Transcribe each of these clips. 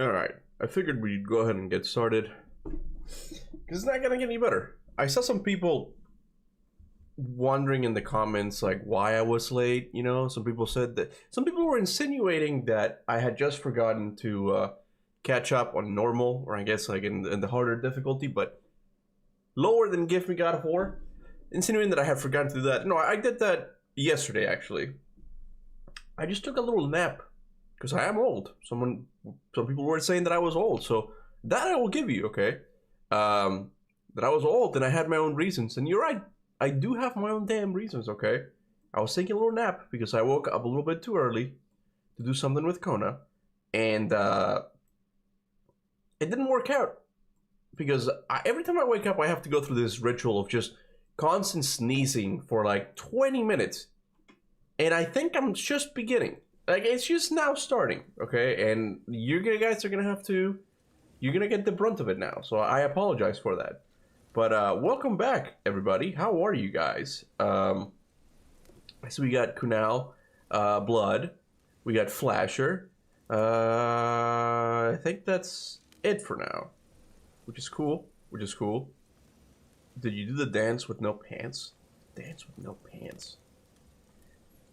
Alright, I figured we'd go ahead and get started. Because it's not gonna get any better. I saw some people wondering in the comments like why I was late, you know? Some people said that, some people were insinuating that I had just forgotten to catch up on normal, or I guess like in the harder difficulty, but lower than Give Me God of War. Insinuating that I had forgotten to do that. No, I did that yesterday actually. I just took a little nap. Because I am old. Some people were saying that I was old, so that I will give you, okay? That I was old and I had my own reasons, and you're right. I do have my own damn reasons, okay? I was taking a little nap because I woke up a little bit too early to do something with Kona, and it didn't work out because every time I wake up, I have to go through this ritual of just constant sneezing for like 20 minutes, and I think I'm just beginning. Like, it's just now starting, okay? And you guys are gonna have to... You're gonna get the brunt of it now, so I apologize for that. But, welcome back, everybody. How are you guys? So we got Kunal, Blood. We got Flasher. I think that's it for now. Which is cool. Did you do the dance with no pants? Dance with no pants.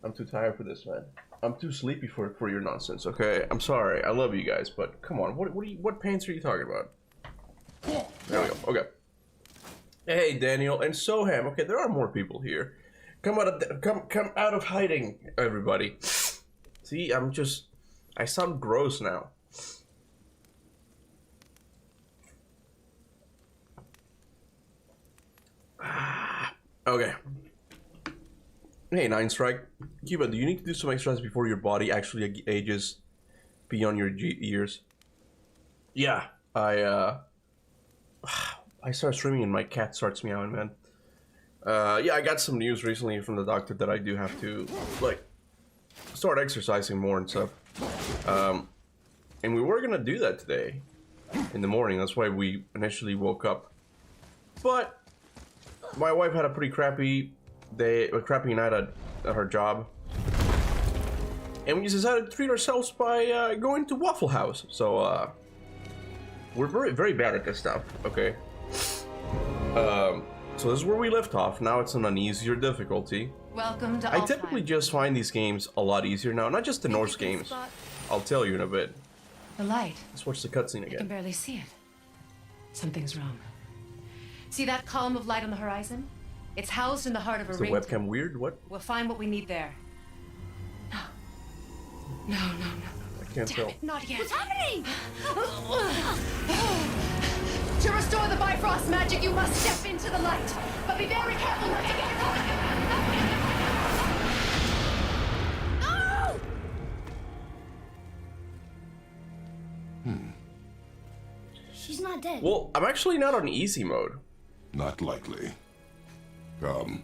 I'm too tired for this, man. I'm too sleepy for your nonsense, okay? I'm sorry. I love you guys, but come on. What pants are you talking about? There we go. Okay. Hey, Daniel and Soham. Okay, there are more people here. Come out of hiding, everybody. See, I sound gross now. Okay. Hey, Nine Strike. Kuba, do you need to do some exercise before your body actually ages beyond your years? Yeah, I start streaming and my cat starts meowing, man. Yeah, I got some news recently from the doctor that I do have to, like, start exercising more and stuff. And we were gonna do that today in the morning. That's why we initially woke up. But my wife had a pretty crappy night at her job, and we just decided to treat ourselves by going to Waffle House. So we're very bad at this stuff, okay? So this is where we left off. Now it's on an easier difficulty. Welcome to I typically just find these games a lot easier now, not just the Norse games. I'll tell you in a bit. The light. Let's watch the cutscene I can again. barely see it. Something's wrong. See that column of light on the horizon? It's housed in the heart of a Is the ring. webcam weird? What? We'll find what we need there. No. I can't tell. Not yet. What's happening? To restore the Bifrost magic, you must step into the light. But be very careful not to get caught. No! She's not dead. Well, I'm actually not on easy mode. Not likely. Come.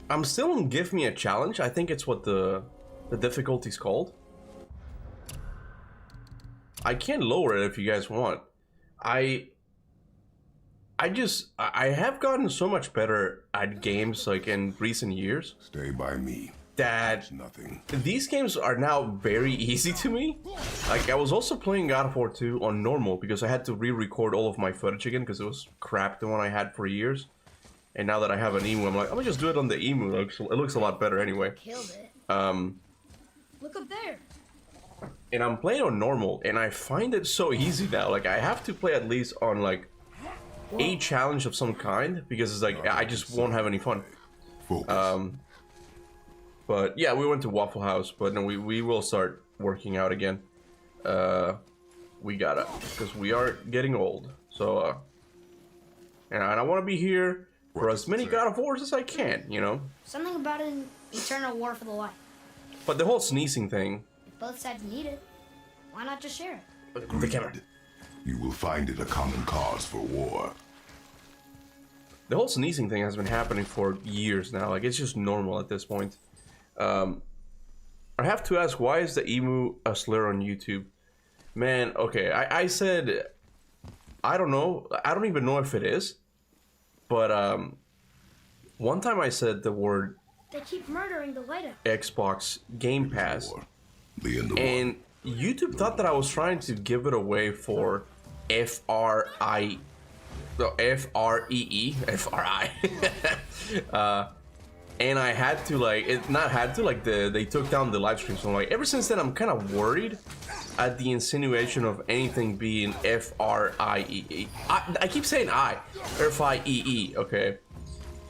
I'm still on Give Me a Challenge. I think it's what the difficulty's called. I can lower it if you guys want. I have gotten so much better at games like in recent years Stay by me. that It's nothing. these games are now very easy to me. Like, I was also playing God of War 2 on normal because I had to re-record all of my footage again because it was crap, the one I had for years. And now that I have an emu, I'm like, I'm gonna just do it on the emu. It looks a lot better anyway. Killed it. Look up there. And I'm playing on normal, and I find it so easy now. Like, I have to play at least on like a challenge of some kind because it's like I just won't have any fun. Focus. But yeah, we went to Waffle House, but no, we will start working out again. We gotta, because we are getting old. So, and I want to be here for as many God of Wars as I can, you know? Something about an eternal war for the light. But the whole sneezing thing... If both sides need it, why not just share it? The camera. You will find it a common cause for war. The whole sneezing thing has been happening for years now. Like, it's just normal at this point. I have to ask, why is the emu a slur on YouTube? Man, okay, I said... I don't know. I don't even know if it is. But, one time I said the word... They keep murdering the light. Xbox Game Pass. And YouTube thought that I was trying to give it away for F-R-I... No, F-R-E-E. F-R-I. And I had to, like... they took down the live stream. So, like, ever since then, I'm kind of worried at the insinuation of anything being F-R-I-E-E. I keep saying F-I-E-E, okay?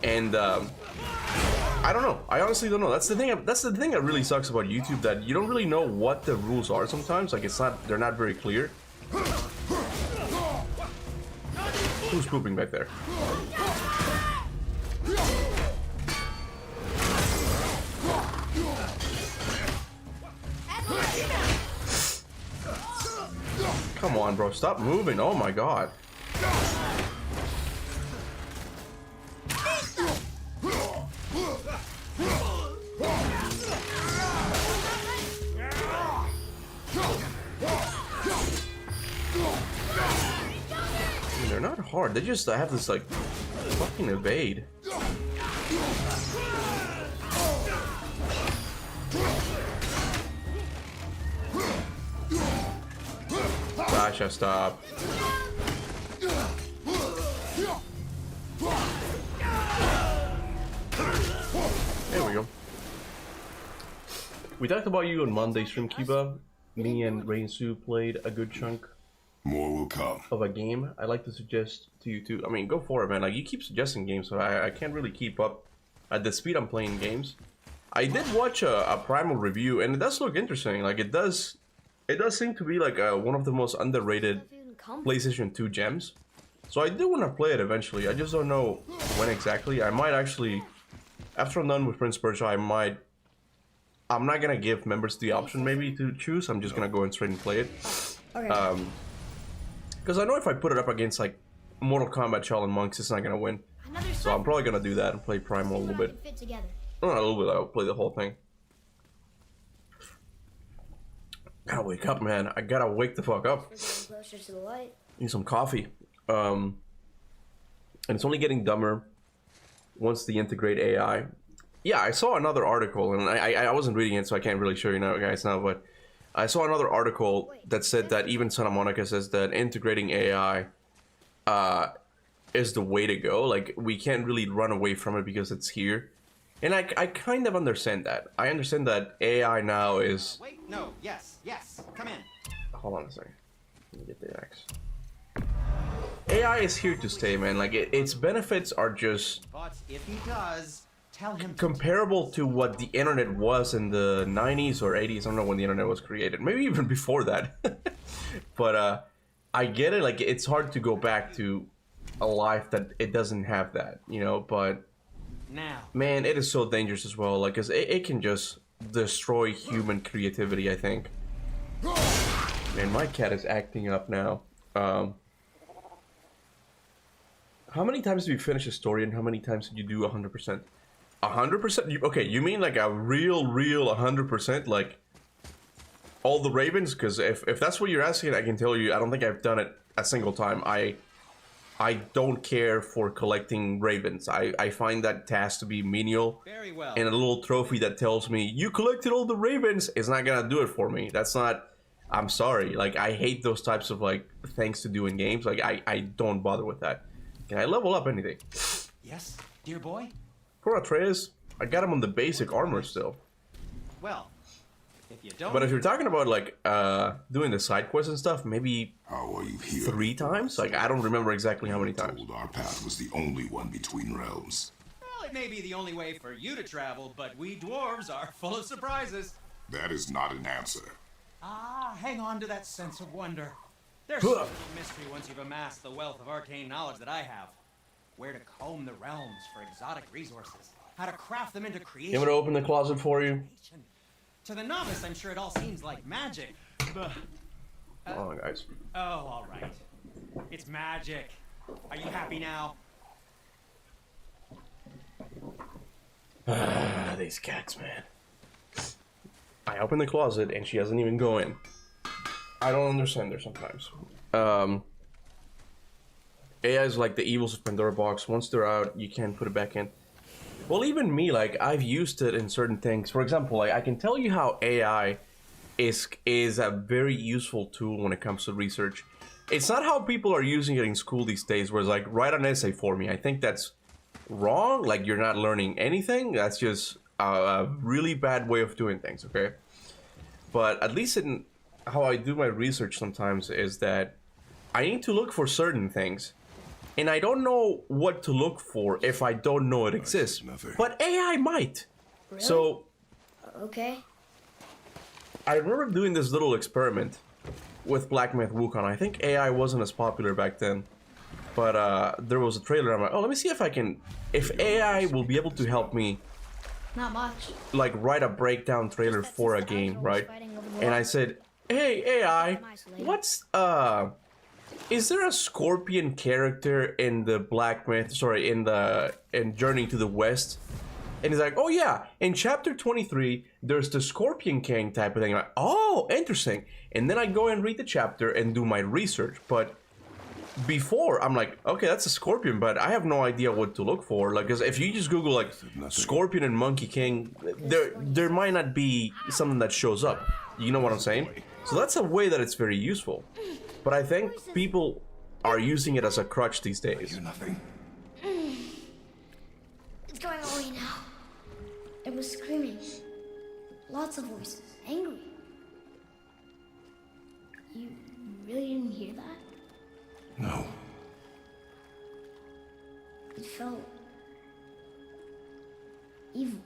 And, I don't know. I honestly don't know. That's the thing that really sucks about YouTube, that you don't really know what the rules are sometimes. Like, they're not very clear. Who's pooping back there? Come on, bro. Stop moving. Oh my god. They're not hard. They just have this, like, fucking evade. Gotcha, stop. There we go. We talked about you on Monday stream, Kuba. Me and Rainsu played a good chunk. More will come. Of a game. I'd like to suggest to you too. I mean, go for it, man. Like, you keep suggesting games, so I can't really keep up at the speed I'm playing games. I did watch a Primal review, and it does look interesting. Like, it does seem to be like one of the most underrated PlayStation 2 gems. So I do want to play it eventually. I just don't know when exactly. I might actually, after I'm done with Prince Persia, I'm not gonna give members the option maybe to choose. I'm just gonna go in straight and play it. Okay. Because I know if I put it up against, like, Mortal Kombat Shaolin Monks, it's not gonna win. So I'm probably gonna do that and play Primal a little bit. Not a little bit, I'll play the whole thing. Gotta wake up, man. I gotta wake the fuck up. Need some coffee. And it's only getting dumber once they integrate AI. Yeah, I saw another article, and I wasn't reading it, so I can't really show you now, guys, now, but I saw another article that said that even Santa Monica says that integrating AI is the way to go. Like, we can't really run away from it because it's here. And I kind of understand that. I understand that AI now is... Wait, no, yes, come in. Hold on a second. Let me get the X. AI is here to stay, man. Like, its benefits are just... But if he does... Tell him comparable to what the internet was in the 90s or 80s. I don't know when the internet was created. Maybe even before that. But I get it. Like, it's hard to go back to a life that it doesn't have that, you know? But, now, man, it is so dangerous as well. Like, 'cause it can just destroy human creativity, I think. Man, my cat is acting up now. How many times did you finish a story and how many times did you do 100%? 100%? Okay, you mean like a real 100%? Like all the ravens? Because if that's what you're asking, I can tell you, I don't think I've done it a single time. I don't care for collecting ravens. I find that task to be menial. Very well. And a little trophy that tells me, you collected all the ravens, is not gonna do it for me. That's not... I'm sorry. Like, I hate those types of, like, things to do in games. Like, I don't bother with that. Can I level up anything? Yes, dear boy? Poor Atreus, I got him on the basic armor still. Well, if you don't... But if you're talking about, like, doing the side quests and stuff, maybe How are you here? 3 times? Like, I don't remember exactly how many times. Told our path was the only one between realms. Well, it may be the only way for you to travel, but we dwarves are full of surprises. That is not an answer. Ah, hang on to that sense of wonder. There's so little mystery once you've amassed the wealth of arcane knowledge that I have. Where to comb the realms for exotic resources, how to craft them into creation. I'm gonna open the closet for you. To the novice, I'm sure it all seems like magic. But, Hold on, guys. oh, all right. It's magic. Are you happy now? These cats, man. I open the closet and she doesn't even go in. I don't understand her sometimes. AI is like the evils of Pandora box. Once they're out, you can't put it back in. Well, even me, like, I've used it in certain things. For example, like, I can tell you how AI is a very useful tool when it comes to research. It's not how people are using it in school these days, where it's like, write an essay for me. I think that's wrong. Like, you're not learning anything. That's just a really bad way of doing things, okay? But at least in how I do my research sometimes is that I need to look for certain things. And I don't know what to look for if I don't know it exists. But AI might. Really? So, Okay. I remember doing this little experiment with Black Myth Wukong. I think AI wasn't as popular back then. But there was a trailer. I'm like, oh, let me see if I can... If AI will be able to help me... Not much. Like, write a breakdown trailer for a game, right? And I said, hey, AI, what's... Is there a scorpion character in the Black Myth... Sorry, in Journey to the West? And he's like, oh yeah, in chapter 23, there's the Scorpion King type of thing. I'm like, oh, interesting. And then I go and read the chapter and do my research. But before, I'm like, okay, that's a scorpion, but I have no idea what to look for. Like, 'cause if you just Google, like, Scorpion and Monkey King, there might not be something that shows up. You know what I'm saying? So that's a way that it's very useful. But I think people are using it as a crutch these days. Nothing. It's going away now. It was screaming. Lots of voices. Angry. You really didn't hear that? No. It felt evil.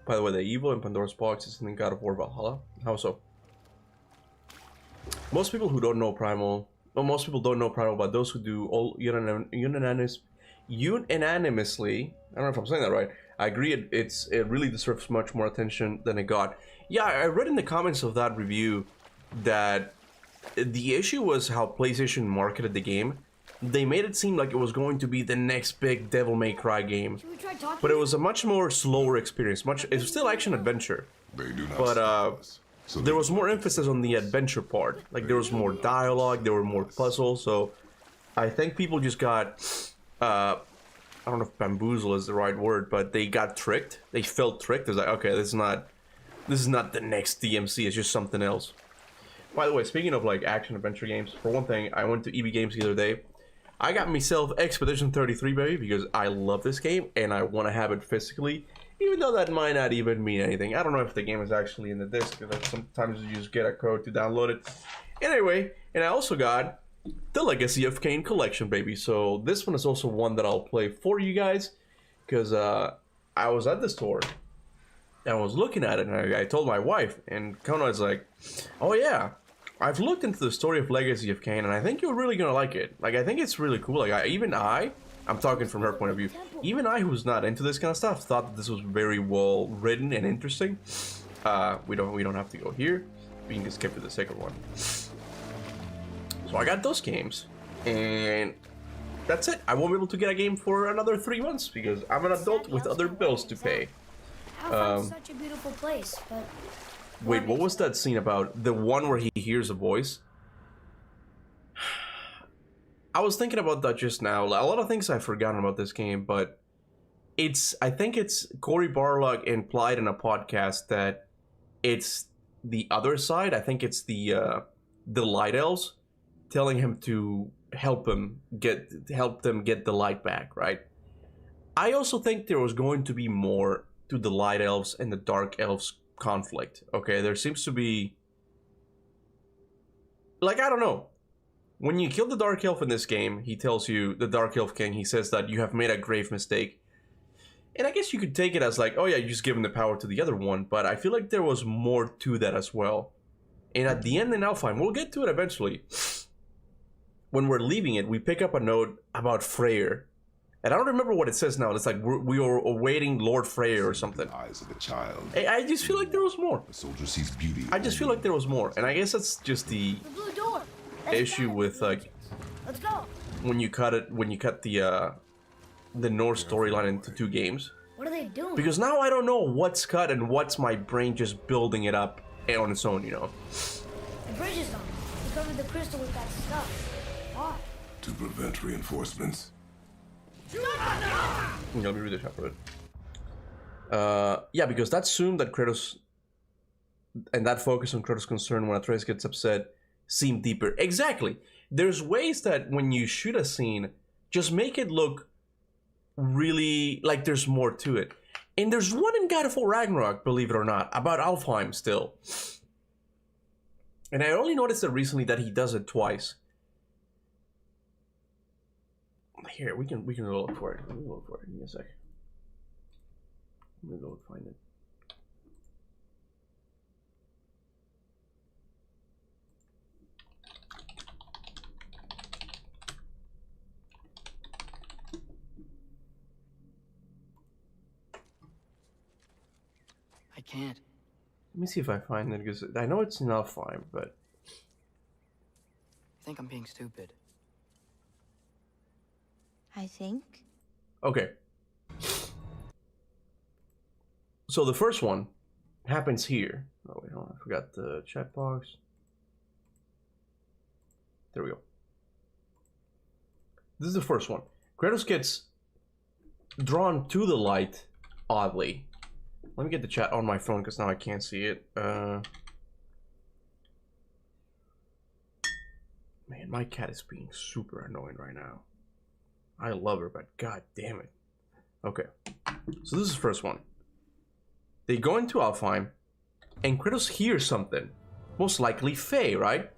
By the way, the evil in Pandora's Box is in God of War Valhalla. How so? Most people who don't know Primal, well, most people don't know Primal, but those who do all unanimously, I don't know if I'm saying that right. I agree, it really deserves much more attention than it got. Yeah, I read in the comments of that review that the issue was how PlayStation marketed the game. They made it seem like it was going to be the next big Devil May Cry game, Should we try talking? but it was a much more slower experience. It was still action adventure, They do not but stop us, so there they was more emphasis on the adventure part. Like, there was more dialogue, there were more puzzles. So I think people just got I don't know if bamboozle is the right word, but they got tricked. They felt tricked. It's like, okay, this is not the next DMC, it's just something else. By the way, speaking of like action adventure games, for one thing, I went to EB Games the other day. I got myself Expedition 33, baby, because I love this game and I want to have it physically, even though that might not even mean anything. I don't know if the game is actually in the disc, because sometimes you just get a code to download it. Anyway, and I also got the Legacy of Kain collection, baby. So this one is also one that I'll play for you guys, because I was at the store and I was looking at it, and I told my wife, and Kona is like, oh yeah, I've looked into the story of Legacy of Kain, and I think you're really gonna like it. Like, I think it's really cool. Like, I'm talking from her point of view. Even I, who's not into this kind of stuff, thought that this was very well written and interesting. We don't have to go here. We can just skip to the second one. So I got those games, and that's it. I won't be able to get a game for another 3 months because I'm an adult with other bills to pay. Alpha's such a beautiful place, but Wait, what was that scene about? The one where he hears a voice? I was thinking about that just now. A lot of things I've forgotten about this game, but I think it's Cory Barlog implied in a podcast that it's the other side. I think it's the Light Elves telling him to help them get the light back, right? I also think there was going to be more to the Light Elves and the Dark Elves conflict. Okay, there seems to be, like, I don't know. When you kill the Dark Elf in this game, he tells you, the Dark Elf King, he says that you have made a grave mistake. And I guess you could take it as like, oh yeah, you just given the power to the other one, but I feel like there was more to that as well. And at the end in Alfheim, we'll get to it eventually. When we're leaving it, we pick up a note about Freyr. And I don't remember what it says now. It's like we are awaiting Lord Freyr or something. eyes of a child. I just feel like there was more. The soldier sees beauty. I just feel like there was more. And I guess that's just the the blue door. That's issue bad. with like Let's go. when you cut the Norse storyline into 2 games. What are they doing? Because now I don't know what's cut and what's my brain just building it up on its own, you know. The bridge is on. We covered the crystal with that stuff. Why? To prevent reinforcements. Let me read the chapter. Yeah, because that assumed that Kratos and that focus on Kratos' concern when Atreus gets upset seem deeper. Exactly. There's ways that when you shoot a scene, just make it look really like there's more to it. And there's one in God of War Ragnarok, believe it or not, about Alfheim still. And I only noticed it recently that he does it twice. Here, we can go look for it. Let me look for it. Give me a sec. Let me go find it. I can't. Let me see if I find it, because I know it's in Alfheim, but... I think I'm being stupid. I think. Okay. So the first one happens here. Oh wait, hold on, I forgot the chat box. There we go. This is the first one. Kratos gets drawn to the light, oddly. Let me get the chat on my phone, because now I can't see it. Man, my cat is being super annoying right now. I love her, but god damn it. Okay, so this is the first one. They go into Alfheim, and Kratos hears something. Most likely Faye, right?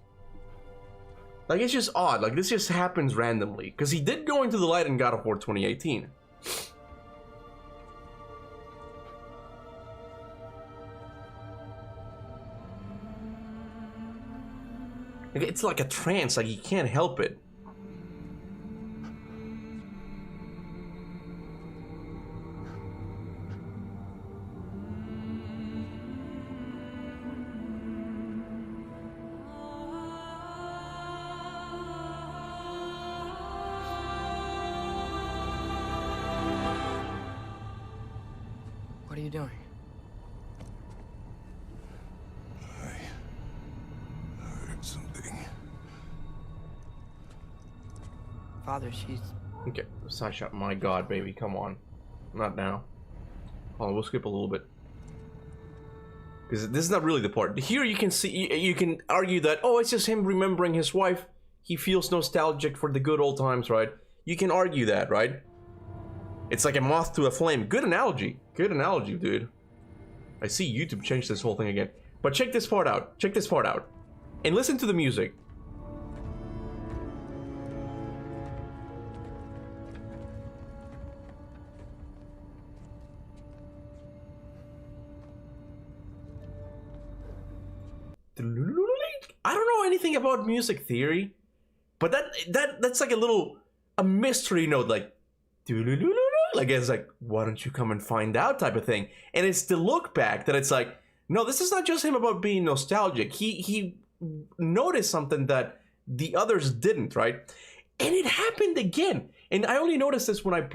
Like, it's just odd. Like, this just happens randomly. Because he did go into the light in God of War 2018. It's like a trance, like he can't help it. What are you doing? Something. Father, she's... Okay, side shot. My god, baby, come on. Not now. Hold on, we'll skip a little bit. Because this is not really the part. Here you can see, you can argue that, oh, it's just him remembering his wife. He feels nostalgic for the good old times, right? You can argue that, right? It's like a moth to a flame. Good analogy. Good analogy, dude. I see YouTube change this whole thing again. But check this part out. Check this part out. And listen to the music. I don't know anything about music theory, but that's like a mystery note, like it's like, why don't you come and find out type of thing. And it's the look back that it's like, no, this is not just him about being nostalgic. He noticed something that the others didn't, right? And it happened again. And I only noticed this when I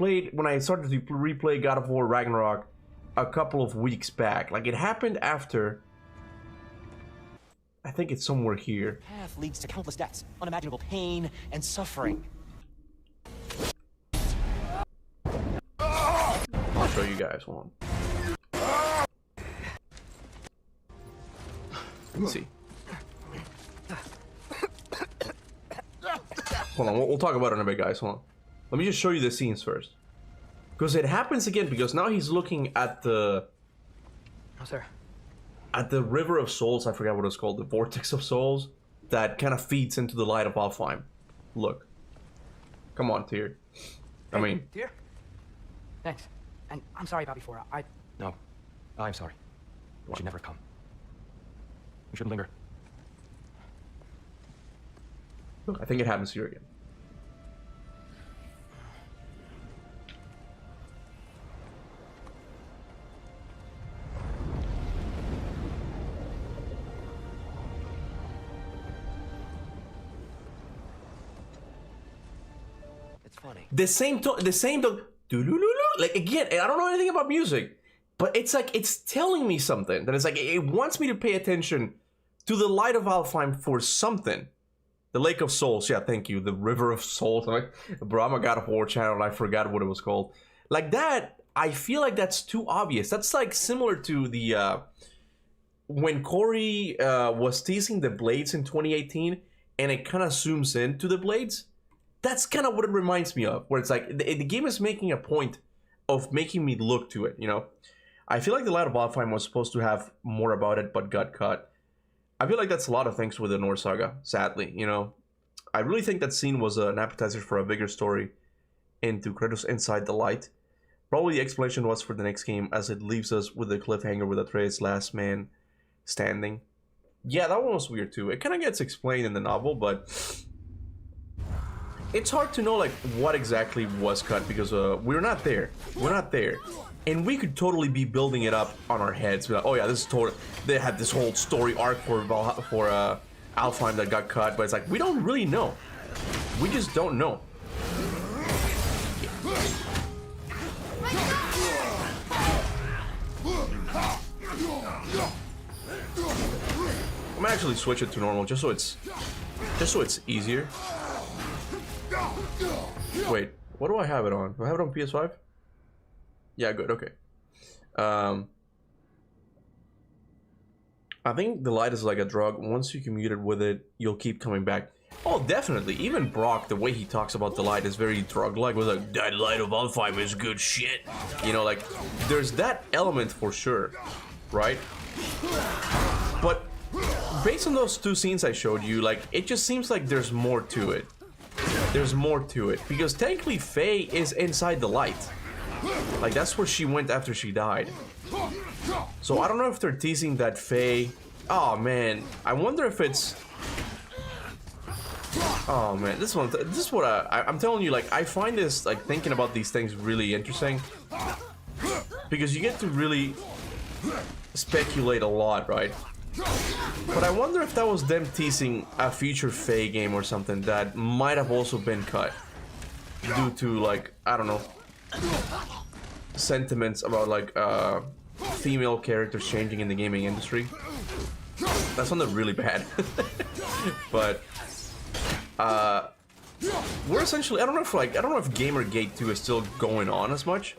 started to replay God of War Ragnarok a couple of weeks back. Like, it happened after, I think it's somewhere here. Path leads to countless deaths, unimaginable pain and suffering. I'll show you guys. Hold on. Let me see. Hold on, we'll talk about it in a bit, guys. Hold on. Let me just show you the scenes first. Because it happens again, because now he's looking at the... Oh, sir. At the River of Souls, I forgot what it's called, the Vortex of Souls, that kind of feeds into the light of Alfheim. Look. Come on, Tyr. I mean... Tyr? Thanks. And I'm sorry about before. No, I'm sorry. We should never have come. We shouldn't linger. Look, I think it happens here again. It's funny. The same tone, like again, I don't know anything about music. But it's like, it's telling me something. That it's like, it wants me to pay attention to the light of Alfheim for something. The Lake of Souls, yeah, thank you. The River of Souls. I'm like, bro, I'm a God of War channel and I forgot what it was called. Like that, I feel like that's too obvious. That's like similar to the, when Corey was teasing the blades in 2018 and it kind of zooms into the blades. That's kind of what it reminds me of. Where it's like, the game is making a point of making me look to it, you know? I feel like the Light of Alfheim was supposed to have more about it, but got cut. I feel like that's a lot of things with the Norse Saga, sadly, you know? I really think that scene was an appetizer for a bigger story into Kratos inside the light. Probably the explanation was for the next game, as it leaves us with the cliffhanger with Atreus' last man standing. Yeah, that one was weird too. It kind of gets explained in the novel, but it's hard to know like what exactly was cut because we're not there. We're not there. And we could totally be building it up on our heads. Like, oh yeah, this is totally. They had this whole story arc for Alfheim that got cut, but it's like we don't really know. We just don't know. I'm gonna actually switch it to normal just so it's easier. Wait, what do I have it on? Do I have it on PS5? Yeah, good, okay. I think the light is like a drug. Once you commute with it, you'll keep coming back. Oh, definitely. Even Brock, the way he talks about the light is very drug-like. With like, that light of Alfheim is good shit. You know, like, there's that element for sure, right? But based on those two scenes I showed you, like, it just seems like there's more to it. There's more to it. Because technically, Faye is inside the light. Like, that's where she went after she died. So I don't know if they're teasing that Faye... Oh, man. I wonder if it's... Oh, man. This is what I'm telling you, like, I find this, like, thinking about these things really interesting. Because you get to really speculate a lot, right? But I wonder if that was them teasing a future Faye game or something that might have also been cut. Due to, like, I don't know... sentiments about like female characters changing in the gaming industry. That sounded really bad. But we're essentially, I don't know if Gamergate 2 is still going on as much.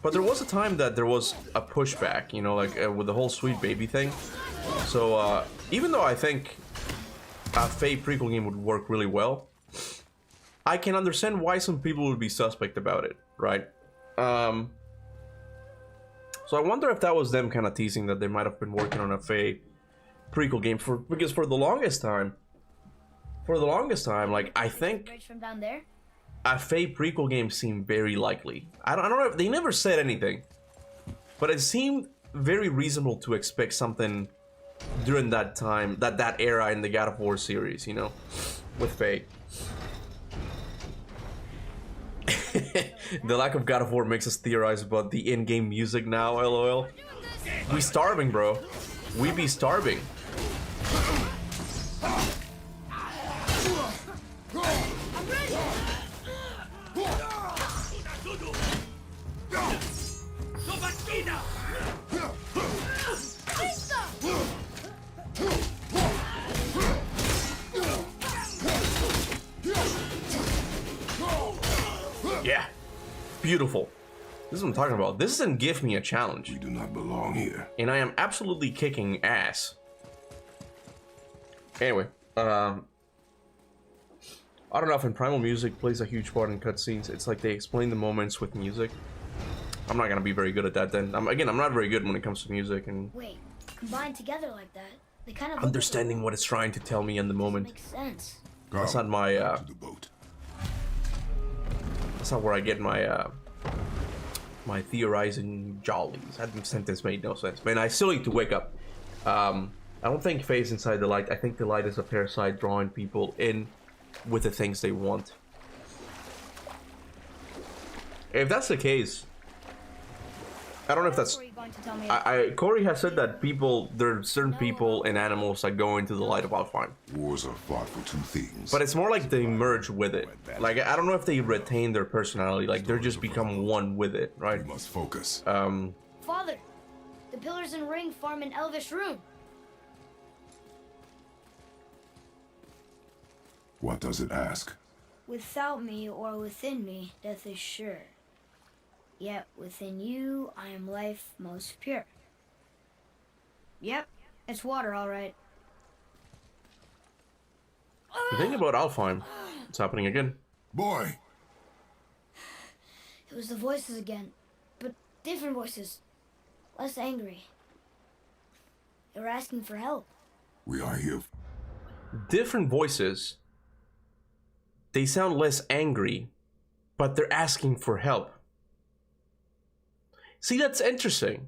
But there was a time that there was a pushback, you know, like with the whole Sweet Baby thing. So even though I think a Faye prequel game would work really well, I can understand why some people would be suspect about it, right? So I wonder if that was them kind of teasing that they might have been working on a Faye prequel game because for the longest time, like I think From down there? a Faye prequel game seemed very likely. I don't know if they never said anything, but it seemed very reasonable to expect something during that time, that era in the God of War series, you know, with Faye. The lack of God of War makes us theorize about the in-game music now, lol. We starving, bro. We be starving. Yeah. Beautiful. This is what I'm talking about. This doesn't give me a challenge. We do not belong here. And I am absolutely kicking ass. Anyway, I don't know if Primal music plays a huge part in cutscenes. It's like they explain the moments with music. I'm not gonna be very good at that then. I'm not very good when it comes to music and... Wait, combined together like that, they kind of... understanding what it's trying to tell me in the moment. Makes sense. That's not my, to the boat. That's not where I get my, my theorizing jollies. That sentence made no sense. Man, I still need to wake up. I don't think Faye's inside the light. I think the light is a parasite drawing people in with the things they want. If that's the case, I don't know if that's going to tell me. Corey has said that there are certain people and animals that go into the light of Alfheim. Wars are fought for two things. But it's more like they merge with it. Like, I don't know if they retain their personality. Like, they're just become one with it, right? We must focus. Father, the pillars and ring form an elvish rune. What does it ask? Without me or within me, death is sure. Yet within you, I am life most pure. Yep, it's water, all right. The thing about Alfheim, it's happening again. Boy! It was the voices again, but different voices. Less angry. They were asking for help. We are here. Different voices. They sound less angry, but they're asking for help. See, that's interesting.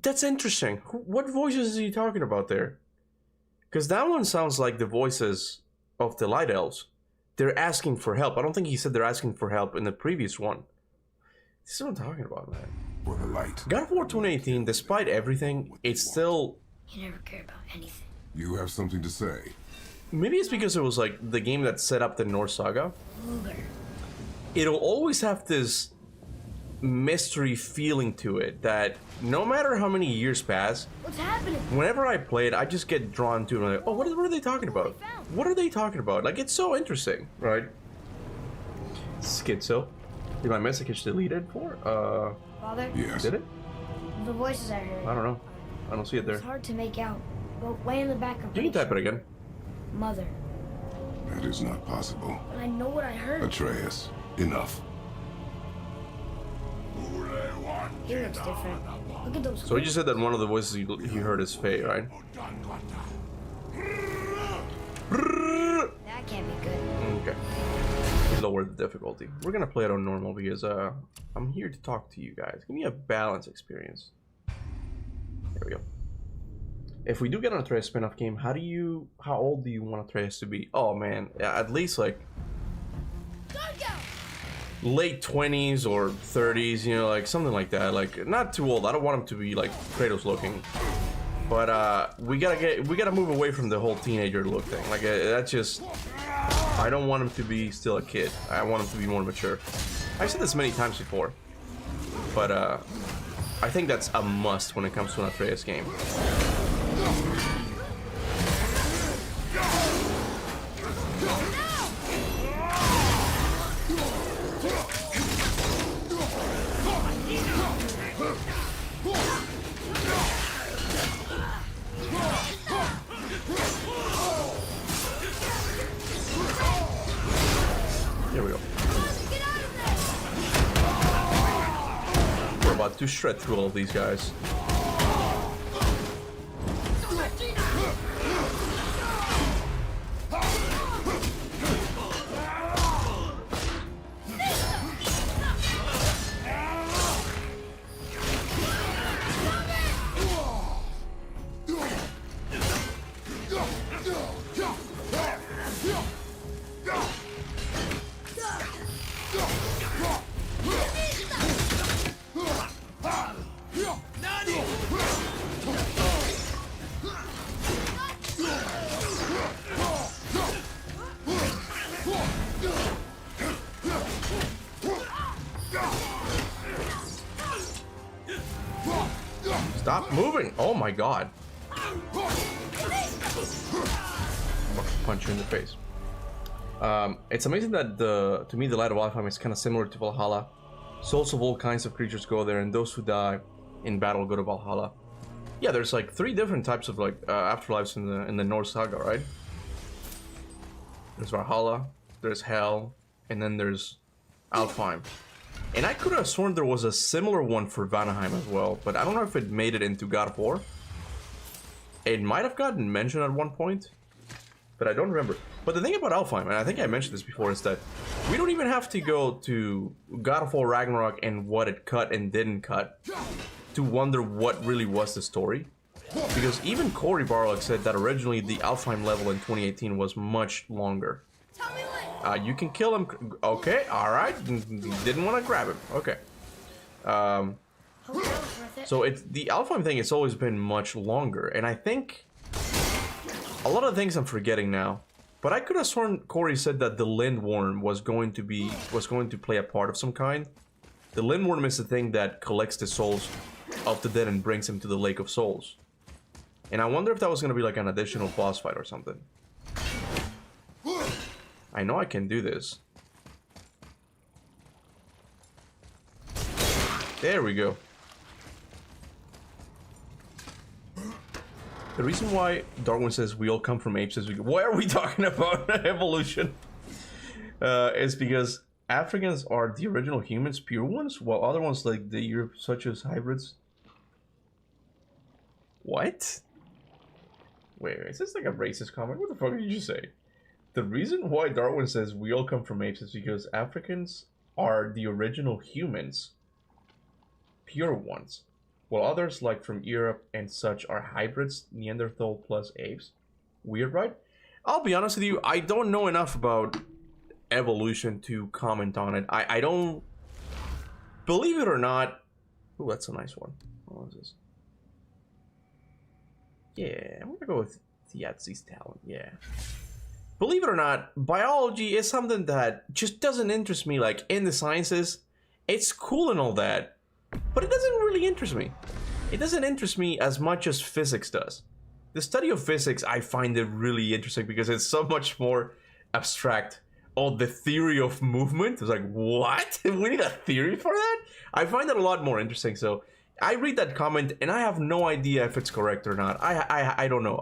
That's interesting. What voices is he talking about there? Because that one sounds like the voices of the Light Elves. They're asking for help. I don't think he said they're asking for help in the previous one. This is what I'm talking about, man. For the light. God of War 2018, despite everything, it's still... You never care about anything. You have something to say. Maybe it's because it was like the game that set up the Norse saga. Luger. It'll always have this mystery feeling to it that no matter how many years pass, What's happening? whenever I play it, I just get drawn to it. And I'm like, oh, what are they talking about? What are they talking about? Like, it's so interesting, right? Schizo. Did my message deleted for? Father, Yes. Did it? the voices I heard. I don't know. I don't see it there. It's hard to make out, but way in the back of You can type it again. Mother. That is not possible. But I know what I heard. Atreus, enough. He looks different. Look at those. So he just said that one of the voices he heard is Faye, right? That can't be good. Okay. Lower the difficulty. We're gonna play it on normal because I'm here to talk to you guys. Give me a balanced experience. There we go. If we do get an Atreus spin-off game, how old do you want Atreus to be? Oh man, yeah, at least like late 20s or 30s, you know, like something like that. Like not too old. I don't want him to be like Kratos looking. But we gotta move away from the whole teenager look thing. Like that's just, I don't want him to be still a kid. I want him to be more mature. I've said this many times before, but I think that's a must when it comes to an Atreus game. Here we go. We're about to shred through all of these guys. Stop moving! Oh my god. Punch you in the face. It's amazing that to me the Light of Alfheim is kind of similar to Valhalla. Souls of all kinds of creatures go there, and those who die in battle go to Valhalla. Yeah, there's like 3 different types of like afterlives in the Norse saga, right? There's Valhalla, there's Hell, and then there's Alfheim. And I could have sworn there was a similar one for Vanaheim as well, but I don't know if it made it into God of War. It might have gotten mentioned at one point, but I don't remember. But the thing about Alfheim, and I think I mentioned this before, is that we don't even have to go to God of War Ragnarok and what it cut and didn't cut to wonder what really was the story. Because even Cory Barlog said that originally the Alfheim level in 2018 was much longer. Tell me when. You can kill him. Okay, alright. Didn't want to grab him. Okay. Hope that was worth it. So it's the Alfheim thing. It's always been much longer, and I think a lot of things I'm forgetting now. But I could have sworn Corey said that the Lindworm was going to play a part of some kind. The Lindworm is the thing that collects the souls of the dead and brings them to the Lake of Souls. And I wonder if that was going to be like an additional boss fight or something. I know I can do this. There we go. The reason why Darwin says we all come from apes is because, why are we talking about evolution? Is because Africans are the original humans, pure ones, while other ones like the Europe, such as hybrids. What? Wait, is this like a racist comment? What the fuck did you say? The reason why Darwin says we all come from apes is because Africans are the original humans, pure ones, while others like from Europe and such are hybrids, Neanderthal plus apes. Weird, right? I'll be honest with you, I don't know enough about evolution to comment on it. I don't, believe it or not. Oh, that's a nice one. What was this? Yeah, I'm gonna go with Yahtzee's talent. Yeah. Believe it or not, biology is something that just doesn't interest me. Like in the sciences, it's cool and all that, but it doesn't really interest me. It doesn't interest me as much as physics does. The study of physics, I find it really interesting because it's so much more abstract. Oh, the theory of movement? It's like, what? We need a theory for that? I find it a lot more interesting. So I read that comment and I have no idea if it's correct or not. I don't know.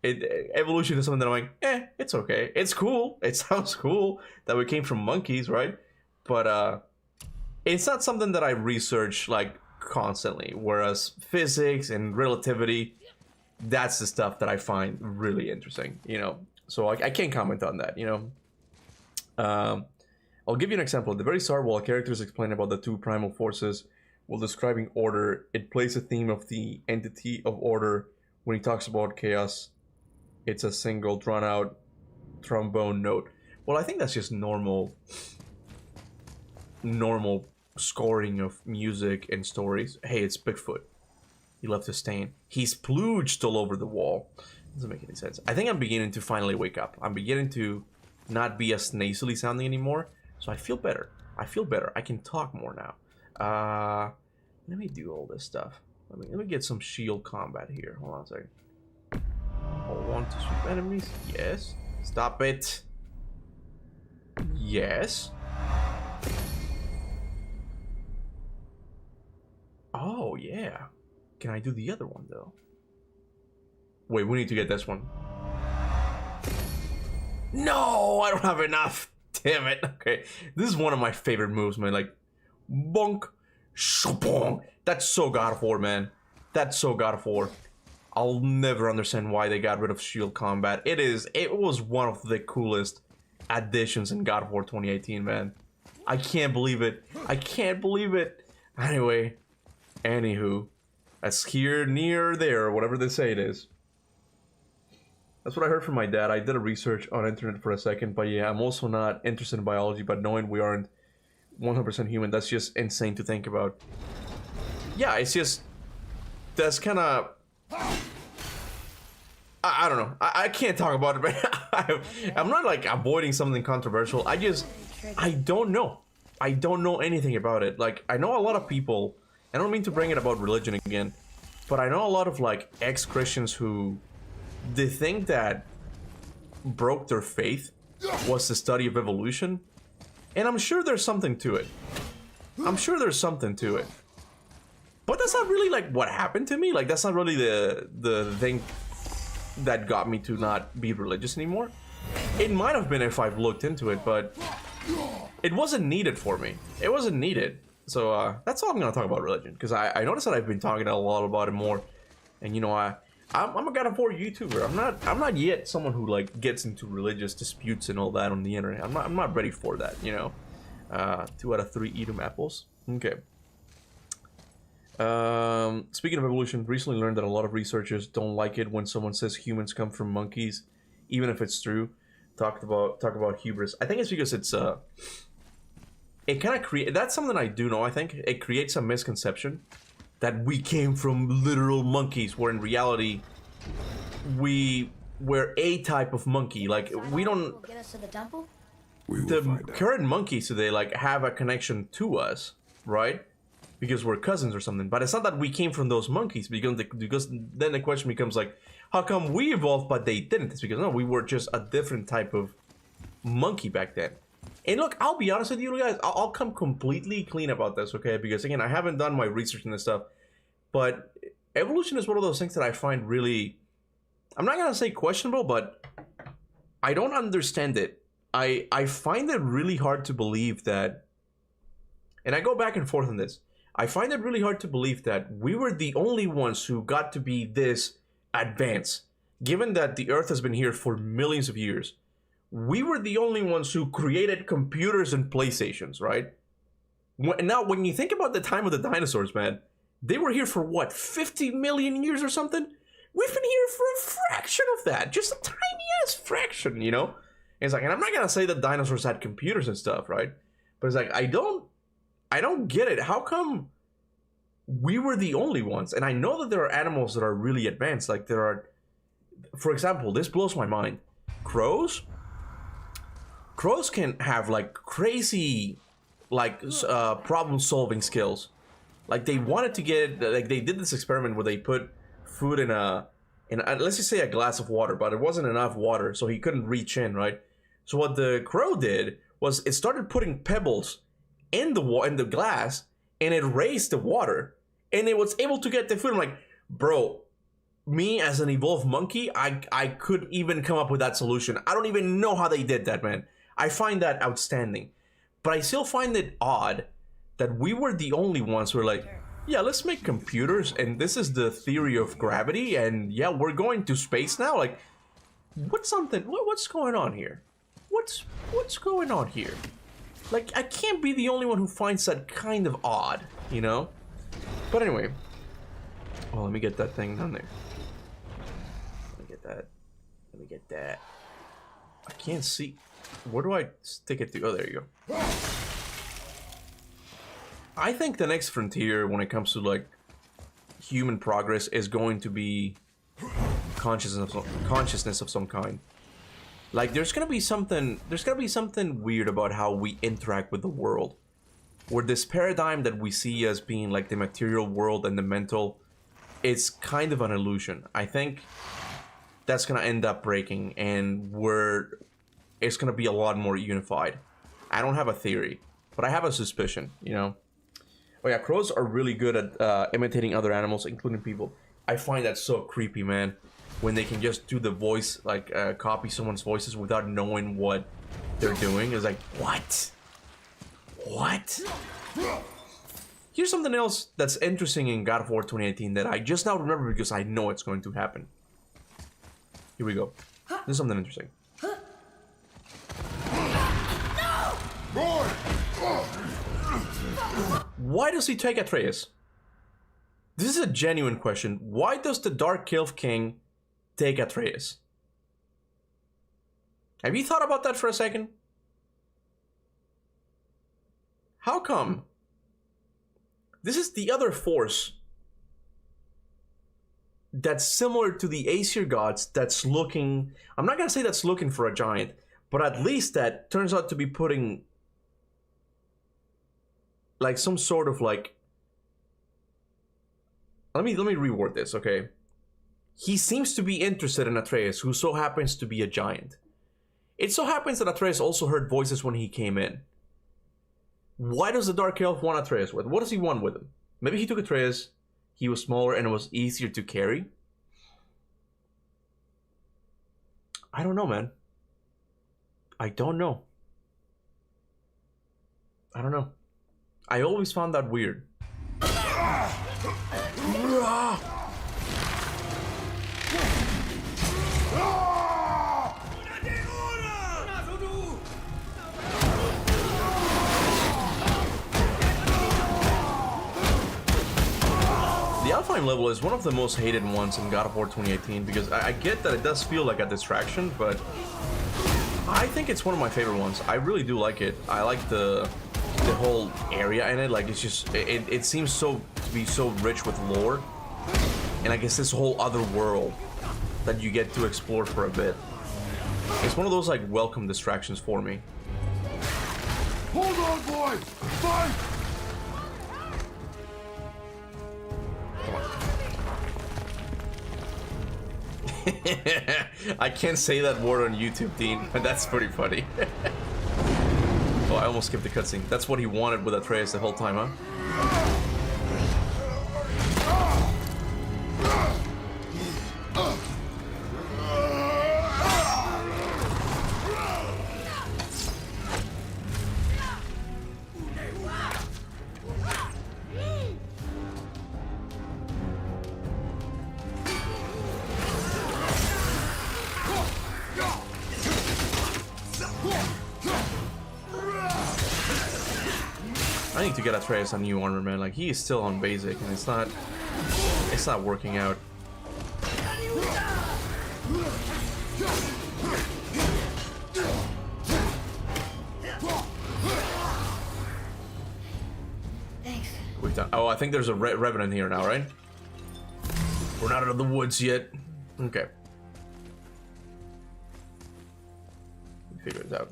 Evolution is something that I'm like, it's okay. It's cool. It sounds cool that we came from monkeys, right? But it's not something that I research like constantly. Whereas physics and relativity, that's the stuff that I find really interesting, you know? So I can't comment on that, you know? I'll give you an example. At the very start, while characters explain about the two primal forces while describing order, it plays a theme of the entity of order. When he talks about chaos, it's a single drawn-out trombone note. Well, I think that's just normal scoring of music and stories. Hey, it's Bigfoot. He left a stain. He's plooged all over the wall. Doesn't make any sense. I think I'm beginning to finally wake up. I'm beginning to not be as nasally sounding anymore. So I feel better. I can talk more now. Let me do all this stuff. Let me get some shield combat here. Hold on a second. Hold on to sweep enemies. Yes. Stop it. Yes. Oh, yeah. Can I do the other one, though? Wait, we need to get this one. No, I don't have enough. Damn it. Okay. This is one of my favorite moves, man. Like, bonk, shopong. That's so God of War, man. That's so God of War. I'll never understand why they got rid of shield combat. It was one of the coolest additions in God of War 2018, man. I can't believe it. I can't believe it. Anywho, that's here, near, there, whatever they say it is. That's what I heard from my dad. I did a research on internet for a second, but yeah, I'm also not interested in biology, but knowing we aren't 100% human, that's just insane to think about. Yeah, it's just, that's kind of, I don't know. I can't talk about it, but I'm not like avoiding something controversial. I don't know. I don't know anything about it. Like, I know a lot of people, I don't mean to bring it about religion again, but I know a lot of like ex-Christians who, the thing that broke their faith was the study of evolution. And I'm sure there's something to it. I'm sure there's something to it. But that's not really like what happened to me. Like, that's not really the thing that got me to not be religious anymore. It might have been if I've looked into it, but it wasn't needed for me. It wasn't needed. So that's all I'm gonna talk about religion, because I noticed that I've been talking a lot about it more. And you know, I'm a God of War YouTuber. I'm not yet someone who like gets into religious disputes and all that on the internet. I'm not ready for that, you know. 2 out of 3 eat 'em apples. Okay. Speaking of evolution, recently learned that a lot of researchers don't like it when someone says humans come from monkeys, even if it's true. Talk about hubris. I think it's because it's it kind of create. That's something I do know. I think it creates a misconception that we came from literal monkeys, where in reality, we're a type of monkey. Like we don't. Will get us to the temple? The current monkeys today like have a connection to us, right? Because we're cousins or something. But it's not that we came from those monkeys, because then the question becomes like, how come we evolved but they didn't? It's because no, we were just a different type of monkey back then. And look, I'll be honest with you guys, I'll come completely clean about this, okay? Because again, I haven't done my research in this stuff, but evolution is one of those things that I find really, I'm not gonna say questionable, but I don't understand it. I find it really hard to believe that, and I go back and forth on this, I find it really hard to believe that we were the only ones who got to be this advanced. Given that the Earth has been here for millions of years, we were the only ones who created computers and PlayStations, right? Now, when you think about the time of the dinosaurs, man, they were here for what, 50 million years or something? We've been here for a fraction of that, just a tiny ass fraction, you know? And it's like, and I'm not gonna say that dinosaurs had computers and stuff, right? But it's like, I don't get it. How come we were the only ones? And I know that there are animals that are really advanced. Like there are, for example, this blows my mind. Crows can have like crazy, like problem-solving skills. Like they wanted to get, like they did this experiment where they put food in a let's just say a glass of water, but it wasn't enough water, so he couldn't reach in, right? So what the crow did was it started putting pebbles in the glass, and it raised the water, and it was able to get the food. I'm like, bro, me as an evolved monkey, I couldn't even come up with that solution. I don't even know how they did that, man. I find that outstanding. But I still find it odd that we were the only ones who were like, yeah, let's make computers, and this is the theory of gravity, and yeah, we're going to space now. Like, what's going on here? What's going on here? Like, I can't be the only one who finds that kind of odd, you know? But anyway, oh, let me get that thing down there. Let me get that. I can't see. Where do I stick it to? Oh, there you go. I think the next frontier when it comes to like human progress is going to be consciousness of some kind. Like there's gonna be something weird about how we interact with the world, where this paradigm that we see as being like the material world and the mental, it's kind of an illusion. I think that's gonna end up breaking, and it's gonna be a lot more unified. I don't have a theory, but I have a suspicion, you know? Oh yeah, crows are really good at imitating other animals, including people. I find that so creepy, man. When they can just do the voice, like copy someone's voices without knowing what they're doing. It's like, what? What? Here's something else that's interesting in God of War 2018 that I just now remember because I know it's going to happen. Here we go. This is something interesting. Why does he take Atreus? This is a genuine question. Why does the Dark Elf King take Atreus? Have you thought about that for a second? How come? This is the other force that's similar to the Aesir gods that's looking... I'm not gonna say that's looking for a giant, but at least that turns out to be putting like some sort of like... Let me reword this, okay? He seems to be interested in Atreus, who so happens to be a giant. It so happens that Atreus also heard voices when he came in. Why does the Dark Elf want Atreus with? What does he want with him? Maybe he took Atreus, he was smaller and it was easier to carry? I don't know, man. I don't know. I always found that weird. The Alpine level is one of the most hated ones in God of War 2018 because I get that it does feel like a distraction, but I think it's one of my favorite ones. I really do like it. I like the the whole area in it. Like it's just it seems so to be so rich with lore, and I guess this whole other world that you get to explore for a bit. It's one of those like welcome distractions for me. Hold on, boy! Fight! I can't say that word on YouTube, Dean, but that's pretty funny. Oh, I almost skipped the cutscene. That's what he wanted with Atreus the whole time, huh? I need to get Atreus a new armor, man. Like, he is still on basic, and it's not working out. Thanks. We've done. Oh, I think there's a revenant here now, right? We're not out of the woods yet. Okay. Figure it out.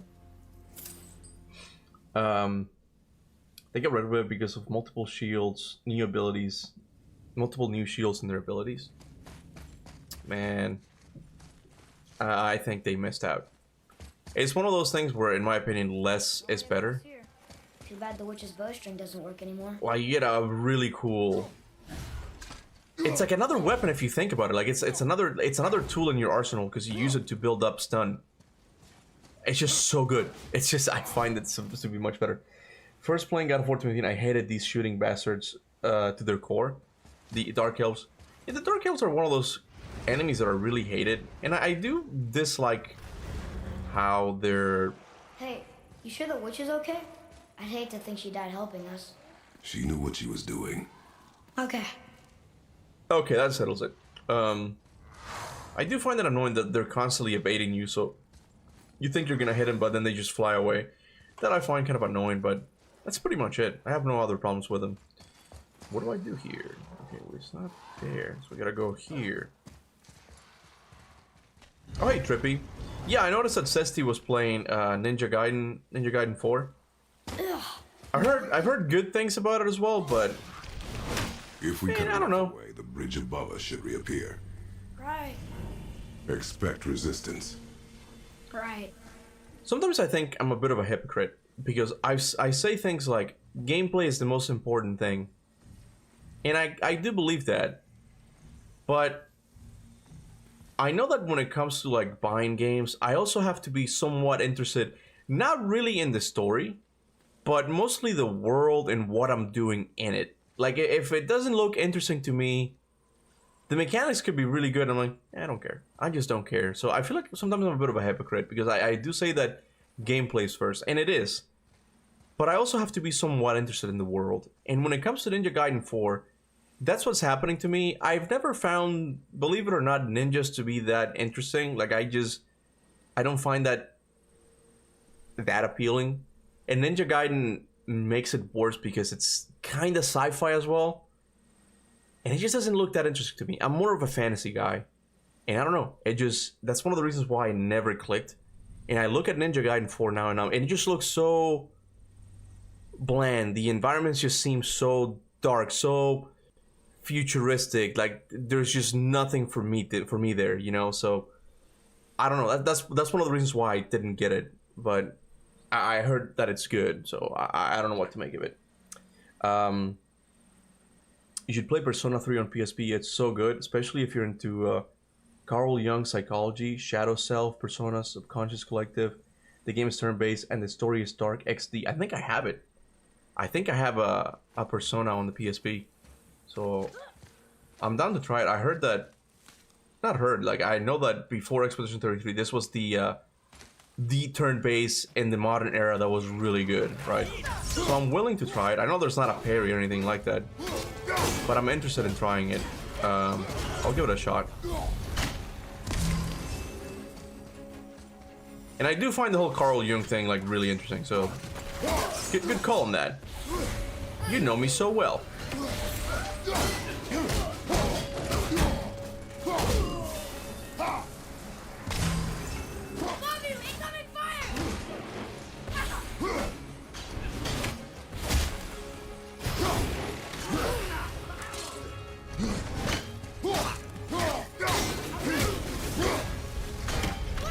They get rid of it because of multiple shields, new abilities, multiple new shields in their abilities. Man, I think they missed out. It's one of those things where, in my opinion, less is better. Too bad the witch's bowstring doesn't work anymore. Well, you get a really cool. It's like another weapon if you think about it. Like it's another tool in your arsenal because you use it to build up stun. It's just so good. It's just I find it supposed to be much better. First playing God of War 2018, I hated these shooting bastards to their core. The Dark Elves. Yeah, the Dark Elves are one of those enemies that are really hated. And I do dislike how they're... Hey, you sure the witch is okay? I'd hate to think she died helping us. She knew what she was doing. Okay. Okay, that settles it. I do find it annoying that they're constantly evading you, so... You think you're gonna hit them, but then they just fly away. That I find kind of annoying, but... That's pretty much it. I have no other problems with them. What do I do here? Okay, well, it's not there, so we gotta go here. Oh, hey, Trippy. Yeah, I noticed that Cesti was playing Ninja Gaiden 4. Ugh. I've heard good things about it as well, but If we Man, cut I don't know. away, the bridge above us should reappear. Right. Expect resistance. Right. sometimes I think I'm a bit of a hypocrite because I say things like gameplay is the most important thing, and I do believe that, but I know that when it comes to like buying games, I also have to be somewhat interested, not really in the story, but mostly the world and what I'm doing in it. Like, if it doesn't look interesting to me, the mechanics could be really good. I'm like, I don't care. I just don't care. So I feel like sometimes I'm a bit of a hypocrite because I do say that gameplay's first, and it is. But I also have to be somewhat interested in the world. And when it comes to Ninja Gaiden 4, that's what's happening to me. I've never found, believe it or not, ninjas to be that interesting. Like, I don't find that appealing. And Ninja Gaiden makes it worse because it's kind of sci-fi as well. And it just doesn't look that interesting to me. I'm more of a fantasy guy. And I don't know. That's one of the reasons why I never clicked. And I look at Ninja Gaiden 4 now and it just looks so bland. The environments just seem so dark, so futuristic. Like, there's just nothing for me there, you know? So, I don't know. That's one of the reasons why I didn't get it. But I heard that it's good, so I don't know what to make of it. You should play Persona 3 on PSP. It's so good, especially if you're into Carl Jung's psychology, Shadow Self, Persona, Subconscious Collective. The game is turn-based, and the story is dark XD. I think I have it. I think I have a Persona on the PSP. So, I'm down to try it. I heard that... Not heard, like, I know that before Expedition 33, this was the turn-based in the modern era that was really good, right? So I'm willing to try it. I know there's not a parry or anything like that, but I'm interested in trying it. I'll give it a shot. And I do find the whole Carl Jung thing like really interesting, so Good call on that. You know me so well.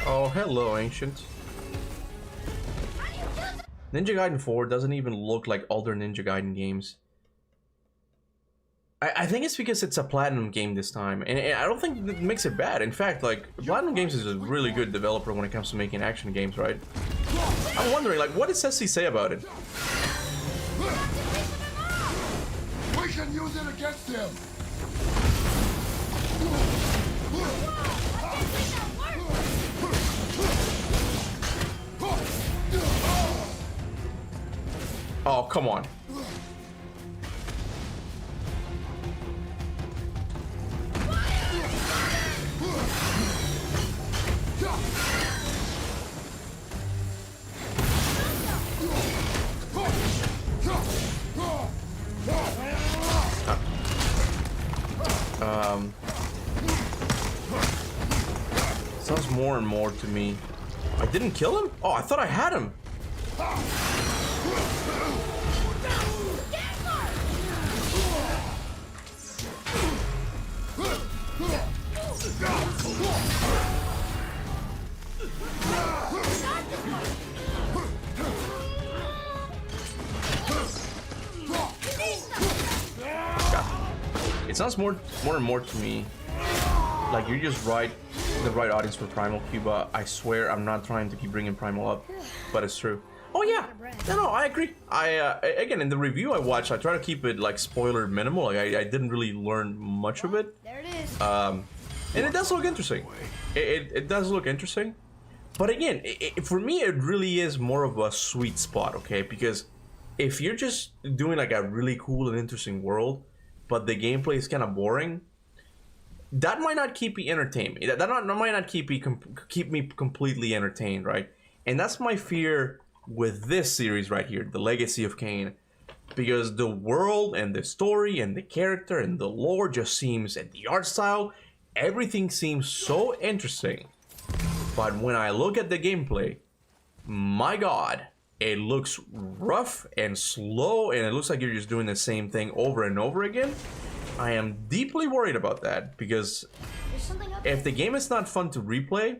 Oh, hello, Ancient. Ninja Gaiden 4 doesn't even look like other Ninja Gaiden games. I think it's because it's a Platinum game this time, and I don't think it makes it bad. In fact, like, Platinum Games is a really good developer when it comes to making action games, right? I'm wondering, like, what does Ceci say about it? We can use it against him. Oh, come on. Sounds more and more to me. I didn't kill him? Oh, I thought I had him. It sounds more and more to me like you're just the right audience for Primal, Kuba. I swear I'm not trying to keep bringing Primal up, but it's true. Oh yeah, no, I agree. Again, in the review I watched, I try to keep it like spoiler minimal. Like I didn't really learn much of it. There it is. And it does look interesting. It does look interesting. But again, for me, it really is more of a sweet spot, okay? Because if you're just doing like a really cool and interesting world, but the gameplay is kind of boring, that might not keep me entertained. That might not keep me completely entertained, right? And that's my fear with this series right here, The Legacy of Kain. Because the world and the story and the character and the lore just seems, and the art style, everything seems so interesting. But when I look at the gameplay, my god, it looks rough and slow, and it looks like you're just doing the same thing over and over again. I am deeply worried about that, because if the game is not fun to replay,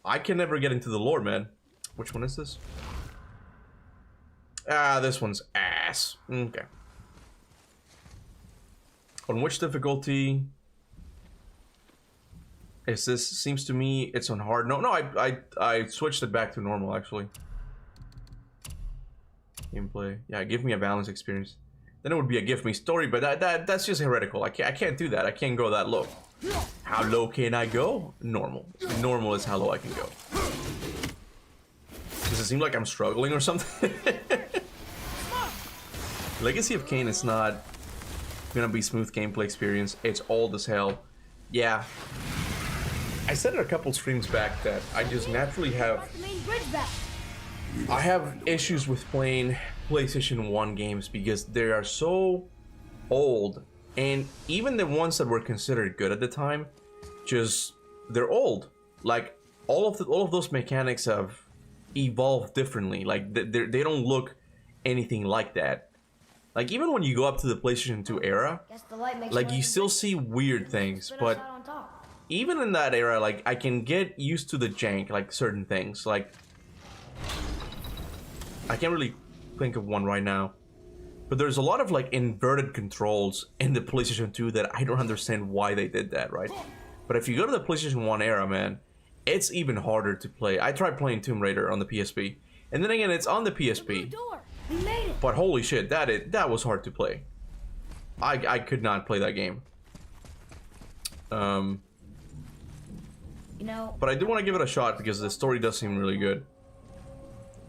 I can never get into the lore, man. Which one is this? Ah, this one's ass. Okay. On which difficulty is this? Seems to me it's on hard. No, I switched it back to normal, actually. Gameplay. Yeah, give me a balanced experience. Then it would be a give me story, but that's just heretical. I can't do that. I can't go that low. How low can I go? Normal. Normal is how low I can go. Does it seem like I'm struggling or something? Legacy of Kain is not gonna be smooth gameplay experience. It's old as hell. Yeah. I said it a couple streams back that I just naturally have... I have issues with playing PlayStation 1 games because they are so old, and even the ones that were considered good at the time, just they're old. Like all of those mechanics have evolved differently. Like they don't look anything like that. Like even when you go up to the PlayStation 2 era, like you still see weird things, but even in that era, like I can get used to the jank, like certain things. Like I can't really think of one right now, but there's a lot of like inverted controls in the PlayStation 2 that I don't understand why they did that, right? But if you go to the PlayStation 1 era, man, it's even harder to play. I tried playing Tomb Raider on the PSP, and then again, it's on the PSP. But holy shit, that was hard to play. I could not play that game. You know, but I do want to give it a shot because the story does seem really good.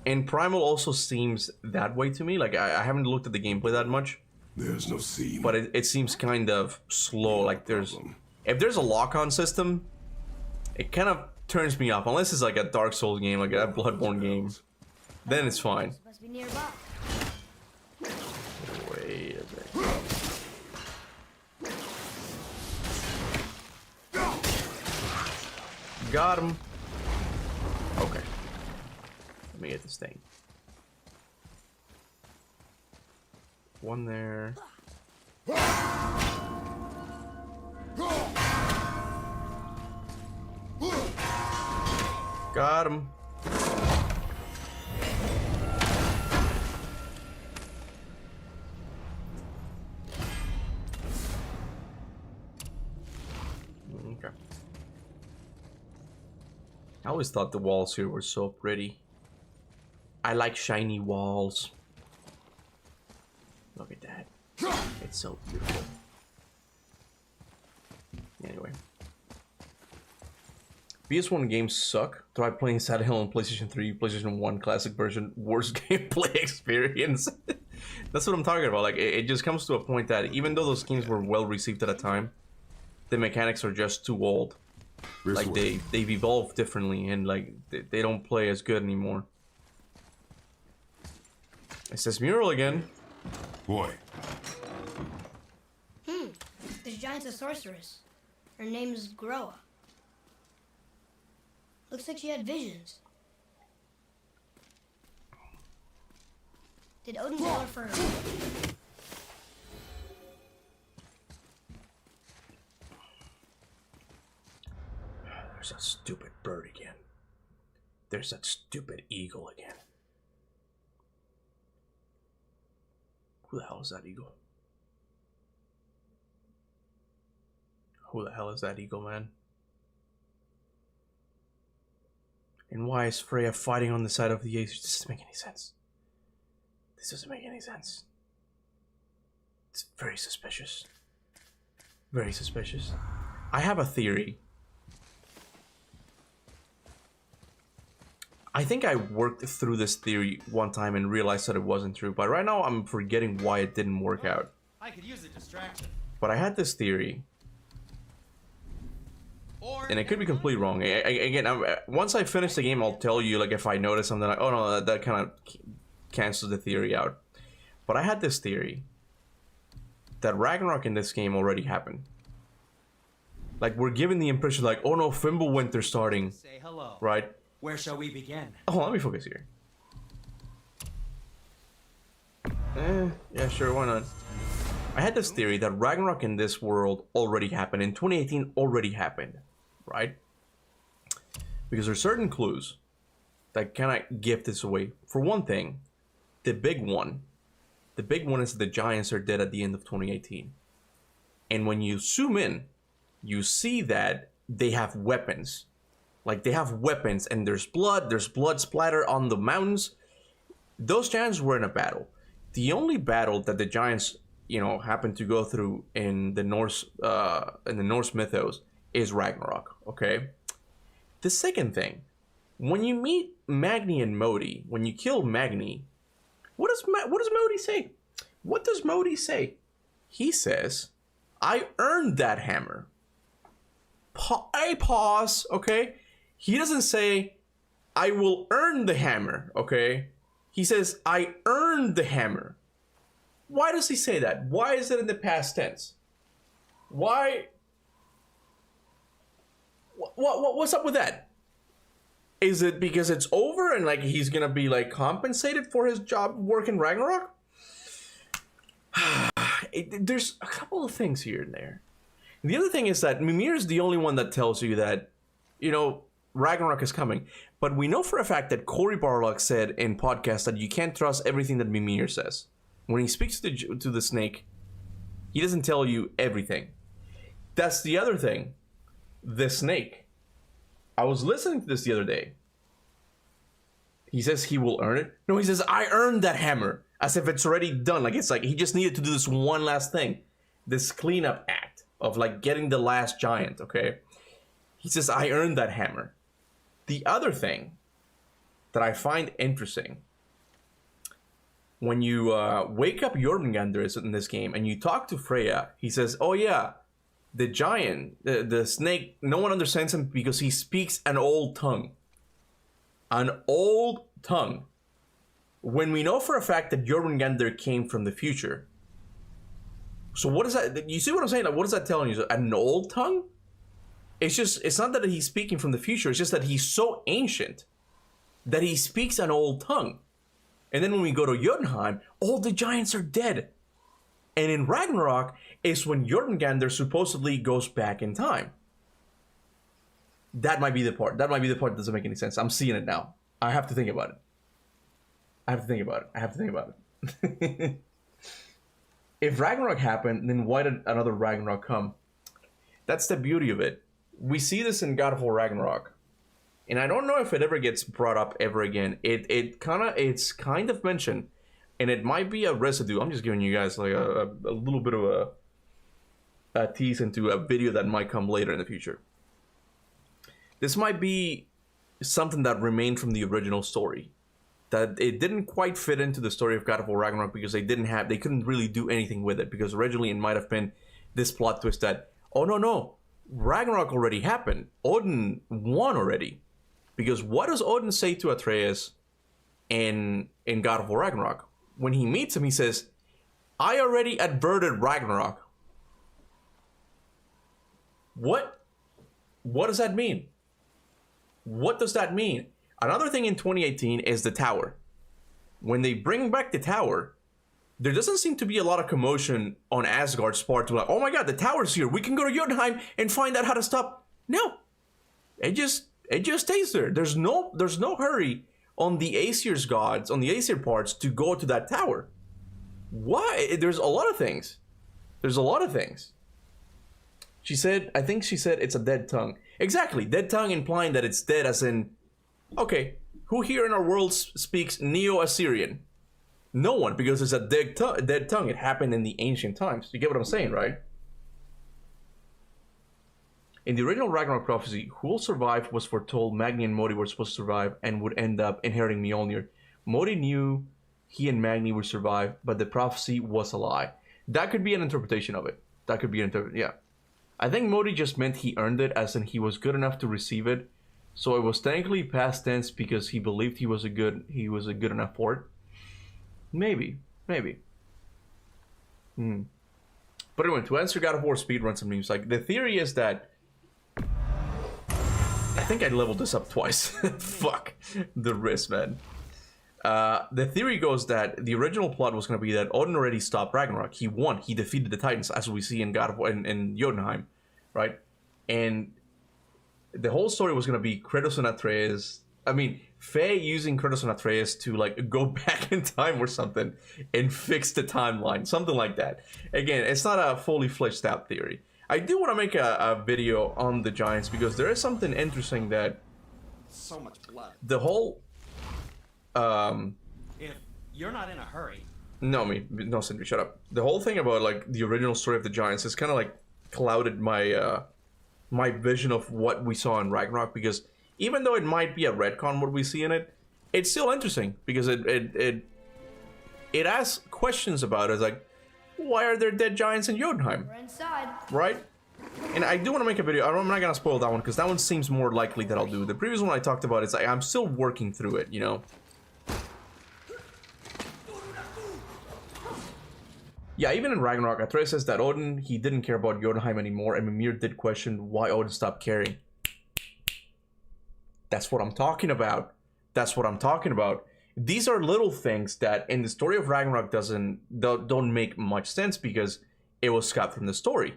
And Primal also seems that way to me. Like I haven't looked at the gameplay that much. There's no scene. But it seems kind of slow. Like if there's a lock-on system, it kind of turns me off. Unless it's like a Dark Souls game, like a Bloodborne game. then it's fine. Supposed to be nearby. Wait a second. Got him. Okay. Let me get this thing. One there. Got him. Okay. I always thought the walls here were so pretty. I like shiny walls. Look at that. It's so beautiful. Anyway. PS1 games suck. Try playing Silent Hill on PlayStation 3, PlayStation 1 classic version. Worst gameplay experience. That's what I'm talking about. Like, it just comes to a point that even though those games were well received at a time, the mechanics are just too old. Like, they've evolved differently, and like they don't play as good anymore. It says mural again. Boy. This giant's a sorceress. Her name is Groa. Looks like she had visions. Did Odin tell her for her? There's that stupid bird again. There's that stupid eagle again. Who the hell is that eagle? Who the hell is that eagle, man? And why is Freya fighting on the side of the Ace? This doesn't make any sense. This doesn't make any sense. It's very suspicious. Very suspicious. I have a theory. I think I worked through this theory one time and realized that it wasn't true, but right now I'm forgetting why it didn't work out. I could use a distraction. But I had this theory, and it could be completely wrong. Again, once I finish the game, I'll tell you, like, if I notice something like, oh no, that kind of cancels the theory out. But I had this theory that Ragnarok in this game already happened. Like, we're given the impression, like, oh no, Fimbulwinter's starting. Say hello. Right? Where shall we begin? Oh, let me focus here. Yeah, sure, why not? I had this theory that Ragnarok in this world already happened. In 2018 already happened, right? Because there's certain clues that kind of give this away. For one thing, the big one is the giants are dead at the end of 2018. And when you zoom in, you see that they have weapons. Like, they have weapons, and there's blood splatter on the mountains. Those giants were in a battle. The only battle that the giants, you know, happen to go through in the Norse mythos is Ragnarok, okay? The second thing, when you meet Magni and Modi, when you kill Magni, what does Modi say? What does Modi say? He says, I earned that hammer. Pause, okay? He doesn't say, I will earn the hammer, okay? He says, I earned the hammer. Why does he say that? Why is it in the past tense? Why? What's up with that? Is it because it's over and, like, he's gonna be, like, compensated for his job working Ragnarok? There's a couple of things here and there. The other thing is that Mimir is the only one that tells you that, you know, Ragnarok is coming. But we know for a fact that Cory Barlog said in podcasts that you can't trust everything that Mimir says. When he speaks to the snake, he doesn't tell you everything. That's the other thing. The snake. I was listening to this the other day. He says he will earn it. No, he says, I earned that hammer. As if it's already done. Like, it's like he just needed to do this one last thing. This cleanup act of, like, getting the last giant, okay? He says, I earned that hammer. The other thing that I find interesting, when you wake up Jormungandr in this game and you talk to Freya, he says, oh yeah, the giant, the snake, no one understands him because he speaks an old tongue. An old tongue. when we know for a fact that Jormungandr came from the future. So what is that? You see what I'm saying? Like, what is that telling you? An old tongue? It's not that he's speaking from the future. It's just that he's so ancient that he speaks an old tongue. And then when we go to Jotunheim, all the giants are dead. And in Ragnarok is when Jormungandr supposedly goes back in time. That might be the part. That might be the part that doesn't make any sense. I'm seeing it now. I have to think about it. I have to think about it. If Ragnarok happened, then why did another Ragnarok come? That's the beauty of it. We see this in God of War Ragnarok. And I don't know if it ever gets brought up ever again. It's kind of mentioned. And it might be a residue. I'm just giving you guys like a little bit of a tease into a video that might come later in the future. This might be something that remained from the original story. That it didn't quite fit into the story of God of War Ragnarok because they couldn't really do anything with it. Because originally it might have been this plot twist that, oh no, Ragnarok already happened. Odin won already. Because what does Odin say to Atreus in God of War Ragnarok? When he meets him, he says, I already averted Ragnarok. What does that mean? What does that mean? Another thing in 2018 is the tower. When they bring back the tower, there doesn't seem to be a lot of commotion on Asgard's part to like, oh my god, the tower's here. We can go to Jotunheim and find out how to stop. No. It just stays there. There's no hurry on the Aesir's gods, on the Aesir parts to go to that tower. Why? There's a lot of things. I think she said it's a dead tongue. Exactly, dead tongue implying that it's dead as in, okay, who here in our world speaks Neo-Assyrian? No one, because it's a dead tongue. It happened in the ancient times. You get what I'm saying, right? In the original Ragnarok prophecy, who will survive was foretold Magni and Modi were supposed to survive and would end up inheriting Mjolnir. Modi knew he and Magni would survive, but the prophecy was a lie. That could be an interpretation of it. Yeah. I think Modi just meant he earned it, as in he was good enough to receive it. So it was technically past tense because he believed he was a good enough for it. Maybe. But anyway, to answer God of War speedrun some news, like the theory is that I think I leveled this up twice. Fuck the wrist, man. The theory goes that the original plot was going to be that Odin already stopped Ragnarok. He won. He defeated the Titans, as we see in God of War in Jotunheim, right? And the whole story was going to be Kratos and Atreus. I mean, Faye using Kratos and Atreus to like go back in time or something and fix the timeline, something like that. Again, it's not a fully fleshed out theory. I do want to make a video on the Giants because there is something interesting that So much blood. the whole If you're not in a hurry. No, Sindri, shut up. The whole thing about like the original story of the Giants has kind of like clouded my my vision of what we saw in Ragnarok, because even though it might be a retcon what we see in it, it's still interesting because it asks questions about it. It's like, why are there dead giants in Jotunheim? We're inside. Right? And I do want to make a video. I'm not going to spoil that one because that one seems more likely that I'll do. The previous one I talked about, it's like I'm still working through it, you know? Yeah, even in Ragnarok, Atreus says that Odin, he didn't care about Jotunheim anymore, and Mimir did question why Odin stopped caring. That's what I'm talking about. These are little things that in the story of Ragnarok don't make much sense because it was cut from the story.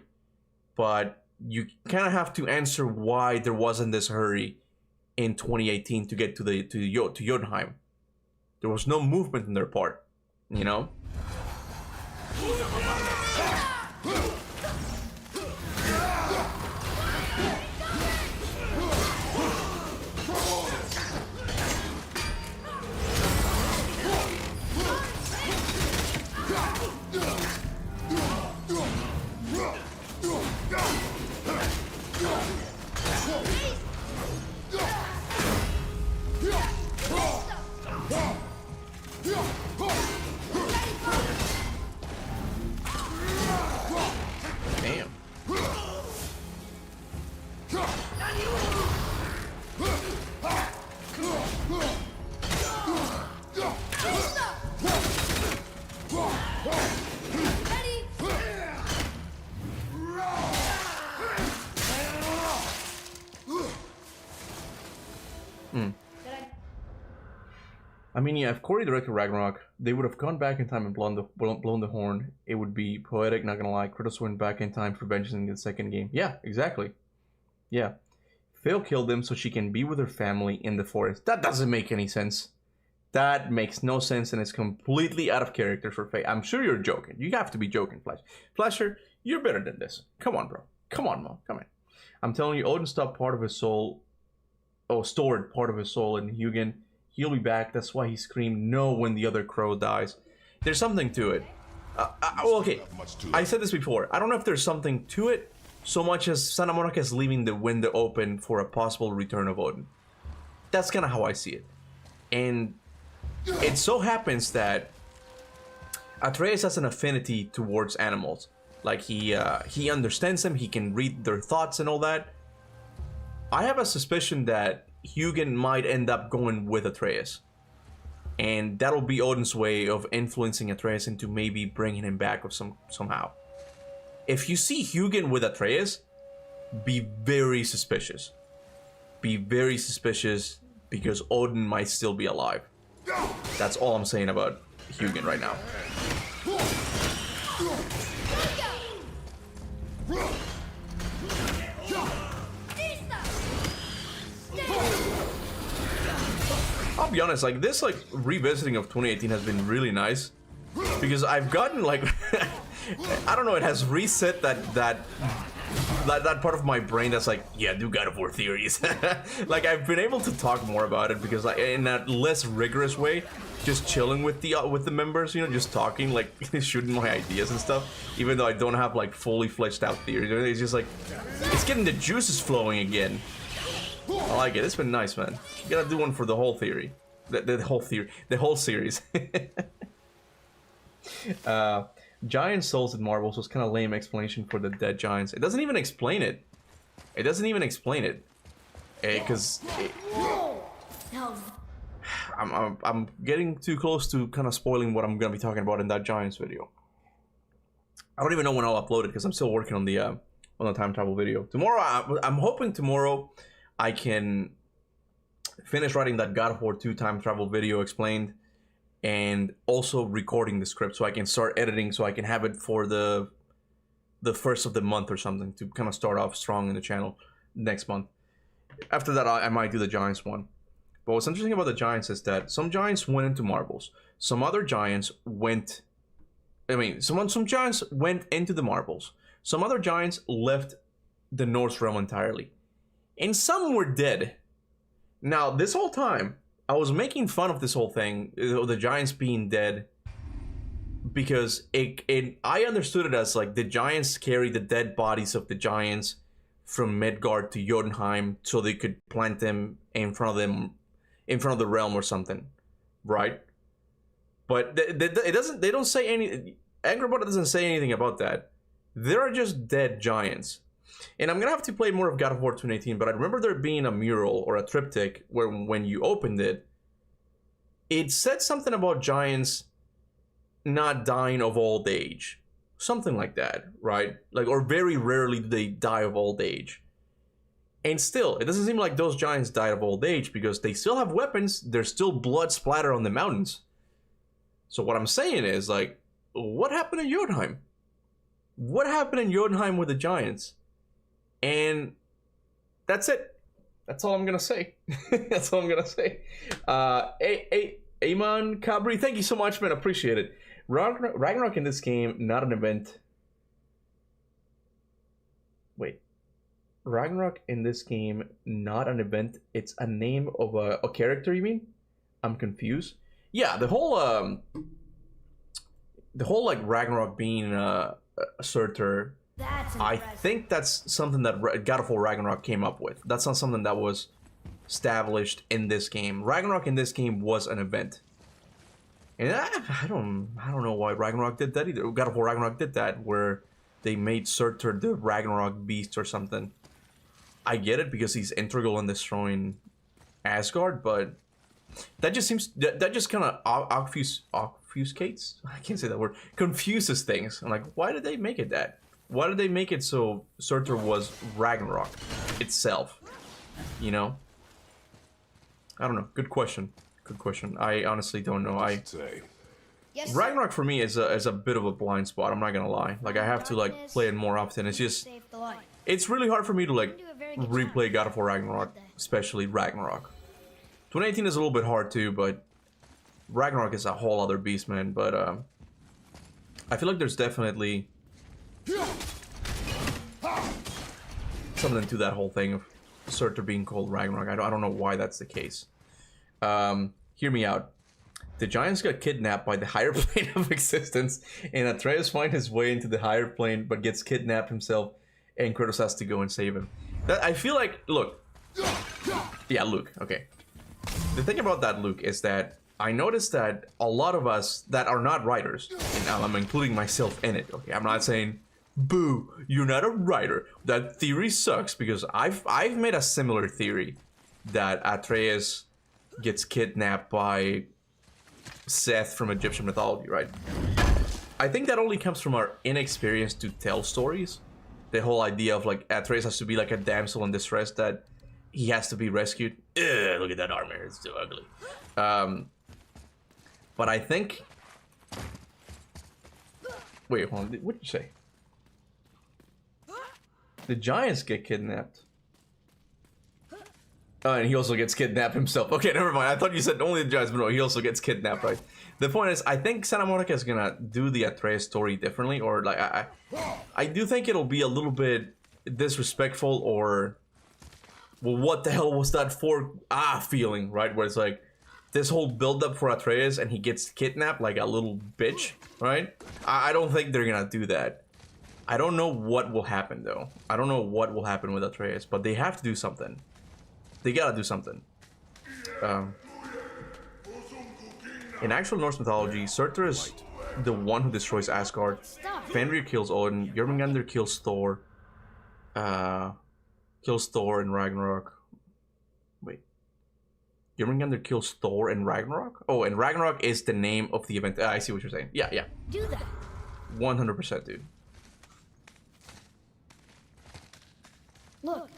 But you kind of have to answer why there wasn't this hurry in 2018 to get to Jotunheim. There was no movement on their part, you know? Damn. I mean, yeah, if Corey directed Ragnarok, they would have gone back in time and blown the horn. It would be poetic, not gonna lie. Kratos went back in time for vengeance in the second game. Yeah, exactly. Yeah. Phil killed him so she can be with her family in the forest. That doesn't make any sense. That makes no sense and it's completely out of character for Faye. I'm sure you're joking. You have to be joking, Flash. Flasher, you're better than this. Come on, bro. Come on, Mo. Come on. I'm telling you, Odin stopped part of his soul. Oh, stored part of his soul in Hugin. He'll be back. That's why he screamed no when the other crow dies. There's something to it. Well, okay. I said this before. I don't know if there's something to it so much as Santa Monica is leaving the window open for a possible return of Odin. That's kind of how I see it. And it so happens that Atreus has an affinity towards animals. Like, he understands them. He can read their thoughts and all that. I have a suspicion that Hugin might end up going with Atreus. And that'll be Odin's way of influencing Atreus into maybe bringing him back of somehow. If you see Hugin with Atreus, be very suspicious. Be very suspicious because Odin might still be alive. That's all I'm saying about Hugin right now. I'll be honest, like this revisiting of 2018 has been really nice because I've gotten like I don't know, it has reset that part of my brain that's like, yeah, do God of War theories. Like I've been able to talk more about it because like in a less rigorous way, just chilling with the members, you know, just talking, like shooting my ideas and stuff, even though I don't have like fully fleshed out theories. It's just like it's getting the juices flowing again. I like it. It's been nice, man. You gotta do one for the whole theory. The whole series. Giant souls and marbles was kind of lame explanation for the dead giants. It doesn't even explain it. It doesn't even explain it. Because I'm getting too close to kind of spoiling what I'm gonna be talking about in that giants video. I don't even know when I'll upload it because I'm still working on the time travel video. Tomorrow, I'm hoping tomorrow I can finish writing that God of War 2 time travel video explained, and also recording the script so I can start editing so I can have it for the first of the month or something to kind of start off strong in the channel next month. After that, I might do the Giants one. But what's interesting about the Giants is that some Giants went into marbles. Some other Giants went... some Giants went into the marbles. Some other Giants left the Norse realm entirely. And some were dead. Now, this whole time, I was making fun of this whole thing, the Giants being dead, because I understood it as like the Giants carried the dead bodies of the Giants from Midgard to Jotunheim so they could plant them in front of the realm or something, right? But they don't say any. Angry Bird doesn't say anything about that. There are just dead giants. And I'm gonna have to play more of God of War 2018, but I remember there being a mural or a triptych where when you opened it, it said something about giants not dying of old age. Something like that, right? Like, or very rarely do they die of old age. And still, it doesn't seem like those giants died of old age because they still have weapons, there's still blood splatter on the mountains. So what I'm saying is, like, what happened in Jotunheim? What happened in Jotunheim with the giants? And that's it. That's all I'm gonna say. That's all I'm gonna say. Amon Cabri, thank you so much, man. Appreciate it. Ragnarok in this game, not an event. Wait. Ragnarok in this game, not an event. It's a name of a character, you mean? I'm confused. Yeah, the whole like Ragnarok being a Surtur. I think that's something that God of War Ragnarok came up with. That's not something that was established in this game. Ragnarok in this game was an event. And I don't know why Ragnarok did that either. God of War Ragnarok did that, where they made Surtur the Ragnarok beast or something. I get it because he's integral in destroying Asgard, but that just seems that just kind of obfuscates. I can't say that word. Confuses things. I'm like, why did they make it that? Why did they make it so Surtur was Ragnarok itself? You know? I don't know. Good question. Good question. I honestly don't know. Say. Yes, sir. Ragnarok for me is a bit of a blind spot. I'm not gonna lie. Like I have to like play it more often. It's just Save the light. it's really hard for me to like Do a very good replay job. God of War Ragnarok, especially Ragnarok. 2018 is a little bit hard too, but Ragnarok is a whole other beast, man. But I feel like there's definitely something to that whole thing of Surtur being called Ragnarok. I don't know why that's the case. Hear me out. The giants got kidnapped by the higher plane of existence, and Atreus finds his way into the higher plane, but gets kidnapped himself, and Kratos has to go and save him. That I feel like, look, yeah, Luke. Okay. The thing about that, Luke, is that I noticed that a lot of us that are not writers, and I'm including myself in it. Okay, I'm not saying, boo, you're not a writer. That theory sucks, because I've made a similar theory that Atreus gets kidnapped by Seth from Egyptian mythology, right? I think that only comes from our inexperience to tell stories. The whole idea of like Atreus has to be like a damsel in distress that he has to be rescued. Ugh, look at that armor, it's so ugly. But I think... Wait, hold on, what did you say? The giants get kidnapped. And he also gets kidnapped himself. Okay, never mind. I thought you said only the giants, but no, he also gets kidnapped, right? The point is, I think Santa Monica is gonna do the Atreus story differently, or like I do think it'll be a little bit disrespectful, or well, what the hell was that for? Feeling, right? Where it's like this whole build-up for Atreus and he gets kidnapped like a little bitch, right? I don't think they're gonna do that. I don't know what will happen though. I don't know what will happen with Atreus, but they have to do something. They gotta do something. In actual Norse mythology, Surtur is the one who destroys Asgard. Fenrir kills Odin. Jormungandr kills Thor. In Ragnarok. Wait. Jormungandr kills Thor in Ragnarok? Oh, and Ragnarok is the name of the event. I see what you're saying. Yeah. Do that. 100%, dude. Look.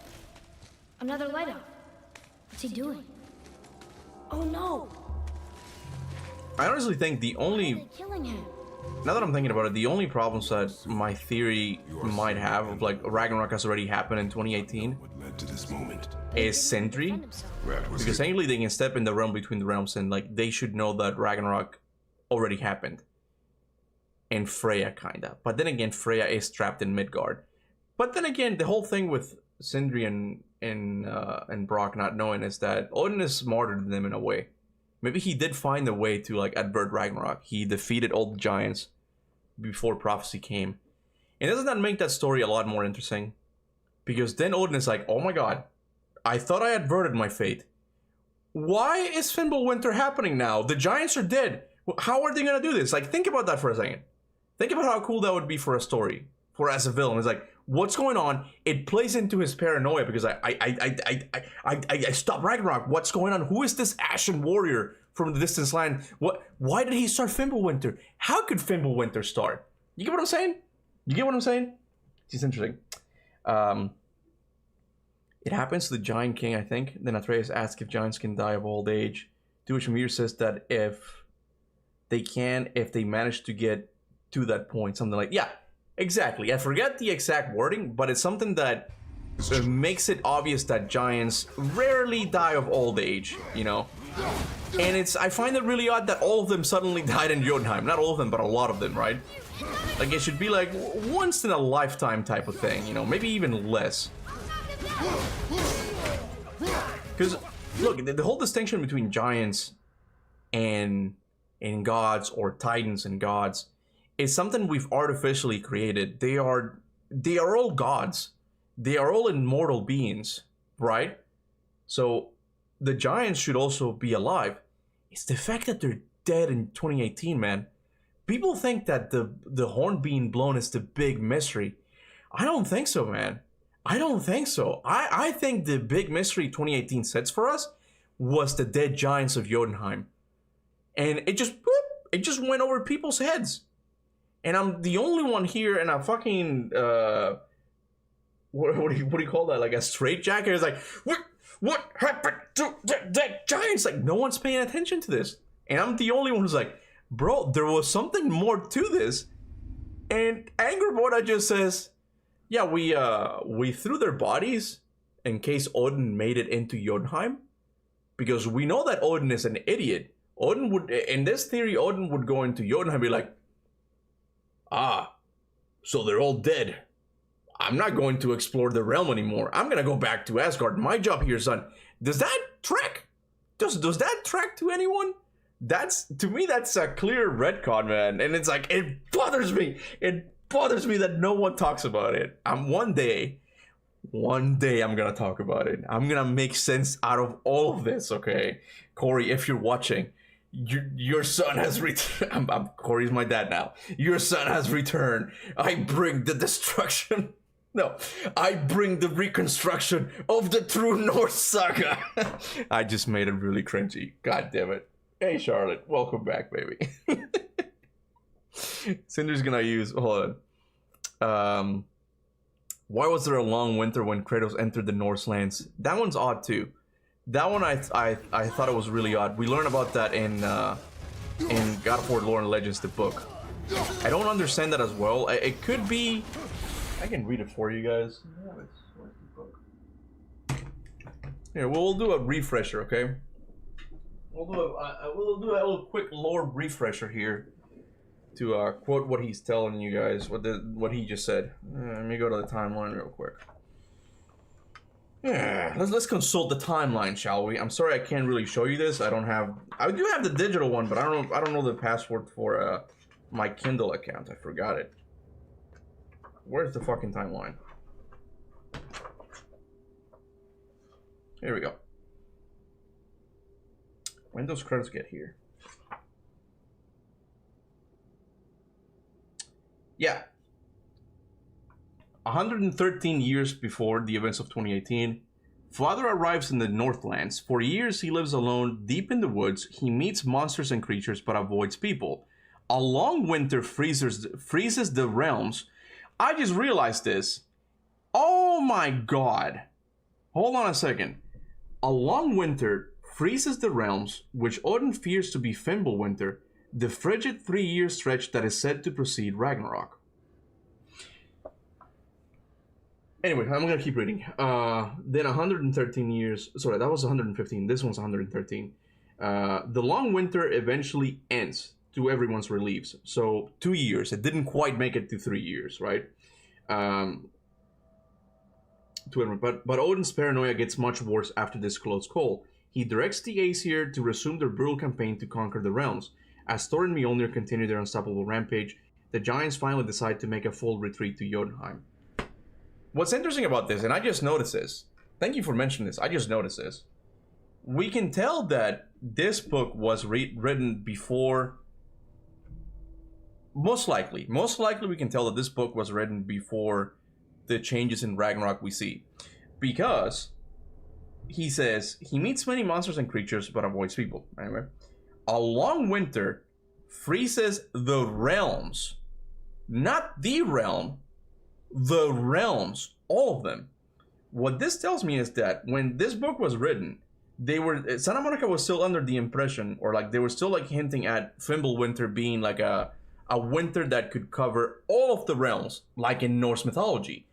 Another light up. What's he doing? Oh no! I honestly think the Why are only... they killing him? Now that I'm thinking about it, the only problems that my theory might have of like Ragnarok has already happened in 2018 What led to this moment? is Sindri. Defend himself. Because technically they can step in the realm between the realms and like they should know that Ragnarok already happened. And Freya kinda. But then again, Freya is trapped in Midgard. But then again, the whole thing with Sindri and Brock not knowing is that Odin is smarter than them in a way. Maybe he did find a way to like avert Ragnarok. He defeated all the giants before prophecy came. And doesn't that make that story a lot more interesting? Because then Odin is like, oh my god, I thought I averted my fate. Why is Fimbulwinter happening now? The giants are dead. How are they gonna do this? Like, think about that for a second. Think about how cool that would be for a story. For as a villain. It's like, what's going on? It plays into his paranoia because I stopped Ragnarok. What's going on? Who is this ashen warrior from the distant land? Why did he start Fimbulwinter? How could Fimbulwinter start? You get what I'm saying? You get what I'm saying? It's interesting. It happens to the Giant King, I think. Then Atreus asks if giants can die of old age. To which Ymir says that if they manage to get to that point, something like, yeah, exactly. I forget the exact wording, but it's something that makes it obvious that giants rarely die of old age, you know? And I find it really odd that all of them suddenly died in Jotunheim. Not all of them, but a lot of them, right? Like, it should be like once in a lifetime type of thing, you know? Maybe even less. Because, look, the whole distinction between giants and gods, or titans and gods, is something we've artificially created. They are all gods. They are all immortal beings, right? So the giants should also be alive. It's the fact that they're dead in 2018, man. People think that the horn being blown is the big mystery. I don't think so, man. I don't think so. I think the big mystery 2018 sets for us was the dead giants of Jotunheim. And it just went over people's heads. And I'm the only one here in a fucking what do you call that? Like a straitjacket? It's like, what happened to the giants? Like, no one's paying attention to this. And I'm the only one who's like, bro, there was something more to this. And Angerboda just says, yeah, we threw their bodies in case Odin made it into Jotunheim. Because we know that Odin is an idiot. Odin would, in this theory, Odin would go into Jotunheim and be like, ah, so they're all dead. I'm not going to explore the realm anymore. I'm gonna go back to Asgard. My job here, son. Does that track? Does that track to anyone? To me, that's a clear retcon, man. And it's like, it bothers me. It bothers me that no one talks about it. One day I'm gonna talk about it. I'm gonna make sense out of all of this, okay? Corey, if you're watching, your son has returned. Corey's my dad now. Your son has returned. I bring the destruction. No, I bring the reconstruction of the true Norse saga. I just made it really cringy. God damn it. Hey, Charlotte. Welcome back, baby. Cinder's gonna use... Hold on. Why was there a long winter when Kratos entered the Norse lands? That one's odd, too. That one I thought it was really odd. We learn about that in God of War Lore and Legends, the book. I don't understand that as well. It could be... I can read it for you guys. Here, we'll do a refresher, okay? We'll do a little quick lore refresher here to quote what he's telling you guys, what he just said. Let me go to the timeline real quick. Yeah, let's consult the timeline, shall we? I'm sorry I can't really show you this. I do have the digital one, but I don't know the password for my Kindle account. I forgot it. Where's the fucking timeline? Here we go. When those credits get here? Yeah. 113 years before the events of 2018, Father arrives in the Northlands. For years, he lives alone, deep in the woods. He meets monsters and creatures, but avoids people. A long winter freezes the realms. I just realized this. Oh my god. Hold on a second. A long winter freezes the realms, which Odin fears to be Fimbulwinter, the frigid 3-year stretch that is said to precede Ragnarok. Anyway, I'm gonna keep reading. Then 113 years... Sorry, that was 115. This one's 113. The long winter eventually ends, to everyone's reliefs. So 2 years. It didn't quite make it to 3 years, right? To everyone. But Odin's paranoia gets much worse after this close call. He directs the Aesir to resume their brutal campaign to conquer the realms. As Thor and Mjolnir continue their unstoppable rampage, the giants finally decide to make a full retreat to Jotunheim. What's interesting about this, and I just noticed this. Thank you for mentioning this. I just noticed this. We can tell that this book was written before... Most likely we can tell that this book was written before the changes in Ragnarok we see. Because he says, he meets many monsters and creatures, but avoids people. Anyway, a long winter freezes the realms. Not the realm, the realms. All of them. What this tells me is that when this book was written, Santa Monica was still under the impression, or like they were still like hinting at Fimbulwinter being like a winter that could cover all of the realms, like in Norse mythology.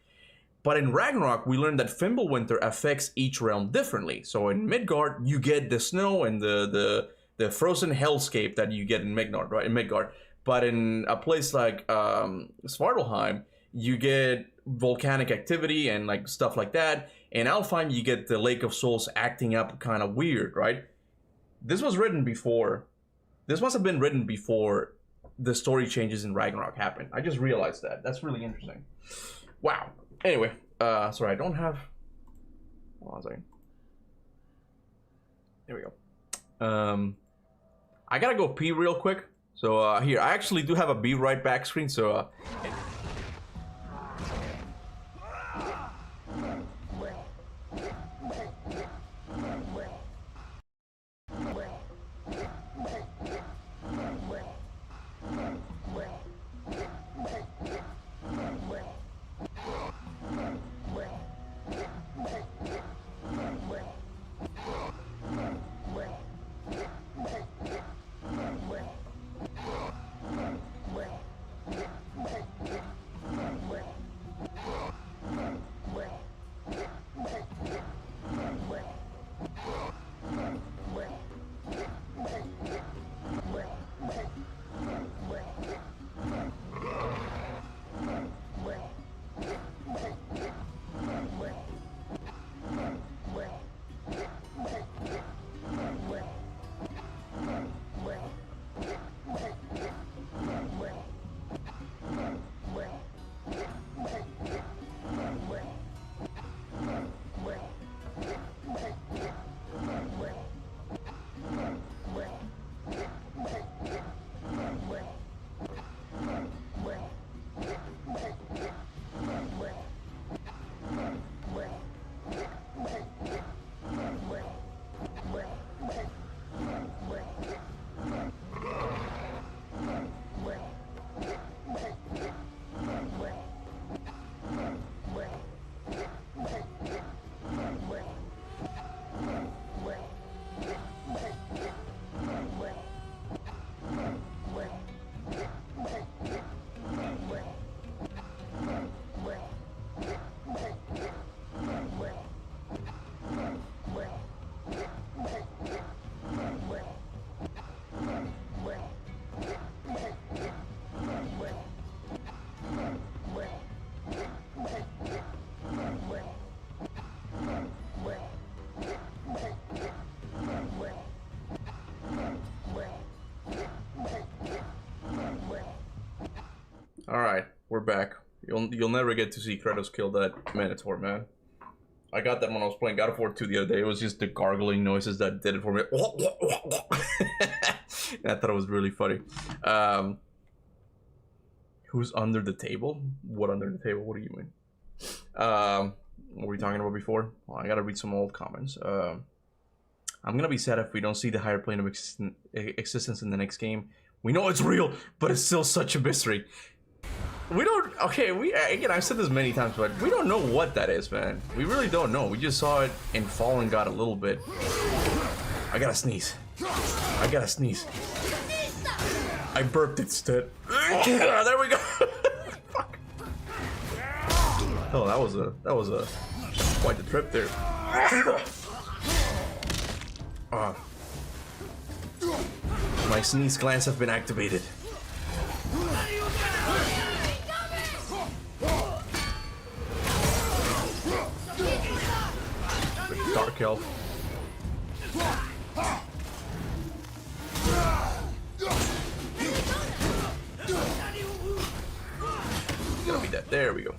But in Ragnarok, we learned that Fimbulwinter affects each realm differently. So in Midgard, you get the snow and the frozen hellscape that you get in Midgard, right? In Midgard. But in a place like Svartalheim, you get volcanic activity and like stuff like that. In Alfheim, you get the Lake of Souls acting up kind of weird, right? This was written before. This must have been written before the story changes in Ragnarok happened. I just realized that. That's really interesting. Wow. Anyway, sorry, I don't have... Hold on a second. There we go. I gotta go pee real quick. So, here, I actually do have a be right back screen, so... we're back. You'll never get to see Kratos kill that Minotaur, man. I got that when I was playing God of War 2 the other day. It was just the gargling noises that did it for me. I thought it was really funny. Who's under the table? What under the table? What do you mean? What were we talking about before? Well, I gotta read some old comments. I'm gonna be sad if we don't see the higher plane of existence in the next game. We know it's real, but it's still such a mystery. We don't. Okay, again, I've said this many times, but we don't know what that is, man. We really don't know. We just saw it in Fallen God a little bit. I gotta sneeze. I gotta sneeze. I burped instead. There we go. Fuck. Oh, that was a quite the trip there. My sneeze glands have been activated. Dark Elf. Gotta be that. There we go.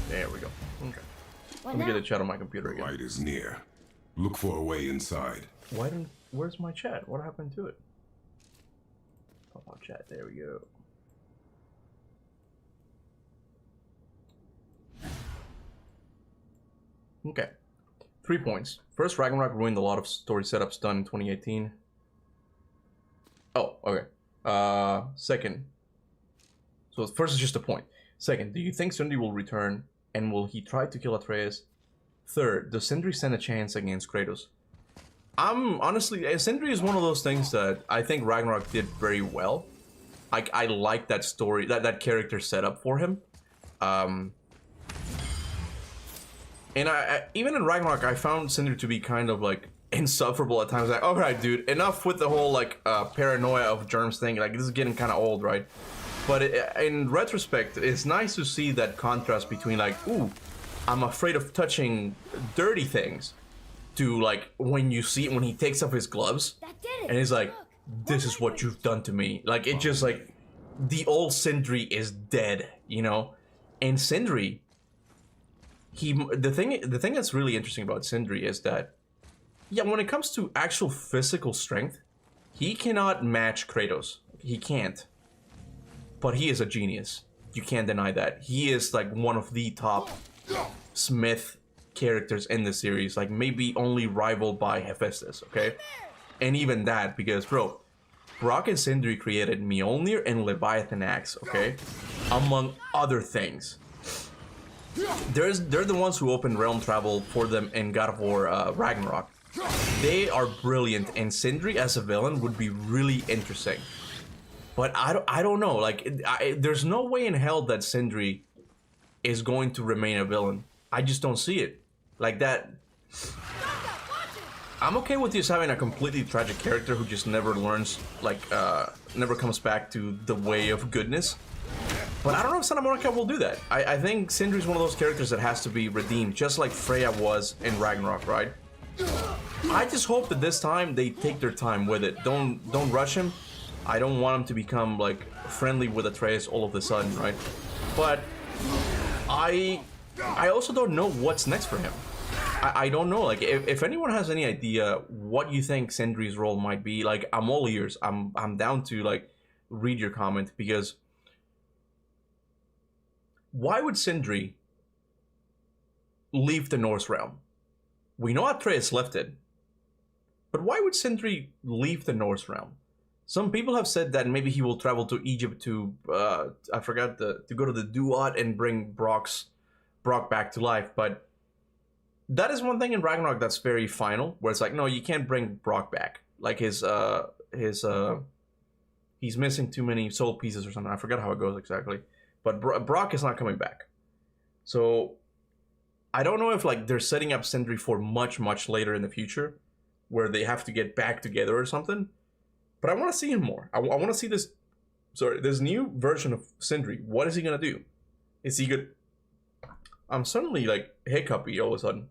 There we go. Okay. Let me get a chat on my computer again. Light is near. Look for a way inside. Where's my chat? What happened to it? Pop out chat. There we go. Okay. 3 points. First, Ragnarok ruined a lot of story setups done in 2018. Oh, okay. Second. So first is just a point. Second, do you think Sindri will return, and will he try to kill Atreus? Third, does Sindri stand a chance against Kratos? Honestly, Sindri is one of those things that I think Ragnarok did very well. I like that story, that character setup for him. And I even in Ragnarok, I found Sindri to be kind of like insufferable at times. Like, all right, dude, enough with the whole like paranoia of germs thing. Like, this is getting kind of old, right? But in retrospect, it's nice to see that contrast between like, ooh, I'm afraid of touching dirty things, to like when he takes off his gloves and he's like, this is what you've done to me. Like, it just like the old Sindri is dead, you know. And Sindri, the thing that's really interesting about Sindri is that, yeah, when it comes to actual physical strength, he cannot match Kratos. He can't. But he is a genius. You can't deny that. He is like one of the top Smith characters in the series. Like, maybe only rivaled by Hephaestus, okay? And even that, because, bro, Brock and Sindri created Mjolnir and Leviathan Axe, okay? Among other things. They're the ones who opened realm travel for them in God of War Ragnarok. They are brilliant, and Sindri as a villain would be really interesting. But I don't know. Like, there's no way in hell that Sindri is going to remain a villain. I just don't see it. Like that. I'm okay with just having a completely tragic character who just never learns, like, never comes back to the way of goodness. But I don't know if Santa Monica will do that. I think Sindri's one of those characters that has to be redeemed, just like Freya was in Ragnarok, right? I just hope that this time they take their time with it. Don't rush him. I don't want him to become like friendly with Atreus all of a sudden, right? But I also don't know what's next for him. I don't know. Like, if anyone has any idea what you think Sindri's role might be, like, I'm all ears. I'm down to like read your comment, because why would Sindri leave the Norse realm? We know Atreus left it, but why would Sindri leave the Norse realm? Some people have said that maybe he will travel to Egypt to, I forgot, to go to the Duat and bring Brock back to life. But that is one thing in Ragnarok that's very final, where it's like, no, you can't bring Brock back. Like, he's missing too many soul pieces or something. I forgot how it goes exactly. But Brock is not coming back. So I don't know if like they're setting up Sindri for much later in the future, where they have to get back together or something. But I want to see him more. I want to see this. Sorry, this new version of Sindri. What is he gonna do? Is he good? I'm suddenly like hiccupy all of a sudden.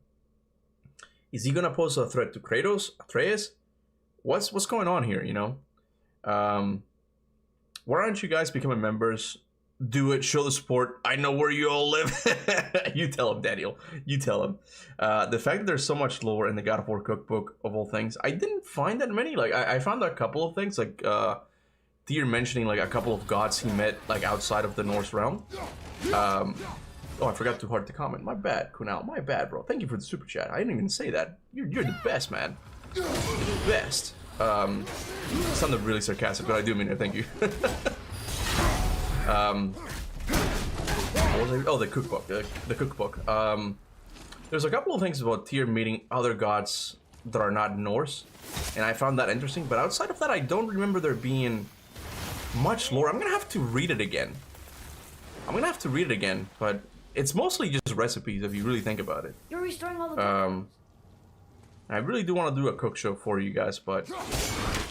Is he gonna pose a threat to Kratos, Atreus? What's going on here? You know, why aren't you guys becoming members? Do it, show the support. I know where you all live. You tell him, Daniel. You tell him. The fact that there's so much lore in the God of War cookbook of all things, I didn't find that many. Like I found a couple of things, like Tyr mentioning like a couple of gods he met like outside of the Norse realm. Oh, I forgot to heart the comment. My bad, Kunal. My bad, bro. Thank you for the super chat. I didn't even say that. You're the best, man. You're the best. Sounded really sarcastic, but I do mean it. Thank you. What was it? Oh, the cookbook. The cookbook. There's a couple of things about Tyr meeting other gods that are not Norse, and I found that interesting. But outside of that, I don't remember there being much lore. I'm gonna have to read it again. But it's mostly just recipes if you really think about it. You're restoring all the I really do want to do a cook show for you guys, but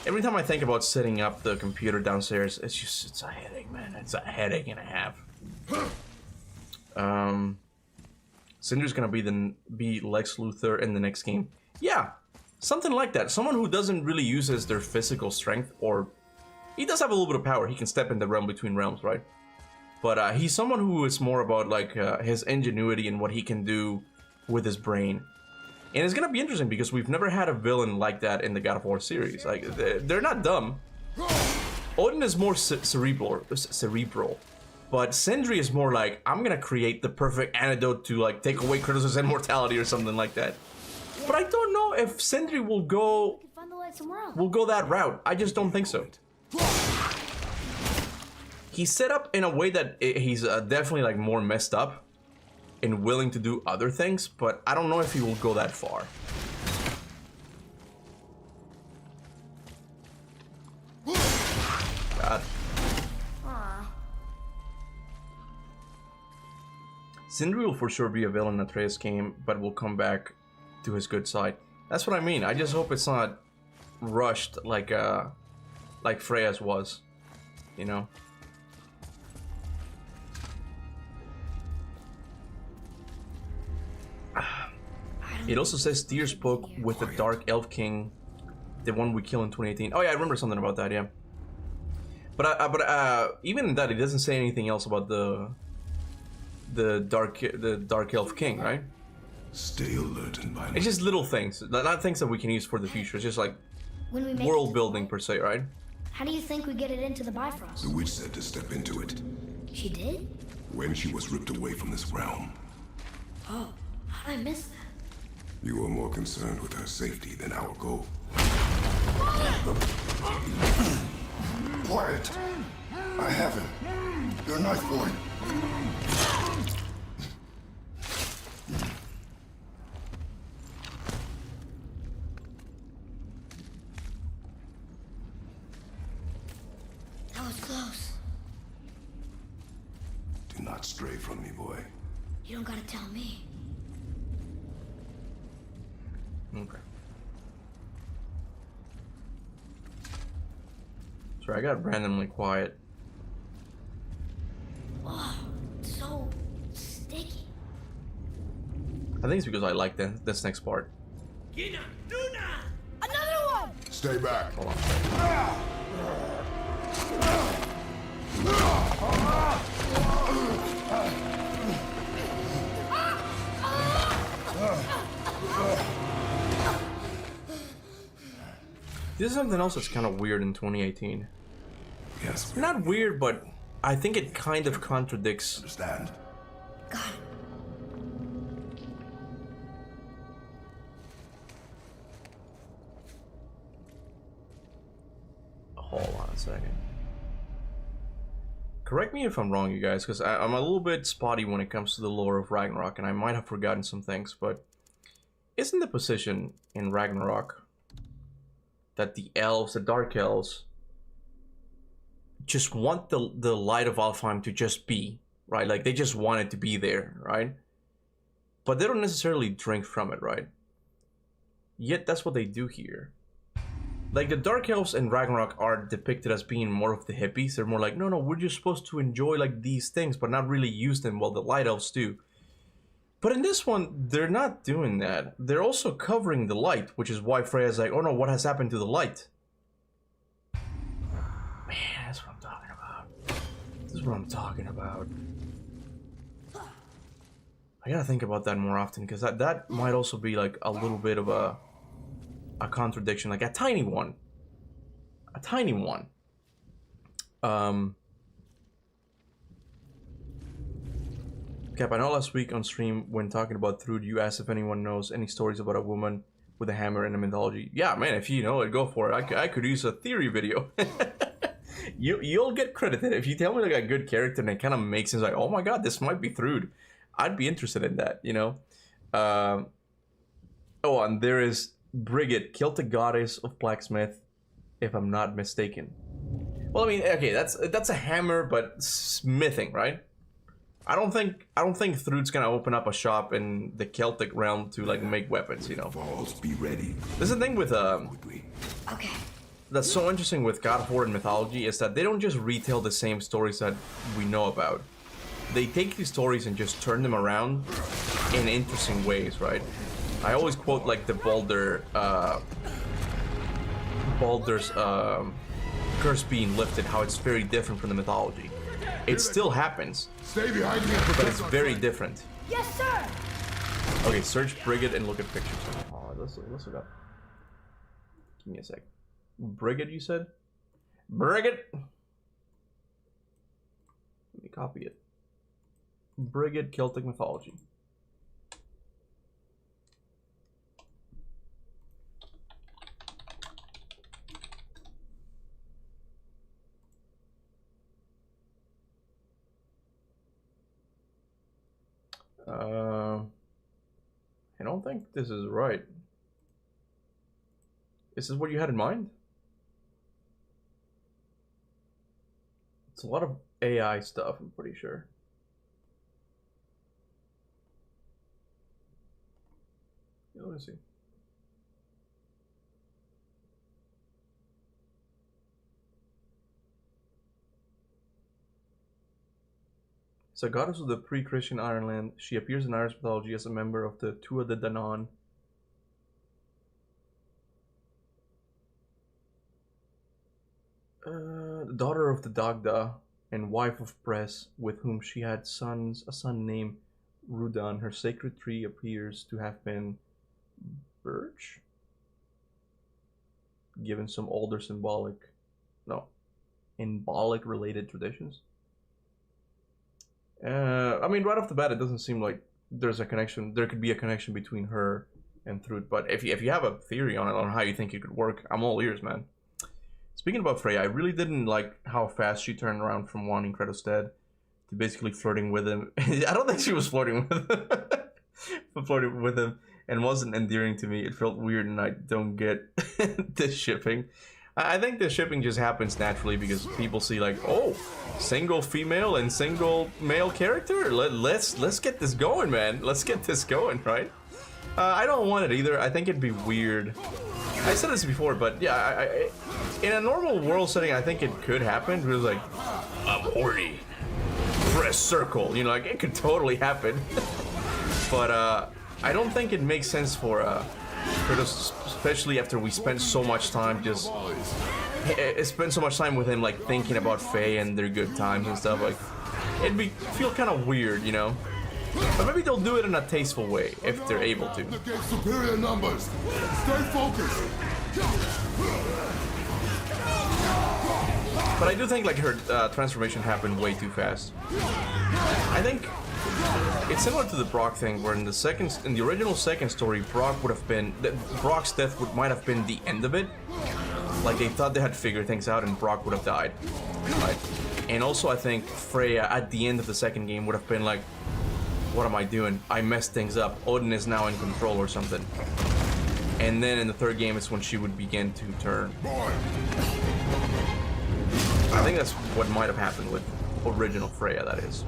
every time I think about setting up the computer downstairs, it's a headache, man. It's a headache and a half. Sindri's gonna be Lex Luthor in the next game. Yeah, something like that. Someone who doesn't really uses their physical strength, or he does have a little bit of power. He can step in the realm between realms, right? But he's someone who is more about like his ingenuity and what he can do with his brain. And it's gonna be interesting because we've never had a villain like that in the God of War series. Like they're not dumb. Odin is more cerebral, but Sindri is more like, I'm gonna create the perfect antidote to like take away Kratos' immortality or something like that. But I don't know if Sindri will go that route. I just don't think so. He's set up in a way that he's definitely like more messed up and willing to do other things, but I don't know if he will go that far. God. Sindri will for sure be a villain in Atreus' game, but will come back to his good side. That's what I mean. I just hope it's not rushed like Freya's was, you know. It also says Tyr spoke with the Dark Elf King, the one we killed in 2018. Oh yeah, I remember something about that. Yeah, but even in that, it doesn't say anything else about the Dark Elf King, right? Stay alert and by It's just little things, not things that we can use for the future. It's just like world building per se, right? How do you think we get it into the Bifrost? The witch said to step into it She did? when she was ripped away from this realm. Oh, how did I miss that? You were more concerned with her safety than our goal. Quiet! I have him. Your knife boy. That was close. Do not stray from me, boy. You don't gotta tell me. Okay. Sorry, I got randomly quiet. Oh, so sticky. I think it's because I like this next part. Another one! Stay back. Hold on. This is something else that's kind of weird in 2018. Yes. Not weird, but I think it kind of contradicts. Understand? Got it. Hold on a second. Correct me if I'm wrong, you guys, because I'm a little bit spotty when it comes to the lore of Ragnarok, and I might have forgotten some things, but isn't the position in Ragnarok that the elves, the Dark Elves, just want the light of Alfheim to just be, right? Like, they just want it to be there, right? but they don't necessarily drink from it, right? Yet that's what they do here. Like, the Dark Elves in Ragnarok are depicted as being more of the hippies. They're more like, no, we're just supposed to enjoy, like, these things, but not really use them, while the Light Elves do. But in this one, they're not doing that. They're also covering the light, which is why Freya's like, oh no, what has happened to the light? Man, that's what I'm talking about. This is what I'm talking about. I gotta think about that more often, because that might also be, like, a little bit of a contradiction, like a tiny one. A tiny one. Cap, I know last week on stream when talking about Thrud, you asked if anyone knows any stories about a woman with a hammer in a mythology. Yeah, man, if you know it, go for it. I could use a theory video. You'll get credited. If you tell me like a good character and it kind of makes sense, like, oh my god, this might be Thrud, I'd be interested in that, you know? Oh, and there is Brigid, Celtic goddess of blacksmith, if I'm not mistaken. Well, I mean, okay, that's a hammer, but smithing, right? I don't think Thrud's gonna open up a shop in the Celtic realm to like make weapons, you know. Falls, be ready. There's a thing with Okay. that's so interesting with God of War and mythology is that they don't just retell the same stories that we know about. They take these stories and just turn them around in interesting ways, right? I always quote like the Baldur's curse being lifted, how it's very different from the mythology. It still happens, Stay behind me, but it's very different. Yes, sir. Okay, search Brigid and look at pictures. Oh, let's look up. Give me a sec. Brigid, you said? Brigid. Let me copy it. Brigid, Celtic mythology. I don't think this is right. Is this what you had in mind? It's a lot of AI stuff, I'm pretty sure. Yeah, let me see. So, goddess of the pre-Christian Ireland, she appears in Irish mythology as a member of the Tua de Danann. The daughter of the Dagda and wife of Press, with whom she had a son named Rudan. Her sacred tree appears to have been birch, given some older symbolic related traditions. I mean, right off the bat, it doesn't seem like there's a connection. There could be a connection between her and Thrud, but if you have a theory on it, on how you think it could work, I'm all ears, man. Speaking about Freya, I really didn't like how fast she turned around from wanting Kratos dead to basically flirting with him. I don't think she was flirting with him, but flirting with him, and wasn't endearing to me. It felt weird, and I don't get this shipping. I think the shipping just happens naturally because people see like, oh, single female and single male character. Let's get this going, man. Let's get this going, right? I don't want it either. I think it'd be weird. I said this before, but yeah, in a normal world setting, I think it could happen. It was like, I'm horny. Press circle. You know, like it could totally happen. But I don't think it makes sense for Kratos, especially after we spent so much time with him, like thinking about Faye and their good times and stuff. Like, feel kind of weird, you know. But maybe they'll do it in a tasteful way if they're able to. Against superior numbers. Stay focused. But I do think like her transformation happened way too fast. I think it's similar to the Brock thing, where in the original second story, Brock's death might have been the end of it. Like they thought they had figured things out, and Brock would have died, right? And also, I think Freya at the end of the second game would have been like, "What am I doing? I messed things up. Odin is now in control or something." And then in the third game is when she would begin to turn. I think that's what might have happened with original Freya, that is.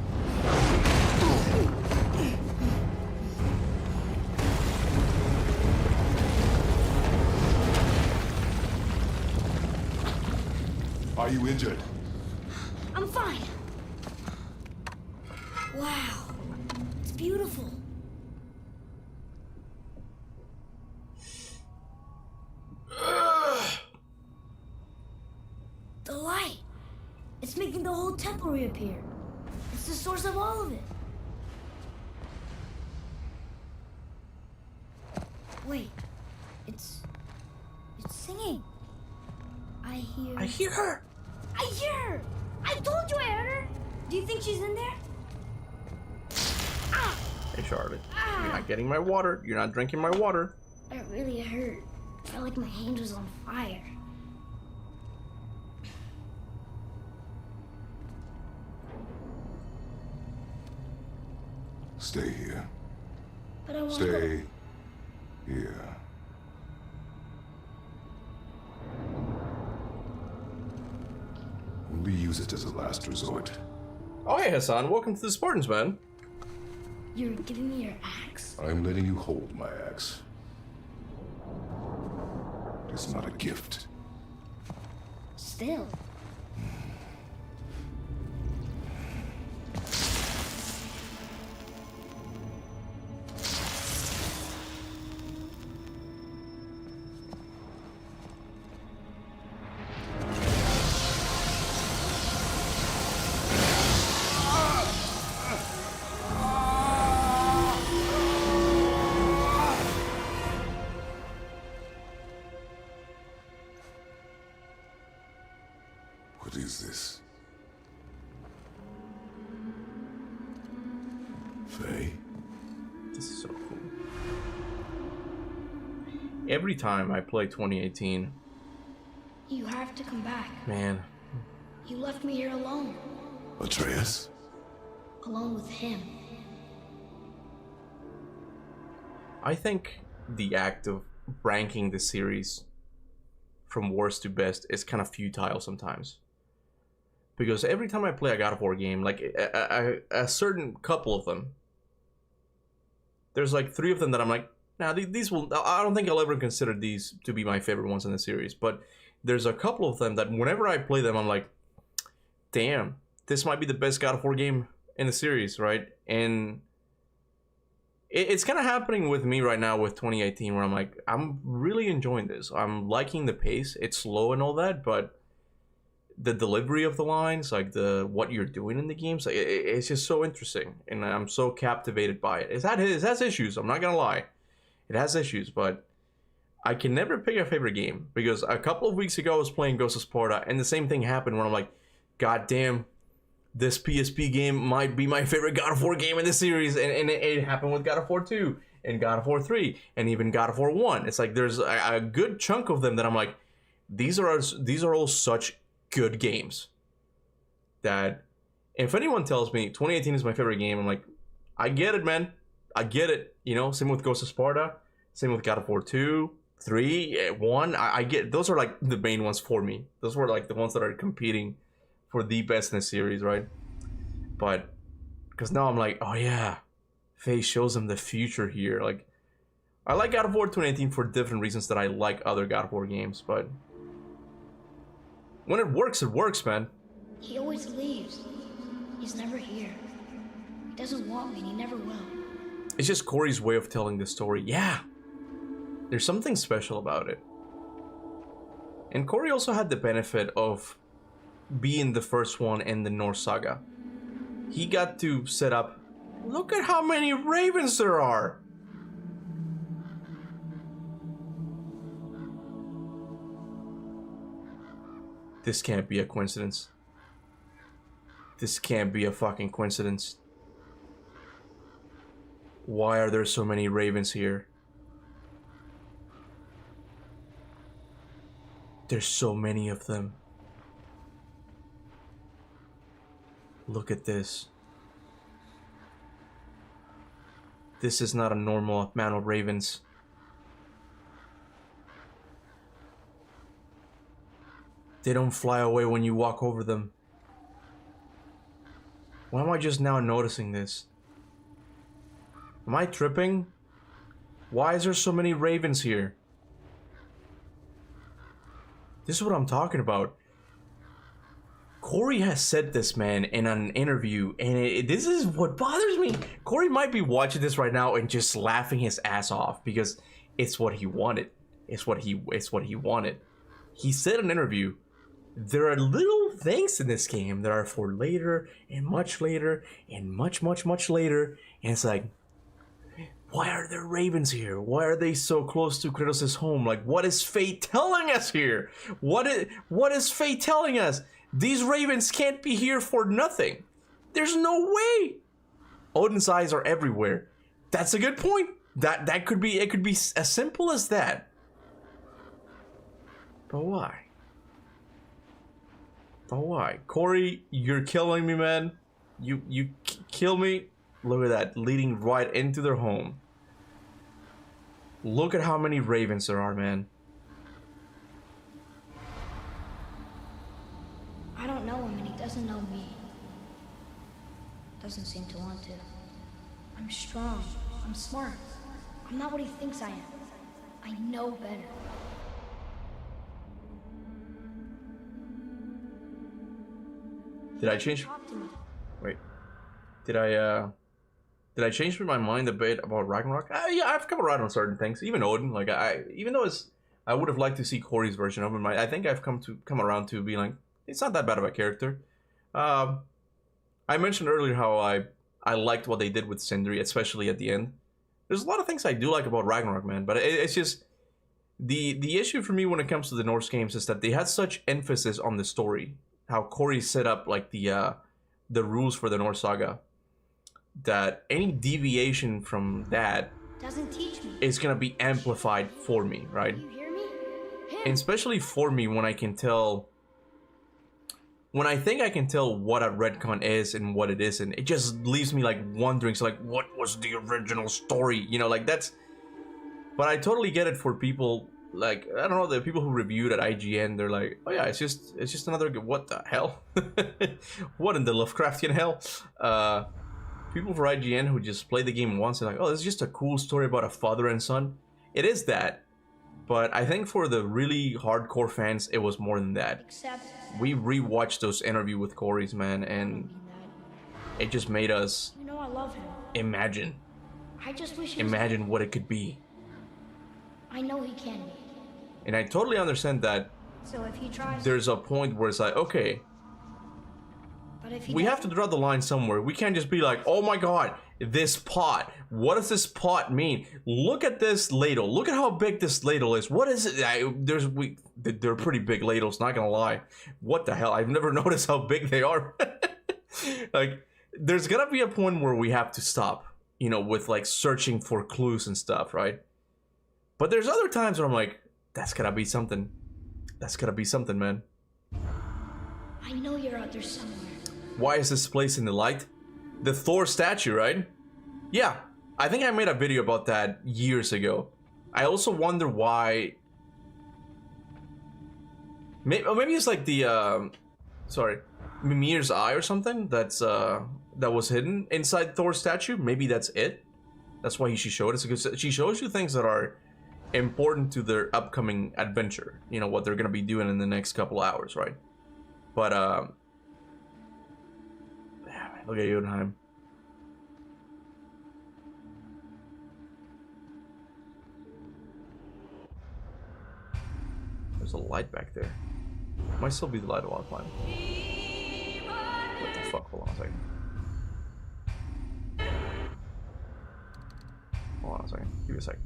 Are you injured? I'm fine. Wow. It's beautiful. The light. It's making the whole temple reappear. It's the source of all of it. Wait. It's singing. I hear her. I hear her! I told you I heard her! Do you think she's in there? Ah! Hey, Charlotte. You're not getting my water. You're not drinking my water. That really hurt. I felt like my hand was on fire. Stay here. But I want to Stay here. Only use it as a last resort. Oh, hey, Hassan. Welcome to the Spartans, man. You're giving me your axe? I'm letting you hold my axe. It's not a gift. Still. What is this? Faye? This is so cool. Every time I play 2018, You have to come back. man, You left me here alone. Atreus? Alone with him. I think the act of ranking the series from worst to best is kind of futile sometimes. Because every time I play a God of War game, like a certain couple of them, there's like 3 of them that I'm like, nah, these will, I don't think I'll ever consider these to be my favorite ones in the series. But there's a couple of them that whenever I play them, I'm like, damn, this might be the best God of War game in the series, right? And it's kind of happening with me right now with 2018, where I'm like, I'm really enjoying this. I'm liking the pace. It's slow and all that, but the delivery of the lines, like what you're doing in the games, like, it's just so interesting, and I'm so captivated by it. It has issues. I'm not gonna lie, it has issues, but I can never pick a favorite game, because a couple of weeks ago I was playing Ghost of Sparta, and the same thing happened where I'm like, God damn, this PSP game might be my favorite God of War game in the series, and it happened with God of War 2 and God of War 3 and even God of War 1. It's like there's a good chunk of them that I'm like, these are all such good games that if anyone tells me 2018 is my favorite game, I'm like, I get it, man. I get it. You know, same with Ghost of Sparta, same with God of War 2, 3, 1. I get, those are like the main ones for me. Those were like the ones that are competing for the best in the series, right? But because now I'm like, oh yeah, Faye shows him the future here. Like, I like God of War 2018 for different reasons that I like other God of War games, but when it works, man. He always leaves. He's never here. He doesn't want me and he never will. It's just Corey's way of telling the story. Yeah, there's something special about it. And Corey also had the benefit of being the first one in the Norse saga. He got to set up, look at how many ravens there are. This can't be a coincidence. This can't be a fucking coincidence. Why are there so many ravens here? There's so many of them. Look at this. This is not a normal amount of ravens. They don't fly away when you walk over them. Why am I just now noticing this? Am I tripping? Why is there so many ravens here? This is what I'm talking about. Corey has said this, man, in an interview, and this is what bothers me. Corey might be watching this right now and just laughing his ass off because it's what he wanted. It's what he wanted. He said in an interview, there are little things in this game that are for later and much later and much later, and it's like, why are there ravens here? Why are they so close to Kratos' home? Like, what is fate telling us here? What is fate telling us? These ravens can't be here for nothing. There's no way. Odin's eyes are everywhere. That's a good point. That could be, it could be as simple as that. But why? But why? Corey, you're killing me, man. You kill me. Look at that, leading right into their home. Look at how many ravens there are, man. I don't know him and he doesn't know me. Doesn't seem to want to. I'm strong. I'm smart. I'm not what he thinks I am. I know better. Did I change? Talk to me. Wait. Did I change my mind a bit about Ragnarok? Yeah, I've come around on certain things. Even Odin, like even though I would have liked to see Corey's version of him. I think I've come around to be like, it's not that bad of a character. I mentioned earlier how I liked what they did with Sindri, especially at the end. There's a lot of things I do like about Ragnarok, man, but it's just the issue for me when it comes to the Norse games is that they had such emphasis on the story. How Corey set up like the rules for the Norse saga, that any deviation from that Doesn't teach me. is gonna be amplified for me, right? You hear me? And especially for me when I think I can tell what a retcon is and what it isn't, it just leaves me like wondering, so like, what was the original story? You know, like that's. But I totally get it for people. Like, I don't know, the people who reviewed at IGN, they're like, oh yeah, it's just another, what the hell? What in the Lovecraftian hell? People for IGN who just play the game once and like, oh, this is just a cool story about a father and son. It is that, but I think for the really hardcore fans, it was more than that. Except We rewatched those interview with Corey's, man, and it just made us you know I love him. imagine I just wish he was... what it could be. I know he can be. And I totally understand that So if he tries... there's a point where it's like, okay, But if he we have to draw the line somewhere. We can't just be like, oh my god, this pot. What does this pot mean? Look at this ladle. Look at how big this ladle is. What is it? They're pretty big ladles, not gonna lie. What the hell? I've never noticed how big they are. Like, there's gonna be a point where we have to stop, you know, with like searching for clues and stuff, right? But there's other times where I'm like, that's gotta be something. That's gotta be something, man. I know you're out there somewhere. Why is this place in the light? The Thor statue, right? Yeah, I think I made a video about that years ago. I also wonder why... Maybe it's like the, sorry, Mimir's eye or something that's, that was hidden inside Thor's statue. Maybe that's it. That's why she showed us, because she shows you things that are important to their upcoming adventure. You know, what they're gonna be doing in the next couple hours, right? But, look at Jotunheim. There's a light back there. Might still be the light while I climb. What the fuck? Hold on a second. Hold on a second. Give me a second.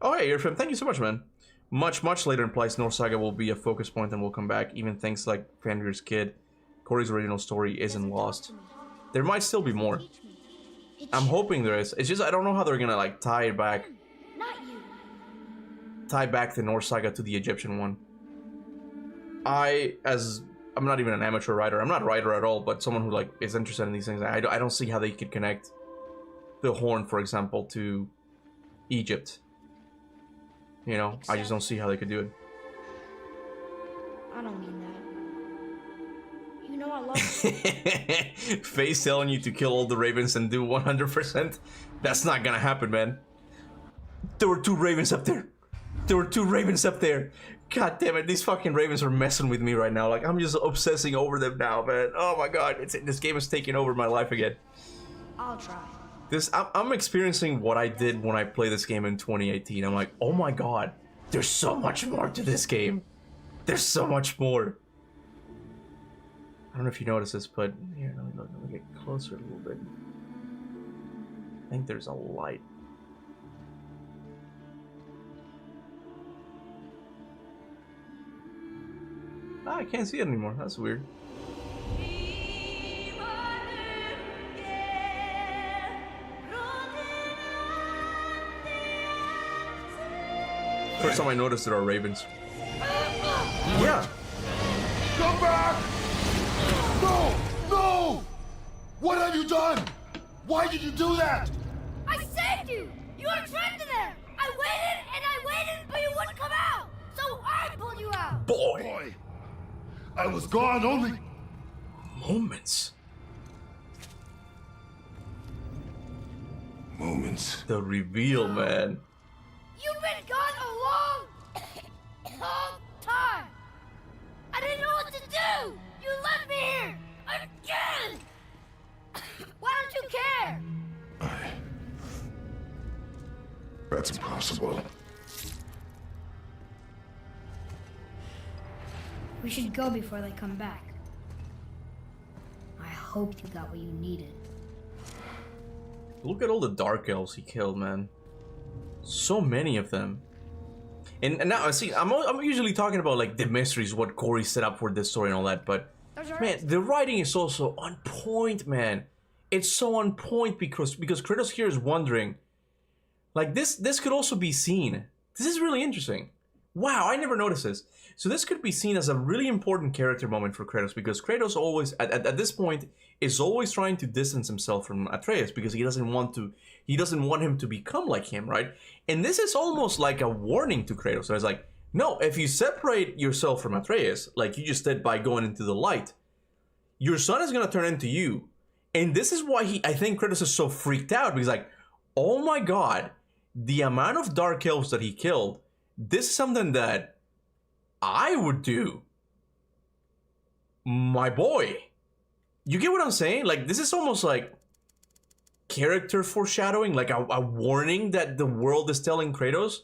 Oh, hey, Earfim. Thank you so much, man. Much later implies Norse Saga will be a focus point and will come back. Even things like Fenrir's kid, Corey's original story isn't lost. There might still be more. I'm hoping there is. It's just I don't know how they're gonna like tie it back. Not you. Tie back the Norse Saga to the Egyptian one. I'm not even an amateur writer. I'm not a writer at all, but someone who like is interested in these things. I don't see how they could connect the horn, for example, to Egypt. You know, I just don't see how they could do it. I don't mean that. You know I love you. Face telling you to kill all the ravens and do 100%? That's not gonna happen, man. There were 2 ravens up there. There were 2 ravens up there. God damn it, these fucking ravens are messing with me right now. Like, I'm just obsessing over them now, man. Oh my god, this game is taking over my life again. I'll try. I'm experiencing what I did when I played this game in 2018. I'm like, oh my god, there's so much more to this game. There's so much more. I don't know if you notice this, but here, let me get closer a little bit. I think there's a light. I can't see it anymore. That's weird. First time I noticed there are ravens. Yeah. Come back! No! No! What have you done? Why did you do that? I saved you! You were trapped in there! I waited, but you wouldn't come out! So I pulled you out! Boy! I was gone only Moments. moments. The reveal, man. You've been gone a long time! I didn't know what to do! You left me here! Again! Why don't you care? That's impossible. We should go before they come back. I hope you got what you needed. Look at all the dark elves he killed, man. So many of them. And now, see, I'm usually talking about like the mysteries, what Corey set up for this story and all that, but man, the writing is also on point, man. It's so on point because Kratos here is wondering, like this could also be seen. This is really interesting. Wow, I never noticed this. So this could be seen as a really important character moment for Kratos because Kratos always, at this point, is always trying to distance himself from Atreus because he doesn't want him to become like him, right? And this is almost like a warning to Kratos. So it's like, no, if you separate yourself from Atreus, like you just did by going into the light, your son is gonna turn into you. And this is why I think Kratos is so freaked out because like, oh my god, the amount of dark elves that he killed, this is something that I would do. My boy. You get what I'm saying? Like, this is almost like character foreshadowing, like a warning that the world is telling Kratos.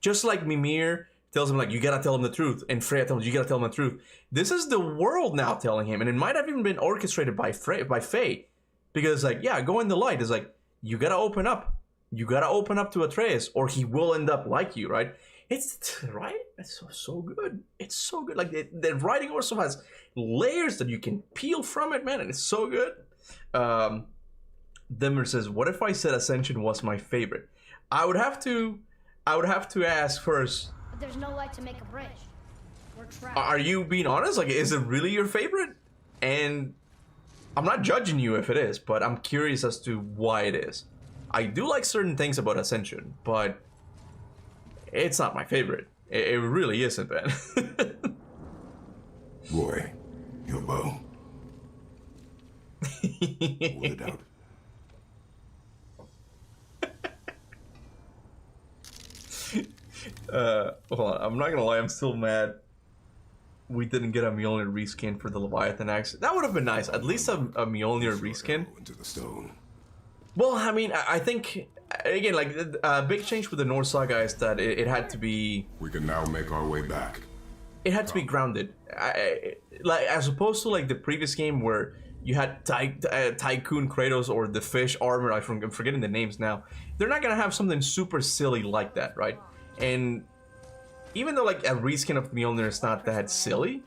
Just like Mimir tells him, like, you gotta tell him the truth. And Freya tells him, you gotta tell him the truth. This is the world now telling him. And it might have even been orchestrated by Faye. Because, like, yeah, go in the light. It's like, you gotta open up. You gotta open up to Atreus or he will end up like you, right? It's right. It's so good. It's so good. Like the writing also has layers that you can peel from it, man, and it's so good. Demmer says, "What if I said Ascension was my favorite?" I would have to ask first. But there's no light to make a bridge. We're trapped. Are you being honest? Like, is it really your favorite? And I'm not judging you if it is, but I'm curious as to why it is. I do like certain things about Ascension, but it's not my favorite. It really isn't, man. Roy, your bow. Hold it out. Hold on. I'm not gonna lie, I'm still mad we didn't get a Mjolnir reskin for the Leviathan axe. That would have been nice. At least a Mjolnir reskin. Into the stone. Well, I mean, I think, again, like, a big change with the Norse Saga is that it had to be... We can now make our way back. It had to be grounded. Like, as opposed to, like, the previous game where you had Tycoon Kratos or the fish armor, I'm forgetting the names now. They're not gonna have something super silly like that, right? And even though, like, a reskin of Mjolnir is not that silly,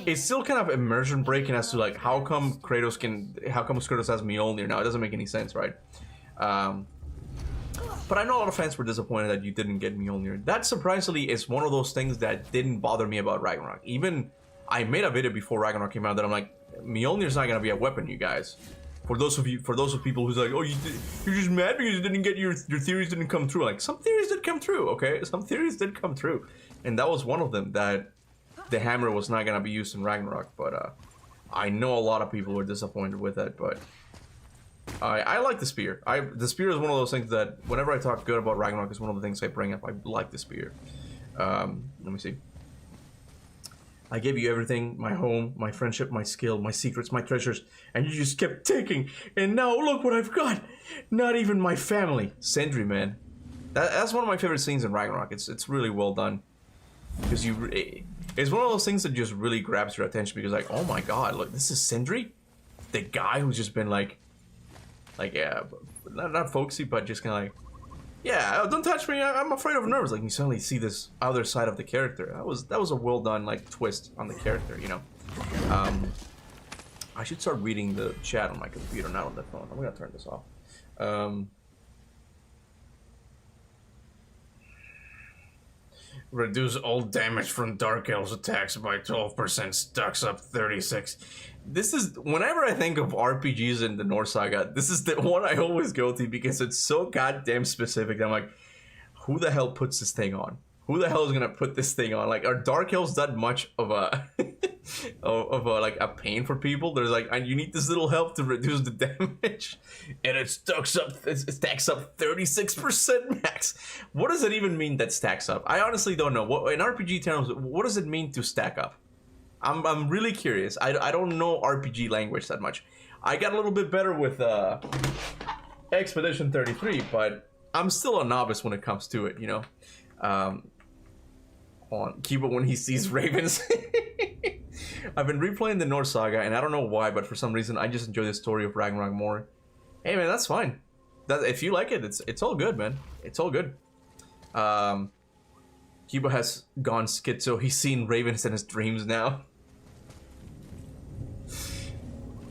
it's still kind of immersion breaking as to, like, how come Kratos has Mjolnir now? It doesn't make any sense, right? But I know a lot of fans were disappointed that you didn't get Mjolnir. That surprisingly is one of those things that didn't bother me about Ragnarok. Even I made a video before Ragnarok came out that I'm like, Mjolnir's not gonna be a weapon, you guys. For those of people who's like, oh, you're just mad because you didn't get your theories didn't come true. Like, some theories did come true, okay? Some theories did come true, and that was one of them, that the hammer was not gonna be used in Ragnarok. But I know a lot of people were disappointed with it, but I like the spear. The spear is one of those things that whenever I talk good about Ragnarok, is one of the things I bring up. I like the spear. Let me see. I gave you everything, my home, my friendship, my skill, my secrets, my treasures, and you just kept taking. And now look what I've got. Not even my family. Sindri, man. That's one of my favorite scenes in Ragnarok. It's really well done. Because it's one of those things that just really grabs your attention because like, oh my god, look, this is Sindri? The guy who's just been like yeah, not folksy, but just kind of like, yeah, don't touch me, I'm afraid of nerves. Like, you suddenly see this other side of the character. That was a well done, like, twist on the character, you know? I should start reading the chat on my computer, not on the phone. I'm gonna turn this off. Reduce all damage from Dark Elves attacks by 12%, stacks up 36. This is, whenever I think of RPGs in the Norse Saga, this is the one I always go to because it's so goddamn specific. I'm like, who the hell puts this thing on? Who the hell is gonna put this thing on? Like, are Dark Elves that much of a like a pain for people? There's like, and you need this little help to reduce the damage, and it stacks up 36% max. What does it even mean that stacks up? I honestly don't know. What in RPG terms, what does it mean to stack up? I'm really curious. I don't know RPG language that much. I got a little bit better with Expedition 33, but I'm still a novice when it comes to it, you know. On Kuba when he sees ravens. I've been replaying the Norse Saga, and I don't know why, but for some reason I just enjoy the story of Ragnarok more. Hey man, that's fine. If you like it, it's all good, man. It's all good. Kuba has gone schizo. He's seen ravens in his dreams now.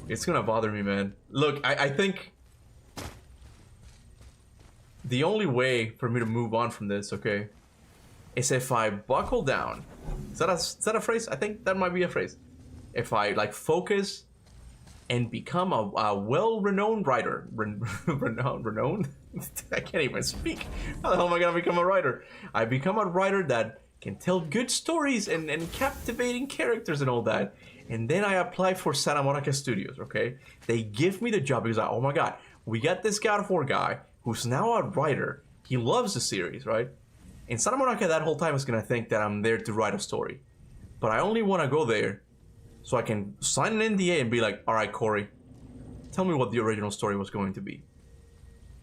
It's gonna bother me, man. Look, I think the only way for me to move on from this, okay, is if I buckle down. Is that a phrase? I think that might be a phrase. If I like focus and become a well-renowned writer. Renowned? I can't even speak. How the hell am I gonna become a writer? I become a writer that can tell good stories and captivating characters and all that. And then I apply for Santa Monica Studios, okay? They give me the job because oh my god, we got this God of War guy who's now a writer. He loves the series, right? And Santa Monica that whole time is gonna think that I'm there to write a story. But I only wanna go there so I can sign an NDA and be like, alright, Corey, tell me what the original story was going to be.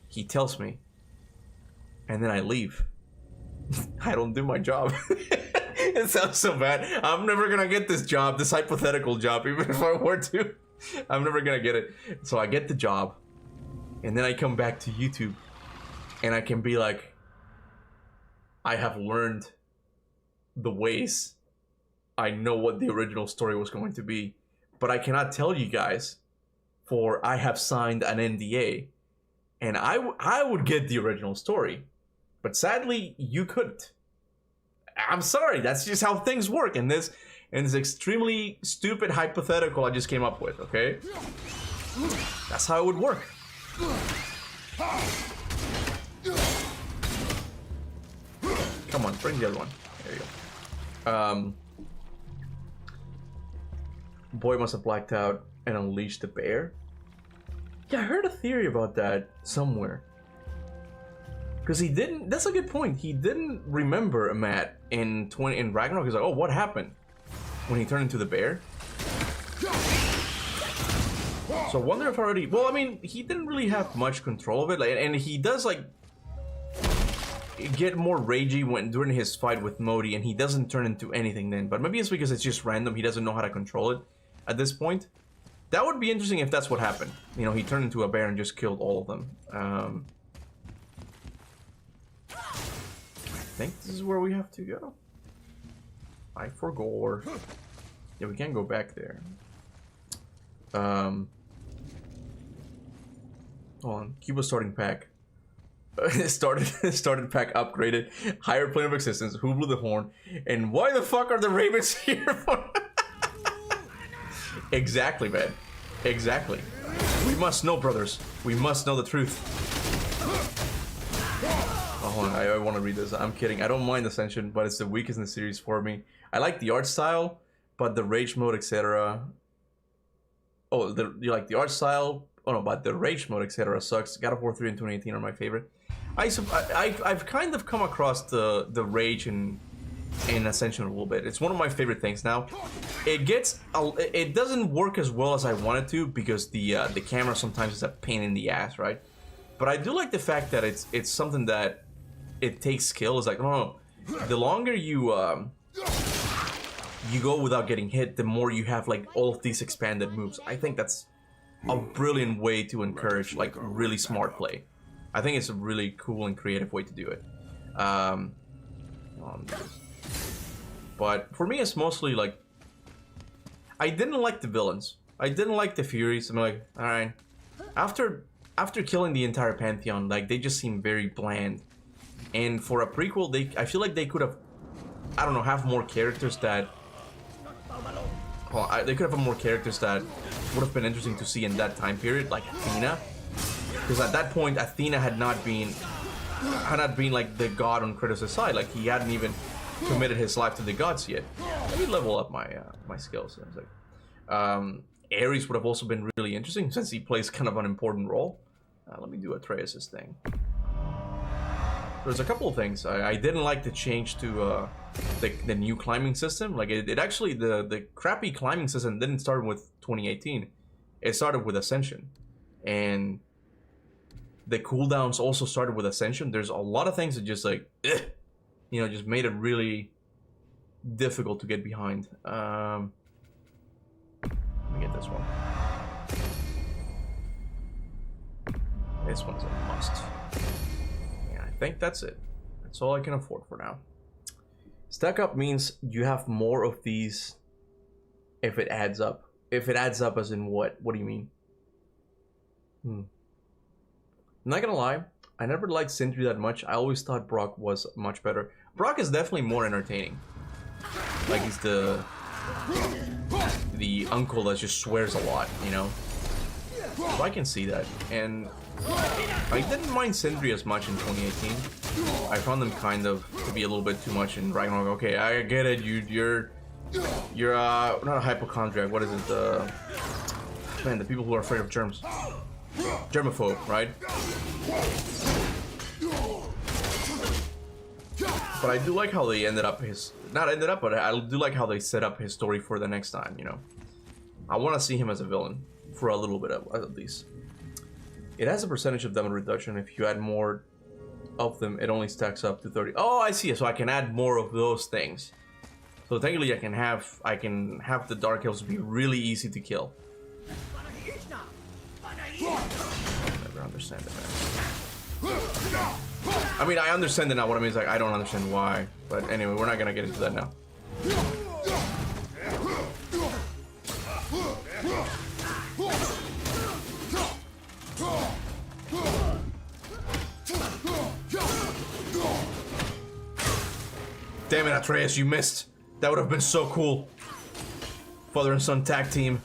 He tells me. And then I leave. I don't do my job. It sounds so bad. I'm never gonna get this job, this hypothetical job, even if I were to. I'm never gonna get it. So I get the job. And then I come back to YouTube. And I can be like, I have learned the ways. I know what the original story was going to be. But I cannot tell you guys, for I have signed an NDA. And I would get the original story. But sadly, you couldn't. I'm sorry, that's just how things work in this extremely stupid hypothetical I just came up with, okay? That's how it would work. Come on, bring the other one. There you go. Boy must have blacked out and unleashed the bear. Yeah, I heard a theory about that somewhere. Because he didn't, that's a good point. He didn't remember Matt in Ragnarok. He's like, oh, what happened? When he turned into the bear? So I wonder if already, well, I mean, he didn't really have much control of it. Like, and he does like, get more ragey during his fight with Modi, and he doesn't turn into anything then. But maybe it's because it's just random. He doesn't know how to control it at this point. That would be interesting if that's what happened. You know, he turned into a bear and just killed all of them. I think this is where we have to go. I forgot. Yeah, we can't go back there. Hold on. Cuba starting pack. started pack upgraded. Higher plane of existence. Who blew the horn? And why the fuck are the ravens here for? Exactly, man. Exactly. We must know, brothers. We must know the truth. Oh, hold on. I want to read this. I'm kidding. I don't mind Ascension, but it's the weakest in the series for me. I like the art style, but the rage mode, etc. Oh, you like the art style? Oh no, but the rage mode, etc. sucks. God of War 3 and 2018 are my favorite. I've kind of come across the rage and in Ascension a little bit. It's one of my favorite things now. It doesn't work as well as I want it to because the camera sometimes is a pain in the ass, right? But I do like the fact that it's something that it takes skill. It's like, no, the longer you go without getting hit, the more you have like all of these expanded moves. I think that's a brilliant way to encourage like really smart play. I think it's a really cool and creative way to do it. But for me, it's mostly like I didn't like the villains. I didn't like the Furies. I'm like, all right. After killing the entire Pantheon, like they just seem very bland. And for a prequel, I feel like they could have, I don't know, have more characters that. Well, they could have more characters that would have been interesting to see in that time period, like Athena. Because at that point, Athena had not been like the god on Kratos' side. Like he hadn't even committed his life to the gods yet. Let me level up my my skills. I was like, Ares would have also been really interesting since he plays kind of an important role. Let me do Atreus' thing. There's a couple of things. I didn't like the change to the new climbing system. Like it actually, the crappy climbing system didn't start with 2018. It started with Ascension. And the cooldowns also started with Ascension. There's a lot of things that just like, you know, just made it really difficult to get behind. Let me get this one. This one's a must. Yeah, I think that's it. That's all I can afford for now. Stack up means you have more of these if it adds up. If it adds up as in what? What do you mean? I'm not gonna lie, I never liked Sindri that much. I always thought Brock was much better. Brock is definitely more entertaining. Like he's the uncle that just swears a lot, you know? So I can see that. And I didn't mind Sindri as much in 2018. I found them kind of to be a little bit too much in Ragnarok. Okay, I get it. You're not a hypochondriac. What is it? Man, the people who are afraid of germs. Germaphobe, right? But I do like how they ended up but I do like how they set up his story for the next time, you know. I want to see him as a villain for a little bit at least. It has a percentage of damage reduction. If you add more of them, it only stacks up to 30. Oh, I see. So I can add more of those things. So technically, I can have the Dark Elves be really easy to kill. I'll never understand it, man. I mean, I understand it now. What I mean is like I don't understand why. But anyway, we're not gonna get into that now. Damn it, Atreus, you missed. That would have been so cool. Father and son tag team.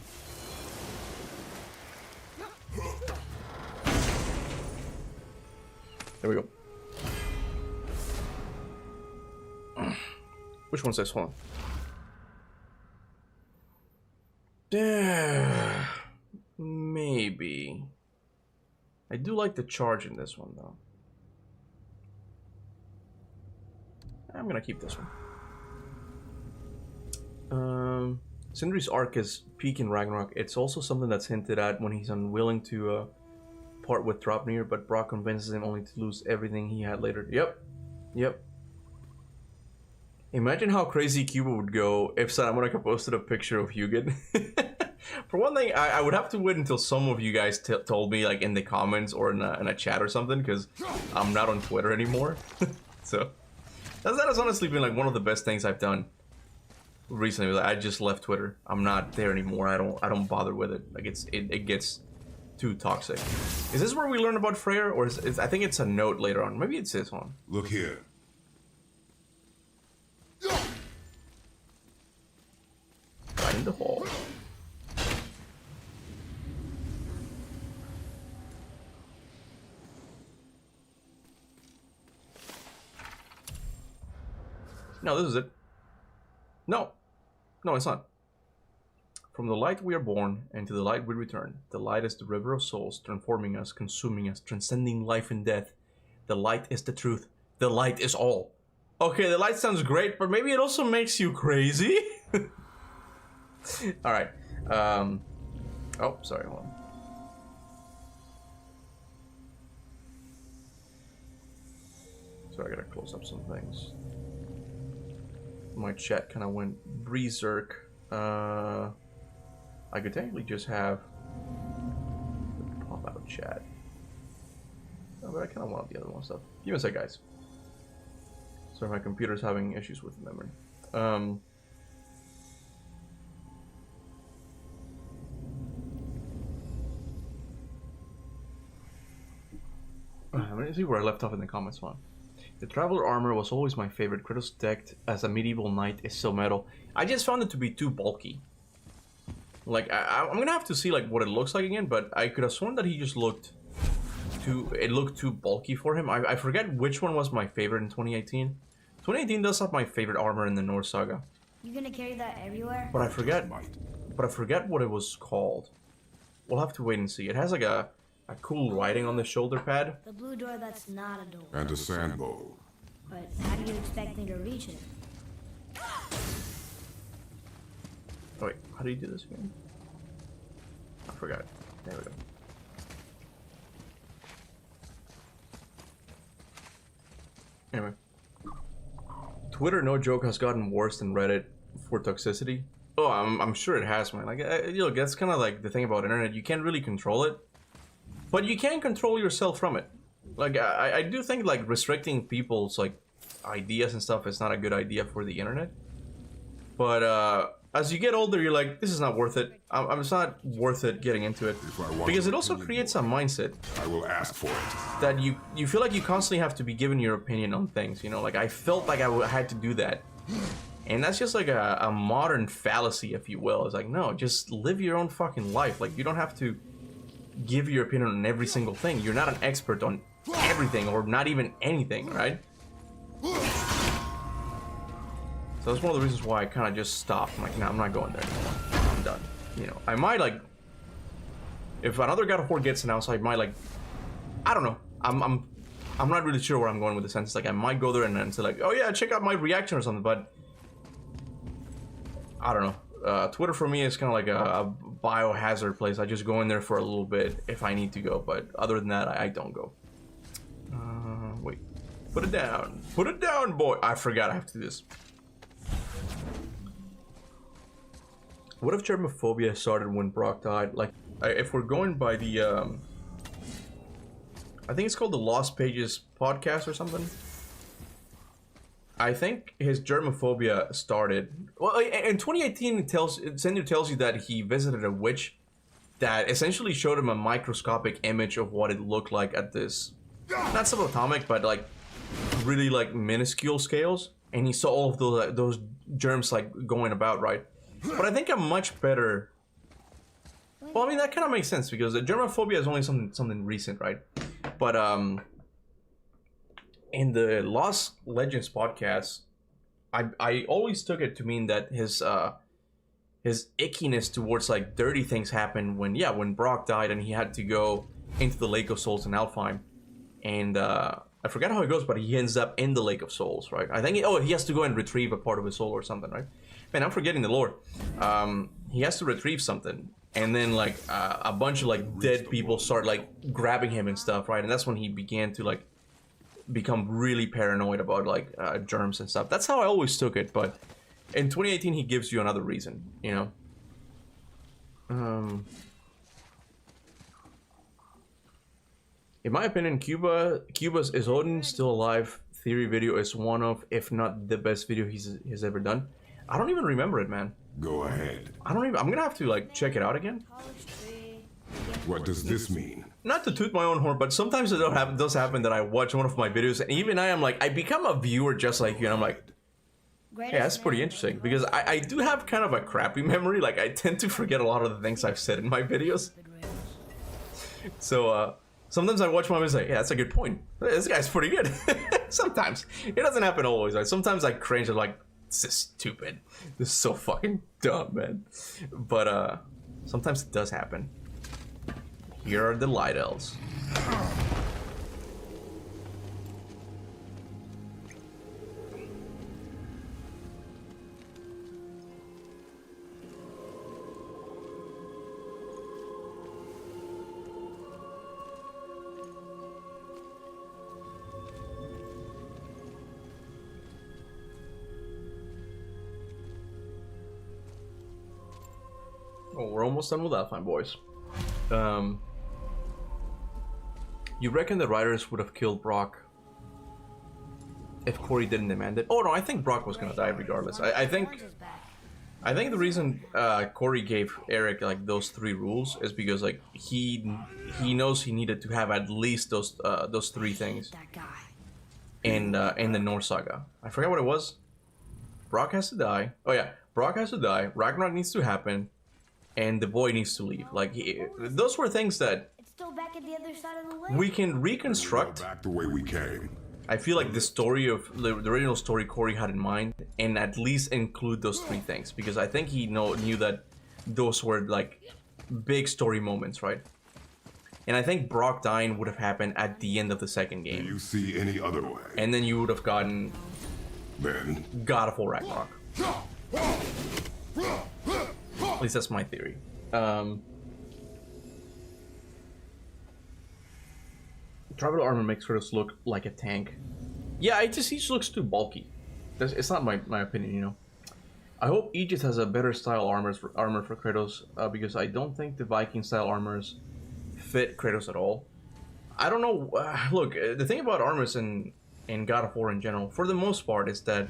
There we go. Which one's this one? Maybe. I do like the charge in this one, though. I'm gonna keep this one. Sindri's arc is peak in Ragnarok. It's also something that's hinted at when he's unwilling to part with Draupnir, but Brock convinces him only to lose everything he had later. Yep. Imagine how crazy Kuba would go if Santa Monica posted a picture of Hugin. For one thing, I would have to wait until some of you guys told me, like in the comments or in a chat or something, because I'm not on Twitter anymore. So that has honestly been like one of the best things I've done recently. Like, I just left Twitter. I'm not there anymore. I don't bother with it. Like it gets too toxic. Is this where we learn about Freyr, or I think it's a note later on. Maybe it's this one. Look here. Right in the hall. No, this is it. No, it's not. From the light we are born, and to the light we return. The light is the river of souls, transforming us, consuming us, transcending life and death. The light is the truth. The light is all. Okay, the light sounds great, but maybe it also makes you crazy. All right. Oh, sorry. Hold on. So I gotta close up some things. My chat kind of went berserk. I could technically just have the pop-out chat. Oh, but I kind of want the other one stuff. Give me a sec, guys. Sorry, my computer's having issues with memory. Let me see where I left off in the comments one. The Traveler armor was always my favorite. Kratos decked as a medieval knight is so metal. I just found it to be too bulky. Like, I'm gonna have to see like what it looks like again, but I could have sworn that he just looked too... It looked too bulky for him. I forget which one was my favorite in 2018. 2018 does have my favorite armor in the Norse Saga. You gonna carry that everywhere? But I forget what it was called. We'll have to wait and see. It has like a cool writing on the shoulder pad. The blue door that's not a door. And a sandbow. But how do you expect me to reach it? Oh wait, how do you do this again? I forgot. There we go. Anyway. Twitter, no joke, has gotten worse than Reddit for toxicity. Oh, I'm sure it has, man. Like, look, that's kind of like the thing about internet. You can't really control it, but you can control yourself from it. Like, I do think like restricting people's like ideas and stuff is not a good idea for the internet. But as you get older, you're like, this is not worth it. It's not worth it getting into it because it also creates a mindset. I will ask for it. That you feel like you constantly have to be given your opinion on things. You know, like I felt like I had to do that. And that's just like a modern fallacy, if you will. It's like, no, just live your own fucking life. Like, you don't have to give your opinion on every single thing. You're not an expert on everything, or not even anything, right? So that's one of the reasons why I kind of just stopped. I'm like, no, I'm not going there anymore. I'm done. You know, I might like... If another God of War gets announced, I might like... I don't know. I'm not really sure where I'm going with the sense. Like, I might go there and then say like, oh yeah, check out my reaction or something, but... I don't know. Twitter for me is kind of like a biohazard place. I just go in there for a little bit if I need to go, but other than that, I don't go. Wait. Put it down. Put it down, boy. I forgot I have to do this. What if germophobia started when Brock died? Like, if we're going by the, I think it's called the Lost Pages podcast or something. I think his germophobia started... Well, in 2018, Sendu tells you that he visited a witch that essentially showed him a microscopic image of what it looked like at this... Not subatomic, but like really like minuscule scales. And he saw all of those germs like going about, right? But I think a much better... Well, I mean, that kind of makes sense because the germophobia is only something recent, right? But, in the Lost Legends podcast, I always took it to mean that his ickiness towards like dirty things happened when Brock died and he had to go into the Lake of Souls in Alfheim, and I forget how it goes, but he ends up in the Lake of Souls, right? I think he has to go and retrieve a part of his soul or something, right? Man, I'm forgetting the lore. He has to retrieve something, and then like a bunch of like dead people start like grabbing him and stuff, right? And that's when he began to like become really paranoid about like germs and stuff. That's how I always took it, but in 2018 he gives you another reason, you know. In my opinion, Kuba's Is Odin Still Alive theory video is one of, if not the best video he's ever done. I don't even remember it, man. Go ahead. I'm gonna have to like check it out again. What does this mean? Not to toot my own horn, but sometimes it does happen that I watch one of my videos and even I am like, I become a viewer just like you, and I'm like, yeah, that's pretty interesting, because I do have kind of a crappy memory. Like, I tend to forget a lot of the things I've said in my videos. So sometimes I watch my videos like, yeah, that's a good point. This guy's pretty good. Sometimes. It doesn't happen always. Right? Sometimes I cringe. I'm like, this is stupid. This is so fucking dumb, man. But sometimes it does happen. Here are the light elves. Oh, we're almost done with that, fine boys. You reckon the writers would have killed Brock if Corey didn't demand it? Oh no, I think Brock was gonna die regardless. I think the reason Corey gave Eric like those 3 rules is because like he knows he needed to have at least those 3 things in the Norse saga. I forget what it was. Brock has to die. Oh yeah, Brock has to die. Ragnarok needs to happen, and the boy needs to leave. Like those were things that It's still back at the other side of the lake. we can reconstruct. Back the way we came. I feel like the story of the original story Corey had in mind, and at least include those 3 things, because I think he knew that those were like big story moments, right? And I think Brock dying would have happened at the end of the second Do game, you see any other way? and then you would have gotten Then God of War Ragnarok. At least that's my theory. Traveler armor makes Kratos look like a tank. Yeah, he just looks too bulky. It's not my opinion, you know. I hope Aegis has a better style armor for Kratos, because I don't think the Viking style armors fit Kratos at all. I don't know. Look, the thing about armors in God of War in general, for the most part, is that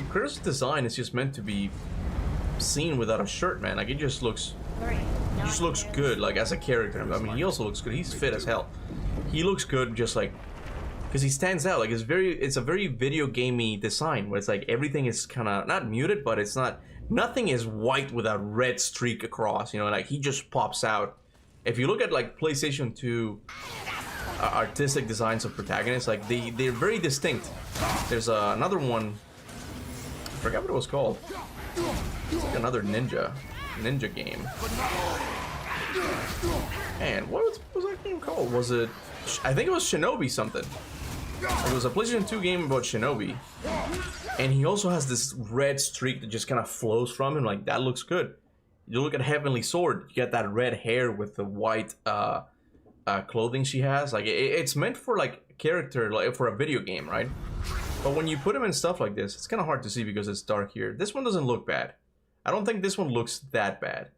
Kratos' design is just meant to be seen without a shirt, man. Like it just looks good, like as a character. I mean, he also looks good. He's fit as hell. He looks good, just like because he stands out. Like it's a very video gamey design where it's like everything is kind of not muted, but it's not. Nothing is white with a red streak across. You know, like he just pops out. If you look at like PlayStation 2 artistic designs of protagonists, like they're very distinct. There's another one. I forgot what it was called. It's like another ninja game. And what was that game called? Was it? I think it was Shinobi something. It was a PlayStation 2 game about Shinobi, and he also has this red streak that just kind of flows from him. Like that looks good. You look at Heavenly Sword, you get that red hair with the white clothing she has. Like it's meant for like character, like for a video game, right? But when you put him in stuff like this, it's kind of hard to see because it's dark here. This one doesn't look bad. I don't think this one looks that bad.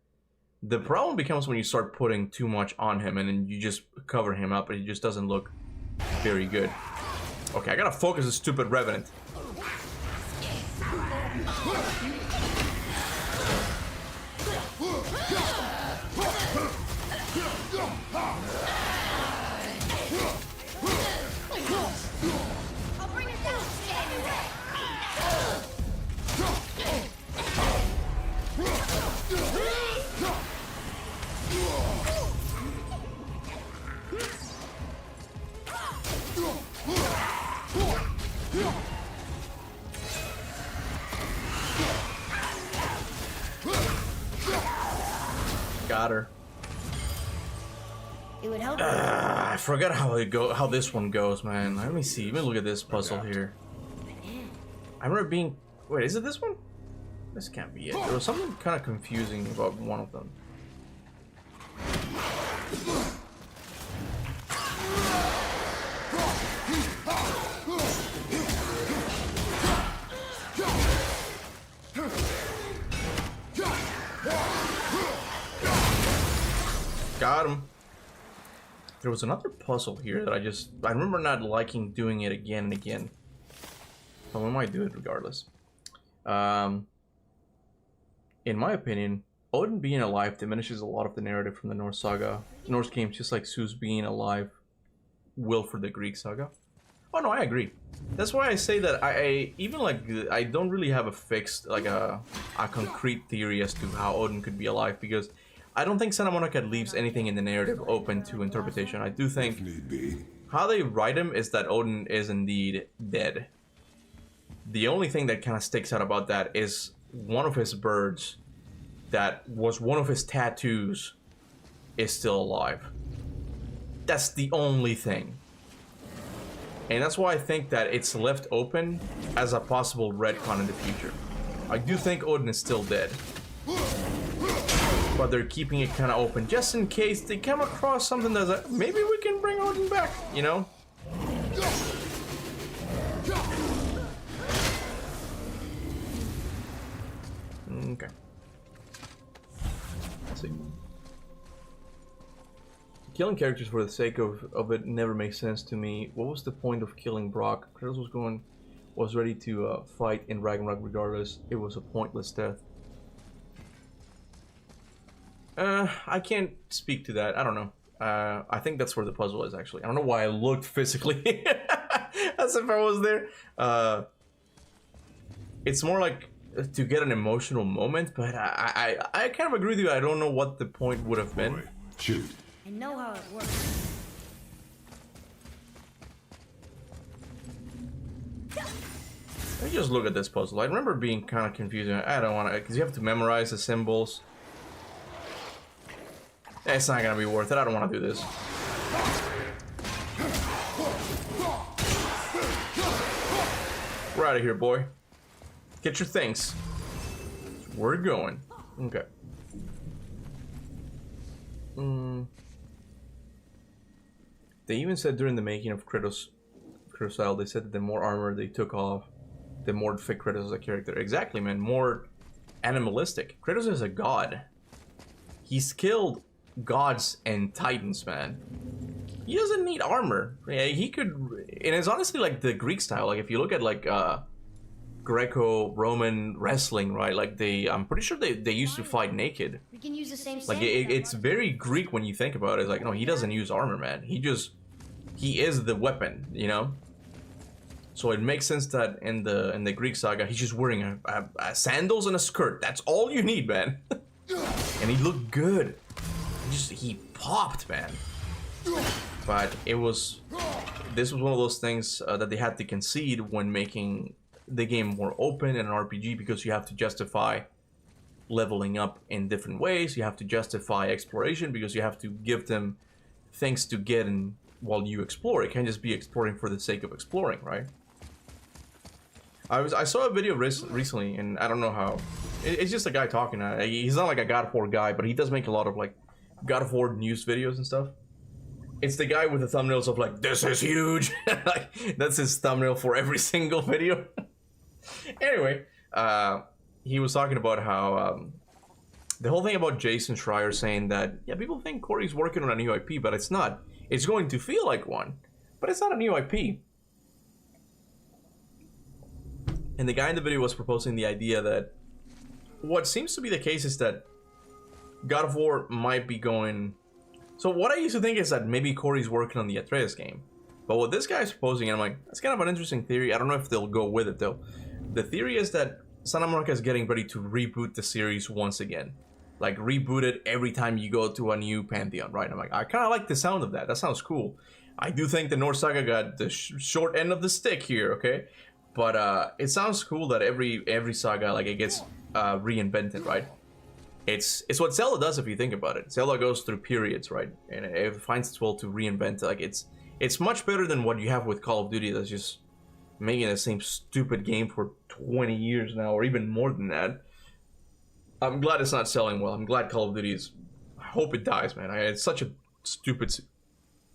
The problem becomes when you start putting too much on him and then you just cover him up and he just doesn't look very good. Okay, I gotta focus the stupid Revenant. I'll bring it down. Got her. It would help. I forgot how this one goes, man. Let me see. Let me look at this puzzle here. I remember being. Wait, is it this one? This can't be it. There was something kind of confusing about one of them. Got him. There was another puzzle here that I remember not liking doing it again and again. But we might do it regardless. In my opinion, Odin being alive diminishes a lot of the narrative from the Norse saga. Norse games, just like Zeus being alive, will for the Greek saga. Oh no, I agree. That's why I say that I even like I don't really have a fixed like a concrete theory as to how Odin could be alive, because I don't think Santa Monica leaves anything in the narrative open to interpretation. I do think need be. how they write him is that Odin is indeed dead. The only thing that kind of sticks out about that is one of his birds that was one of his tattoos is still alive. That's the only thing. And that's why I think that it's left open as a possible retcon in the future. I do think Odin is still dead. But they're keeping it kind of open just in case they come across something that's like, maybe we can bring Odin back, you know? Okay. Let's see. Killing characters for the sake of it never makes sense to me. What was the point of killing Brock? Kratos was ready to fight in Ragnarok regardless. It was a pointless death. I can't speak to that. I don't know. I think that's where the puzzle is, actually. I don't know why I looked physically as if I was there. It's more like to get an emotional moment, but I kind of agree with you. I don't know what the point would have been. Shoot. I know how it works. Let me just look at this puzzle. I remember being kind of confusing. I don't want to, because you have to memorize the symbols. It's not gonna be worth it. I don't want to do this. We're out of here, boy. Get your things. We're going. Okay. They even said during the making of Kratos style, they said that the more armor they took off, the more fit Kratos as a character. Exactly, man. More animalistic. Kratos is a god. He's killed gods and titans, man. He doesn't need armor. Yeah, he could, and it's honestly like the Greek style. Like if you look at like Greco-Roman wrestling, right? Like I'm pretty sure they used to fight naked. We can use the same. Like it's very Greek when you think about it. It's like, no, he doesn't use armor, man. He is the weapon, you know. So it makes sense that in the Greek saga, he's just wearing a sandals and a skirt. That's all you need, man. And he looked good. He popped, man. But this was one of those things that they had to concede when making the game more open and an RPG, because you have to justify leveling up in different ways. You have to justify exploration because you have to give them things to get in while you explore. It can't just be exploring for the sake of exploring, right? I saw a video recently, and I don't know how. It's just a guy talking. He's not like a God of War guy, but he does make a lot of like God of War news videos and stuff. It's the guy with the thumbnails of like, this is huge. Like, that's his thumbnail for every single video. Anyway, he was talking about how the whole thing about Jason Schreier saying that, yeah, people think Corey's working on a new IP, but it's not. It's going to feel like one, but it's not a new IP. And the guy in the video was proposing the idea that what seems to be the case is that God of War might be going... So what I used to think is that maybe Corey's working on the Atreus game. But what this guy's proposing, and I'm like, that's kind of an interesting theory. I don't know if they'll go with it, though. The theory is that Santa Monica is getting ready to reboot the series once again. Like, reboot it every time you go to a new pantheon, right? I'm like, I kind of like the sound of that. That sounds cool. I do think the Norse Saga got the short end of the stick here, okay? But it sounds cool that every saga, like, it gets reinvented, right? It's what Zelda does if you think about it. Zelda goes through periods, right? And it finds its will to reinvent. Like, it's much better than what you have with Call of Duty that's just making the same stupid game for 20 years now, or even more than that. I'm glad it's not selling well. I'm glad Call of Duty is... I hope it dies, man. It's such a stupid...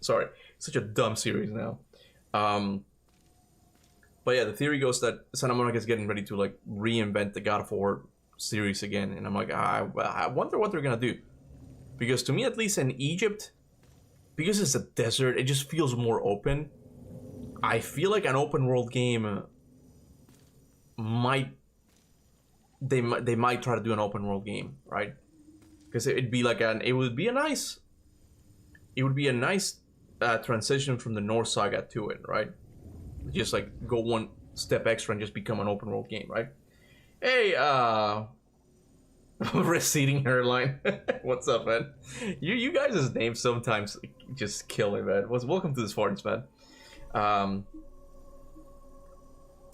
Sorry. Such a dumb series now. But yeah, the theory goes that Santa Monica is getting ready to like reinvent the God of War series again, and I'm like, I wonder what they're gonna do, because to me, at least in Egypt, because it's a desert, it just feels more open. I feel like an open world game might try to do an open world game, right? Because it would be a nice transition from the Norse Saga to it, right? Just like go one step extra and just become an open world game, right? Hey, receding hairline. What's up, man? You guys' names sometimes just kill me, man. Welcome to the Spartans, man.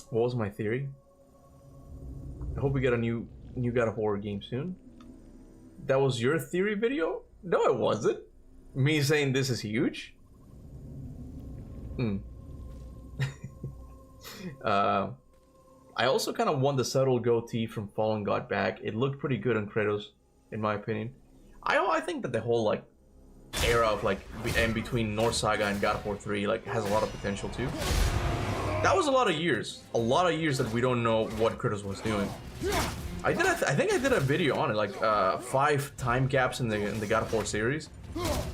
What was my theory? I hope we get a new God of War game soon. That was your theory video? No, it wasn't. Me saying this is huge? I also kind of want the subtle goatee from Fallen God back. It looked pretty good on Kratos, in my opinion. I think that the whole like era of like and between Norse Saga and God of War 3 like has a lot of potential too. That was a lot of years that we don't know what Kratos was doing. I think I did a video on it, like 5 time gaps in the God of War series.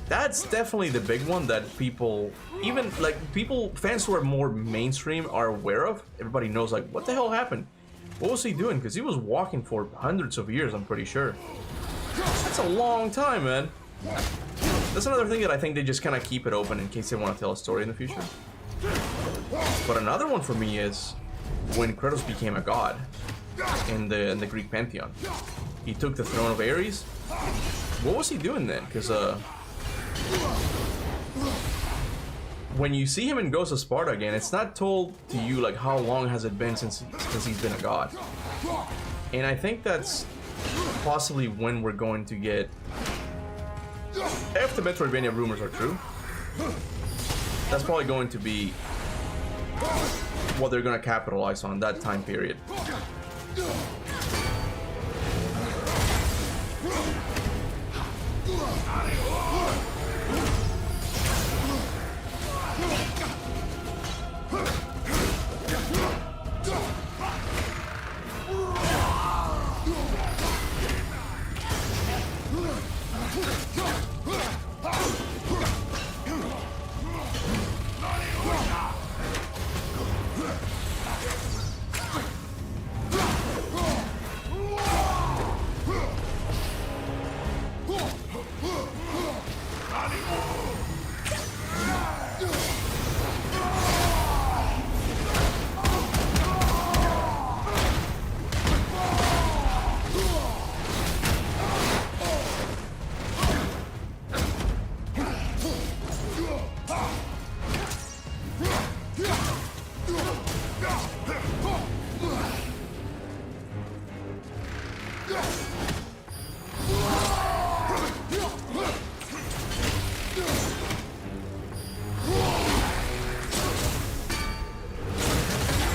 That's definitely the big one that people, even like fans who are more mainstream are aware of. Everybody knows like, what the hell happened? What was he doing? Because he was walking for hundreds of years, I'm pretty sure. That's a long time, man. That's another thing that I think they just kind of keep it open in case they want to tell a story in the future. But another one for me is when Kratos became a god in the Greek pantheon. He took the throne of Ares. What was he doing then? Because when you see him in Ghost of Sparta again, it's not told to you like how long has it been since he's been a god. And I think that's possibly when we're going to get, if the Metroidvania rumors are true, that's probably going to be what they're going to capitalize on that time period.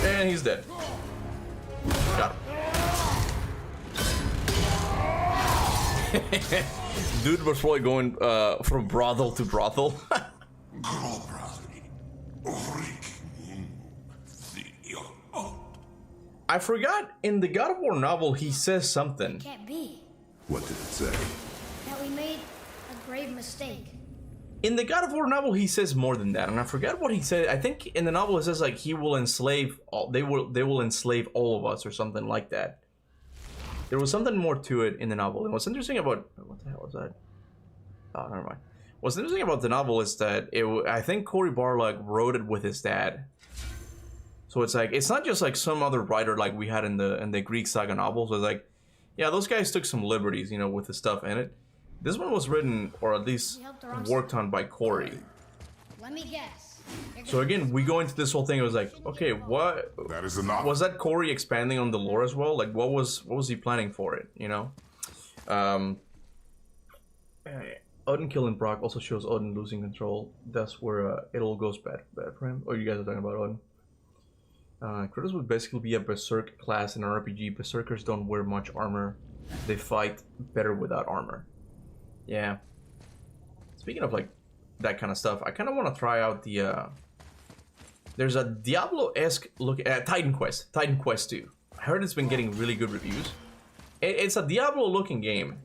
And he's dead. Got him. Dude was probably going from brothel to brothel. I forgot, in the God of War novel he says something. Can't be. What did it say? That we made a grave mistake. In the God of War novel he says more than that, and I forgot what he said. I think in the novel it says like he will enslave all, they will enslave all of us or something like that. There was something more to it in the novel. And what's interesting about, what the hell was that? Oh, never mind. What's interesting about the novel is that I think Cory Barlog wrote it with his dad. So it's like, it's not just like some other writer like we had in the Greek saga novels. It's like, yeah, those guys took some liberties, you know, with the stuff in it. This one was written, or at least worked on by Cory. Let me guess. So again, we go into this whole thing. It was like, okay, what That is enough. was that? Cory expanding on the lore as well? Like, what was he planning for it? You know, Odin killing Brock also shows Odin losing control. That's where it all goes bad for him. Oh, you guys are talking about Odin. Kratos would basically be a berserk class in an RPG. Berserkers don't wear much armor. They fight better without armor. Yeah. Speaking of like that kind of stuff, I kind of want to try out the there's a Diablo-esque look at Titan Quest 2. I heard it's been getting really good reviews. It's a Diablo looking game,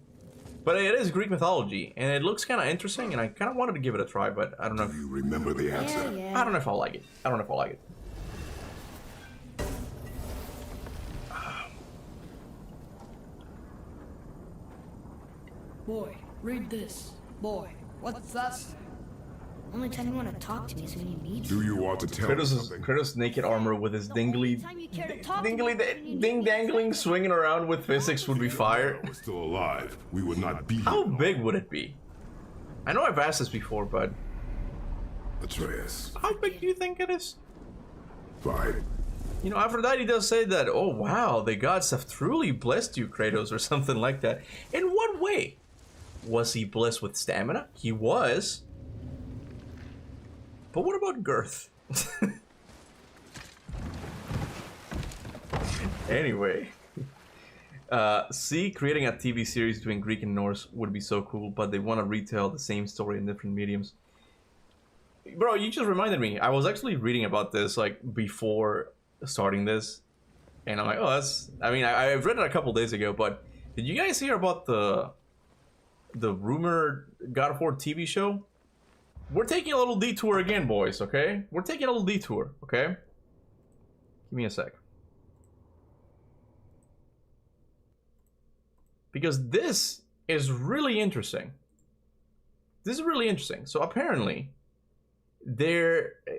but it is Greek mythology and it looks kind of interesting, and I kind of wanted to give it a try, but I don't know. Do you remember the answer? Yeah. I don't know if I'll like it. Boy, read this. Boy, what's that say? Only time you want to talk to me is when you need to. Do you want to tell me something? Kratos' naked armor with his dingly dangling swinging around with physics would be fire. If we're still alive, we would not be How here. big would it be? I know I've asked this before, but Atreus. how big do you think it is? Fine. You know, Aphrodite does say that, oh wow, the gods have truly blessed you, Kratos, or something like that. In what way? Was he blessed with stamina? He was. But what about girth? Anyway. Creating a TV series between Greek and Norse would be so cool, but they want to retell the same story in different mediums. Bro, you just reminded me. I was actually reading about this, like, before starting this. And I'm like, oh, that's... I mean, I've read it a couple days ago, but did you guys hear about the rumored God of War TV show? We're taking a little detour again, boys, okay? We're taking a little detour, okay? Give me a sec. Because this is really interesting. This is really interesting. So apparently,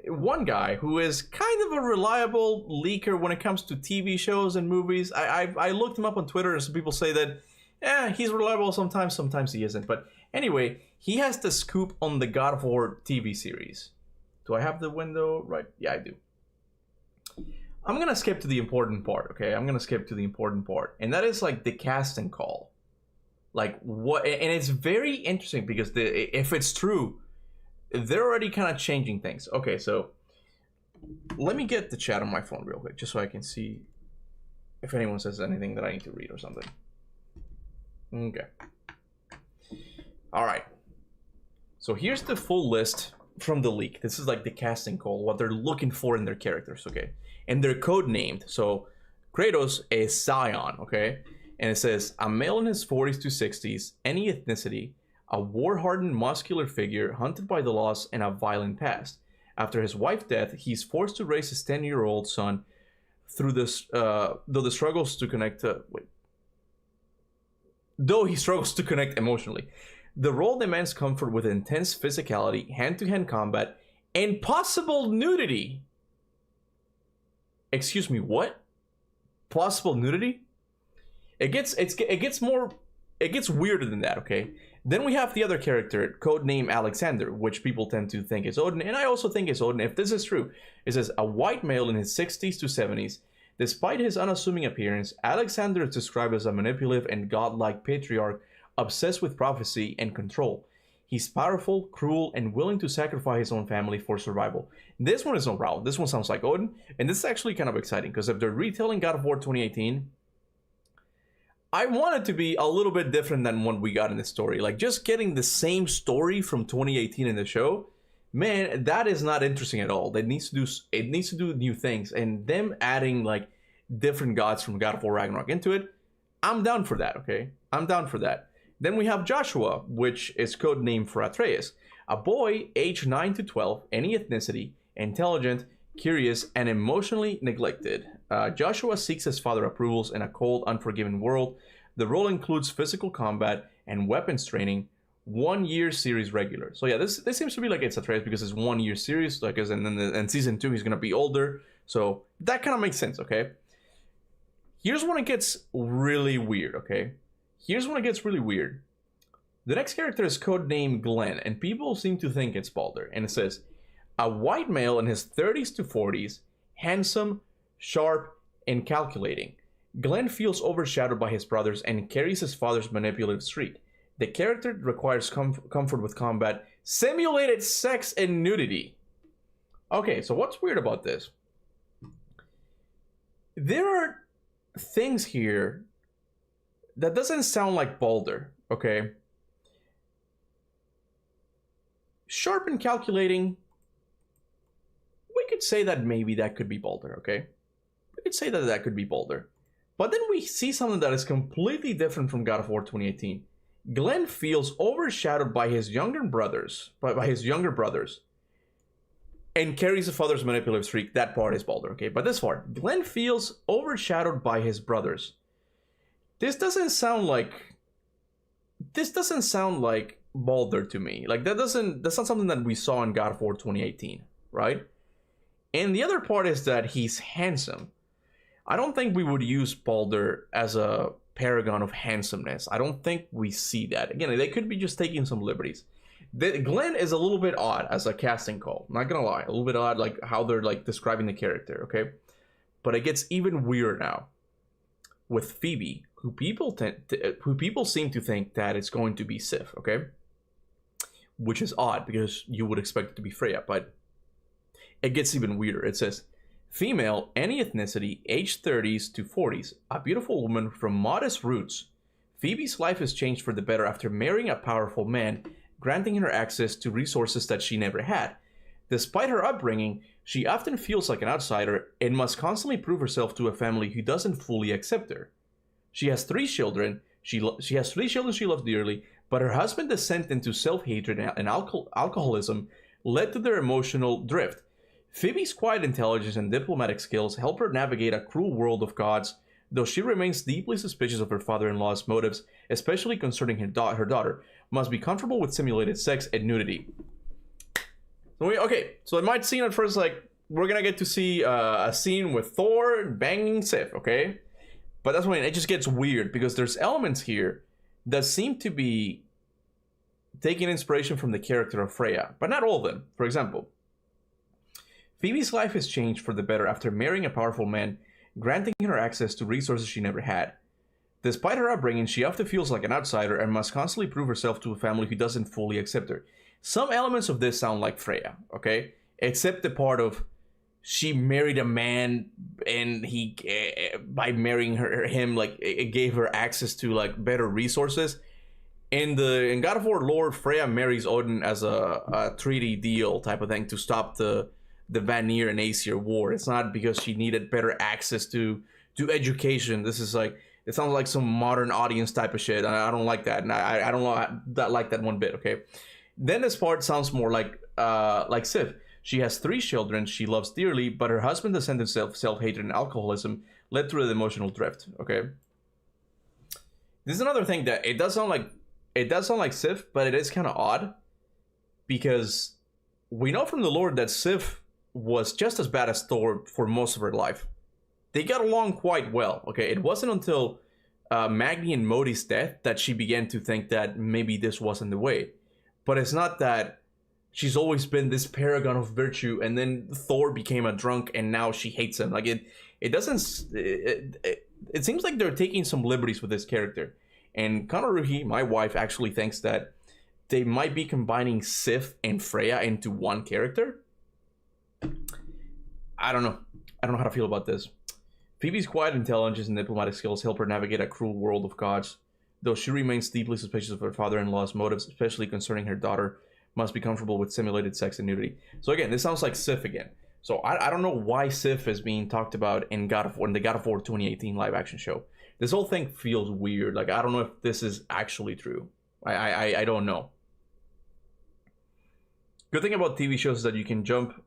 one guy who is kind of a reliable leaker when it comes to TV shows and movies. I looked him up on Twitter, and some people say that he's reliable sometimes, sometimes he isn't. But anyway, he has the scoop on the God of War TV series. Do I have the window right? Yeah, I do. I'm gonna skip to the important part, okay? I'm gonna skip to the important part, and that is like the casting call. Like what? And it's very interesting because if it's true, they're already kind of changing things. Okay, so let me get the chat on my phone real quick, just so I can see if anyone says anything that I need to read or something. Okay. All right. So here's the full list from the leak. This is like the casting call, what they're looking for in their characters, okay? And they're code named. So Kratos is Zion, okay? And it says, a male in his 40s to 60s, any ethnicity, a war-hardened muscular figure hunted by the loss and a violent past. After his wife's death, he's forced to raise his 10-year-old son through this, though he struggles to connect emotionally. The role demands comfort with intense physicality, hand-to-hand combat, and possible nudity. Excuse me, what? Possible nudity? It gets weirder than that, okay? Then we have the other character, codename Alexander, which people tend to think is Odin, and I also think it's Odin. If this is true, it says a white male in his 60s to 70s. Despite his unassuming appearance, Alexander is described as a manipulative and godlike patriarch obsessed with prophecy and control. He's powerful, cruel, and willing to sacrifice his own family for survival. This one is no problem. This one sounds like Odin, and this is actually kind of exciting, because if they're retelling God of War 2018, I want it to be a little bit different than what we got in the story. Like, just getting the same story from 2018 in the show, man, that is not interesting at all. It needs to do new things, and them adding like different gods from God of War Ragnarok into it, I'm down for that, okay? I'm down for that. Then we have Joshua, which is codename for Atreus, a boy aged 9 to 12, any ethnicity, intelligent, curious, and emotionally neglected. Joshua seeks his father's approvals in a cold, unforgiving world. The role includes physical combat and weapons training, 1 year series regular. So yeah, this seems to be like it's Atreus because it's 1 year series, like, and then in season 2 he's gonna be older. So that kind of makes sense, okay? Here's when it gets really weird, okay? Here's when it gets really weird. The next character is codenamed Glenn, and people seem to think it's Baldur. And it says, a white male in his 30s to 40s, handsome, sharp, and calculating. Glenn feels overshadowed by his brothers and carries his father's manipulative streak. The character requires comfort with combat, simulated sex, and nudity. Okay, so what's weird about this? There are things here that doesn't sound like Baldur, okay? Sharp and calculating, we could say that maybe that could be Baldur, okay? We could say that that could be Baldur. But then we see something that is completely different from God of War 2018. Glenn feels overshadowed by his younger brothers, and carries his father's manipulative streak. That part is Baldur, okay? But this part, Glenn feels overshadowed by his brothers. This doesn't sound like Baldur to me. Like, that's not something that we saw in God of War 2018, right? And the other part is that he's handsome. I don't think we would use Baldur as a paragon of handsomeness. I don't think we see that. Again, they could be just taking some liberties. Glenn is a little bit odd as a casting call. Not gonna lie, a little bit odd, like how they're like describing the character, okay? But it gets even weirder now with Phoebe, who people seem to think that it's going to be Sif, okay? Which is odd because you would expect it to be Freya, but it gets even weirder. It says, female, any ethnicity, age 30s to 40s, a beautiful woman from modest roots. Phoebe's life has changed for the better after marrying a powerful man, granting her access to resources that she never had. Despite her upbringing, she often feels like an outsider and must constantly prove herself to a family who doesn't fully accept her. She has 3 children. She has 3 children she loves dearly, but her husband's descent into self-hatred and alcoholism led to their emotional drift. Phoebe's quiet intelligence and diplomatic skills help her navigate a cruel world of gods, though she remains deeply suspicious of her father-in-law's motives, especially concerning her daughter, must be comfortable with simulated sex and nudity. Okay, so it might seem at first like we're gonna get to see a scene with Thor banging Sif, okay? But that's when it just gets weird, because there's elements here that seem to be taking inspiration from the character of Freya, but not all of them. For example, Phoebe's life has changed for the better after marrying a powerful man, granting her access to resources she never had. Despite her upbringing, she often feels like an outsider and must constantly prove herself to a family who doesn't fully accept her. Some elements of this sound like Freya, okay? Except the part of she married a man and he, by marrying him, like, it gave her access to, like, better resources. In God of War lore, Freya marries Odin as a treaty deal type of thing to stop the Vanir and Aesir war. It's not because she needed better access to education. This is like, it sounds like some modern audience type of shit. I don't like that, and I don't like that one bit. Okay, then this part sounds more like Sif. She has 3 children she loves dearly, but her husband descended self-hatred and alcoholism led to the emotional drift. Okay, this is another thing that it does sound like Sif, but it is kind of odd because we know from the lore that Sif was just as bad as Thor for most of her life. They got along quite well, okay? It wasn't until Magni and Modi's death that she began to think that maybe this wasn't the way. But it's not that she's always been this paragon of virtue and then Thor became a drunk and now she hates him. Like, it seems like they're taking some liberties with this character. And Kanaruhi, my wife, actually thinks that they might be combining Sif and Freya into one character. I don't know how to feel about this. Phoebe's quiet intelligence and diplomatic skills help her navigate a cruel world of gods, though she remains deeply suspicious of her father-in-law's motives, especially concerning her daughter, must be comfortable with simulated sex and nudity. So again, this sounds like Sif again. So I don't know why Sif is being talked about in the God of War 2018 live action show. This whole thing feels weird. Like, I don't know if this is actually true. I don't know. Good thing about TV shows is that you can jump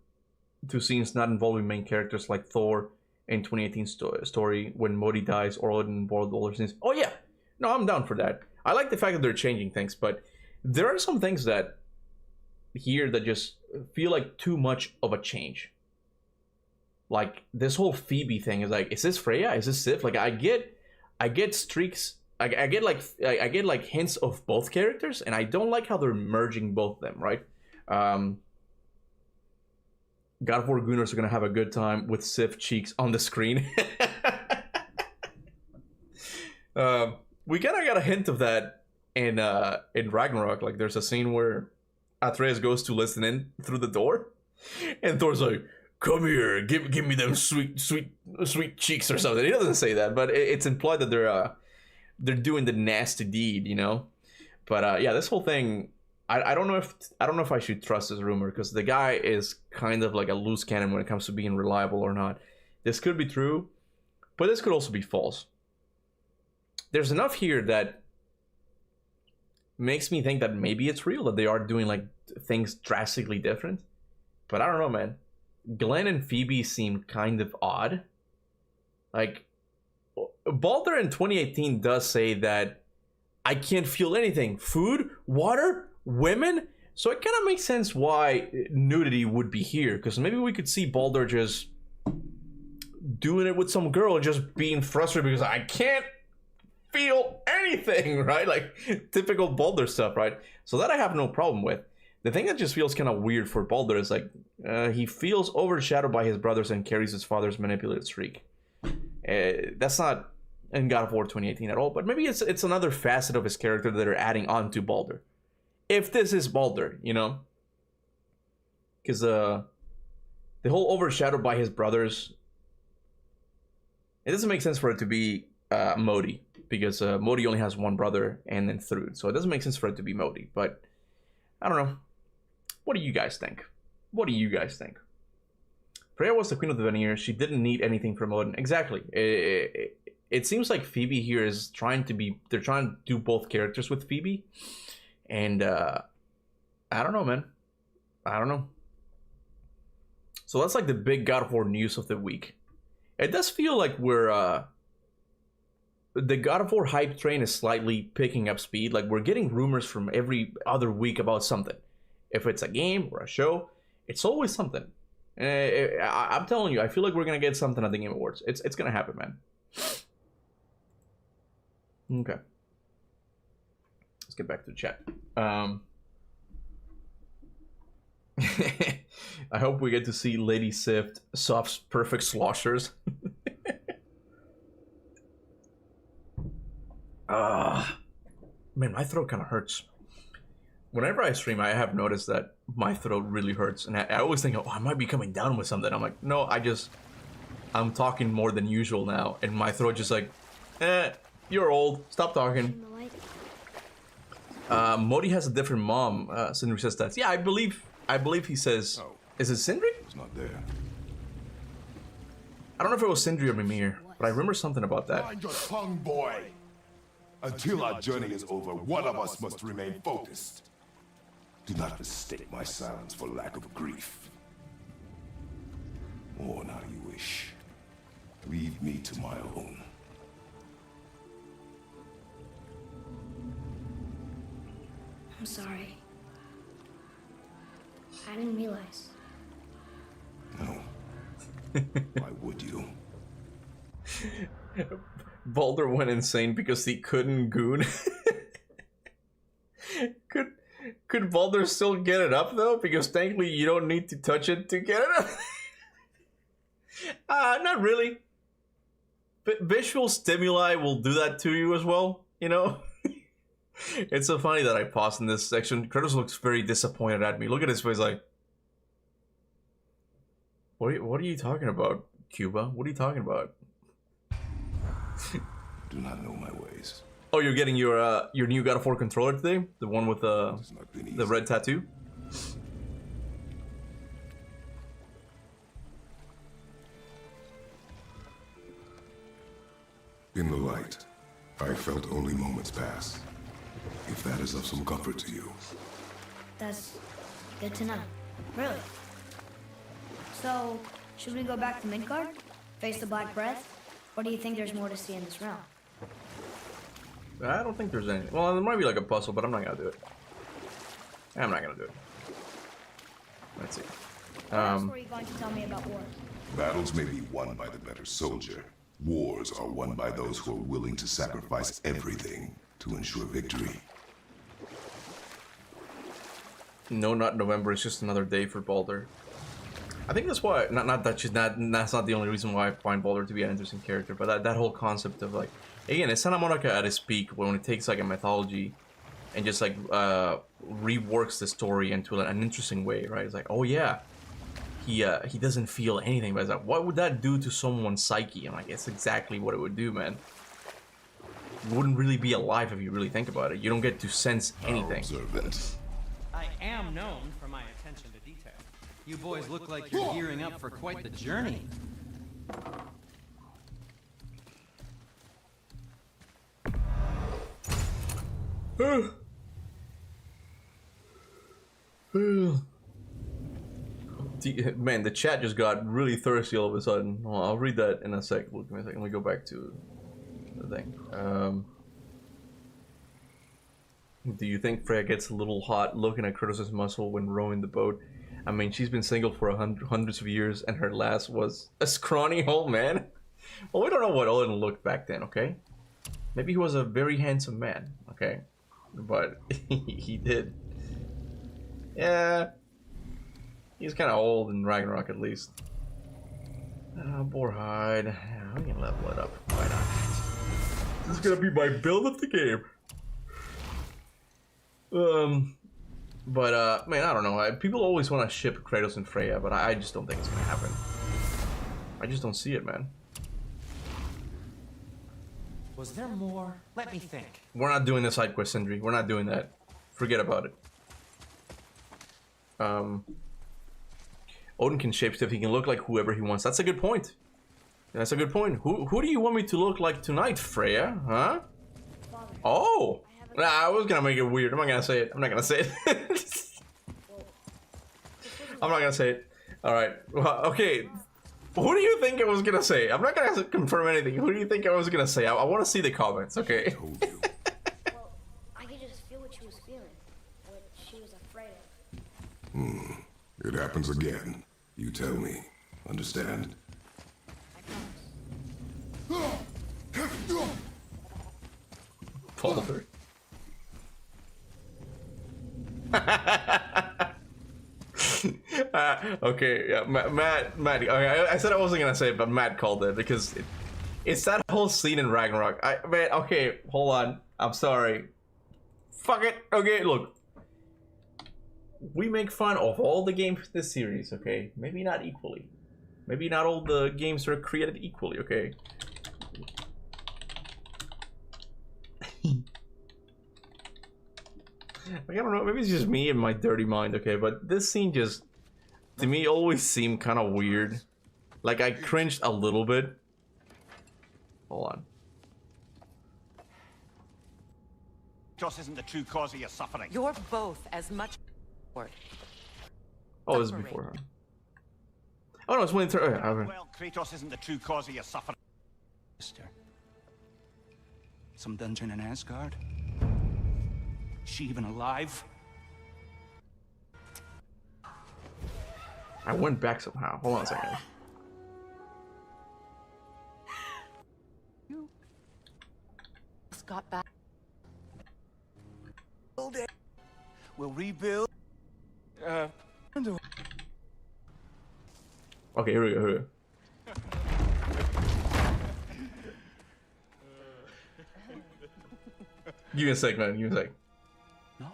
to scenes not involving main characters like Thor in 2018 story when Modi dies or Odin boiled all their scenes. Oh yeah, no, I'm down for that. I like the fact that they're changing things, but there are some things that here that just feel like too much of a change. Like this whole Phoebe thing is like, is this Freya? Is this Sif? Like I get streaks. I get like hints of both characters, and I don't like how they're merging both of them, right? God of War Gooners are gonna have a good time with Sif cheeks on the screen. We kind of got a hint of that in Ragnarok. Like, there's a scene where Atreus goes to listen in through the door, and Thor's like, "Come here, give me them sweet cheeks" or something. He doesn't say that, but it's implied that they're doing the nasty deed, you know. But yeah, this whole thing. I don't know if I should trust this rumor, because the guy is kind of like a loose cannon when it comes to being reliable or not. This could be true, but this could also be false. There's enough here that makes me think that maybe it's real, that they are doing like things drastically different. But I don't know, man. Glenn and Phoebe seem kind of odd. Like, Baldur in 2018 does say that I can't feel anything. Food, water, women. So it kind of makes sense why nudity would be here, because maybe we could see Baldur just doing it with some girl, just being frustrated because I can't feel anything, right? Like typical Baldur stuff, right? So that I have no problem with. The thing that just feels kind of weird for Baldur is like he feels overshadowed by his brothers and carries his father's manipulative streak. That's not in God of War 2018 at all, but maybe it's another facet of his character that they're adding on to Baldur. If this is Baldur, you know? Because the whole overshadowed by his brothers, it doesn't make sense for it to be Modi, because Modi only has one brother and then Thrud, so it doesn't make sense for it to be Modi, but I don't know. What do you guys think? What do you guys think? Freya was the queen of the Vanir. She didn't need anything from Odin. Exactly. It seems like Phoebe here is trying to be... They're trying to do both characters with Phoebe. And, I don't know, man. I don't know. So that's like the big God of War news of the week. It does feel like we're, the God of War hype train is slightly picking up speed. Like, we're getting rumors from every other week about something. If it's a game or a show, it's always something. I'm telling you, I feel like we're gonna get something at the Game Awards. It's gonna happen, man. Okay. Let's get back to the chat. I hope we get to see Lady Sif Soft's perfect sloshers. Man, my throat kind of hurts. Whenever I stream, I have noticed that my throat really hurts, and I always think, oh, I might be coming down with something. I'm like, no, I'm talking more than usual now, and my throat just like, you're old, stop talking. Modi has a different mom. Sindri says that. Yeah, I believe he says. Oh. Is it Sindri? It's not there. I don't know if it was Sindri or Mimir, but I remember something about that. Mind your tongue, boy! Until our journey is over, one of us must remain focused. Do not mistake my silence for lack of grief. Mourn how you wish. Leave me to my own. I'm sorry. I didn't realize. No. Why would you? Baldur went insane because he couldn't goon. Could Baldur still get it up though? Because thankfully you don't need to touch it to get it up. Not really. Visual stimuli will do that to you as well, you know? It's so funny that I paused in this section. Kratos looks very disappointed at me. Look at his face like... What are you talking about, Kuba? What are you talking about? Do not know my ways. Oh, you're getting your new God of War controller today? The one with the red tattoo? In the light, I felt only moments pass. If that is of some comfort to you. That's good to know. Really? So, should we go back to Midgard? Face the Black Breath? Or do you think there's more to see in this realm? I don't think there's any. Well, there might be like a puzzle, but I'm not gonna do it. I'm not gonna do it. Let's see. What else were you going to tell me about war? Battles may be won by the better soldier. Wars are won by those who are willing to sacrifice everything to ensure victory. No, not November. It's just another day for Baldur. I think that's why. Not that she's not. That's not the only reason why I find Baldur to be an interesting character. But that whole concept of like, again, it's Santa Monica at its peak when it takes like a mythology, and just like reworks the story into an interesting way, right? It's like, oh yeah, he doesn't feel anything, but it's like, what would that do to someone's psyche? I'm like, it's exactly what it would do, man. You wouldn't really be alive if you really think about it. You don't get to sense anything. Observant. I am known for my attention to detail. You boys look like you're gearing up for quite the journey. Man, the chat just got really thirsty all of a sudden. Well, I'll read that in a sec. Give me a second. Let me go back to the thing. Do you think Freya gets a little hot looking at Kratos' muscle when rowing the boat? I mean, she's been single for hundreds of years, and her last was a scrawny old man. Well, we don't know what Odin looked back then, okay? Maybe he was a very handsome man, okay? But he did. Yeah. He's kind of old in Ragnarok, at least. Borhide. Yeah, we can level it up. Why not? This is gonna be my build of the game. But man, I don't know. People always want to ship Kratos and Freya, but I just don't think it's gonna happen. I just don't see it, man. Was there more? Let me think. We're not doing the side quest, Sindri. We're not doing that. Forget about it. Odin can shapeshift. He can look like whoever he wants. That's a good point. That's a good point. Who do you want me to look like tonight, Freya? Huh? Father, Oh! Nah, I was gonna make it weird. I'm not gonna say it. I'm not gonna say it. I'm not gonna say it. Alright. Well, okay. Who do you think I was gonna say? I'm not gonna confirm anything. Who do you think I was gonna say? I want to see the comments, okay? Told you. well, I could just feel what she was feeling. What she was afraid of. It happens again. You tell me. Understand? Polder. Okay, yeah, Matt, okay, I said I wasn't gonna say it, but Matt called it because it's that whole scene in Ragnarok. Man, okay, hold on. I'm sorry. Fuck it. Okay, look. We make fun of all the games in this series, okay? Maybe not equally. Maybe not all the games are created equally, okay? Like, I don't know, maybe it's just me and my dirty mind, okay? But this scene just, to me, always seemed kind of weird. Like, I cringed a little bit. Hold on. Kratos isn't the true cause of your suffering. You're both as much. Oh, this is before her. Oh no, it's when Well, Kratos isn't the true cause of your suffering. Sister. Some dungeon in Asgard? She even alive? I went back somehow. Hold on a second. You just got back. We'll rebuild. Okay, here we go. Here we go. Give me a sec, man. Give me a sec. No.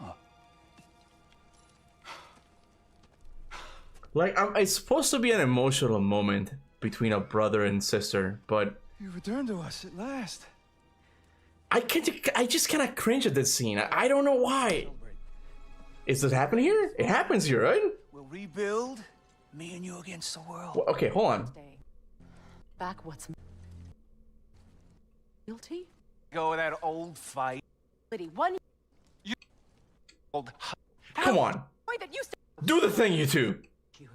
Like, it's supposed to be an emotional moment between a brother and sister, but You returned to us at last. I just kind of cringe at this scene. I don't know why. Is this happening here? It happens here, right? We'll rebuild. Me and you against the world. Well, okay, hold on. Back what's guilty? Go with that old fight. Liddy, one Old Come on. point that you said Do the thing, you two. you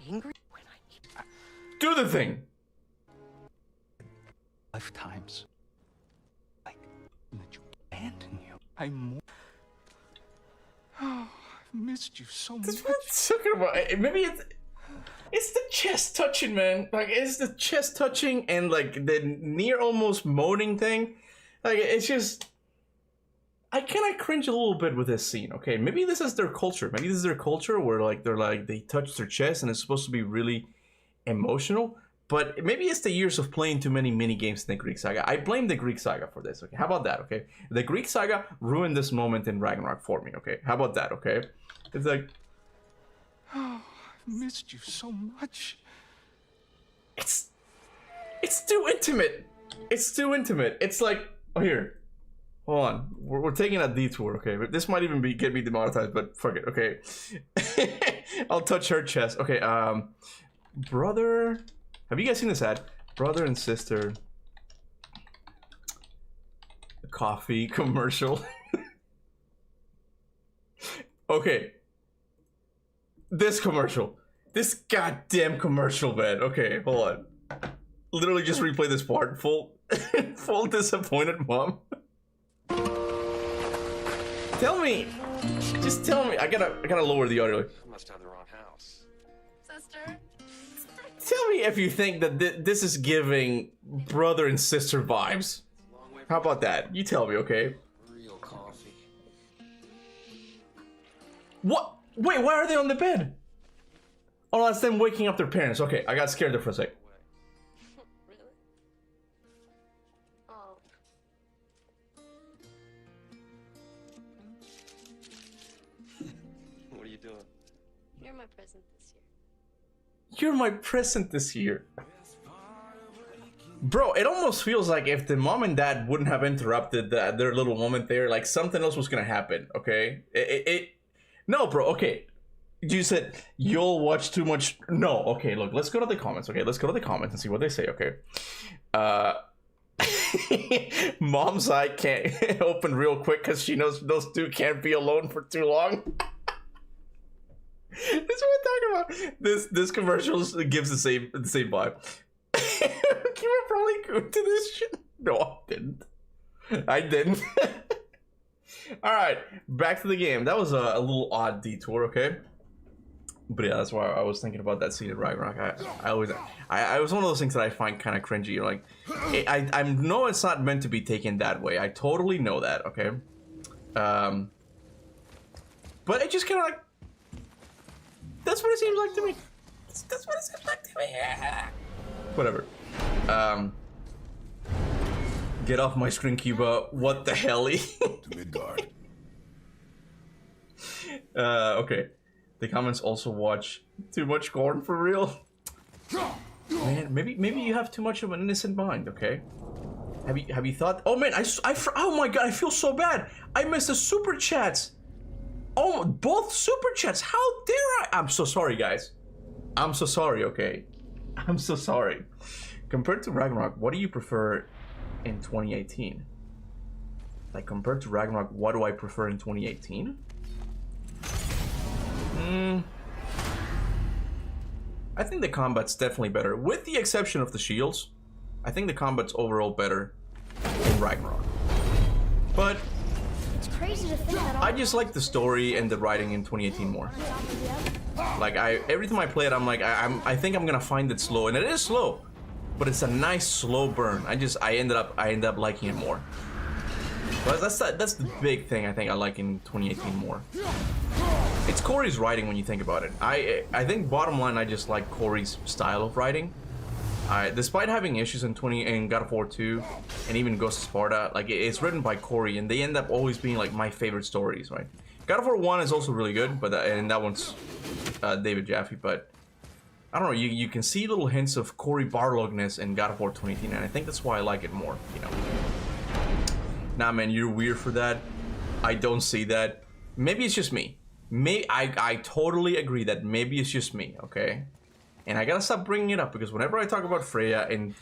angry when I Do the thing. lifetimes. Like that you abandon you. I'm more. Oh, I've missed you so much. That's what I'm talking about. Maybe it's the chest touching, man. Like, it's the chest touching and like the near almost moaning thing. Like, it's just, I kind of cringe a little bit with this scene. Okay, maybe this is their culture. Maybe this is their culture where like they touch their chest and it's supposed to be really emotional. But maybe it's the years of playing too many mini games in the Greek Saga. I blame the Greek Saga for this. Okay, how about that? Okay, the Greek Saga ruined this moment in Ragnarok for me. Okay, how about that? Okay, it's like, Oh, I've missed you so much. it's too intimate. It's too intimate. It's like, oh, here, hold on, we're taking a detour. Okay, but this might even get me demonetized, but fuck it. Okay, I'll touch her chest. Okay, brother. Have you guys seen this ad? Brother and sister coffee commercial. Okay. This commercial. This goddamn commercial, man. Okay, hold on. Literally just replay this part. Full disappointed mom. Tell me. Just tell me. I gotta lower the audio. Must have the wrong house. Sister? Tell me if you think that this is giving brother and sister vibes. How about that? You tell me, okay? Real coffee. What? Wait, why are they on the bed? Oh, that's them waking up their parents. Okay, I got scared there for a sec. Really? Oh. What are you doing? You're my present this year. You're my present this year. Bro, it almost feels like if the mom and dad wouldn't have interrupted their little moment there, like something else was gonna happen, okay? No, bro, okay. You said you'll watch too much. No, okay, look, let's go to the comments. Okay, let's go to the comments and see what they say. Okay, mom's eye can't open real quick because she knows those two can't be alone for too long. That's what we're talking about. This commercial gives the same vibe. You were probably good to this shit. No, I didn't. All right, back to the game. That was a little odd detour, okay? But yeah, that's why I was thinking about that scene in Ragnarok. I was one of those things that I find kind of cringy. Like, I know it's not meant to be taken that way. I totally know that, okay? But it just kind of like, that's what it seems like to me. That's what it seems like to me. Whatever. Get off my screen, Cuba. What the hell? Okay. The comments also watch too much corn for real. Man, maybe you have too much of an innocent mind. Okay. Have you thought? Oh man, oh my god, I feel so bad. I missed the super chats. Oh, both super chats. How dare I? I'm so sorry, guys. I'm so sorry. Okay. I'm so sorry. Compared to Ragnarok, what do you prefer in 2018? Like, compared to Ragnarok, what do I prefer in 2018? I think the combat's definitely better, with the exception of the shields. I think the combat's overall better in Ragnarok. But It's crazy to think that I just like the story and the writing in 2018 more. Like, every time I play it, I'm like, I think I'm gonna find it slow, and it is slow, but it's a nice slow burn. I end up liking it more. But that's the big thing I think I like in 2018 more. It's Corey's writing when you think about it. I think bottom line, I just like Corey's style of writing. Despite having issues in God of War 2 and even Ghost of Sparta, like, it's written by Corey, and they end up always being like my favorite stories, right? God of War 1 is also really good, but and that one's David Jaffe, but I don't know, you can see little hints of Cory Barlogness in God of War 2018, and I think that's why I like it more, you know. Nah, man, you're weird for that. I don't see that. Maybe it's just me. I totally agree that maybe it's just me, okay? And I gotta stop bringing it up, because whenever I talk about Freya and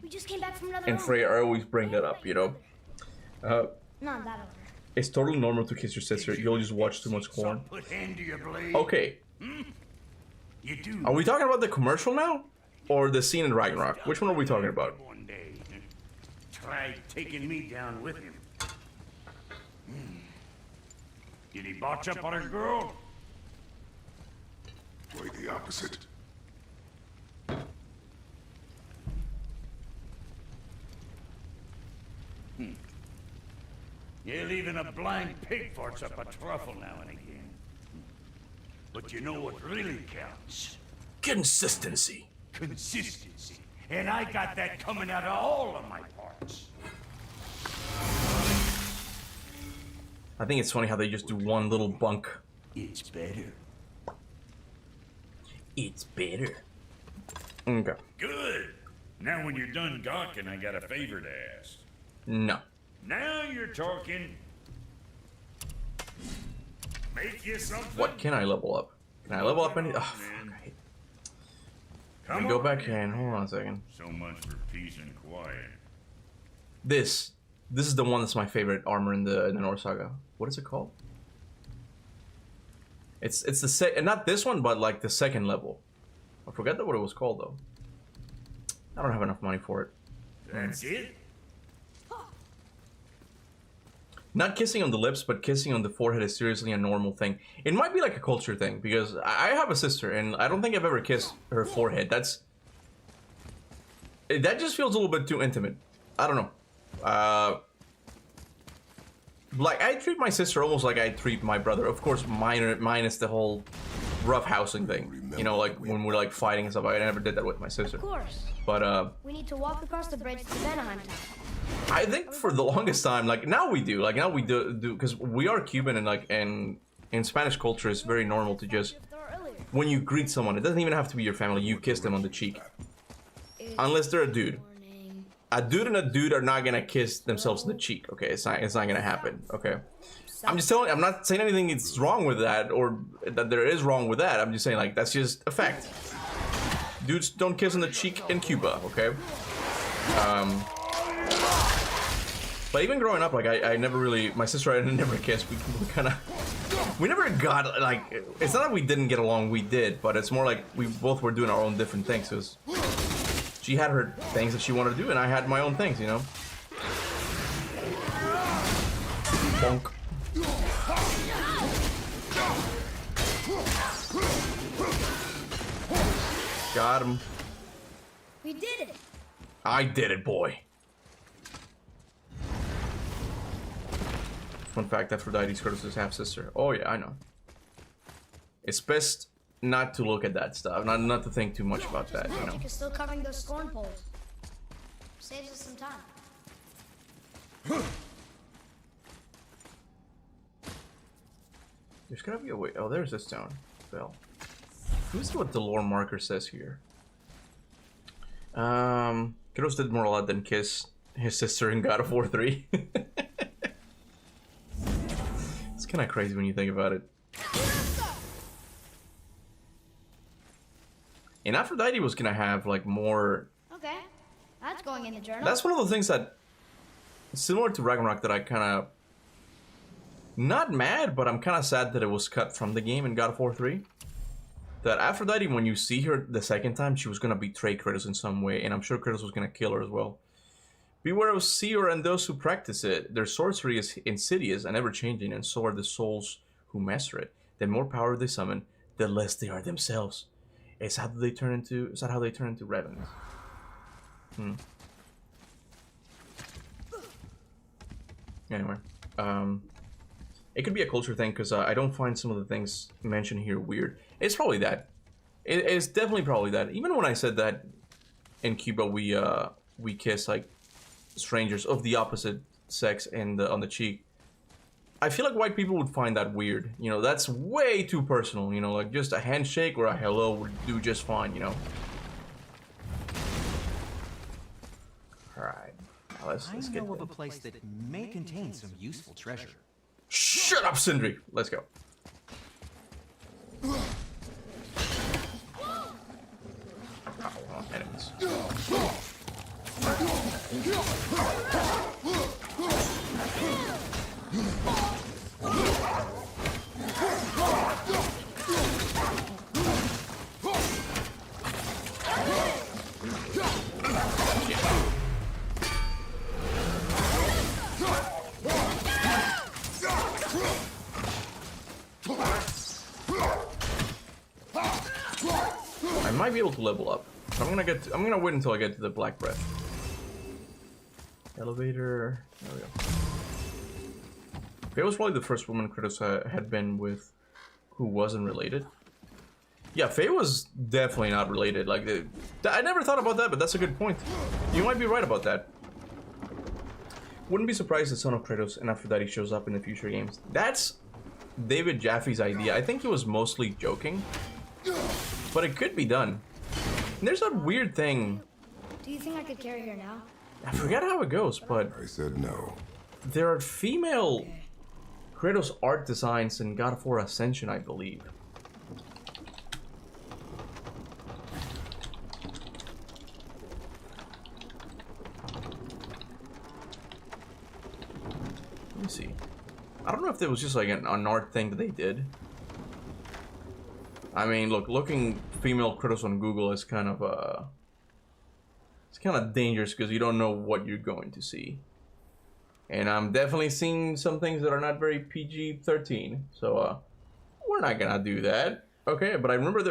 we just came back from another Freya, I always bring that up, you know? Not that order. It's totally normal to kiss your sister. You'll just watch too much porn. Okay. You do. Are we talking about the commercial now? Or the scene in Ragnarok? Which one are we talking about? One day, tried taking me down with him. Did he botch up on a girl? Quite the opposite. Yeah, even a blind pig farts up a truffle now and again. But you know what really counts? Consistency. Consistency. And I got that coming out of all of my parts. I think it's funny how they just do one little bunk. It's better. It's better. Okay. Good. Now when you're done gawking, I got a favor to ask. No. Now you're talking. Make you something. What can I level up? Can I level up any? Oh, fuck, I hate. Let me go back in. Hold on a second. So much for peace and quiet. This is the one that's my favorite armor in the Norse Saga. What is it called? It's the not this one, but like the second level. I forget what it was called though. I don't have enough money for it. That's it? Not kissing on the lips, but kissing on the forehead is seriously a normal thing. It might be like a culture thing, because I have a sister, and I don't think I've ever kissed her forehead. That just feels a little bit too intimate. I don't know. Like, I treat my sister almost like I treat my brother. Of course, minus the whole rough housing thing. You know, like when we're like fighting and stuff. I never did that with my sister. Of course. But we need to walk across the bridge to Vanaheim Town. I think for the longest time, like now we do, because we are Cuban, and like in Spanish culture, it's very normal to just, when you greet someone, it doesn't even have to be your family, you kiss them on the cheek, unless they're a dude. A dude and a dude are not gonna kiss themselves in the cheek. Okay, it's not gonna happen. Okay, I'm just telling. I'm not saying anything is wrong with that or that there is wrong with that. I'm just saying like that's just a fact. Dudes don't kiss on the cheek in Cuba. Okay. But even growing up, like I never really, my sister and I never kissed. We never got like. It's not that we didn't get along. We did, but it's more like we both were doing our own different things. Cause she had her things that she wanted to do, and I had my own things, you know. Bonk. Got him. We did it. I did it, boy. Fun fact, Aphrodite's Kratos' half-sister. Oh yeah, I know. It's best not to look at that stuff, not to think too much about that, you know. Magic is still covering those scorn poles. Saves us some time. There's gotta be a way. Oh, there's this town. Bell. Let's see what the lore marker says here. Kratos did more a lot than kiss his sister in God of War 3. It's kind of crazy when you think about it. And Aphrodite was gonna have like more. Okay, that's going in the journal. That's one of the things that, similar to Ragnarok, that I kind of not mad, but I'm kind of sad that it was cut from the game in God of War 3. That Aphrodite, when you see her the second time, she was gonna betray Kratos in some way, and I'm sure Kratos was gonna kill her as well. Beware of seer and those who practice it. Their sorcery is insidious and ever-changing, and so are the souls who master it. The more power they summon, the less they are themselves. Is that how they turn into ravens? Anyway, it could be a culture thing because I don't find some of the things mentioned here weird. It's probably that. It's definitely probably that. Even when I said that in Cuba we kiss like strangers of the opposite sex and on the cheek, I feel like white people would find that weird. You know, that's way too personal. You know, like just a handshake or a hello would do just fine. You know. All right, now let's get of a place that may contain some useful treasure. Shut up, Sindri. Let's go. Oh, enemies. I might be able to level up. I'm gonna wait until I get to the Black Breath. Elevator. There we go. Faye was probably the first woman Kratos had been with who wasn't related. Yeah, Faye was definitely not related. Like, I never thought about that, but that's a good point. You might be right about that. Wouldn't be surprised if Son of Kratos and Aphrodite shows up in the future games. That's David Jaffe's idea. I think he was mostly joking, but it could be done. And there's a weird thing. Do you think I could carry her now? I forget how it goes, but I said no. There are female Kratos art designs in God of War Ascension, I believe. Let me see. I don't know if it was just like an art thing that they did. I mean, look, looking female Kratos on Google is kind of it's kind of dangerous because you don't know what you're going to see. And I'm definitely seeing some things that are not very PG-13, so we're not gonna do that. Okay, but I remember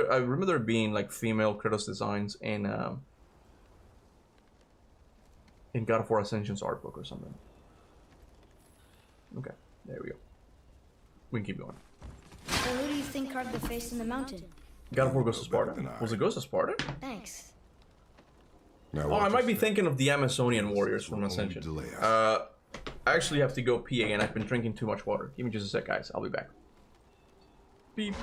there being like female Kratos designs in God of War Ascension's art book or something. Okay, there we go. We can keep going. So who do you think carved the face in the mountain? God of War Ghost of Sparta. Was it Ghost of Sparta? Thanks. Now, oh, I might be thinking of the Amazonian warriors from Ascension. I actually have to go pee again. I've been drinking too much water. Give me just a sec, guys. I'll be back. Beep.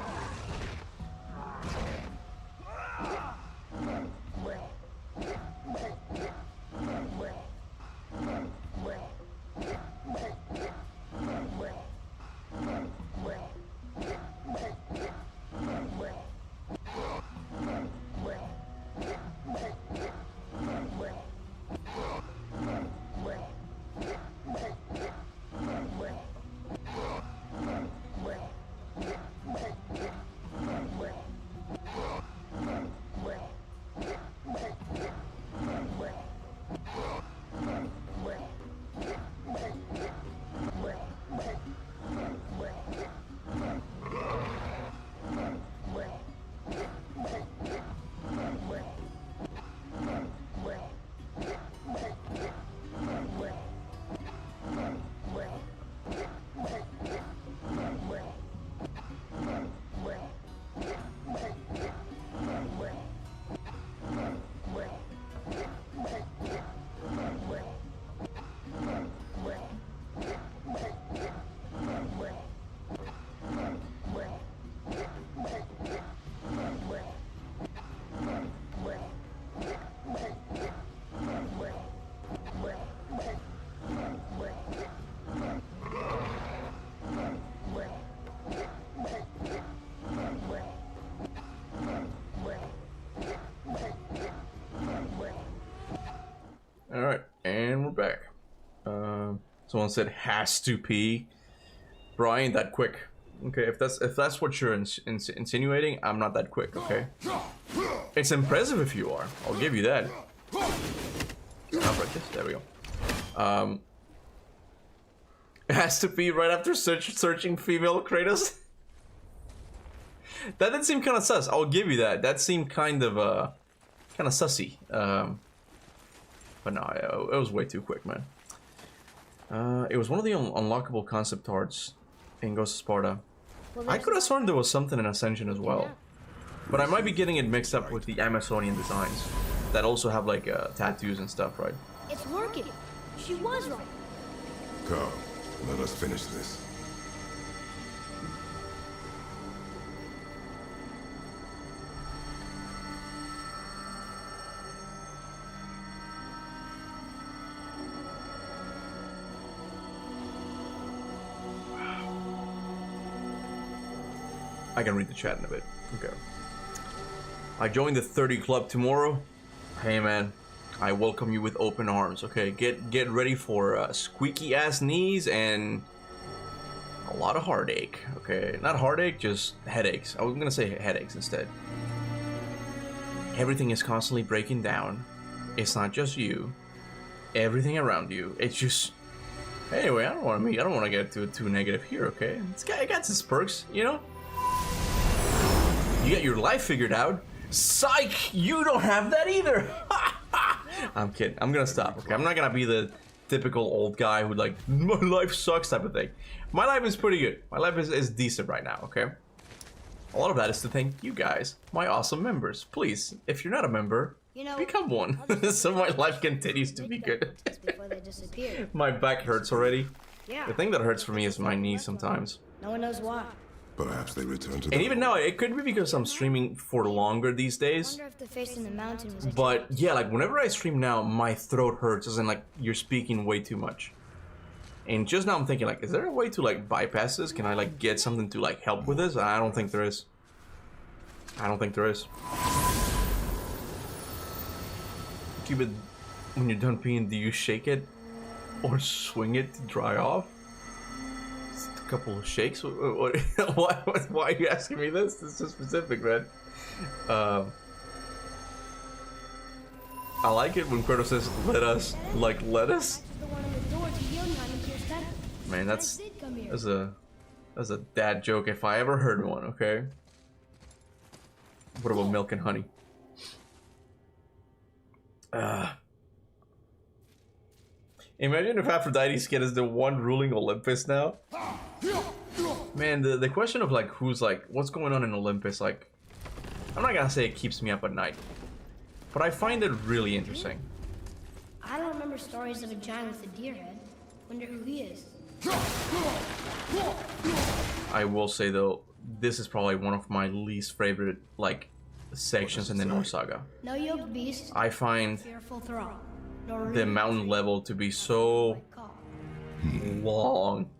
Someone said has to pee. Bro, I ain't that quick. Okay, if that's what you're insinuating, I'm not that quick. Okay. It's impressive if you are. I'll give you that. There we go. It has to pee right after searching female Kratos. That did seem kind of sus. I'll give you that. That seemed kind of sussy. But no, it was way too quick, man. It was one of the unlockable concept arts in Ghost of Sparta. Well, I could have sworn there was something in Ascension as well. But I might be getting it mixed up with the Amazonian designs that also have like tattoos and stuff, right? It's working. She was right. Come, let us finish this. I can read the chat in a bit. Okay. I joined the 30 club tomorrow. Hey man, I welcome you with open arms. Okay, get ready for squeaky ass knees and a lot of heartache. Okay, not heartache, just headaches. I was gonna say headaches instead. Everything is constantly breaking down. It's not just you. Everything around you. It's just. Anyway, I don't want to get too negative here. Okay, this guy got his perks, you know. You got your life figured out. Psych! You don't have that either! I'm kidding. I'm gonna stop, okay? I'm not gonna be the typical old guy who like, my life sucks type of thing. My life is pretty good. My life is decent right now, okay? A lot of that is to thank you guys, my awesome members. Please, if you're not a member, become one. So my life continues to be good. My back hurts already. Yeah. The thing that hurts for me is my knee sometimes. No one knows why. Perhaps they return to and even now, it could be because I'm streaming for longer these days. I wonder if the face in the mountain was But yeah, like whenever I stream now, my throat hurts, as in like you're speaking way too much. And just now I'm thinking like, is there a way to like bypass this? Can I like get something to like help with this? I don't think there is. I don't think there is. Keep it. When you're done peeing, do you shake it or swing it to dry off? Couple of shakes. Why are you asking me this? This is so specific, man. I like it when Kratos says let us. Man, that's a dad joke if I ever heard one. Okay. What about milk and honey? Imagine if Aphrodite's kid is the one ruling Olympus now. Man, the question of like who's like what's going on in Olympus, like I'm not gonna say it keeps me up at night, but I find it really interesting. I don't remember stories of a giant with a deer head. Wonder who he is. I will say though, this is probably one of my least favorite like sections in the Norse saga. No yoked beast. I find Fearful thrall. the mountain level to be so long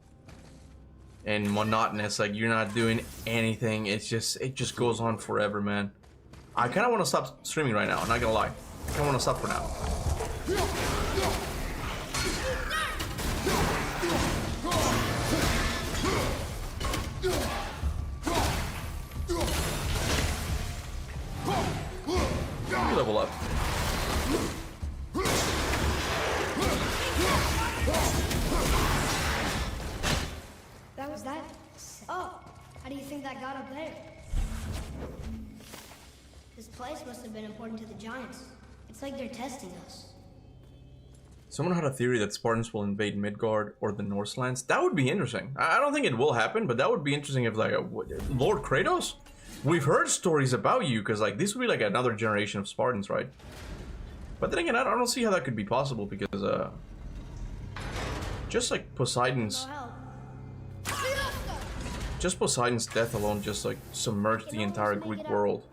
and monotonous. Like you're not doing anything. It just goes on forever, man. I kind of want to stop streaming right now. I'm not gonna lie. I kind of want to stop for now. You level up. That was that? Oh, how do you think that got up there? This place must have been important to the giants. It's like they're testing us. Someone had a theory that Spartans will invade Midgard or the Norselands. That would be interesting. I don't think it will happen, but that would be interesting if like Lord Kratos? We've heard stories about you, because like this would be like another generation of Spartans, right? But then again, I don't see how that could be possible, because just like Poseidon's death alone just like submerged the entire Greek world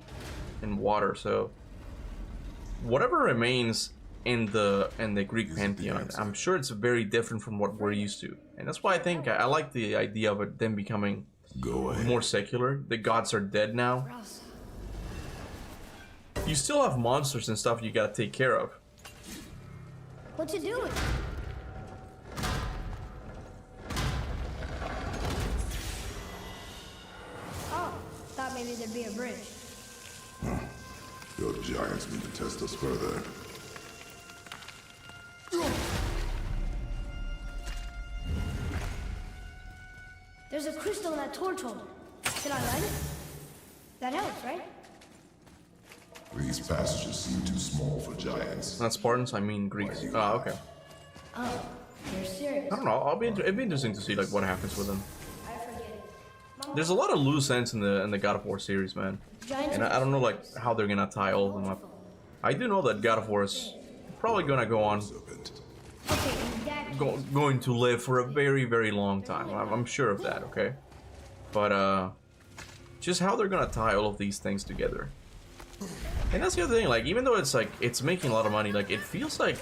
in water. So whatever remains in the Greek pantheon, I'm sure it's very different from what we're used to, and that's why I think I like the idea of it them becoming more secular. The gods are dead now. You still have monsters and stuff you gotta take care of. What you doing? maybe there'd be a bridge. Your giants need to test us further. There's a crystal in that torch holder. Can I light it? That helps, right? These passages seem too small for giants. Not Spartans, I mean Greeks. Oh, okay. Oh, you're serious? I don't know. It'd be interesting to see like what happens with them. I forget it. There's a lot of loose ends in the God of War series, man. And I don't know like how they're gonna tie all of them up. I do know that God of War is probably gonna go on, going to live for a very, very long time. I'm sure of that. Okay, but just how they're gonna tie all of these things together. And that's the other thing. Like, even though it's like it's making a lot of money, like it feels like,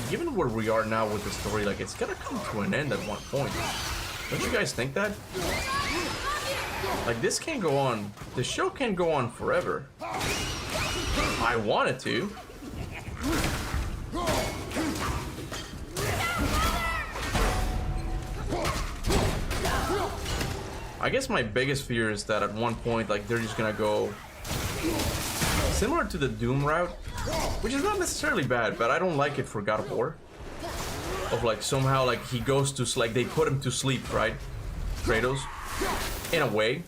given where we are now with the story, like it's gonna come to an end at one point. Don't you guys think that? Like, this can't go on. The show can't go on forever. I want it to. I guess my biggest fear is that at one point, like, they're just gonna go similar to the Doom route, which is not necessarily bad, but I don't like it for God of War. Of like somehow like he goes to like they put him to sleep, right? Kratos, in a way.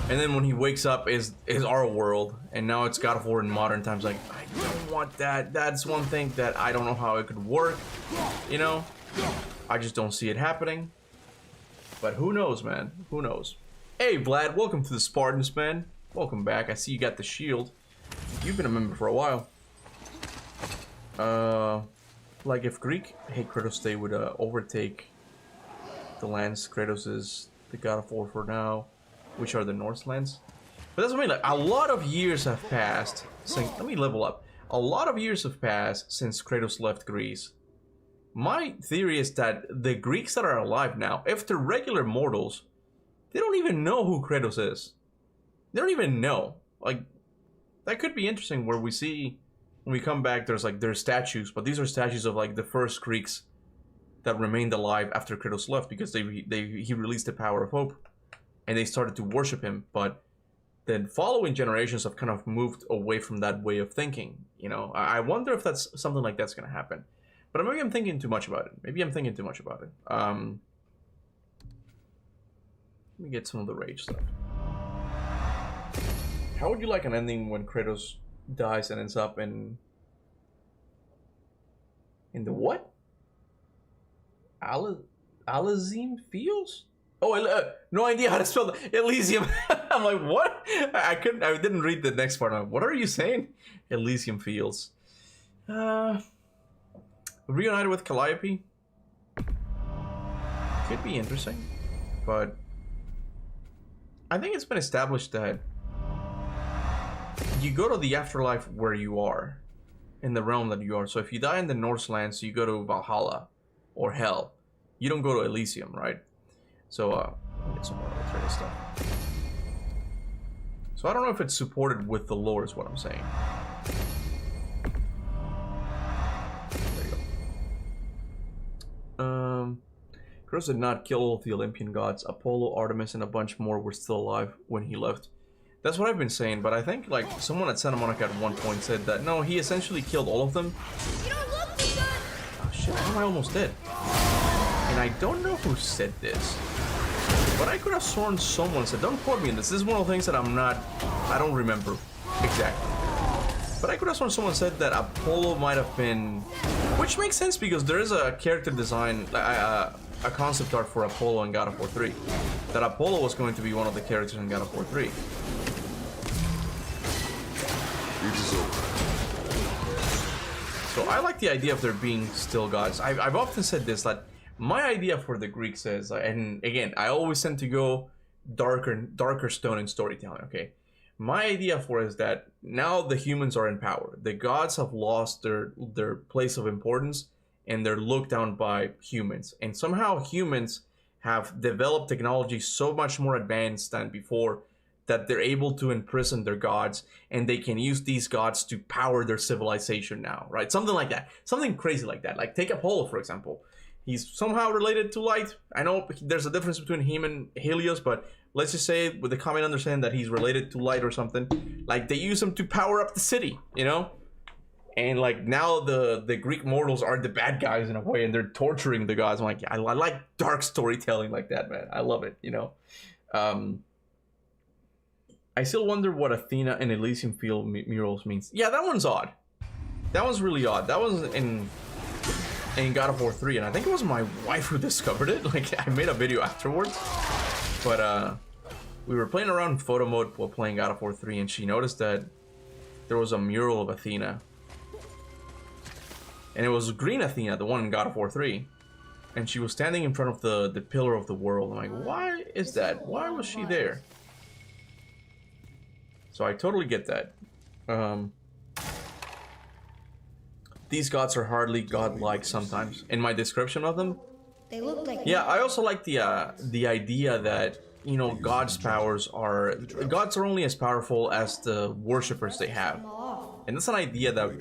And then when he wakes up is our world, and now it's God of War in modern times. Like, I don't want that. That's one thing that I don't know how it could work. You know, I just don't see it happening. But who knows, man? Who knows? Hey, Vlad, welcome to the Spartans, man. Welcome back. I see you got the shield. You've been a member for a while. Like if Greek hate Kratos, they would overtake the lands. Kratos is the God of War for now, which are the Norse lands. But that's what I mean. Like, a lot of years have passed since. Let me level up. A lot of years have passed since Kratos left Greece. My theory is that the Greeks that are alive now, if they're regular mortals, they don't even know who Kratos is. They don't even know. Like, that could be interesting where we see, when we come back, there's statues, but these are statues of like the first Greeks that remained alive after Kratos left, because he released the power of hope and they started to worship him. But the following generations have kind of moved away from that way of thinking. You know, I wonder if that's something like that's going to happen. But maybe I'm thinking too much about it. Let me get some of the rage stuff. How would you like an ending when Kratos dies and ends up in the what? Elysium Fields? Oh, no idea how to spell that. Elysium. I'm like, what? I didn't read the next part. What are you saying? Elysium Fields. Reunited with Calliope? Could be interesting, but I think it's been established that you go to the afterlife where you are, in the realm that you are. So if you die in the Norse lands, you go to Valhalla or Hell. You don't go to Elysium, right? So let me get some more trade stuff. So I don't know if it's supported with the lore, is what I'm saying. Kratos did not kill all of the Olympian gods. Apollo, Artemis, and a bunch more were still alive when he left. That's what I've been saying, but I think like someone at Santa Monica at one point said that no, he essentially killed all of them. You don't look too good. Oh shit, I almost did. And I don't know who said this, but I could have sworn someone said, don't quote me on this. This is one of the things that I don't remember exactly. But I could have sworn someone said that Apollo might have been, which makes sense because there is a character design, a concept art for Apollo in God of War 3. That Apollo was going to be one of the characters in God of War 3. So I like the idea of there being still gods. I've often said this, that my idea for the Greeks is, and again, I always tend to go darker stone in storytelling, okay? My idea for it is that now the humans are in power. The gods have lost their place of importance, and they're looked down by humans. And somehow humans have developed technology so much more advanced than before that they're able to imprison their gods, and they can use these gods to power their civilization now, right? Something like that. Something crazy like that. Like take Apollo, for example. He's somehow related to light. I know there's a difference between him and Helios, but let's just say with the common understanding that he's related to light or something. Like, they use him to power up the city, you know? And like now the Greek mortals are the bad guys in a way, and they're torturing the gods. I'm like, I like dark storytelling like that, man. I love it, you know? I still wonder what Athena and Elysium Field murals means. Yeah, that one's odd. That one's really odd. That was in God of War 3, and I think it was my wife who discovered it. Like, I made a video afterwards. But we were playing around in photo mode while playing God of War 3, and she noticed that there was a mural of Athena. And it was green Athena, the one in God of War 3. And she was standing in front of the pillar of the world. I'm like, why is that? Why was she there? So I totally get that. These gods are hardly godlike sometimes. In my description of them, They look like... yeah, I also like the idea that, you know, gods' powers are... Gods are only as powerful as the worshippers they have. And that's an idea that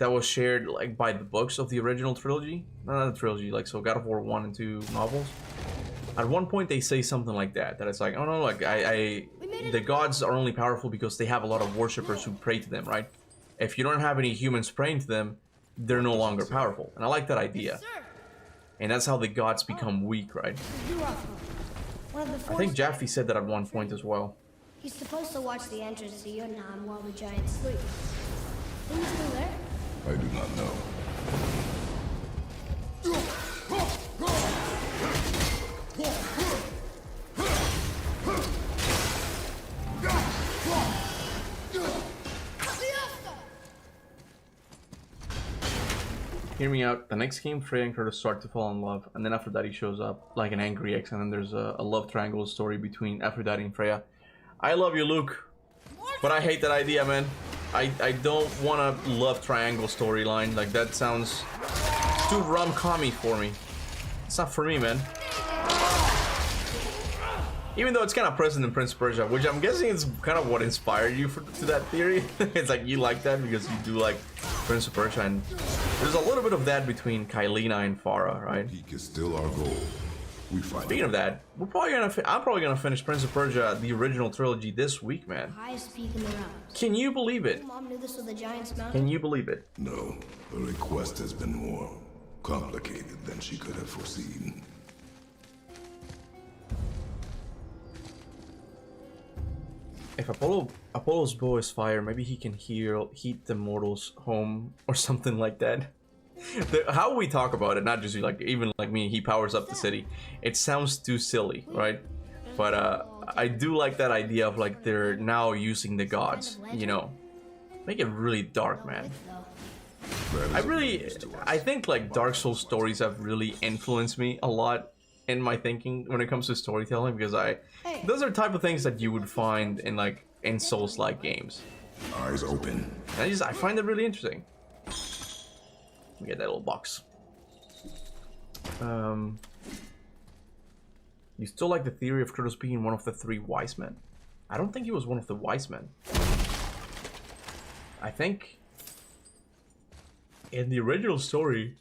was shared like by the books of the original trilogy. Not the trilogy, like, so God of War 1 and 2 novels. At one point they say something like that it's like, oh no, like the gods are only powerful because they have a lot of worshippers who pray to them, right? If you don't have any humans praying to them, they're no longer powerful. And I like that idea. And that's how the gods become weak, right? I think Jaffe said that at one point as well. He's supposed to watch the entrance to Yunnan while the giants sleep. Is he still there? I do not know. Hear me out. The next game, Freya and Kratos start to fall in love, and then Aphrodite shows up like an angry ex, and then there's a love triangle story between Aphrodite and Freya. I love you, Luke, but I hate that idea, man. I don't want a love triangle storyline. Like, that sounds too rom-commy for me. It's not for me, man. Even though it's kind of present in Prince of Persia, which I'm guessing is kind of what inspired you to that theory. It's like you like that because you do like Prince of Persia, and there's a little bit of that between Kylina and Farah, right? Peak is still our goal. We fight. Speaking of that, I'm probably gonna finish Prince of Persia, the original trilogy, this week, man. Highest peak in the realms. Can you believe it? Mom knew this was the Giant's Mountain. Can you believe it? No, the request has been more complicated than she could have foreseen. If Apollo's bow is fire, maybe he can heat the mortals' home or something like that. How we talk about it, not just like, even like me, he powers up the city. It sounds too silly, right? But I do like that idea of like they're now using the gods, you know. Make it really dark, man. I think like Dark Souls stories have really influenced me a lot in my thinking when it comes to storytelling, because those are type of things that you would find in Souls-like games. Eyes open. And I find it really interesting. Let me get that little box. You still like the theory of Kratos being one of the 3 wise men? I don't think he was one of the wise men. I think in the original story.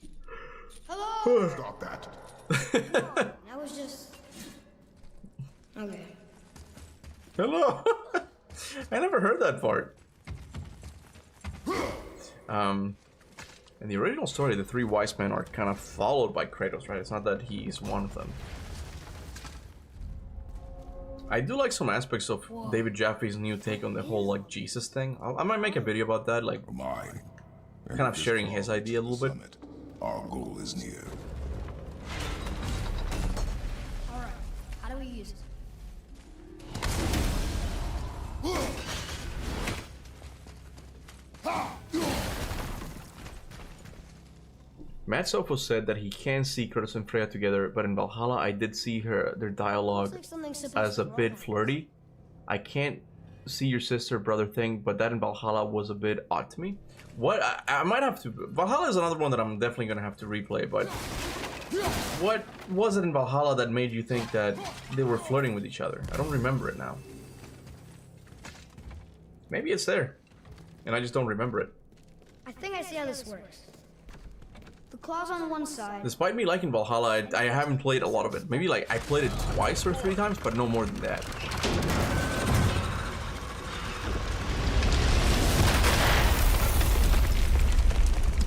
Hello. Stop that. That was just... Okay. Hello. I never heard that part. In the original story, the 3 wise men are kind of followed by Kratos, right? It's not that he's one of them. I do like some aspects of David Jaffe's new take on the whole like Jesus thing. I might make a video about that, like kind of sharing his idea a little bit. Our goal is near. Alright, how do we use it? Matt Sofo said that he can see Kratos and Freya together, but in Valhalla I did see their dialogue as a bit flirty. I can't see your sister brother thing, but that in Valhalla was a bit odd to me. What I might have to... Valhalla is another one that I'm definitely gonna have to replay, but what was it in Valhalla that made you think that they were flirting with each other? I don't remember it now. Maybe it's there, and I just don't remember it. I think I see how this works. The claws on one side. Despite me liking Valhalla, I haven't played a lot of it. Maybe like I played it twice or 3 times, but no more than that.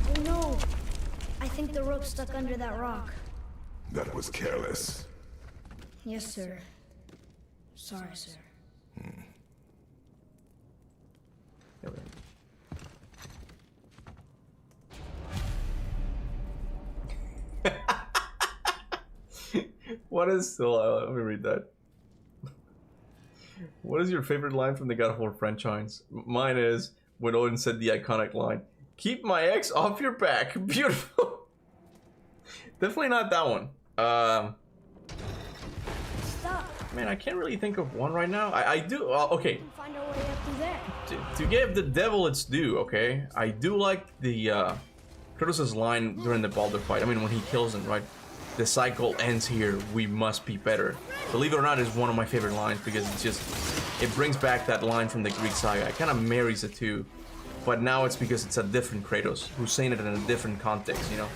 Oh no! I think the rope's stuck under that rock. That was careless. Yes, sir. Sorry, sir. What is... let me read that. What is your favorite line from the God of War franchise? Mine is when Odin said the iconic line, "Keep my ex off your back." Beautiful. Definitely not that one. Stop. Man, I can't really think of one right now. I do... okay. Find our way up through there. To give the devil its due, okay? I do like the Kratos' line during the Baldur fight. I mean, when he kills him, right? The cycle ends here, we must be better. Believe it or not, is one of my favorite lines because it's just... it brings back that line from the Greek saga. It kind of marries the two. But now it's because it's a different Kratos, who's saying it in a different context, you know?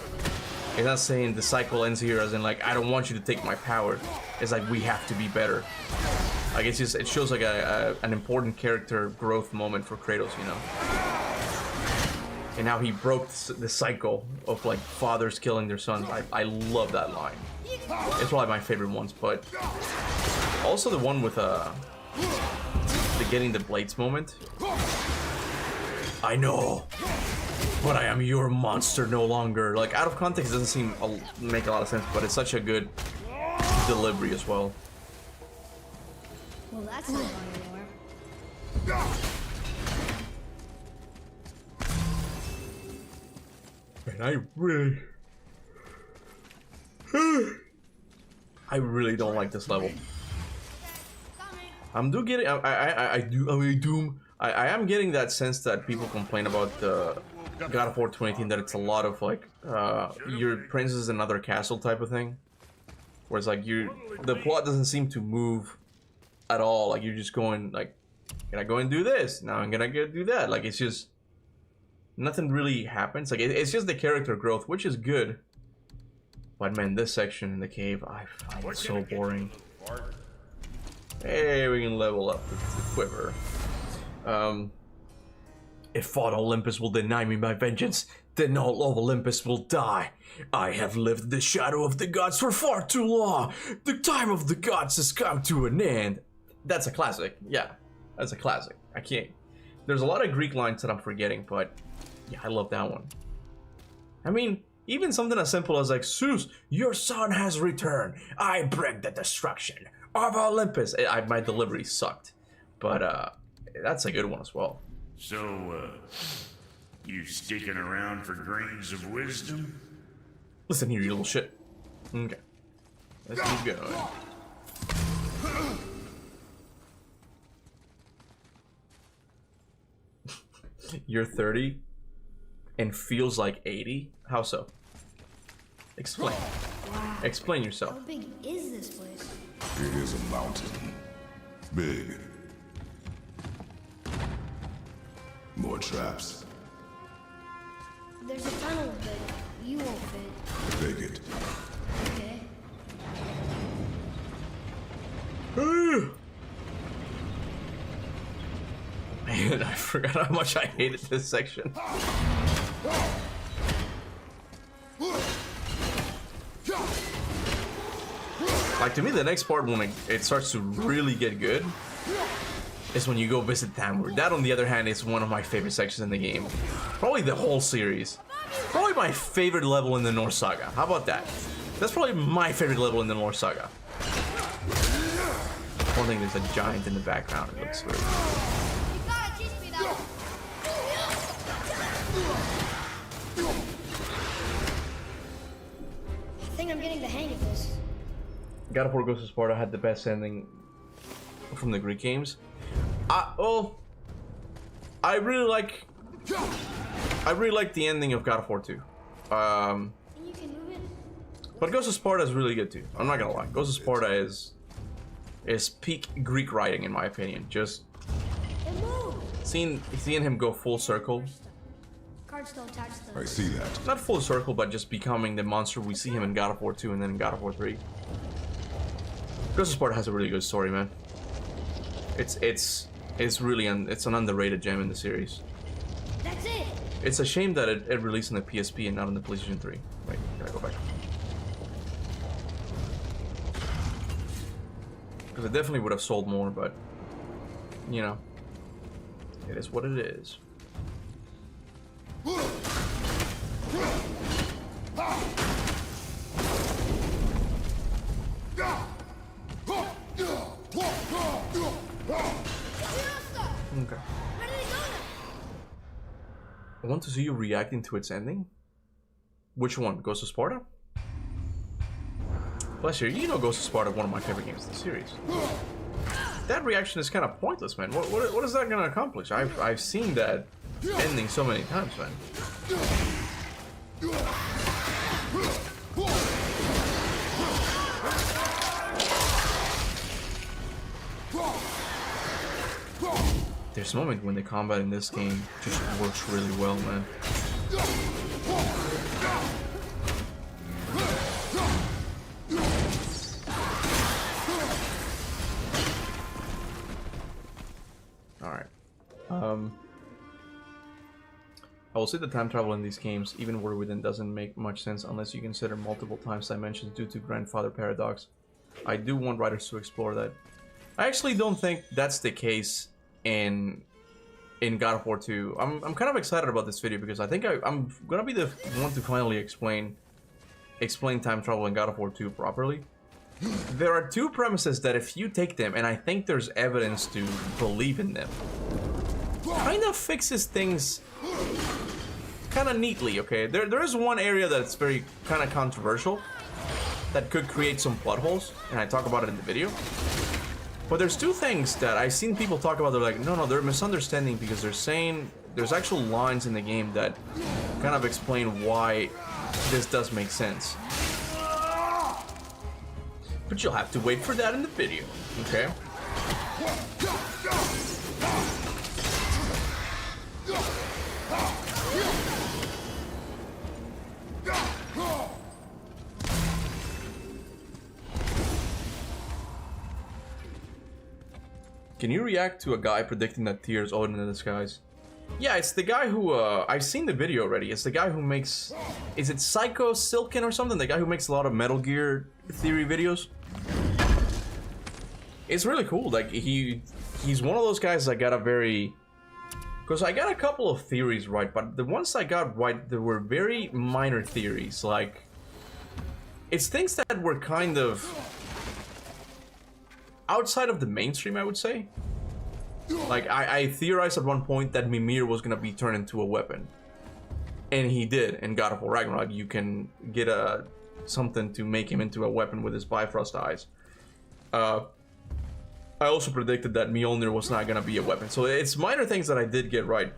It's not saying the cycle ends here as in like, I don't want you to take my power. It's like, we have to be better. Like, it's just, it shows like an important character growth moment for Kratos, you know? And how he broke the cycle of like fathers killing their sons. I love that line. It's probably my favorite ones, but also the one with the getting the blades moment. I know, but I am your monster no longer. Like, out of context, it doesn't seem make a lot of sense, but it's such a good delivery as well. Well, that's not going anywhere. And I really don't like this level. I am getting that sense that people complain about the God of War 2018, that it's a lot of like your prince is another castle type of thing, where it's like the plot doesn't seem to move at all. Like, you're just going like, gonna go and do this, now I'm gonna go do that. Like, it's just nothing really happens. Like, it's just the character growth, which is good. But man, this section in the cave, I find it so boring. Hey, we can level up the quiver. If all Olympus will deny me my vengeance, then all of Olympus will die. I have lived in the shadow of the gods for far too long. The time of the gods has come to an end. That's a classic. Yeah, that's a classic. I can't... There's a lot of Greek lines that I'm forgetting, but yeah, I love that one. I mean, even something as simple as like, Zeus, your son has returned. I bring the destruction of Olympus. My delivery sucked, but that's a good one as well. So, you sticking around for grains of wisdom? Listen here, you little shit. Okay, let's keep going. You're 30 and feels like 80? How so? Explain. Wow. Explain yourself. How big is this place? It is a mountain. Big. More traps. There's a tunnel, but you won't fit. Take it. Okay. Man, I forgot how much I hated this section. Like, to me, the next part, when it starts to really get good, is when you go visit Thamur. That, on the other hand, is one of my favorite sections in the game. Probably the whole series. Probably my favorite level in the Norse Saga. How about that? That's probably my favorite level in the Norse Saga. One thing, there's a giant in the background. It looks very cool. I think I'm getting the hang of this. God of War Ghost of Sparta had the best ending from the Greek games. Well, I really like the ending of God of War 2. And you can move it. But Ghost of Sparta is really good too. I'm not gonna lie. Ghost of Sparta is peak Greek writing, in my opinion. Just seeing him go full circle Card's still attached to the... I see that. Not full circle, but just becoming the monster we see him in God of War 2 and then in God of War 3. Ghost of Sparta has a really good story, man. It's really it's an underrated gem in the series. That's it! It's a shame that it released on the PSP and not on the PlayStation 3. Wait, gotta go back. Because it definitely would have sold more, but, you know, it is what it is. Okay. I want to see you reacting to its ending. Which one? Ghost of Sparta? Bless you, you know Ghost of Sparta, one of my favorite games in the series. That reaction is kind of pointless, man. What is that going to accomplish? I've seen that ending so many times, man. There's a moment when the combat in this game just works really well, man. Alright. I will say the time travel in these games, even where within, doesn't make much sense unless you consider multiple times dimensions due to grandfather paradox. I do want writers to explore that. I actually don't think that's the case in God of War 2. I'm kind of excited about this video because I think I'm gonna be the one to finally explain time travel in God of War 2 properly. There are two premises that if you take them, and I think there's evidence to believe in them, kind of fixes things kind of neatly, okay? There is one area that's very kind of controversial that could create some plot holes, and I talk about it in the video. But there's two things that I've seen people talk about. They're like, no, they're misunderstanding because they're saying there's actual lines in the game that kind of explain why this does make sense. But you'll have to wait for that in the video, okay? Can you react to a guy predicting that Tyr is Odin in disguise? Yeah, it's the guy who, I've seen the video already. It's the guy who makes, is it Psycho Silken or something? The guy who makes a lot of Metal Gear theory videos. It's really cool. Like, he's one of those guys that got a very, because I got a couple of theories right, but the ones I got right, there were very minor theories. Like, it's things that were kind of outside of the mainstream, I would say. Like, I theorized at one point that Mimir was gonna be turned into a weapon. And he did. In God of War Ragnarok, you can get something to make him into a weapon with his Bifrost eyes. I also predicted that Mjolnir was not gonna be a weapon. So it's minor things that I did get right.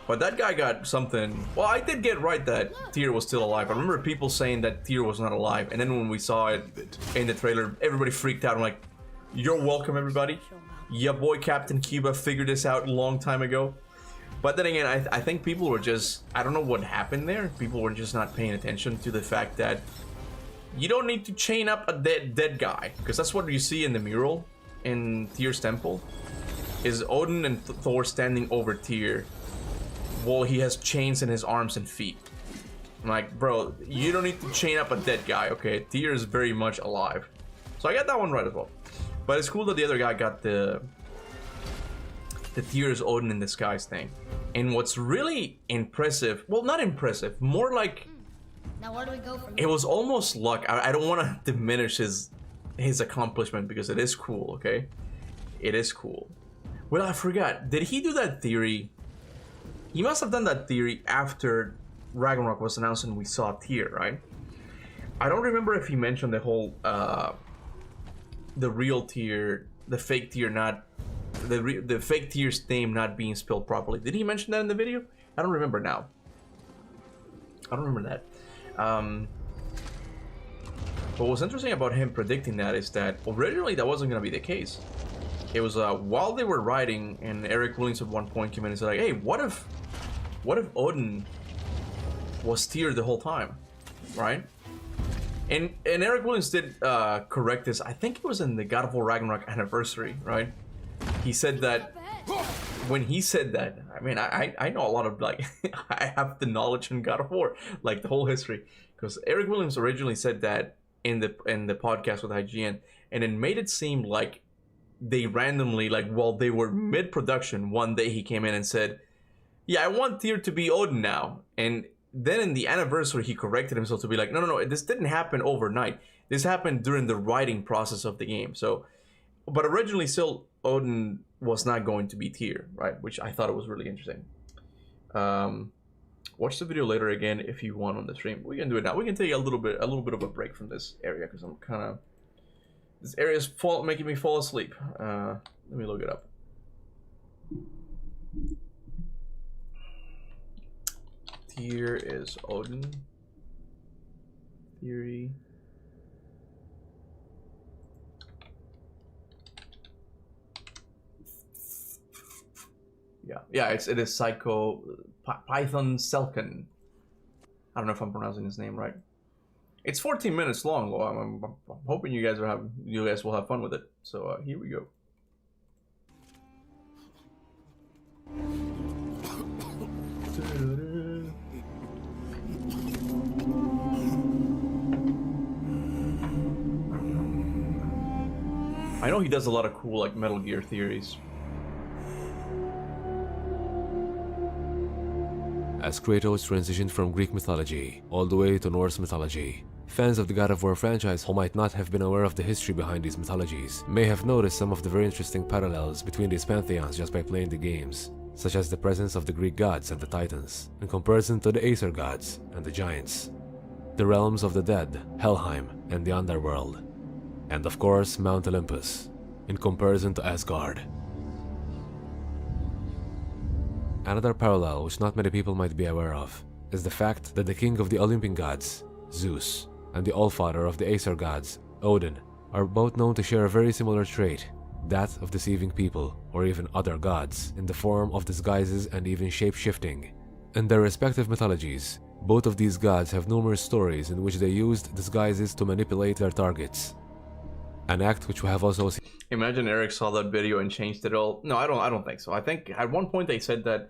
But that guy got something... Well, I did get right that Tyr was still alive. I remember people saying that Tyr was not alive. And then when we saw it in the trailer, everybody freaked out. I'm like, you're welcome, everybody. Your boy Captain Kuba figured this out a long time ago. But then again, I think people were just... I don't know what happened there. People were just not paying attention to the fact that you don't need to chain up a dead guy. Because that's what you see in the mural in Tyr's temple. Is Odin and Thor standing over Tyr. Well, he has chains in his arms and feet. I'm like, bro, you don't need to chain up a dead guy, okay? Tyr is very much alive. So I got that one right as well. But it's cool that the other guy got the Tyr's Odin in disguise thing. And what's really impressive, well, not impressive, more like... Now where do we go from It was almost luck. I don't want to diminish his accomplishment because it is cool, okay? It is cool. Well, I forgot. Did he do that theory? He must have done that theory after Ragnarok was announced and we saw Tyr, right? I don't remember if he mentioned the whole, the real Tyr, the fake Tyr not, the fake Tyr's name not being spelled properly. Did he mention that in the video? I don't remember now. I don't remember that. But what's interesting about him predicting that is that originally that wasn't going to be the case. It was while they were writing, and Eric Williams at one point came in and said like, hey, what what if Odin was Tyr the whole time, right? And Eric Williams did correct this. I think it was in the God of War Ragnarok anniversary, right? He said that when he said that, I mean, I know a lot of, like, I have the knowledge in God of War, like the whole history, because Eric Williams originally said that in the podcast with IGN, and it made it seem like they randomly, like, while they were mid-production, one day he came in and said, yeah, I want Tyr to be Odin now. And then in the anniversary, he corrected himself to be like, no, this didn't happen overnight. This happened during the writing process of the game. So, but originally still, Odin was not going to be Tyr, right? Which I thought it was really interesting. Watch the video later again if you want on the stream. We can do it now. We can take a little bit of a break from this area because I'm kind of, this area is making me fall asleep. Let me look it up. Tyr is Odin. Theory. Yeah, it is Psycho Python Selkin. I don't know if I'm pronouncing his name right. It's 14 minutes long. Well, I'm hoping you guys will have fun with it. So here we go. I know he does a lot of cool, like, Metal Gear theories. As Kratos transitioned from Greek mythology all the way to Norse mythology, fans of the God of War franchise who might not have been aware of the history behind these mythologies may have noticed some of the very interesting parallels between these pantheons just by playing the games, such as the presence of the Greek gods and the Titans, in comparison to the Aesir gods and the Giants, the realms of the dead, Helheim, and the Underworld, and of course Mount Olympus, in comparison to Asgard. Another parallel which not many people might be aware of is the fact that the king of the Olympian gods, Zeus, and the allfather of the Aesir gods, Odin, are both known to share a very similar trait, that of deceiving people or even other gods in the form of disguises and even shape-shifting. In their respective mythologies, both of these gods have numerous stories in which they used disguises to manipulate their targets. An act which we have also seen. Imagine Eric saw that video and changed it all. No, I don't think so. I think at one point they said that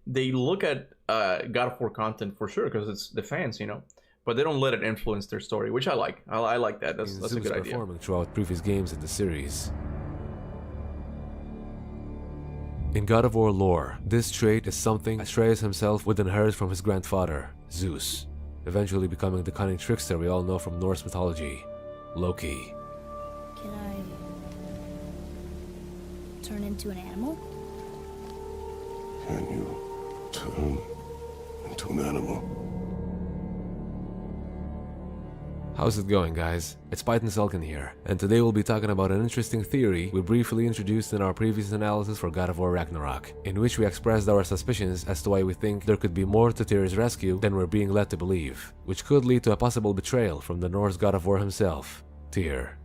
they look at God of War content for sure because it's the fans, you know, but they don't let it influence their story, which I like. I like that. That's a good idea. Performing throughout previous games in the series. In God of War lore, this trait is something Atreus himself would inherit from his grandfather, Zeus, eventually becoming the cunning trickster we all know from Norse mythology, Loki. Can I turn into an animal? Can you turn into an animal? How's it going, guys? It's Python Selkin here, and today we'll be talking about an interesting theory we briefly introduced in our previous analysis for God of War Ragnarok, in which we expressed our suspicions as to why we think there could be more to Tyr's rescue than we're being led to believe, which could lead to a possible betrayal from the Norse God of War himself, Tyr.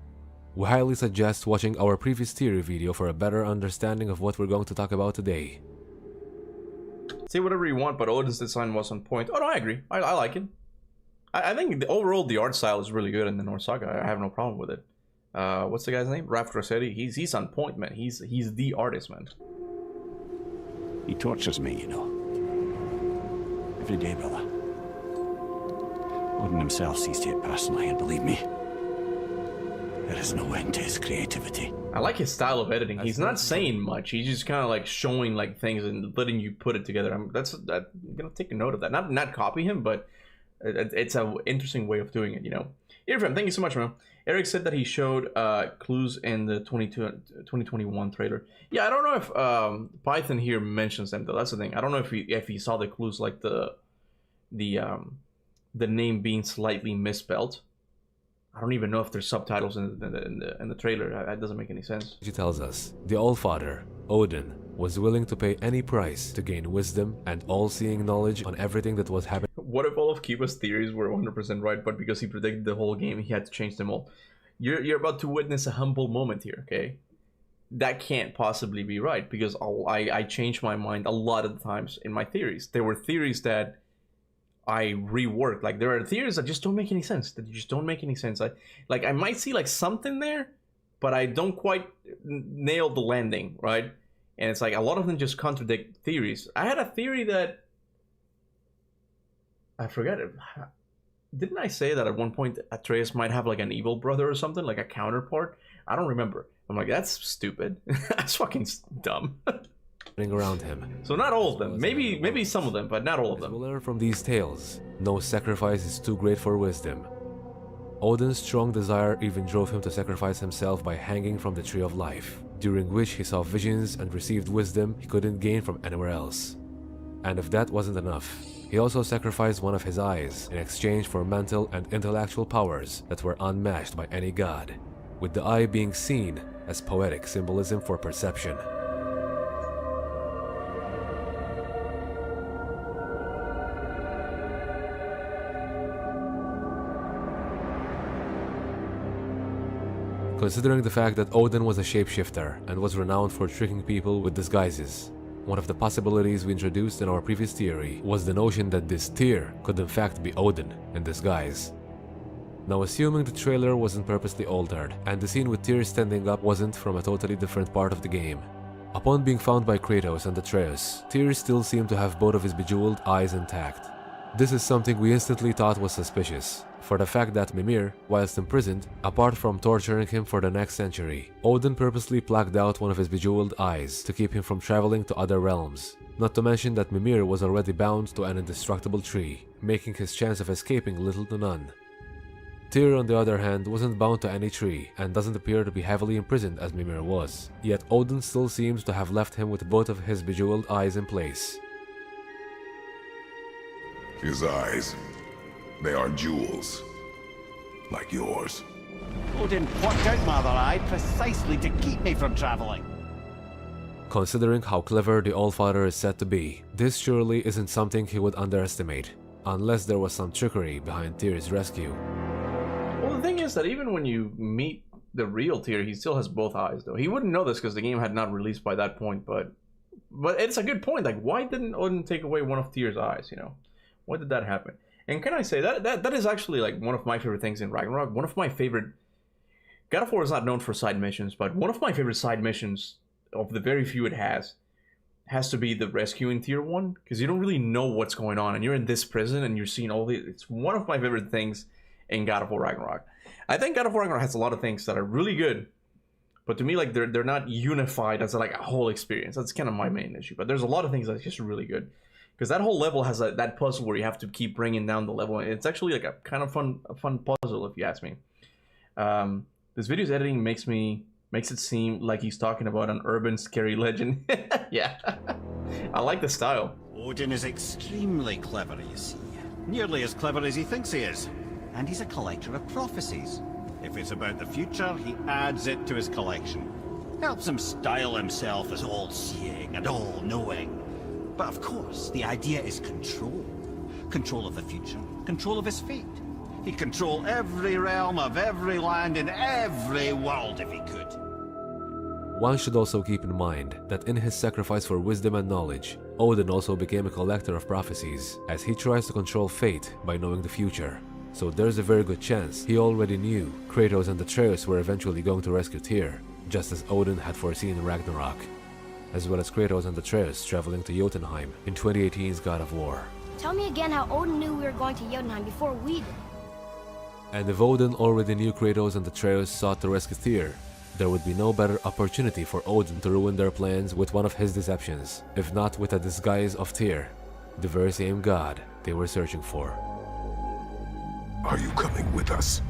We highly suggest watching our previous theory video for a better understanding of what we're going to talk about today. Say whatever you want, but Odin's design was on point. Oh no, I agree. I like it. I think overall the art style is really good in the Norse Saga. I have no problem with it. What's the guy's name? Raf Rossetti. He's on point, man. He's the artist, man. He tortures me, you know. Every day, brother. Odin himself sees to it personally, and believe me, there is no end to his creativity. I like his style of editing. He's not saying much. He's just kind of like showing like things and letting you put it together. I'm gonna take a note of that. Not copy him, but it's an interesting way of doing it, you know. Irfan, thank you so much, man. Eric said that he showed clues in the 2021 trailer. Yeah, I don't know if Python here mentions them though. That's the thing. I don't know if he saw the clues, like the name being slightly misspelled. I don't even know if there's subtitles in the trailer. That doesn't make any sense. She tells us the Allfather, Odin, was willing to pay any price to gain wisdom and all-seeing knowledge on everything that was happening. What if all of Kuba's theories were 100% right, but because he predicted the whole game, he had to change them all? You're about to witness a humble moment here, okay? that can't possibly be right, because I change my mind a lot of the times in my theories. There were theories that I reworked. Like, there are theories that just don't make any sense. I might see like something there, but I don't quite nail the landing, right? And it's like a lot of them just contradict theories. I had a theory that I forgot it. Didn't I say that at one point Atreus might have like an evil brother or something, like a counterpart? I don't remember. I'm like, that's stupid. That's fucking dumb. Around him. So not all of them. Maybe some of them, but not all of them. We'll learn from these tales, no sacrifice is too great for wisdom. Odin's strong desire even drove him to sacrifice himself by hanging from the Tree of Life, during which he saw visions and received wisdom he couldn't gain from anywhere else. And if that wasn't enough, he also sacrificed one of his eyes in exchange for mental and intellectual powers that were unmatched by any god, with the eye being seen as poetic symbolism for perception. Considering the fact that Odin was a shapeshifter and was renowned for tricking people with disguises, one of the possibilities we introduced in our previous theory was the notion that this Tyr could in fact be Odin in disguise. Now, assuming the trailer wasn't purposely altered and the scene with Tyr standing up wasn't from a totally different part of the game, upon being found by Kratos and Atreus, Tyr still seemed to have both of his bejeweled eyes intact. This is something we instantly thought was suspicious, for the fact that Mimir, whilst imprisoned, apart from torturing him for the next century, Odin purposely plucked out one of his bejeweled eyes to keep him from traveling to other realms. Not to mention that Mimir was already bound to an indestructible tree, making his chance of escaping little to none. Tyr, on the other hand, wasn't bound to any tree and doesn't appear to be heavily imprisoned as Mimir was, yet Odin still seems to have left him with both of his bejeweled eyes in place. His eyes, they are jewels, like yours. Odin plucked out my other eye precisely to keep me from traveling. Considering how clever the Allfather is said to be, this surely isn't something he would underestimate, unless there was some trickery behind Tyr's rescue. Well, the thing is that even when you meet the real Tyr, he still has both eyes, though. He wouldn't know this because the game had not released by that point, but it's a good point. Like, why didn't Odin take away one of Tyr's eyes, you know? Why did that happen? And can I say that is actually like one of my favorite things in Ragnarok. One of my favorite... God of War is not known for side missions, but one of my favorite side missions, of the very few it has to be the rescuing Tyr one, because you don't really know what's going on, and you're in this prison and you're seeing all the... It's one of my favorite things in God of War Ragnarok. I think God of War Ragnarok has a lot of things that are really good, but to me, like, they're not unified as like a whole experience. That's kind of my main issue. But there's a lot of things that's just really good. Because that whole level has that puzzle where you have to keep bringing down the level. It's actually like a kind of fun puzzle, if you ask me. This video's editing makes it seem like he's talking about an urban scary legend. Yeah, I like the style. Odin is extremely clever, you see. Nearly as clever as he thinks he is. And he's a collector of prophecies. If it's about the future, he adds it to his collection. Helps him style himself as all-seeing and all-knowing. But of course, the idea is control. Control of the future, control of his fate. He'd control every realm of every land in every world if he could. One should also keep in mind that in his sacrifice for wisdom and knowledge, Odin also became a collector of prophecies, as he tries to control fate by knowing the future. So there's a very good chance he already knew Kratos and Atreus were eventually going to rescue Tyr, just as Odin had foreseen in Ragnarok, as well as Kratos and Atreus traveling to Jotunheim in 2018's God of War. Tell me again how Odin knew we were going to Jotunheim before we did. And if Odin already knew Kratos and Atreus sought to rescue Tyr, there would be no better opportunity for Odin to ruin their plans with one of his deceptions, if not with a disguise of Tyr, the very same god they were searching for. Are you coming with us?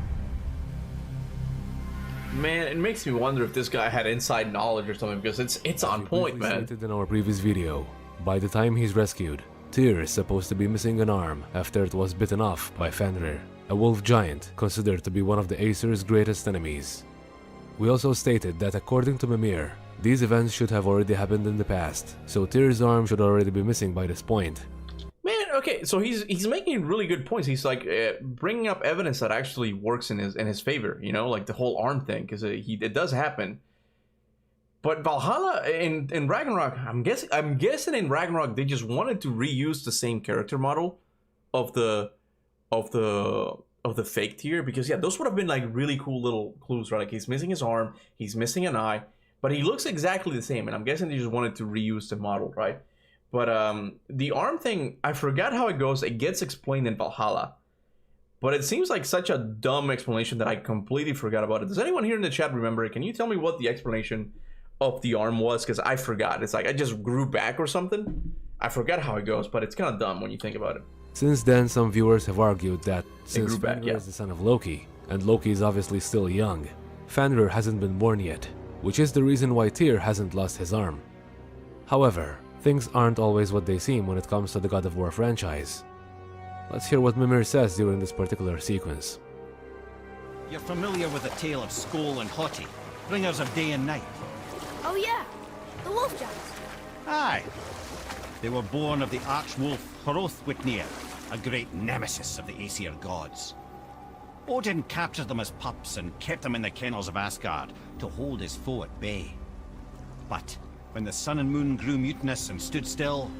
Man, it makes me wonder if this guy had inside knowledge or something, because it's on point, man. Stated in our previous video, by the time he's rescued, Tyr is supposed to be missing an arm after it was bitten off by Fenrir, a wolf giant considered to be one of the Aesir's greatest enemies. We also stated that according to Mimir, these events should have already happened in the past, so Tyr's arm should already be missing by this point. Man, okay, so he's making really good points. He's like bringing up evidence that actually works in his favor, you know, like the whole arm thing, because it does happen. But Valhalla in Ragnarok, I'm guessing in Ragnarok they just wanted to reuse the same character model of the fake tier, because yeah, those would have been like really cool little clues, right? Like he's missing his arm, he's missing an eye, but he looks exactly the same, and I'm guessing they just wanted to reuse the model, right? But the arm thing, I forgot how it goes. It gets explained in Valhalla, but it seems like such a dumb explanation that I completely forgot about it. Does anyone here in the chat remember it? Can you tell me what the explanation of the arm was? Because I forgot. It's like I just grew back or something. I forgot how it goes, but it's kind of dumb when you think about it. Since then, some viewers have argued that since grew back, Fenrir is the son of Loki, and Loki is obviously still young, Fenrir hasn't been born yet, which is the reason why Tyr hasn't lost his arm. However, things aren't always what they seem when it comes to the God of War franchise. Let's hear what Mimir says during this particular sequence. You're familiar with the tale of Skoll and Hoti, bringers of day and night? Oh yeah, the wolf giants. Aye. They were born of the archwolf Hrothwitnir, a great nemesis of the Aesir gods. Odin captured them as pups and kept them in the kennels of Asgard to hold his foe at bay. But when the sun and moon grew mutinous and stood still,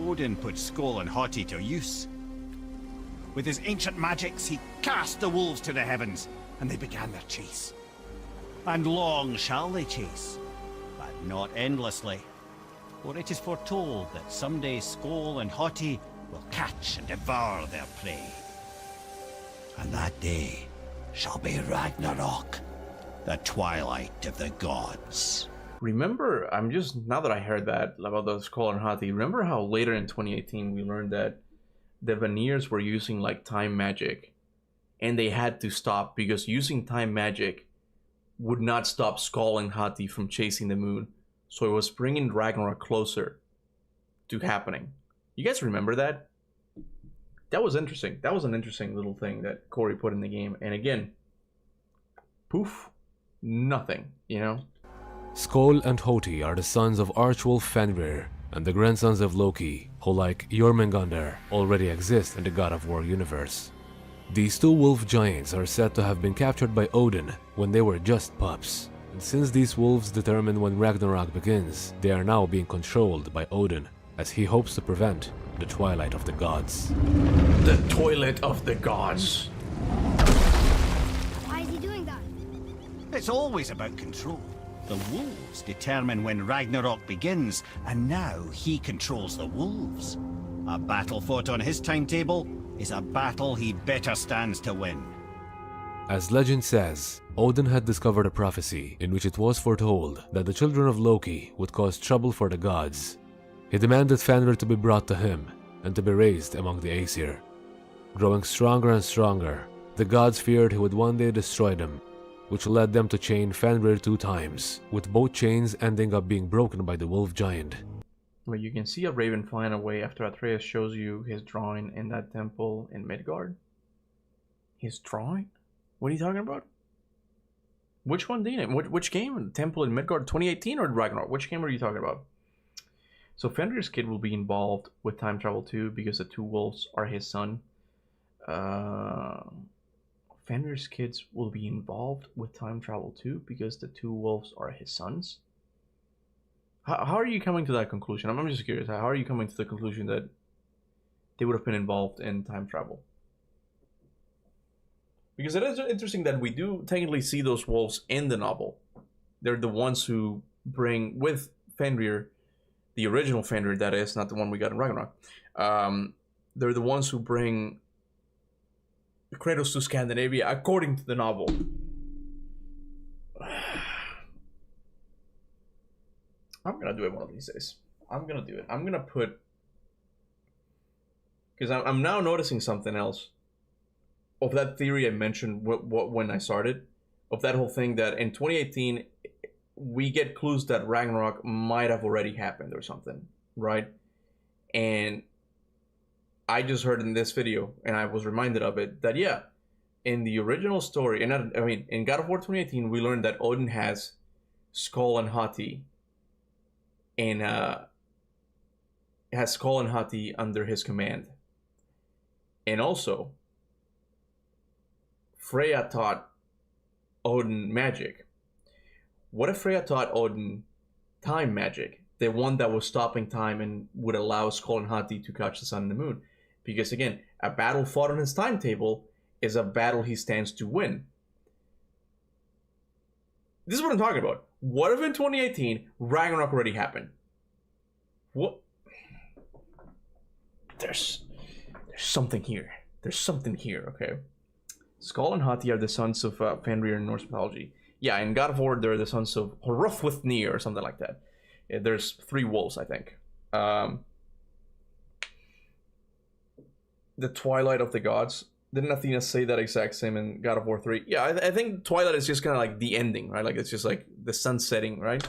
Odin put Skoll and Hoti to use. With his ancient magics, he cast the wolves to the heavens, and they began their chase. And long shall they chase, but not endlessly. For it is foretold that someday Skoll and Hoti will catch and devour their prey. And that day shall be Ragnarok, the twilight of the gods. Remember, now that I heard that about the Skoll and Hati, remember how later in 2018 we learned that the Vanir's were using like time magic, and they had to stop because using time magic would not stop Skoll and Hati from chasing the moon. So it was bringing Ragnarok closer to happening. You guys remember that? That was interesting. That was an interesting little thing that Corey put in the game. And again, poof, nothing, you know? Skoll and Hoti are the sons of Archwolf Fenrir and the grandsons of Loki, who like Jormungandr already exist in the God of War universe. These two wolf giants are said to have been captured by Odin when they were just pups. And since these wolves determine when Ragnarok begins, they are now being controlled by Odin, as he hopes to prevent the twilight of the gods. The toilet of the gods. Why is he doing that? It's always about control. The wolves determine when Ragnarok begins, and now he controls the wolves. A battle fought on his timetable is a battle he better stands to win. As legend says, Odin had discovered a prophecy in which it was foretold that the children of Loki would cause trouble for the gods. He demanded Fenrir to be brought to him and to be raised among the Aesir. Growing stronger and stronger, the gods feared he would one day destroy them, which led them to chain Fenrir 2 times, with both chains ending up being broken by the wolf giant. Well, you can see a raven flying away after Atreus shows you his drawing in that temple in Midgard. His drawing? What are you talking about? Which one, Dean? Which game? Temple in Midgard 2018 or Ragnarok? Which game are you talking about? So Fenrir's kid will be involved with time travel too because the 2 wolves are his son. Fenrir's kids will be involved with time travel too because the 2 wolves are his sons. How are you coming to that conclusion? I'm just curious. How are you coming to the conclusion that they would have been involved in time travel? Because it is interesting that we do technically see those wolves in the novel. They're the ones who bring, with Fenrir, the original Fenrir that is, not the one we got in Ragnarok, they're the ones who bring Kratos to Scandinavia according to the novel. I'm gonna do it one of these days. I'm gonna do it. I'm gonna put, because I'm now noticing something else of that theory I mentioned when I started, of that whole thing that in 2018 we get clues that Ragnarok might have already happened or something, right? And I just heard in this video, and I was reminded of it, that yeah, in the original story, in God of War 2018, we learned that Odin has Skoll and Hati, and has Skoll and Hati under his command. And also, Freya taught Odin magic. What if Freya taught Odin time magic, the one that was stopping time and would allow Skull and Hati to catch the sun and the moon. Because again, a battle fought on his timetable is a battle he stands to win. This is what I'm talking about. What if in 2018 Ragnarok already happened? What? There's something here. There's something here, okay? Skull and Hati are the sons of Fenrir in Norse mythology. Yeah, in God of War, they're the sons of Hrolfwithnir or something like that. There's 3 wolves, I think. The Twilight of the Gods. Didn't Athena say that exact same in God of War 3? Yeah, I think Twilight is just kind of like the ending, right? Like, it's just like the sun setting, right?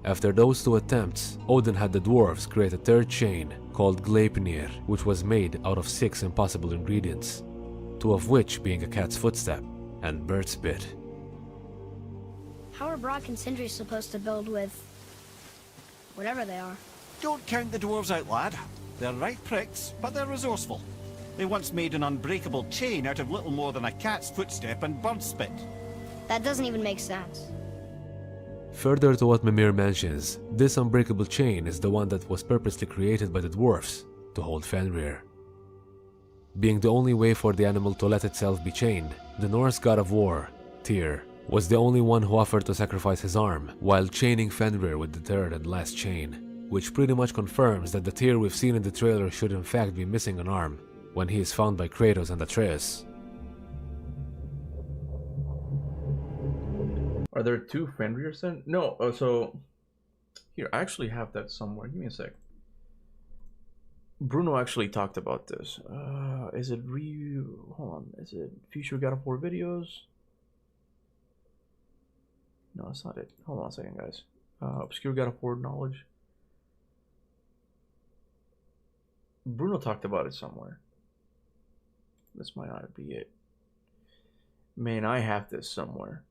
After those 2 attempts, Odin had the dwarves create a 3rd chain called Gleipnir, which was made out of 6 impossible ingredients, 2 of which being a cat's footstep and bird's spit. How are Brock and Sindri supposed to build with whatever they are? Don't count the dwarves out, lad. They're right pricks, but they're resourceful. They once made an unbreakable chain out of little more than a cat's footstep and bird spit. That doesn't even make sense. Further to what Mimir mentions, this unbreakable chain is the one that was purposely created by the dwarfs to hold Fenrir. Being the only way for the animal to let itself be chained, the Norse god of war, Tyr, was the only one who offered to sacrifice his arm while chaining Fenrir with the 3rd and last chain, which pretty much confirms that the Tyr we've seen in the trailer should in fact be missing an arm when he is found by Kratos and Atreus. Are there 2 Fenrirs then? No, so... Here, I actually have that somewhere. Give me a sec. Bruno actually talked about this. Is it Hold on. Is it Future God of War videos? No, that's not it. Hold on a second, guys. Obscure God of War knowledge. Bruno talked about it somewhere. This might not be it. Man, I have this somewhere.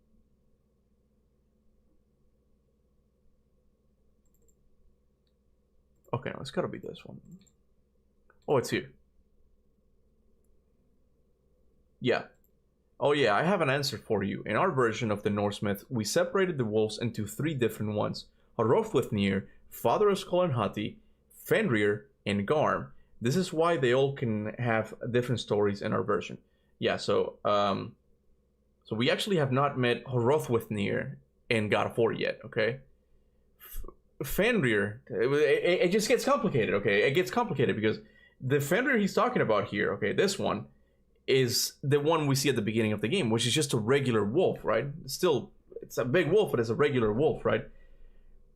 Okay, no, it's gotta be this one. Oh, it's here. Yeah. Oh yeah, I have an answer for you. In our version of the Norse myth, we separated the wolves into 3 different ones. Hrolfwithnir, father of Skull and Hati, Fenrir, and Garm. This is why they all can have different stories in our version. Yeah, so we actually have not met Hrolfwithnir in God of War yet, okay? Fenrir, it just gets complicated, okay? It gets complicated because the Fenrir he's talking about here, okay, this one, is the one we see at the beginning of the game, which is just a regular wolf, right? Still, it's a big wolf, but it's a regular wolf, right?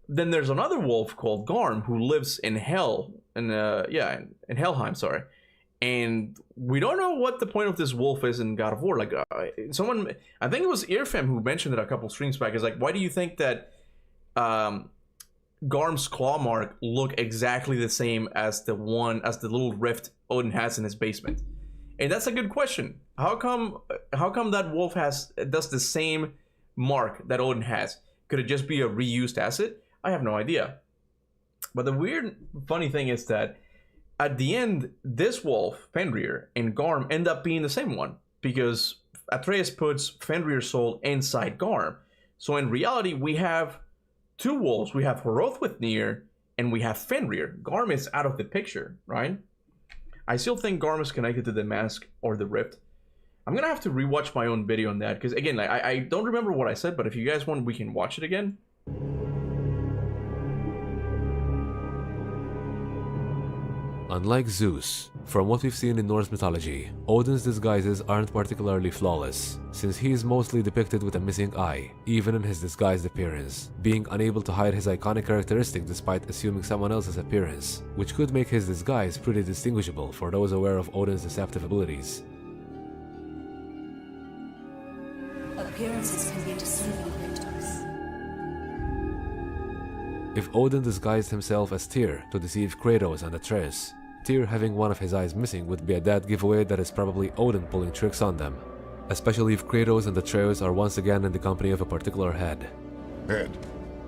Then there's another wolf called Garm who lives in Hell, in Helheim, sorry. And we don't know what the point of this wolf is in God of War. Like, someone, I think it was Irfem who mentioned it a couple streams back, is like, why do you think that Garm's claw mark look exactly the same as the little rift Odin has in his basement? And that's a good question. How come that wolf does the same mark that Odin has? Could it just be a reused asset? I have no idea. But the weird, funny thing is that at the end, this wolf, Fenrir, and Garm end up being the same one, because Atreus puts Fenrir's soul inside Garm. So in reality, we have 2 wolves. We have Hrolfwithnir and we have Fenrir. Garm is out of the picture, right? I still think Garm is connected to the mask or the rift. I'm gonna have to rewatch my own video on that, because again, like, I don't remember what I said, but if you guys want, we can watch it again. Unlike Zeus, from what we've seen in Norse mythology, Odin's disguises aren't particularly flawless, since he is mostly depicted with a missing eye, even in his disguised appearance, being unable to hide his iconic characteristic despite assuming someone else's appearance, which could make his disguise pretty distinguishable for those aware of Odin's deceptive abilities. Appearances can be deceiving, Kratos. If Odin disguised himself as Tyr to deceive Kratos and Atreus, Tyr having one of his eyes missing would be a dead giveaway that is probably Odin pulling tricks on them, especially if Kratos and Atreus are once again in the company of a particular head.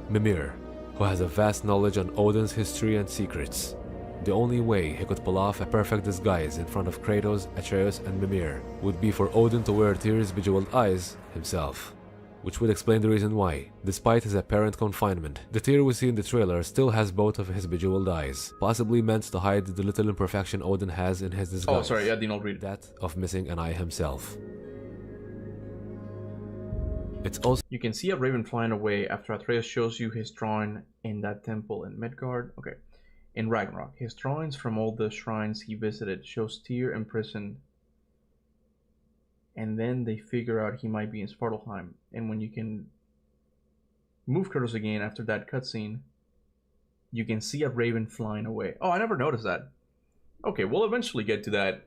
Mimir, who has a vast knowledge on Odin's history and secrets. The only way he could pull off a perfect disguise in front of Kratos, Atreus, and Mimir would be for Odin to wear Tyr's bejeweled eyes himself. which would explain the reason why, despite his apparent confinement, the Tyr we see in the trailer still has both of his bejeweled eyes, possibly meant to hide the little imperfection Odin has in his disguise. Oh, sorry, I did not read it. That of missing an eye himself. It's also... You can see a raven flying away after Atreus shows you his drawing in that temple in Midgard. Okay. In Ragnarok, his drawings from all the shrines he visited shows Tyr imprisoned, and then they figure out he might be in Svartalfheim. And when you can move Kratos again after that cutscene, you can see a raven flying away. Oh, I never noticed that. Okay, we'll eventually get to that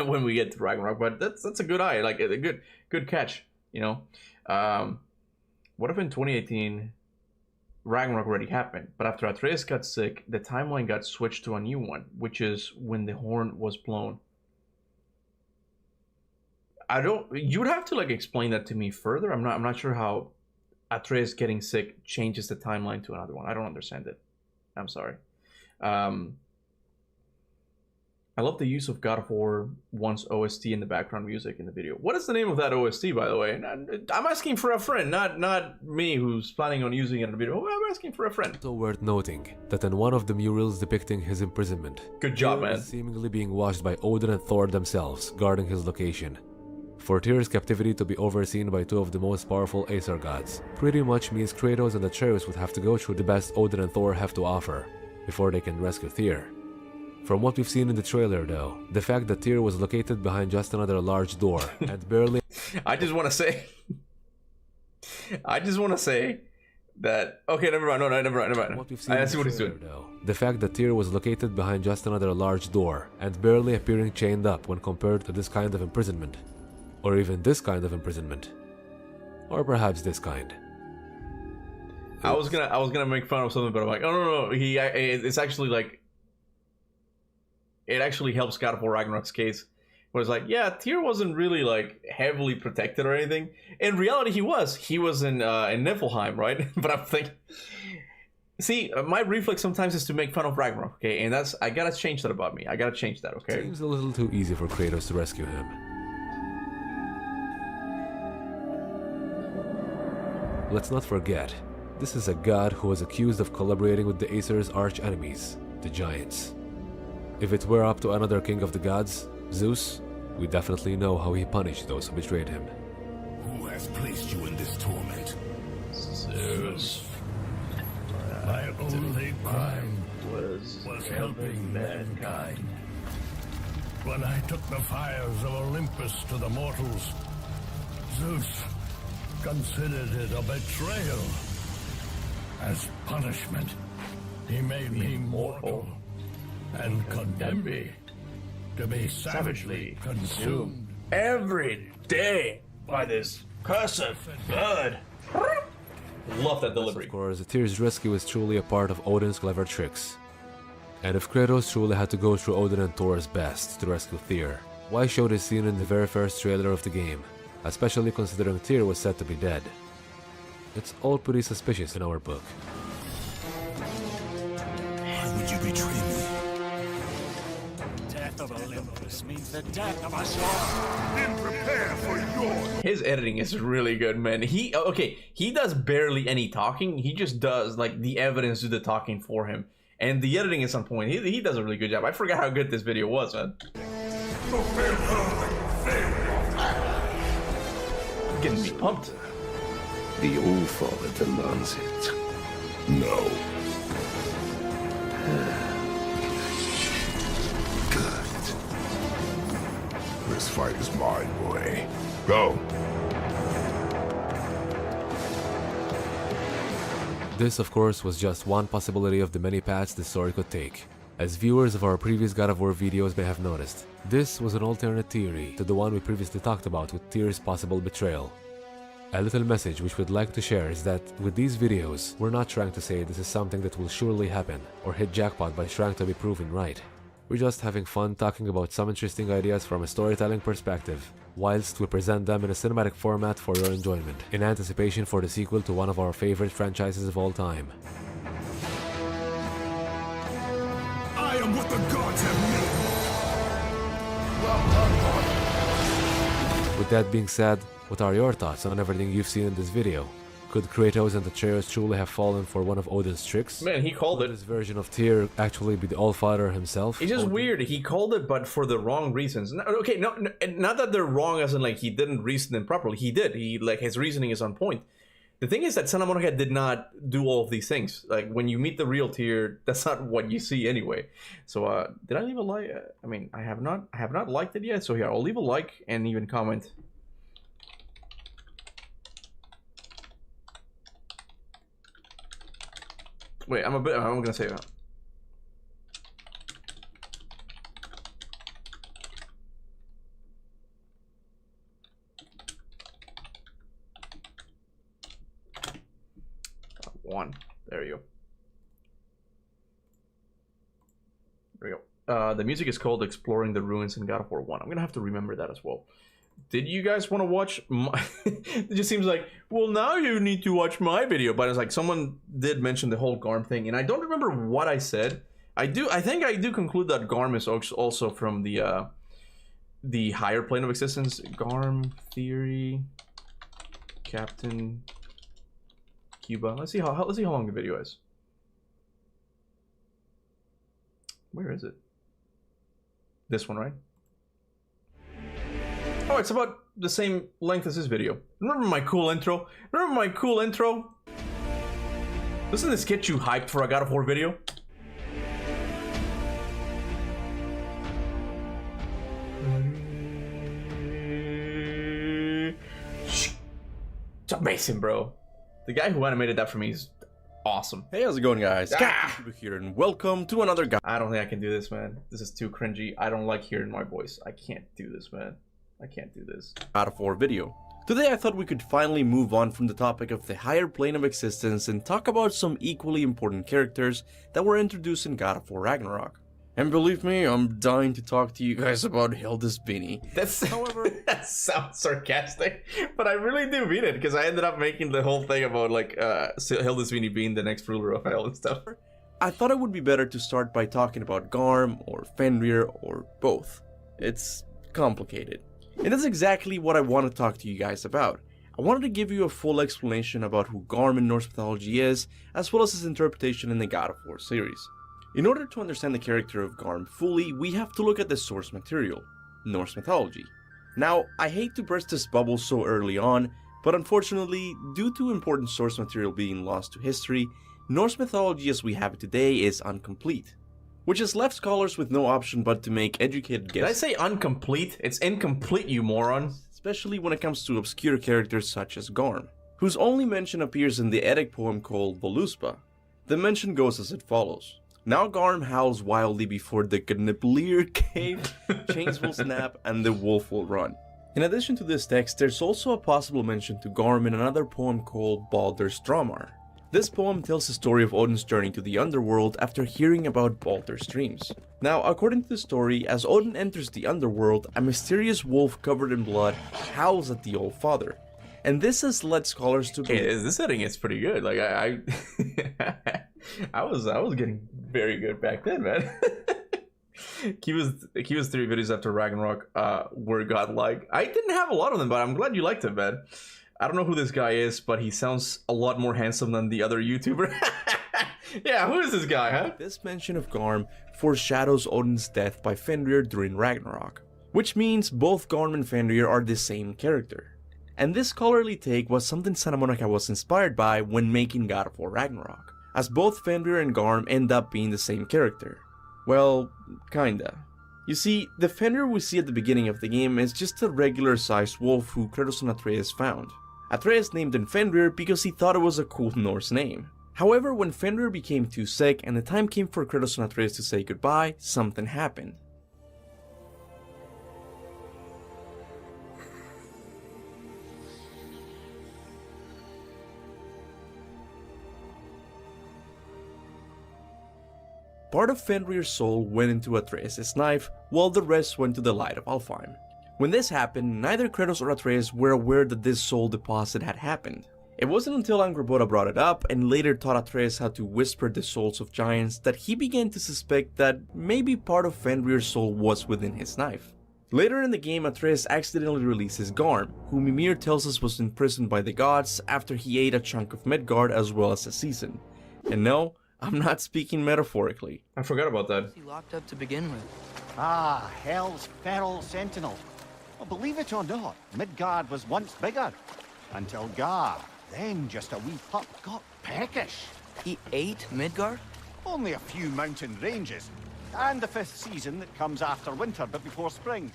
when we get to Ragnarok, but that's a good eye, like a good catch, you know. What if in 2018 Ragnarok already happened, but after Atreus got sick, the timeline got switched to a new one, which is when the horn was blown. You would have to like explain that to me further. I'm not sure how Atreus getting sick changes the timeline to another one. I don't understand it. I'm sorry. I love the use of God of War 1's OST in the background music in the video. What is the name of that OST, by the way? I'm asking for a friend, not me who's planning on using it in the video. I'm asking for a friend. Also worth noting that in one of the murals depicting his imprisonment, good job, man, seemingly being watched by Odin and Thor themselves, guarding his location. For Tyr's captivity to be overseen by two of the most powerful Aesir gods pretty much means Kratos and Atreus would have to go through the best Odin and Thor have to offer before they can rescue Tyr. From what we've seen in the trailer though, the fact that Tyr was located behind just another large door and barely... I just want to say that... Okay, never mind, never mind. I see what he's doing. Though, the fact that Tyr was located behind just another large door and barely appearing chained up when compared to this kind of imprisonment. Or even this kind of imprisonment. Or perhaps this kind. I was gonna make fun of something, but I'm like, oh no, it's actually like... It actually helps God of War Ragnarok's case. Where it's like, yeah, Tyr wasn't really like heavily protected or anything. In reality, he was. He was in Niflheim, right? But I'm thinking, see, my reflex sometimes is to make fun of Ragnarok, okay? And I gotta change that about me. I gotta change that, okay? Seems a little too easy for Kratos to rescue him. Let's not forget, this is a god who was accused of collaborating with the Aesir's arch enemies, the Giants. If it were up to another king of the gods, Zeus, we definitely know how he punished those who betrayed him. Who has placed you in this torment? Zeus. My only crime was helping mankind. When I took the fires of Olympus to the mortals, Zeus considered it a betrayal. As punishment, he made me mortal and condemned me to be savagely consumed every day by this cursed blood. Love that delivery. Of course, Tyr's rescue is truly a part of Odin's clever tricks. And if Kratos truly had to go through Odin and Thor's best to rescue Tyr, why show this scene in the very first trailer of the game, especially considering Tyr was said to be dead? It's all pretty suspicious in our book. Why would you betray me? Death of Olympus means the death of us all. Then prepare for yours. His editing is really good, man. He does barely any talking. He just does like the evidence do the talking for him, and the editing is on point. He does a really good job. I forgot how good this video was, man. Getting me pumped. The All-Father demands it. No. Good. This fight is mine, boy. Go. This, of course, was just one possibility of the many paths the story could take. As viewers of our previous God of War videos may have noticed, this was an alternate theory to the one we previously talked about with Tyr's possible betrayal. A little message which we'd like to share is that with these videos, we're not trying to say this is something that will surely happen or hit jackpot by trying to be proven right. We're just having fun talking about some interesting ideas from a storytelling perspective, whilst we present them in a cinematic format for your enjoyment, in anticipation for the sequel to one of our favorite franchises of all time. I am what the gods have made. With that being said, What are your thoughts on everything you've seen in this video? Could Kratos and Atreus truly have fallen for one of Odin's tricks? Man, he called it. This version of Tyr actually be the Allfather himself? It's just weird. He called it, but for the wrong reasons. Okay, no, not that they're wrong as in like he didn't reason them properly. He did. His reasoning is on point. The thing is that Santa Monica did not do all of these things. Like when you meet the real Tyr, that's not what you see anyway. So did I leave a like? I mean, I have not liked it yet. So here, I'll leave a like and even comment. Wait, I'm gonna say that. One. There you go. There we go. The music is called Exploring the Ruins in God of War 1. I'm gonna have to remember that as well. Did you guys want to watch my... It just seems like, well, now you need to watch my video. But it's like someone did mention the whole Garm thing, and I don't remember what I said. I think I do conclude that Garm is also from the higher plane of existence. Garm theory, Kaptain, Kuba. Let's see how long the video is. Where is it? This one, right? Oh, it's about the same length as this video. Remember my cool intro? Remember my cool intro? Doesn't this get you hyped for a God of War video? It's amazing, bro. The guy who animated that for me is awesome. Hey, how's it going, guys? Kaptain Kuba here, and welcome to another guy. I don't think I can do this, man. This is too cringy. I don't like hearing my voice. I can't do this, man. I can't do this. God of War video. Today I thought we could finally move on from the topic of the higher plane of existence and talk about some equally important characters that were introduced in God of War Ragnarok. And believe me, I'm dying to talk to you guys about Hildisvini. However, that sounds sarcastic, but I really do mean it, because I ended up making the whole thing about like Hildisvini being the next ruler of Hell and stuff. I thought it would be better to start by talking about Garm or Fenrir or both. It's complicated. And that's exactly what I want to talk to you guys about. I wanted to give you a full explanation about who Garm in Norse mythology is, as well as his interpretation in the God of War series. In order to understand the character of Garm fully, we have to look at the source material, Norse mythology. Now, I hate to burst this bubble so early on, but unfortunately, due to important source material being lost to history, Norse mythology as we have it today is incomplete. Which has left scholars with no option but to make educated guesses. Did I say incomplete? It's incomplete, you moron. Especially when it comes to obscure characters such as Garm, whose only mention appears in the Eddic poem called Voluspa. The mention goes as it follows. Now Garm howls wildly before the Gniblir cave, chains will snap, and the wolf will run. In addition to this text, there's also a possible mention to Garm in another poem called Baldur's Dramar. This poem tells the story of Odin's journey to the underworld after hearing about Baldur's dreams. Now, according to the story, as Odin enters the underworld, a mysterious wolf covered in blood howls at the Allfather. And this has led scholars to believe... Hey, this setting is pretty good. Like, I was getting very good back then, man. Kuba's 3 videos after Ragnarok were godlike. I didn't have a lot of them, but I'm glad you liked them, man. I don't know who this guy is, but he sounds a lot more handsome than the other YouTuber. Yeah, who is this guy, huh? This mention of Garm foreshadows Odin's death by Fenrir during Ragnarok, which means both Garm and Fenrir are the same character. And this scholarly take was something Santa Monica was inspired by when making God of War Ragnarok, as both Fenrir and Garm end up being the same character. Well, kinda. You see, the Fenrir we see at the beginning of the game is just a regular-sized wolf who Kratos and Atreus found. Atreus named him Fenrir because he thought it was a cool Norse name. However, when Fenrir became too sick and the time came for Kratos and Atreus to say goodbye, something happened. Part of Fenrir's soul went into Atreus' knife, while the rest went to the light of Alfheim. When this happened, neither Kratos or Atreus were aware that this soul deposit had happened. It wasn't until Angrboda brought it up and later taught Atreus how to whisper the souls of giants that he began to suspect that maybe part of Fenrir's soul was within his knife. Later in the game, Atreus accidentally releases Garm, who Mimir tells us was imprisoned by the gods after he ate a chunk of Midgard as well as a season. And no, I'm not speaking metaphorically. I forgot about that. He locked up to begin with. Ah, Hell's feral sentinel. Well, believe it or not, Midgard was once bigger. Until Gar, then just a wee pup, got peckish. He ate Midgard? Only a few mountain ranges. And the 5th season that comes after winter but before spring.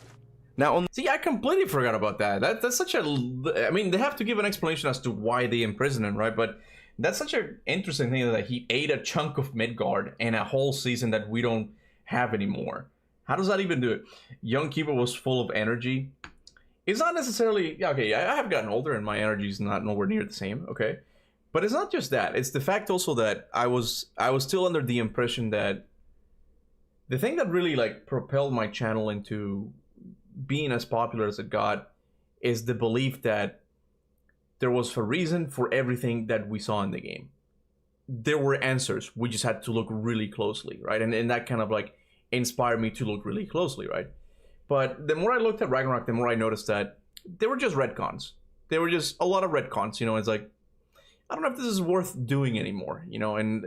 Now, see, I completely forgot about that. That's such a... I mean, they have to give an explanation as to why they imprison him, right? But that's such an interesting thing that he ate a chunk of Midgard in a whole season that we don't have anymore. How does that even do it? Young Kuba was full of energy. It's not necessarily... Yeah, okay, I have gotten older and my energy is not nowhere near the same, okay? But it's not just that. It's the fact also that I was still under the impression that the thing that really like propelled my channel into being as popular as it got is the belief that there was a reason for everything that we saw in the game. There were answers. We just had to look really closely, right? And that kind of like inspired me to look really closely, right? But the more I looked at Ragnarok, the more I noticed that they were just retcons. They were just a lot of retcons, you know. It's like, I don't know if this is worth doing anymore, you know, and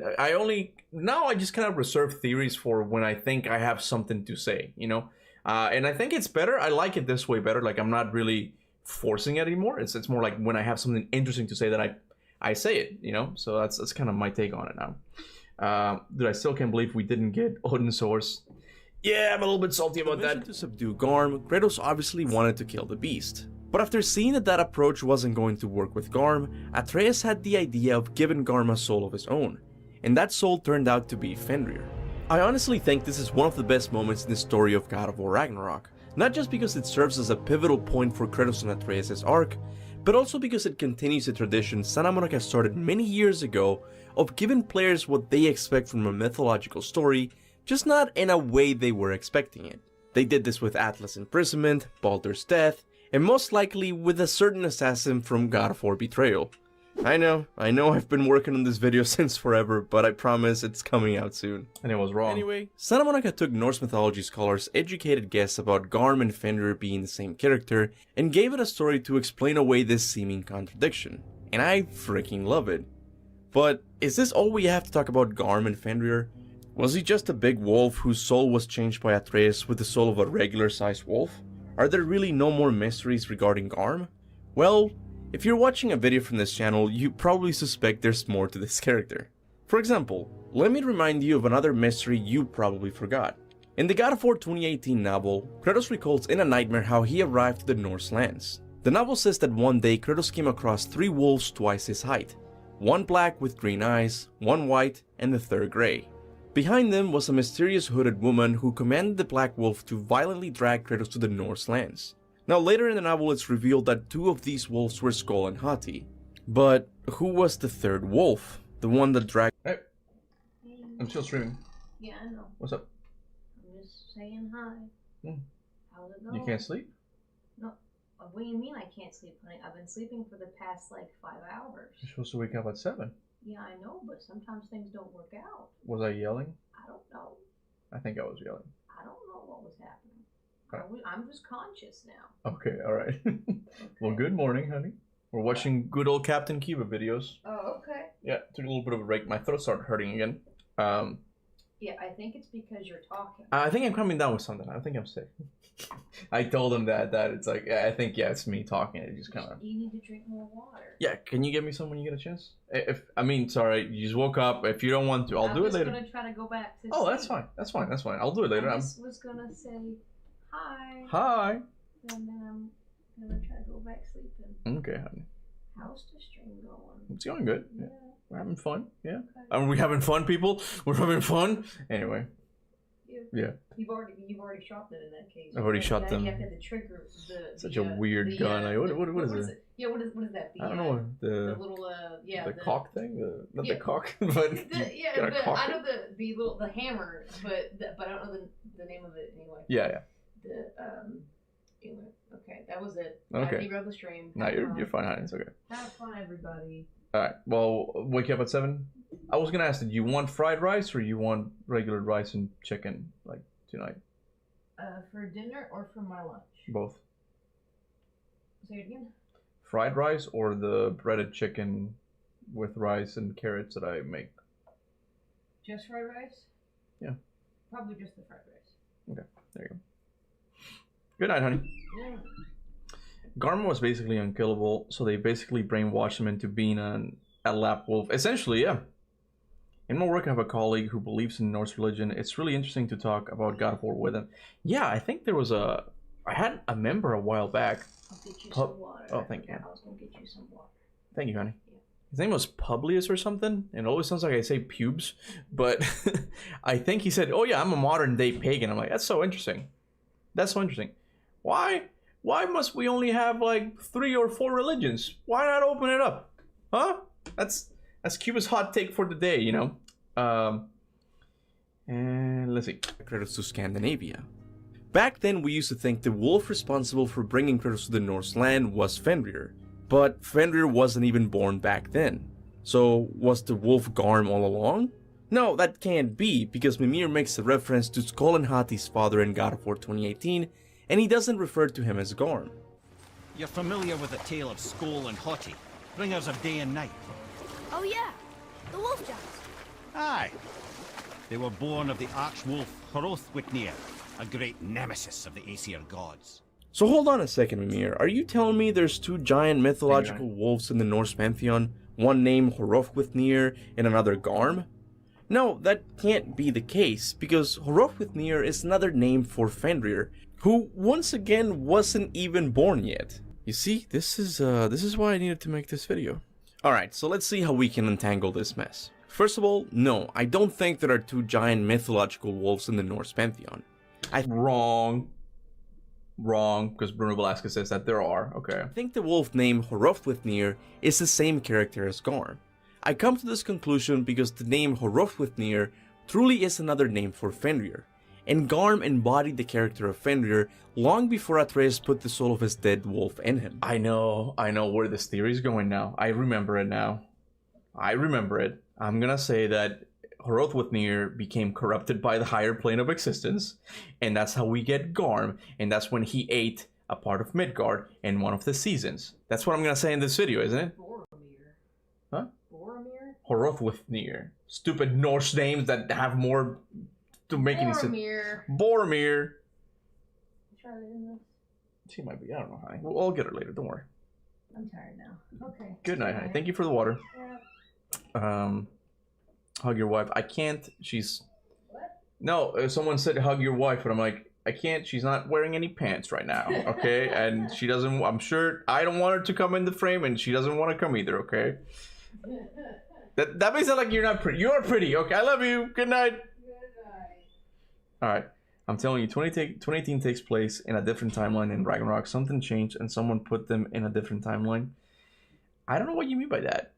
now I just kind of reserve theories for when I think I have something to say, you know, and I think it's better. I like it this way better. Like, I'm not really forcing it anymore. It's more like when I have something interesting to say that I say it, you know, so that's kind of my take on it now. Dude, I still can't believe we didn't get Odin's Source. Yeah, I'm a little bit salty about that. To subdue Garm, Kratos obviously wanted to kill the beast. But after seeing that approach wasn't going to work with Garm, Atreus had the idea of giving Garm a soul of his own, and that soul turned out to be Fenrir. I honestly think this is one of the best moments in the story of God of War Ragnarok, not just because it serves as a pivotal point for Kratos and Atreus' arc, but also because it continues a tradition Santa Monica started many years ago of giving players what they expect from a mythological story, just not in a way they were expecting it. They did this with Atlas' imprisonment, Baldur's death, and most likely with a certain assassin from God of War Betrayal. I know I've been working on this video since forever, but I promise it's coming out soon. And it was wrong. Anyway, Santa Monica took Norse mythology scholars' educated guess about Garm and Fenrir being the same character, and gave it a story to explain away this seeming contradiction. And I freaking love it. But is this all we have to talk about Garm and Fenrir? Was he just a big wolf whose soul was changed by Atreus with the soul of a regular-sized wolf? Are there really no more mysteries regarding Garm? Well, if you're watching a video from this channel, you probably suspect there's more to this character. For example, let me remind you of another mystery you probably forgot. In the God of War 2018 novel, Kratos recalls in a nightmare how he arrived to the Norse lands. The novel says that one day Kratos came across 3 wolves twice his height. One black with green eyes, one white, and the third grey. Behind them was a mysterious hooded woman who commanded the Black Wolf to violently drag Kratos to the Norse lands. Now later in the novel it's revealed that 2 of these wolves were Skoll and Hati. But who was the third wolf? The one that dragged... Hey, I'm still streaming. Yeah, I know. What's up? I'm just saying hi. How's it going? You can't sleep? No. What do you mean I can't sleep, honey? I've been sleeping for the past, like, 5 hours. You're supposed to wake up at 7. Yeah, I know, but sometimes things don't work out. Was I yelling? I don't know. I think I was yelling. I don't know what was happening. Okay. I'm just conscious now. Okay, alright. Well, good morning, honey. We're watching good old Kaptain Kuba videos. Oh, okay. Yeah, took a little bit of a break. My throat started hurting again. Yeah, I think it's because you're talking. I think I'm coming down with something. I think I'm sick. I told him that it's like, I think, yeah, it's me talking. It just kind of... You need to drink more water. Yeah, can you get me some when you get a chance? Sorry, you just woke up. If you don't want to, I'll do it later. I'm just going to try to go back to Oh, sleep. that's fine. I'll do it later. I just was going to say hi. Hi. And then I'm going to try to go back sleeping. Okay, honey. How's the stream going? It's going good. Yeah. We're having fun. Yeah. Okay. Are we having fun, people? We're having fun. Anyway. Yeah. You've already shot them in that case. I've already shot them. You have to trigger Such a weird gun. What is it? Yeah, what is that? I don't know. The little the cock thing. Not the cock, but I know the hammer, but I don't know the name of it anyway. Yeah. Anyway, okay, that was it. Okay. I derailed the stream. No, you're fine, honey. It's okay. Have fun, everybody. All right. Well, wake you up at 7. I was gonna ask, do you want fried rice or you want regular rice and chicken like tonight? For dinner or for my lunch? Both. Say it again? Fried rice or the breaded chicken with rice and carrots that I make? Just fried rice? Yeah. Probably just the fried rice. Okay, there you go. Good night, honey. Yeah. Garm was basically unkillable, so they basically brainwashed him into being a lap wolf. Essentially, yeah. In my work, I have a colleague who believes in Norse religion. It's really interesting to talk about God of War with him. Yeah, I think there was I had a member a while back. I'll get you some water. Oh, thank you. I was gonna get you some water. Thank you, honey. His name was Publius or something. It always sounds like I say pubes, but I think he said, "Oh yeah, I'm a modern day pagan." I'm like, that's so interesting. That's so interesting. Why must we only have like 3 or 4 religions? Why not open it up? Huh? That's Kuba's hot take for the day, you know. And let's see. Kratos to Scandinavia. Back then, we used to think the wolf responsible for bringing Kratos to the Norse land was Fenrir. But Fenrir wasn't even born back then. So, was the wolf Garm all along? No, that can't be, because Mimir makes a reference to Skoll and Hati's father in God of War 2018, and he doesn't refer to him as Garm. You're familiar with the tale of Skoll and Hati, bringers of day and night? Oh yeah, the wolf giants. Aye. They were born of the arch-wolf Hrothwitnir, a great nemesis of the Aesir gods. So hold on a second, Mimir. Are you telling me there's 2 giant mythological wolves in the Norse pantheon? One named Hrothwitnir and another Garm? No, that can't be the case, because Hrothwitnir is another name for Fenrir, who once again wasn't even born yet. You see, this is why I needed to make this video. Alright, so let's see how we can untangle this mess. First of all, no, I don't think there are 2 giant mythological wolves in the Norse pantheon. Wrong, because Bruno Velasquez says that there are. Okay. I think the wolf named Hrothwitnir is the same character as Garm. I come to this conclusion because the name Hrothwitnir truly is another name for Fenrir, and Garm embodied the character of Fenrir long before Atreus put the soul of his dead wolf in him. I know where this theory is going now. I remember it now. I'm gonna say that Hrothwitnir became corrupted by the higher plane of existence, and that's how we get Garm, and that's when he ate a part of Midgard in one of the seasons. That's what I'm gonna say in this video, isn't it? Huh? Hrothwitnir. Stupid Norse names that have more to make any sense. Boromir. She might be. I don't know, honey. I'll get her later. Don't worry. I'm tired now. Okay. Good night, honey. Thank you for the water. Yeah. Hug your wife. I can't. She's. What? No, someone said hug your wife, but I'm like, I can't. She's not wearing any pants right now, okay? And she doesn't. I'm sure I don't want her to come in the frame, and she doesn't want to come either, okay? That makes it like you're not pretty. You are pretty, okay? I love you. Good night. Good night. All right. I'm telling you, 2018 takes place in a different timeline in Ragnarok. Something changed, and someone put them in a different timeline. I don't know what you mean by that.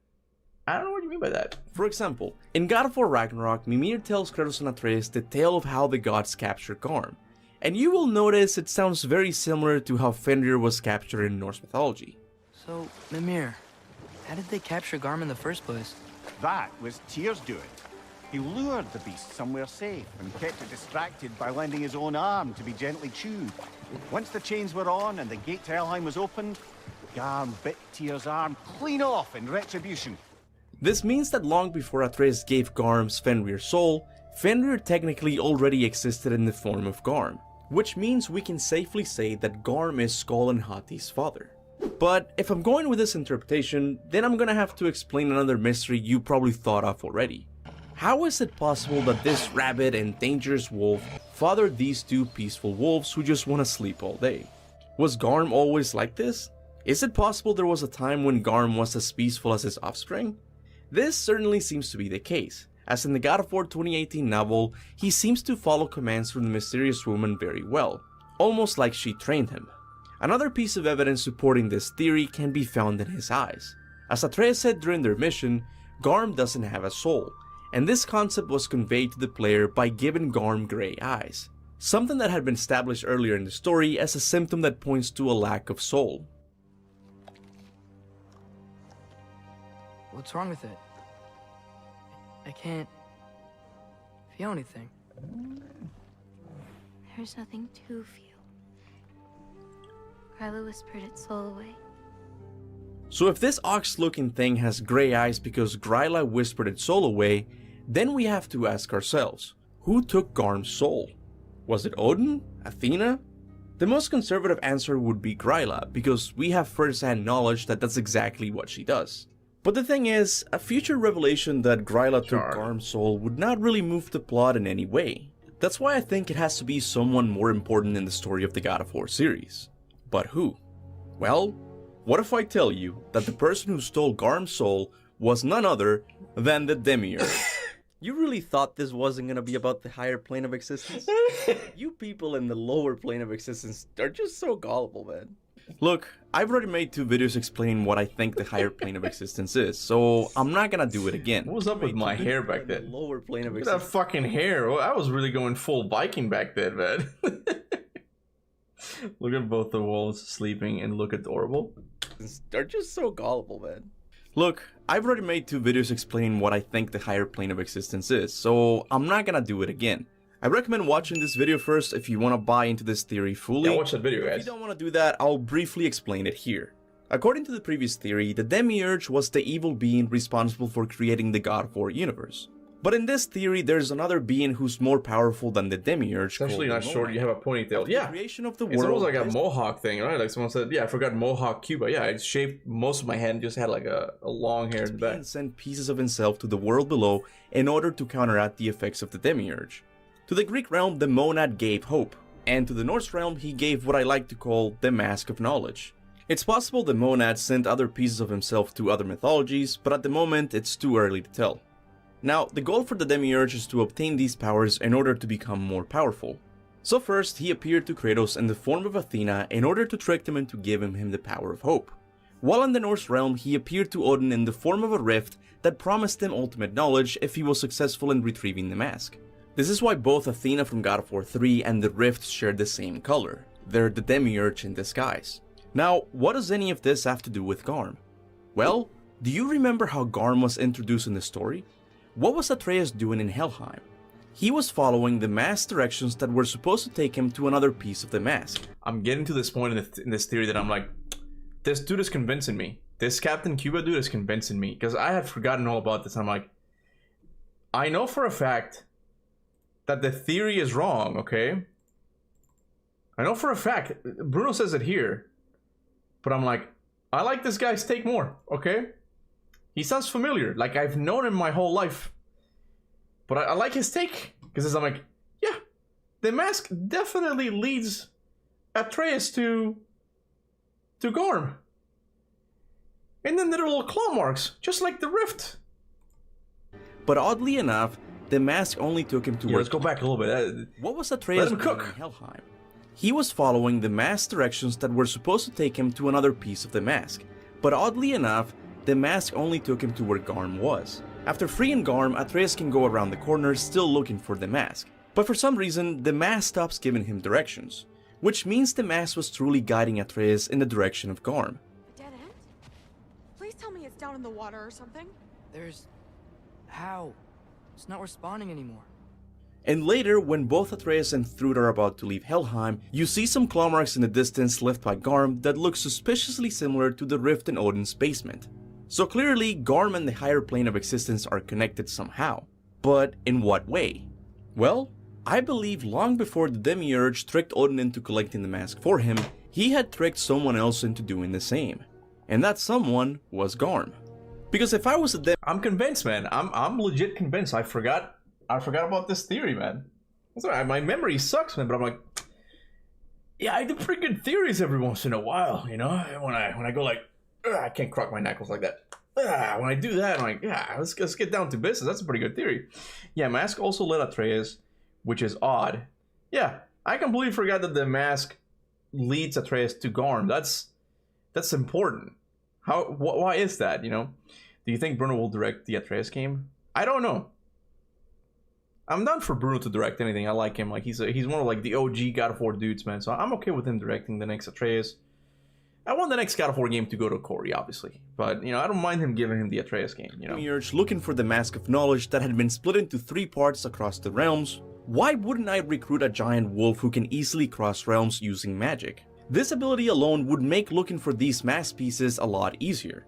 For example, in God of War Ragnarok, Mimir tells Kratos and Atreus the tale of how the gods captured Garm. And you will notice it sounds very similar to how Fenrir was captured in Norse mythology. So, Mimir, how did they capture Garm in the first place? That was Tyr's doing. He lured the beast somewhere safe and kept it distracted by lending his own arm to be gently chewed. Once the chains were on and the gate to Helheim was opened, Garm bit Tyr's arm clean off in retribution. This means that long before Atreus gave Garm's Fenrir soul, Fenrir technically already existed in the form of Garm, which means we can safely say that Garm is Skoll and Hati's father. But if I'm going with this interpretation, then I'm gonna have to explain another mystery you probably thought of already. How is it possible that this rabid and dangerous wolf fathered these 2 peaceful wolves who just want to sleep all day? Was Garm always like this? Is it possible there was a time when Garm was as peaceful as his offspring? This certainly seems to be the case, as in the God of War 2018 novel, he seems to follow commands from the mysterious woman very well, almost like she trained him. Another piece of evidence supporting this theory can be found in his eyes. As Atreus said during their mission, Garm doesn't have a soul, and this concept was conveyed to the player by giving Garm grey eyes, something that had been established earlier in the story as a symptom that points to a lack of soul. What's wrong with it? I can't feel anything. There's nothing to feel. Gryla whispered its soul away. So if this ox-looking thing has grey eyes because Gryla whispered its soul away, then we have to ask ourselves, who took Garm's soul? Was it Odin? Athena? The most conservative answer would be Gryla, because we have first-hand knowledge that that's exactly what she does. But the thing is, a future revelation that Gryla took Garm's soul would not really move the plot in any way. That's why I think it has to be someone more important in the story of the God of War series. But who? Well, what if I tell you that the person who stole Garm's soul was none other than the Demiurge? You really thought this wasn't gonna be about the higher plane of existence? You people in the lower plane of existence are just so gullible, man. Look, I've already made 2 videos explaining what I think the higher plane of existence is, so I'm not gonna do it again. What was up with my hair back then? Lower plane of Look at that existence. fucking hair. I was really going full Viking back then, man. Look at both the wolves sleeping and look adorable. They're just so gullible, man. Look, I've already made 2 videos explaining what I think the higher plane of existence is, so I'm not gonna do it again. I recommend watching this video first if you want to buy into this theory fully. Yeah, watch that video, guys. If you don't want to do that, I'll briefly explain it here. According to the previous theory, the Demiurge was the evil being responsible for creating the God of War universe. But in this theory, there's another being who's more powerful than the Demiurge. It's actually not short, you have a ponytail. Yeah, the creation of the it's world, almost like a mohawk thing, right? Like someone said, yeah, I forgot mohawk Kuba. Yeah, I shaved most of my head and just had like a long hair in the back. And sent pieces of himself to the world below in order to counteract the effects of the Demiurge. To the Greek realm, the monad gave hope, and to the Norse realm, he gave what I like to call the Mask of Knowledge. It's possible the monad sent other pieces of himself to other mythologies, but at the moment, it's too early to tell. Now, the goal for the Demiurge is to obtain these powers in order to become more powerful. So first, he appeared to Kratos in the form of Athena in order to trick him into giving him the power of hope. While in the Norse realm, he appeared to Odin in the form of a rift that promised him ultimate knowledge if he was successful in retrieving the mask. This is why both Athena from God of War 3 and the Rift share the same color. They're the Demiurge in disguise. Now, what does any of this have to do with Garm? Well, do you remember how Garm was introduced in the story? What was Atreus doing in Helheim? He was following the mask directions that were supposed to take him to another piece of the mask. I'm getting to this point in this theory that I'm like, this dude is convincing me. This Captain Kuba dude is convincing me. Because I had forgotten all about this. I'm like, I know for a fact that the theory is wrong, okay? I know for a fact. Bruno says it here. But I'm like, I like this guy's take more, okay? He sounds familiar. Like, I've known him my whole life. But I like his take. Because I'm like, yeah, the mask definitely leads Atreus to Garm. And then there are little claw marks, just like the rift. But oddly enough, the mask only took him to where... Let's go back a little bit. What was Atreus doing in Helheim? He was following the mask directions that were supposed to take him to another piece of the mask. But oddly enough, the mask only took him to where Garm was. After freeing Garm, Atreus can go around the corner still looking for the mask. But for some reason, the mask stops giving him directions. Which means the mask was truly guiding Atreus in the direction of Garm. A dead end? Please tell me it's down in the water or something. There's... How? It's not responding anymore. And later, when both Atreus and Thrud are about to leave Helheim, you see some claw marks in the distance left by Garm that look suspiciously similar to the rift in Odin's basement. So clearly, Garm and the higher plane of existence are connected somehow. But in what way? Well, I believe long before the Demiurge tricked Odin into collecting the mask for him, he had tricked someone else into doing the same. And that someone was Garm. Because if I was a I'm convinced, man. I'm legit convinced. I forgot about this theory, man. Sorry, my memory sucks, man. But I'm like, yeah, I do pretty good theories every once in a while, you know. When I go like, I can't crack my knuckles like that. When I do that, I'm like, yeah, let's get down to business. That's a pretty good theory. Yeah, mask also led Atreus, which is odd. Yeah, I completely forgot that the mask leads Atreus to Garm. That's important. Why is that, you know? Do you think Bruno will direct the Atreus game? I don't know. I'm down for Bruno to direct anything. I like him. Like he's one of like the OG God of War dudes, man. So I'm okay with him directing the next Atreus. I want the next God of War game to go to Corey, obviously. But, you know, I don't mind him giving him the Atreus game, you know? Demiurge looking for the Mask of Knowledge that had been split into 3 parts across the realms, Why wouldn't I recruit a giant wolf who can easily cross realms using magic? This ability alone would make looking for these mask pieces a lot easier.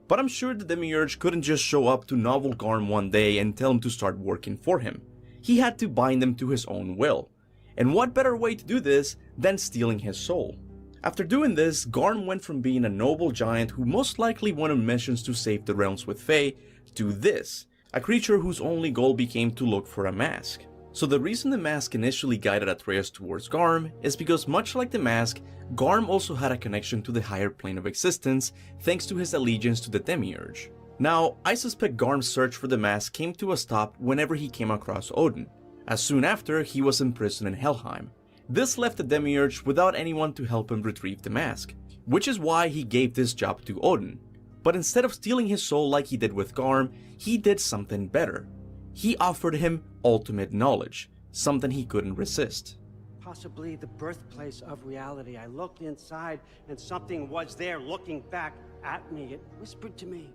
But I'm sure the Demiurge couldn't just show up to Novel Garm one day and tell him to start working for him. He had to bind them to his own will. And what better way to do this than stealing his soul? After doing this, Garm went from being a noble giant who most likely went on missions to save the realms with Fae, to this, a creature whose only goal became to look for a mask. So the reason the mask initially guided Atreus towards Garm is because, much like the mask, Garm also had a connection to the higher plane of existence thanks to his allegiance to the Demiurge. Now, I suspect Garm's search for the mask came to a stop whenever he came across Odin, as soon after he was imprisoned in Helheim. This left the Demiurge without anyone to help him retrieve the mask, which is why he gave this job to Odin. But instead of stealing his soul like he did with Garm, he did something better. He offered him ultimate knowledge, something he couldn't resist. Possibly the birthplace of reality. I looked inside and something was there looking back at me. It whispered to me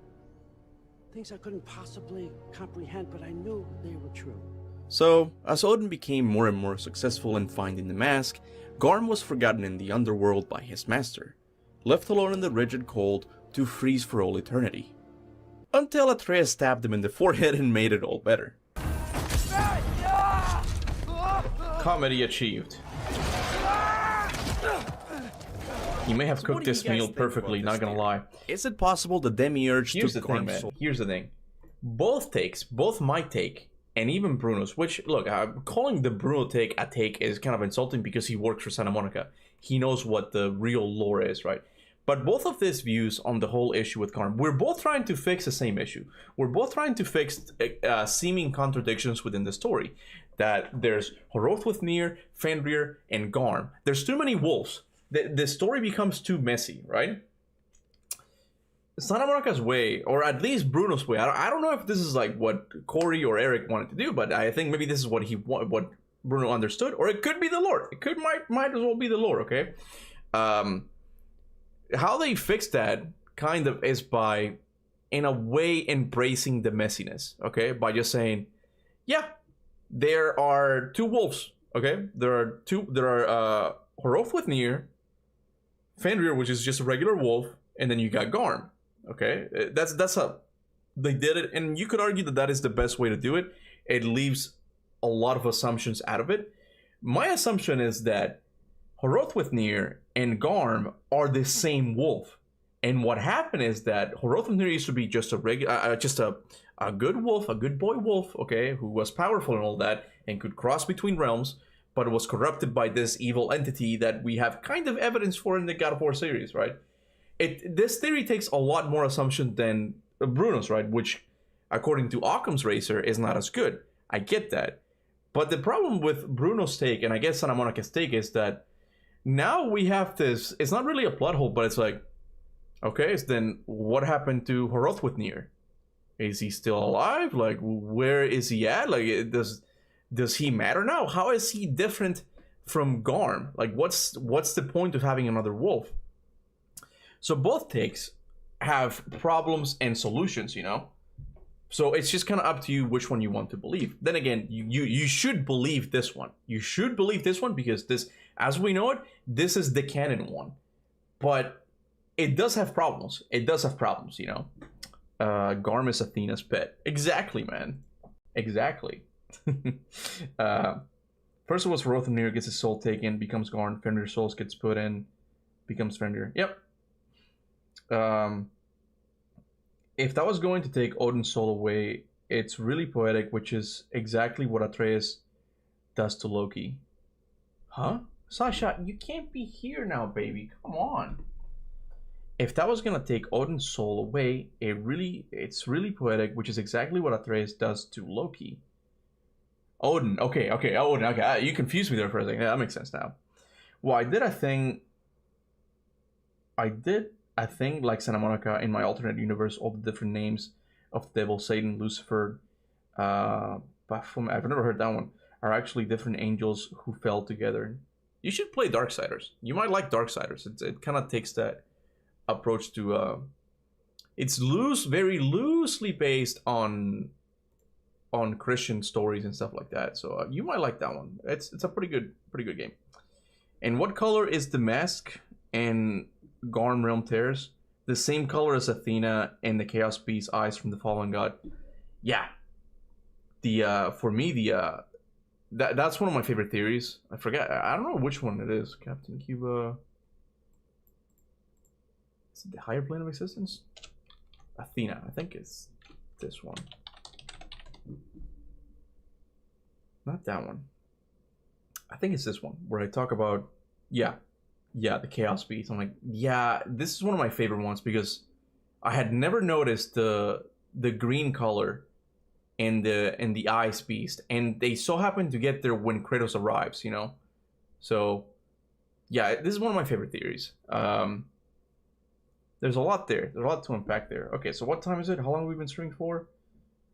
things I couldn't possibly comprehend, but I knew they were true. So, as Odin became more and more successful in finding the mask, Garm was forgotten in the underworld by his master, left alone in the rigid cold to freeze for all eternity. Until Atreus stabbed him in the forehead and made it all better. Comedy achieved. You may have cooked this meal perfectly, not gonna lie. Is it possible the Demiurge Here's the took thing, Garm's man. soul? Here's the thing. Both takes, both my take, and even Bruno's, which, look, calling the Bruno take a take is kind of insulting because he works for Santa Monica. He knows what the real lore is, right? But both of these views on the whole issue with Garm, we're both trying to fix the same issue. We're both trying to fix seeming contradictions within the story. That there's Hrothwitnir, Fenrir, and Garm. There's too many wolves. The story becomes too messy, right? Santa Monica's way, or at least Bruno's way, I don't know if this is like what Corey or Eric wanted to do, but I think maybe this is what what Bruno understood, or it could be the lore. It might as well be the lore, okay? How they fix that kind of is by, in a way, embracing the messiness, okay? By just saying, yeah, there are two wolves, okay? There are Hrothwitnir, Fenrir, which is just a regular wolf, and then you got Garm, okay? That's how they did it, and you could argue that that is the best way to do it. It leaves a lot of assumptions out of it. My assumption is that Hrothwitnir and Garm are the same wolf, and what happened is that Hrothwitnir used to be just a regular, a good wolf, a good boy wolf, okay, who was powerful and all that, and could cross between realms, but was corrupted by this evil entity that we have kind of evidence for in the God of War series, right? This theory takes a lot more assumption than Bruno's, right? Which, according to Occam's Razor, is not as good. I get that. But the problem with Bruno's take, and I guess Santa Monica's take, is that now we have this, it's not really a plot hole, but it's like, okay, so then what happened to Hrothwitnir? Is he still alive? Like, where is he at? Like, does he matter now? How is he different from Garm? Like, what's the point of having another wolf? So both takes have problems and solutions, you know? So it's just kind of up to you which one you want to believe. Then again, you should believe this one. You should believe this one because this, as we know it, this is the canon one. But it does have problems. It does have problems, you know? Garm is Athena's pet. Exactly, man. Exactly. First it was Hrothwitnir gets his soul taken, becomes Garm. Fenrir's soul gets put in, becomes Fenrir. Yep. If that was going to take Odin's soul away, it's really poetic, which is exactly what Atreus does to Loki. Huh? Sasha, you can't be here now, baby. Come on. If that was going to take Odin's soul away, it's really poetic, which is exactly what Atreus does to Loki. Odin. Okay, Odin. Okay, you confused me there for a second. Yeah, that makes sense now. Well, I did a thing like Santa Monica in my alternate universe, all the different names of the devil, Satan, Lucifer, Baphomet, I've never heard that one, are actually different angels who fell together. You should play Darksiders. You might like Darksiders. It kind of takes that approach to... it's very loosely based on on Christian stories and stuff like that. So you might like that one. It's a pretty good game. And what color is the mask and Garm Realm Tears? The same color as Athena and the Chaos Beast eyes from the Fallen God. Yeah. The for me that's one of my favorite theories. I forget. I don't know which one it is. Captain Kuba. Is it the higher plane of existence? Athena. I think it's this one. Not that one. I think it's this one where I talk about the Chaos Beast. I'm like, yeah, this is one of my favorite ones because I had never noticed the green color and the Ice Beast, and they so happen to get there when Kratos arrives, you know. So yeah, this is one of my favorite theories. There's a lot there. There's a lot to unpack there. Okay, so what time is it? How long have we been streaming for?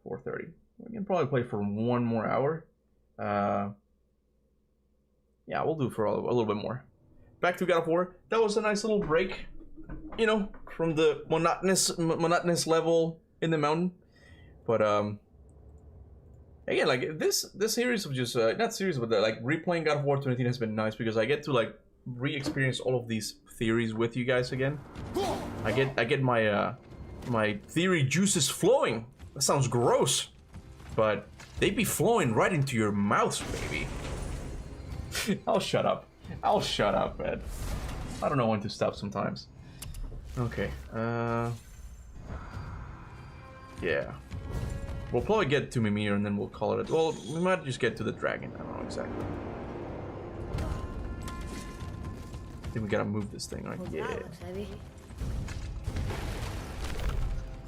4:30. We can probably play for 1 more hour. Yeah, we'll do for a little bit more. Back to God of War. That was a nice little break, you know, from the monotonous level in the mountain. But again, like this series of just not series, but like replaying God of War 2018 has been nice because I get to like re-experience all of these theories with you guys again. I get my my theory juices flowing. That sounds gross, but they be flowing right into your mouths, baby. I'll shut up, man. I don't know when to stop sometimes. Okay, yeah. We'll probably get to Mimir and then we'll call it. Well, we might just get to the dragon. I don't know exactly. I think we gotta move this thing, right? Yeah. That looks heavy.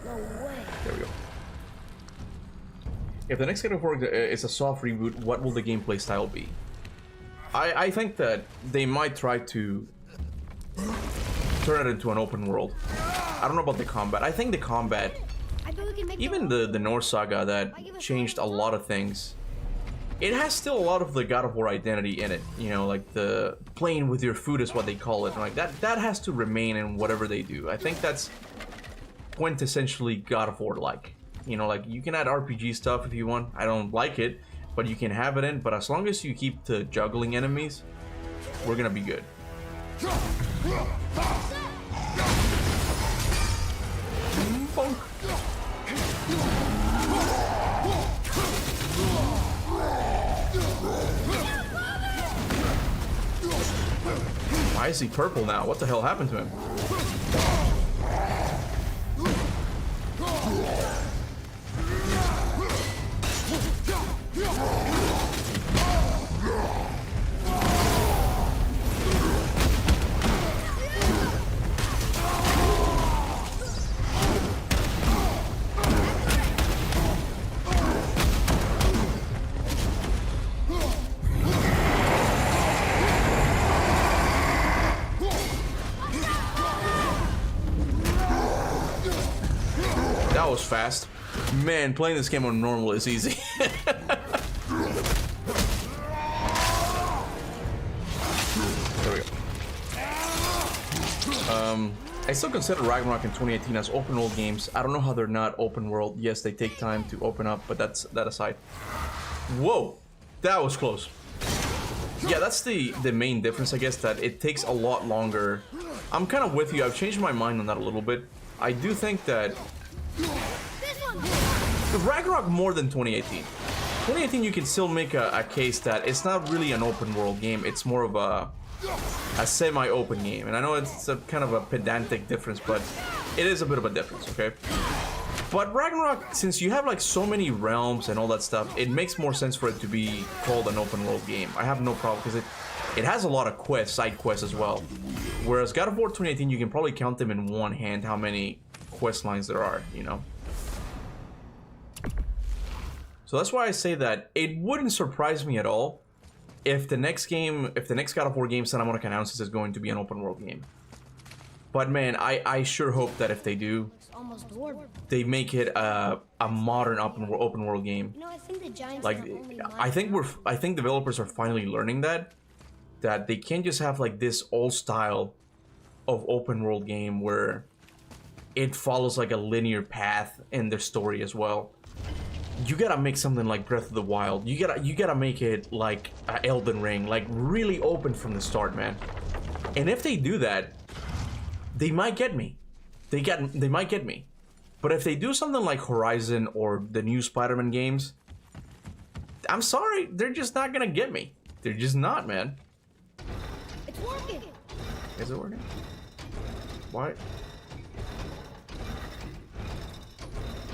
No way. There we go. If the next God of War is a soft reboot, what will the gameplay style be? I think that they might try to turn it into an open world. I don't know about the combat. I think the combat, even the Norse saga that changed a lot of things, it has still a lot of the God of War identity in it. You know, like the playing with your food is what they call it. Like that has to remain in whatever they do. I think that's quintessentially God of War like. You know, like you can add RPG stuff if you want. I don't like it, but you can have it in. But as long as you keep the juggling enemies, we're gonna be good. Bonk. Why is he purple now? What the hell happened to him? That was fast. Man, playing this game on normal is easy. There we go. I still consider Ragnarok and 2018 as open world games. I don't know how they're not open world. Yes, they take time to open up, but that's that aside. Whoa, that was close. Yeah, that's the main difference, I guess, that it takes a lot longer. I'm kind of with you. I've changed my mind on that a little bit. I do think that Ragnarok more than 2018. 2018, you can still make a case that it's not really an open world game. It's more of a semi-open game. And I know it's a kind of a pedantic difference, but it is a bit of a difference, okay? But Ragnarok, since you have like so many realms and all that stuff, it makes more sense for it to be called an open world game. I have no problem because it has a lot of quests, side quests as well. Whereas God of War 2018, you can probably count them in one hand how many quest lines there are, you know? So that's why I say that it wouldn't surprise me at all if the next game, if the next God of War game Santa Monica announces is going to be an open world game. But man, I sure hope that if they do, they make it a modern open world game. You know, I think the Giants like, I think developers are finally learning that they can't just have like this old style of open world game where it follows like a linear path in their story as well. you gotta make something like Breath of the Wild. You gotta make it like Elden Ring, like really open from the start, man. And if they do that, they might get me. They might get me. But if they do something like Horizon or the new Spider-Man games, I'm sorry, they're just not gonna get me. They're just not, man. It's working. Is it working? Why?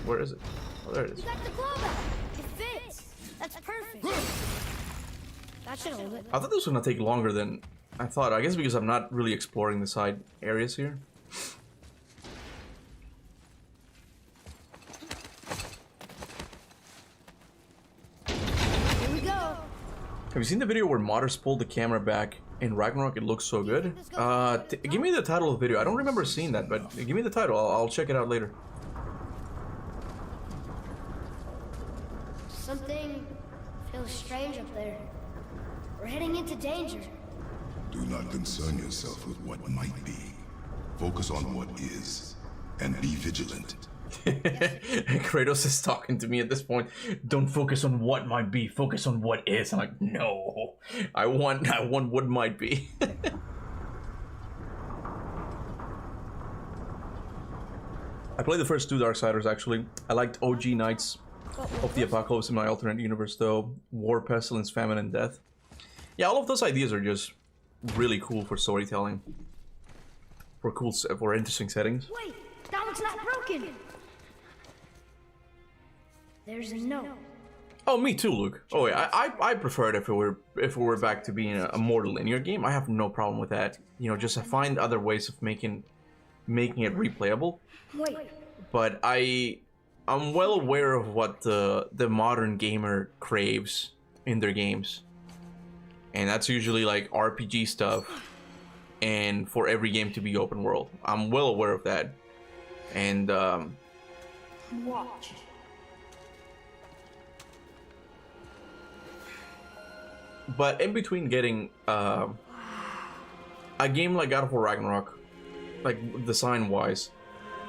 Where is it? Oh, there it is. You got the glove out. It fits. That's perfect. That should hold it. I thought this was gonna take longer than I thought. I guess because I'm not really exploring the side areas here. Here we go. Have you seen the video where modders pulled the camera back in Ragnarok? It looks so good. Give me the title of the video. I don't remember seeing that, but give me the title. I'll check it out later. Something feels strange up there. We're heading into danger. Do not concern yourself with what might be. Focus on what is, and be vigilant. Kratos is talking to me at this point. Don't focus on what might be. Focus on what is. I'm like, no. I want what might be. I played the first two Darksiders actually. I liked OG Knights of the Apocalypse in my alternate universe though. War, Pestilence, Famine, and Death. Yeah, all of those ideas are just really cool for storytelling. For interesting settings. Wait, that one's not broken. There's a note. Oh, me too, Luke. Oh yeah, I prefer it if it were back to being a more linear game. I have no problem with that. You know, just find other ways of making it replayable. Wait. But I'm well aware of what the modern gamer craves in their games. And that's usually like RPG stuff, and for every game to be open world. I'm well aware of that. And Watch. but in between getting a game like God of War Ragnarok, like design wise,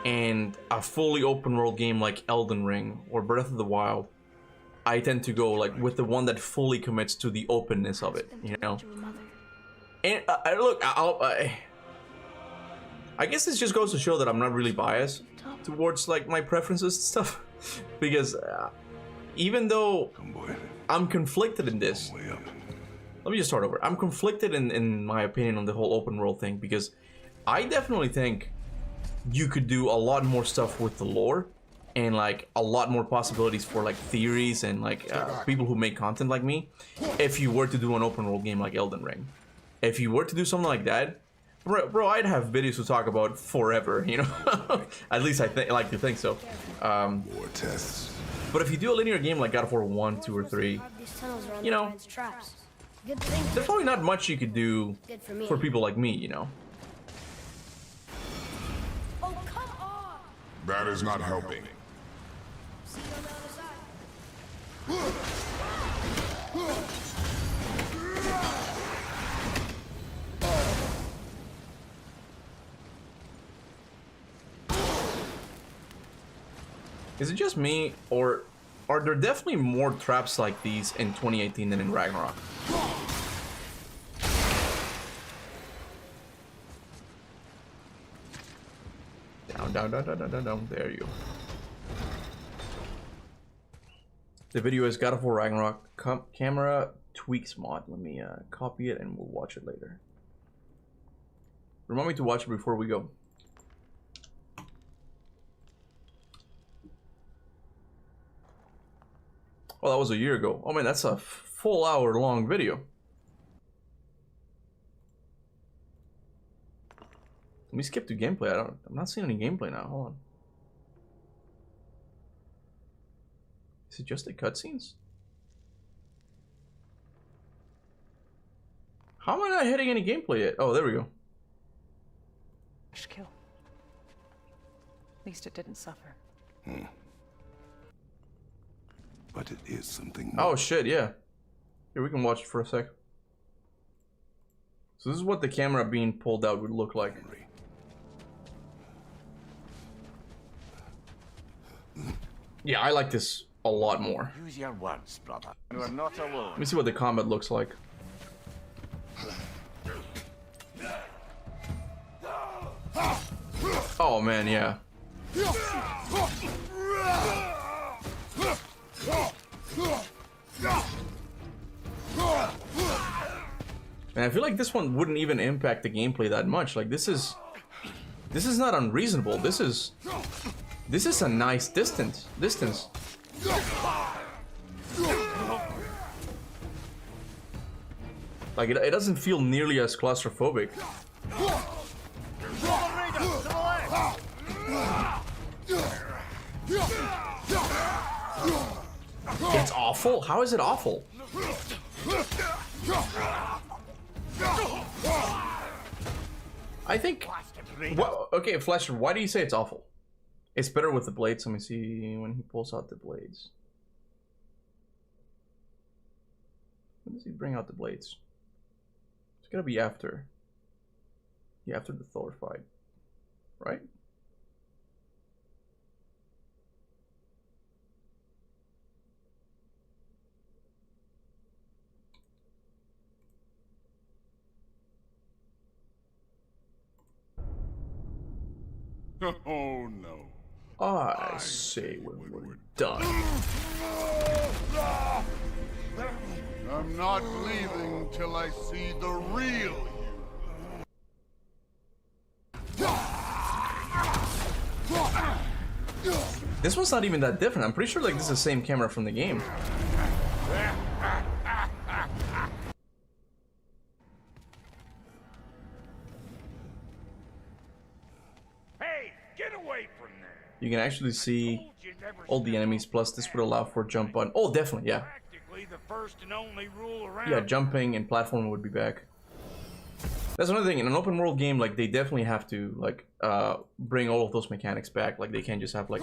and a fully open world game like Elden Ring or Breath of the Wild, I tend to go like with the one that fully commits to the openness of it, you know. And look, I guess this just goes to show that I'm not really biased towards like my preferences and stuff, because even though I'm conflicted in this, let me just start over. I'm conflicted in my opinion on the whole open world thing, because I definitely think you could do a lot more stuff with the lore and like a lot more possibilities for like theories and like people who make content like me if you were to do an open world game like Elden Ring. If you were to do something like that, bro, I'd have videos to talk about forever, you know. At least I like to think so. More tests. But if you do a linear game like God of War 1, 2, or 3, you know, there's probably not much you could do for people like me, you know. That is not helping. Is it just me, or are there definitely more traps like these in 2018 than in Ragnarok? Down. There you go. The video is God of War Ragnarok camera tweaks mod. Let me copy it and we'll watch it later. Remind me to watch it before we go. Oh, that was a year ago. Oh man, that's a full hour long video. Let me skip to gameplay. I'm not seeing any gameplay now. Hold on. Is it just the cutscenes? How am I not hitting any gameplay yet? Oh, there we go. Kill. At least it didn't suffer. But it is something. Oh shit, yeah. Here, we can watch it for a sec. So this is what the camera being pulled out would look like. Yeah, I like this a lot more. Use your words, brother. You are not alone. Let me see what the combat looks like. Oh man, yeah. And I feel like this one wouldn't even impact the gameplay that much. Like this is not unreasonable. This is a nice distance. Like it doesn't feel nearly as claustrophobic. It's awful? How is it awful? I think... Well, okay, Fletcher, why do you say it's awful? It's better with the blades. Let me see when he pulls out the blades. When does he bring out the blades? It's gonna be after. Yeah, after the Thor fight. Right? Oh no. I say when we're done. I'm not leaving till I see the real you. This one's not even that different. I'm pretty sure like this is the same camera from the game. Hey, get away from there. You can actually see all the enemies, plus this would allow for jump on. Oh, definitely, yeah. The first and only rule around. Yeah, jumping and platforming would be back. That's another thing, in an open world game, like, they definitely have to, like, bring all of those mechanics back. Like, they can't just have, like,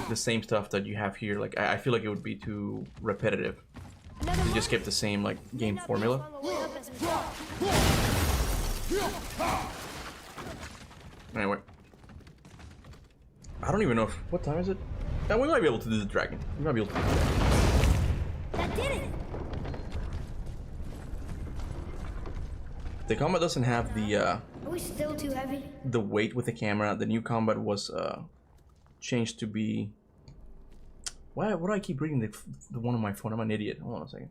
the same stuff that you have here. Like, I feel like it would be too repetitive. You just kept the same, like, game formula. Anyway. I don't even know if... What time is it? Yeah, we might be able to do the dragon. We might be able to do that. That did it! The combat doesn't have the Are we still too heavy? the weight with the camera. The new combat was changed to be... Why do I keep reading the one on my phone? I'm an idiot. Hold on a second.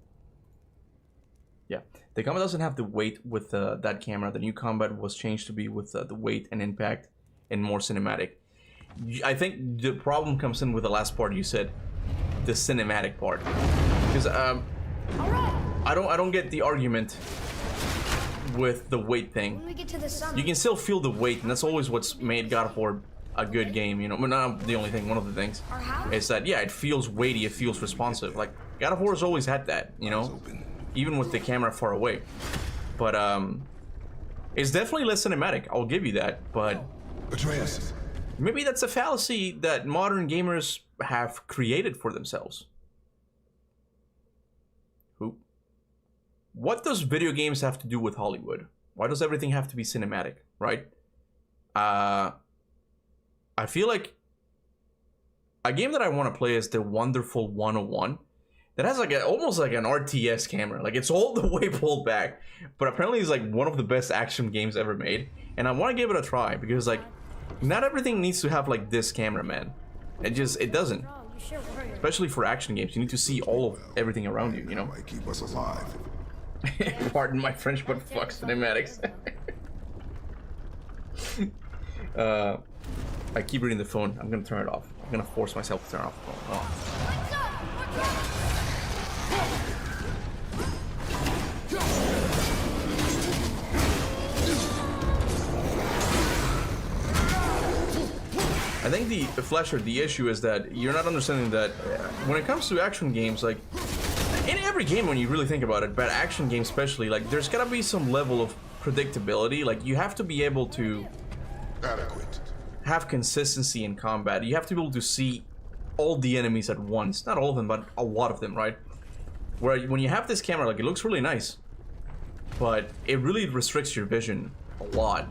Yeah, the combat doesn't have the weight with that camera. The new combat was changed to be with the weight and impact and more cinematic. I think the problem comes in with the last part you said, the cinematic part, because I don't get the argument with the weight thing. When we get to the summit. You can still feel the weight, and that's always what's made God of War a good game, you know. But not the only thing. One of the things is that yeah, it feels weighty, it feels responsive. Like God of War has always had that, you know, even with the camera far away. But it's definitely less cinematic. I'll give you that. But Atreus. Maybe that's a fallacy that modern gamers have created for themselves. Who? What does video games have to do with Hollywood? Why does everything have to be cinematic, right? I feel like a game that I want to play is the Wonderful 101. That has like almost like an RTS camera. Like it's all the way pulled back. But apparently it's like one of the best action games ever made. And I want to give it a try because like not everything needs to have like this camera, man. It doesn't. Especially for action games. You need to see all of everything around you, you know? Might keep us alive. Pardon my French, but fuck cinematics. I keep reading the phone. I'm gonna turn it off. I'm gonna force myself to turn off the phone. I think the Fletcher, the issue is that you're not understanding that when it comes to action games, like in every game when you really think about it, but action games especially, like there's gotta be some level of predictability. Like you have to be able to have consistency in combat. You have to be able to see all the enemies at once. Not all of them, but a lot of them, right? Where when you have this camera, like it looks really nice, but it really restricts your vision a lot.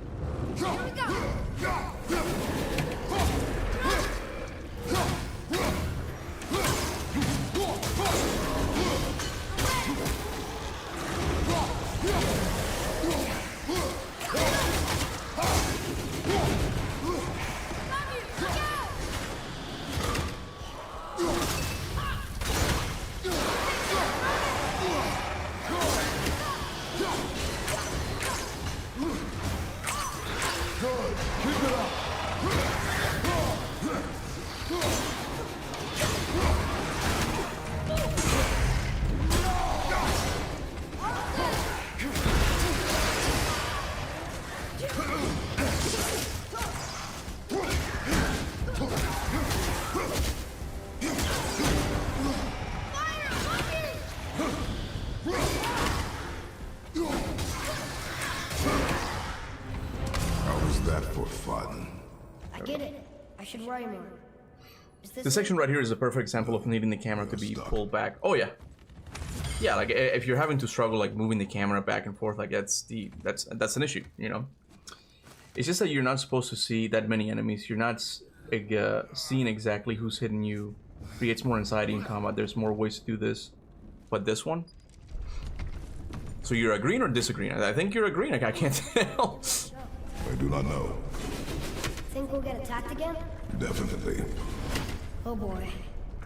get it. I should worry more. This section right here is a perfect example of needing the camera to be pulled back. Oh yeah. Yeah, like if you're having to struggle like moving the camera back and forth, like that's an issue, you know. It's just that you're not supposed to see that many enemies. You're not seeing exactly who's hitting you. Creates more anxiety in combat. There's more ways to do this, but this one. So you're agreeing or disagreeing? I think you're agreeing. Like I can't tell. I do not know. Think we'll get attacked again? Definitely. Oh boy.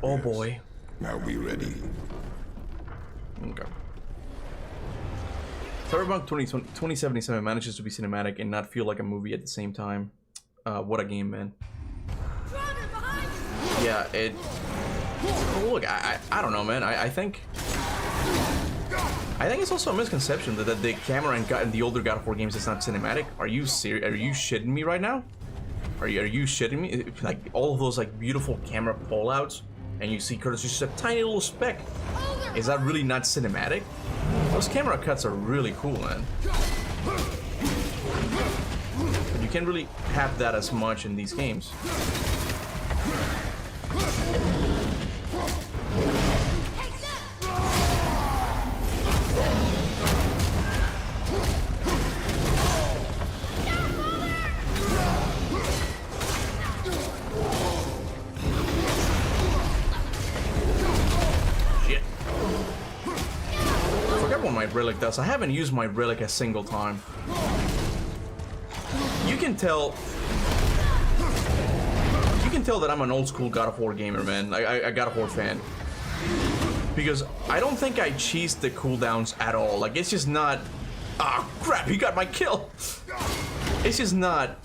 Oh boy. Are we ready? Okay. Cyberpunk 2077 manages to be cinematic and not feel like a movie at the same time. What a game, man. Yeah, it... Look, I don't know, man. I think it's also a misconception that the camera in the older God of War games is not cinematic. Are you serious? Are you shitting me right now? Are you shitting me? Like all of those like beautiful camera pullouts, and you see Curtis just a tiny little speck. Is that really not cinematic? Those camera cuts are really cool, man. But you can't really have that as much in these games. My relic does. I haven't used my relic a single time. You can tell that I'm an old school God of War gamer, man. I God of War fan. Because I don't think I cheese the cooldowns at all. Like it's just not. Ah, crap! He got my kill. It's just not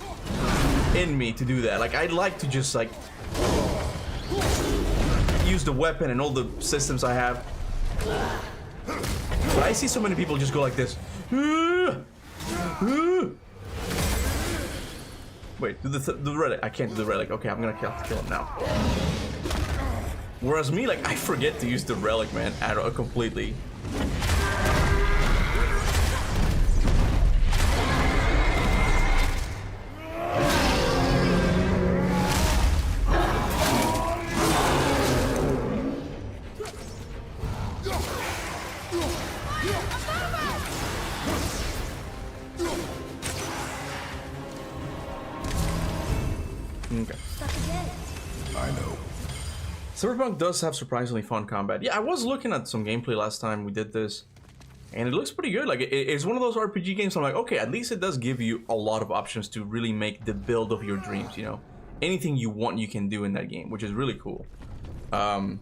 in me to do that. Like I'd like to just like use the weapon and all the systems I have. But I see so many people just go like this. Wait, do the relic. I can't do the relic. Okay, I'm gonna have to kill him now. Whereas me, like, I forget to use the relic, man, completely. Okay. I know. Cyberpunk does have surprisingly fun combat. Yeah, I was looking at some gameplay last time we did this, and it looks pretty good. Like, it's one of those RPG games I'm like, okay, at least it does give you a lot of options to really make the build of your dreams, you know? Anything you want, you can do in that game, which is really cool. Now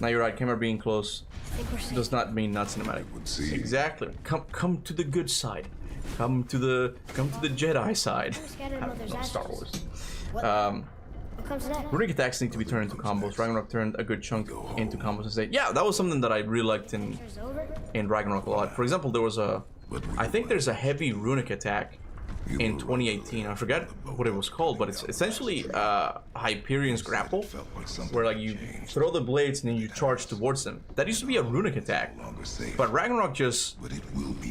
you're right, camera being close does not mean not cinematic. Exactly. Come to the good side. Come to the Jedi side. Star Wars. Runic attacks need to be turned into combos. Ragnarok turned a good chunk into combos and say, yeah, that was something that I really liked in Ragnarok a lot. For example, there was I think there's a heavy runic attack in 2018. I forget what it was called, but it's essentially Hyperion's grapple, where like you throw the blades and then you charge towards them. That used to be a runic attack, but Ragnarok just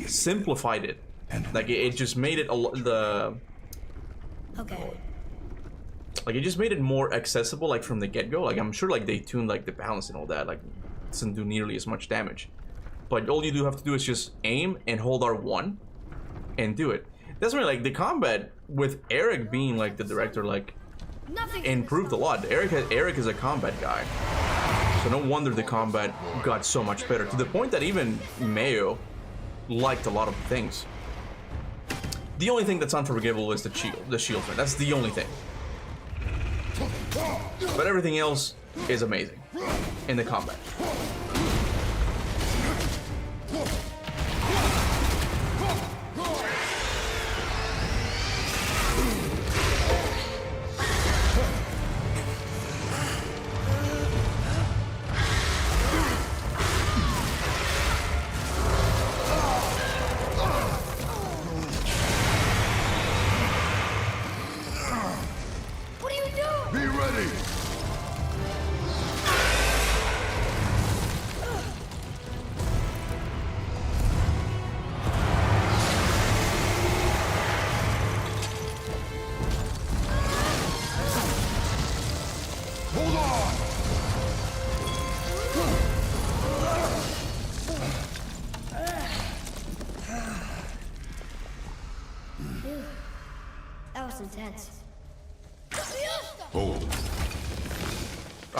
simplified it. Like it just made it like it just made it more accessible, like from the get-go. Like I'm sure like they tuned like the balance and all that, like it doesn't do nearly as much damage. But all you do have to do is just aim and hold R1 and do it. That's why like the combat with Eric being like the director like improved a lot. Eric is a combat guy. So no wonder the combat got so much better, to the point that even Mayo liked a lot of things. The only thing that's unforgivable is the shield turn. That's the only thing. But everything else is amazing in the combat.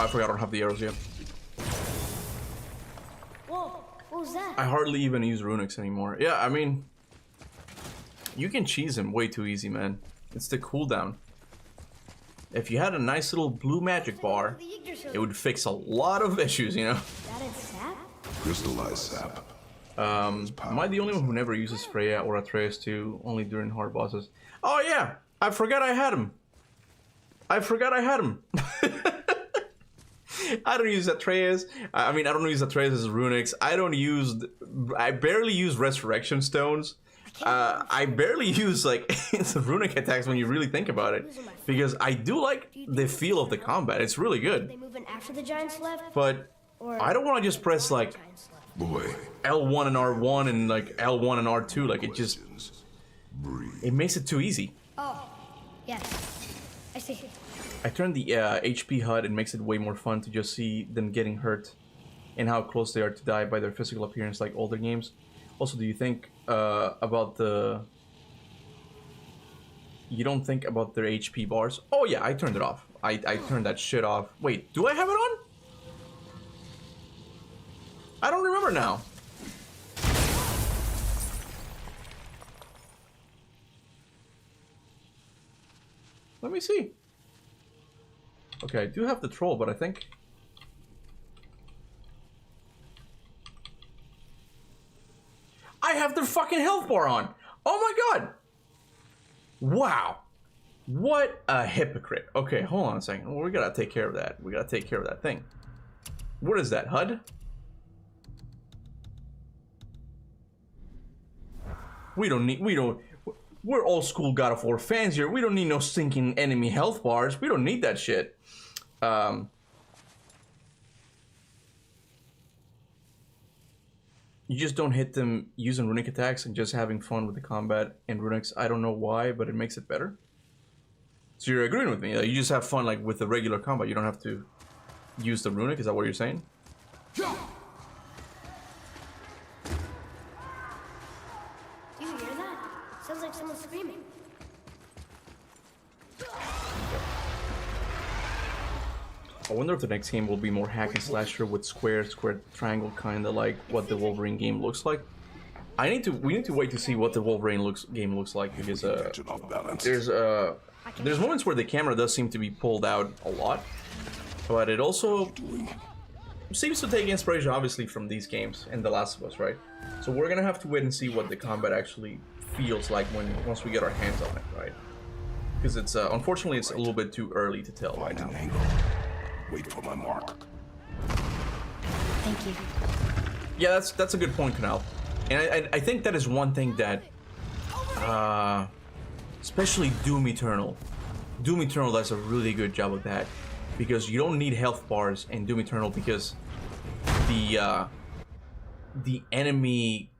I forgot I don't have the arrows yet. Whoa, what was that? I hardly even use runics anymore. Yeah, I mean, you can cheese him way too easy, man. It's the cooldown. If you had a nice little blue magic bar, it would fix a lot of issues, you know? That is sap? Crystallized sap. Am I the only one who never uses Freya or Atreus 2, only during hard bosses? Oh yeah, I forgot I had him. I don't use Atreus. I mean, I don't use Atreus' runics. I barely use resurrection stones. I barely use like runic attacks when you really think about it, because I do like the feel of the combat. It's really good. They move in after the giants left? But I don't want to just press like L1 and R1 and like L1 and R2. Like it makes it too easy. Oh, yes. I see. I turned the HP HUD and makes it way more fun to just see them getting hurt and how close they are to die by their physical appearance like older games. Also, do you think about the... You don't think about their HP bars? Oh yeah, I turned it off. I turned that shit off. Wait, do I have it on? I don't remember now. Let me see. Okay, I do have the troll, but I think... I have their fucking health bar on! Oh my god! Wow. What a hypocrite. Okay, hold on a second. We gotta take care of that. We gotta take care of that thing. What is that, HUD? We're old school God of War fans here. We don't need no stinking enemy health bars. We don't need that shit. You just don't hit them using runic attacks and just having fun with the combat and runics. I don't know why, but it makes it better. So you're agreeing with me? You just have fun like with the regular combat. You don't have to use the runic. Is that what you're saying? Do you hear that? Sounds like someone screaming. I wonder if the next game will be more hack and slasher with square, triangle, kind of like what the Wolverine game looks like. We need to wait to see what the Wolverine game looks like, because there's moments where the camera does seem to be pulled out a lot, but it also seems to take inspiration obviously from these games and The Last of Us, right? So we're gonna have to wait and see what the combat actually feels like once we get our hands on it, right? Because it's unfortunately it's a little bit too early to tell right now. Wait for my mark. Thank you. Yeah, that's a good point, Canal. And I think that is one thing that, especially Doom Eternal does a really good job of that, because you don't need health bars in Doom Eternal because the enemy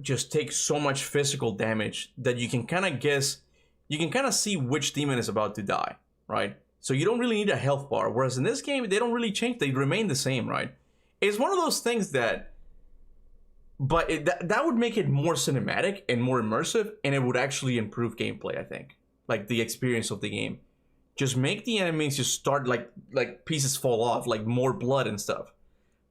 just takes so much physical damage that you can kind of see which demon is about to die, right? So you don't really need a health bar, whereas in this game, they don't really change. They remain the same, right? It's one of those things that... But that would make it more cinematic and more immersive, and it would actually improve gameplay, I think. Like, the experience of the game. Just make the enemies just start, like pieces fall off, like more blood and stuff.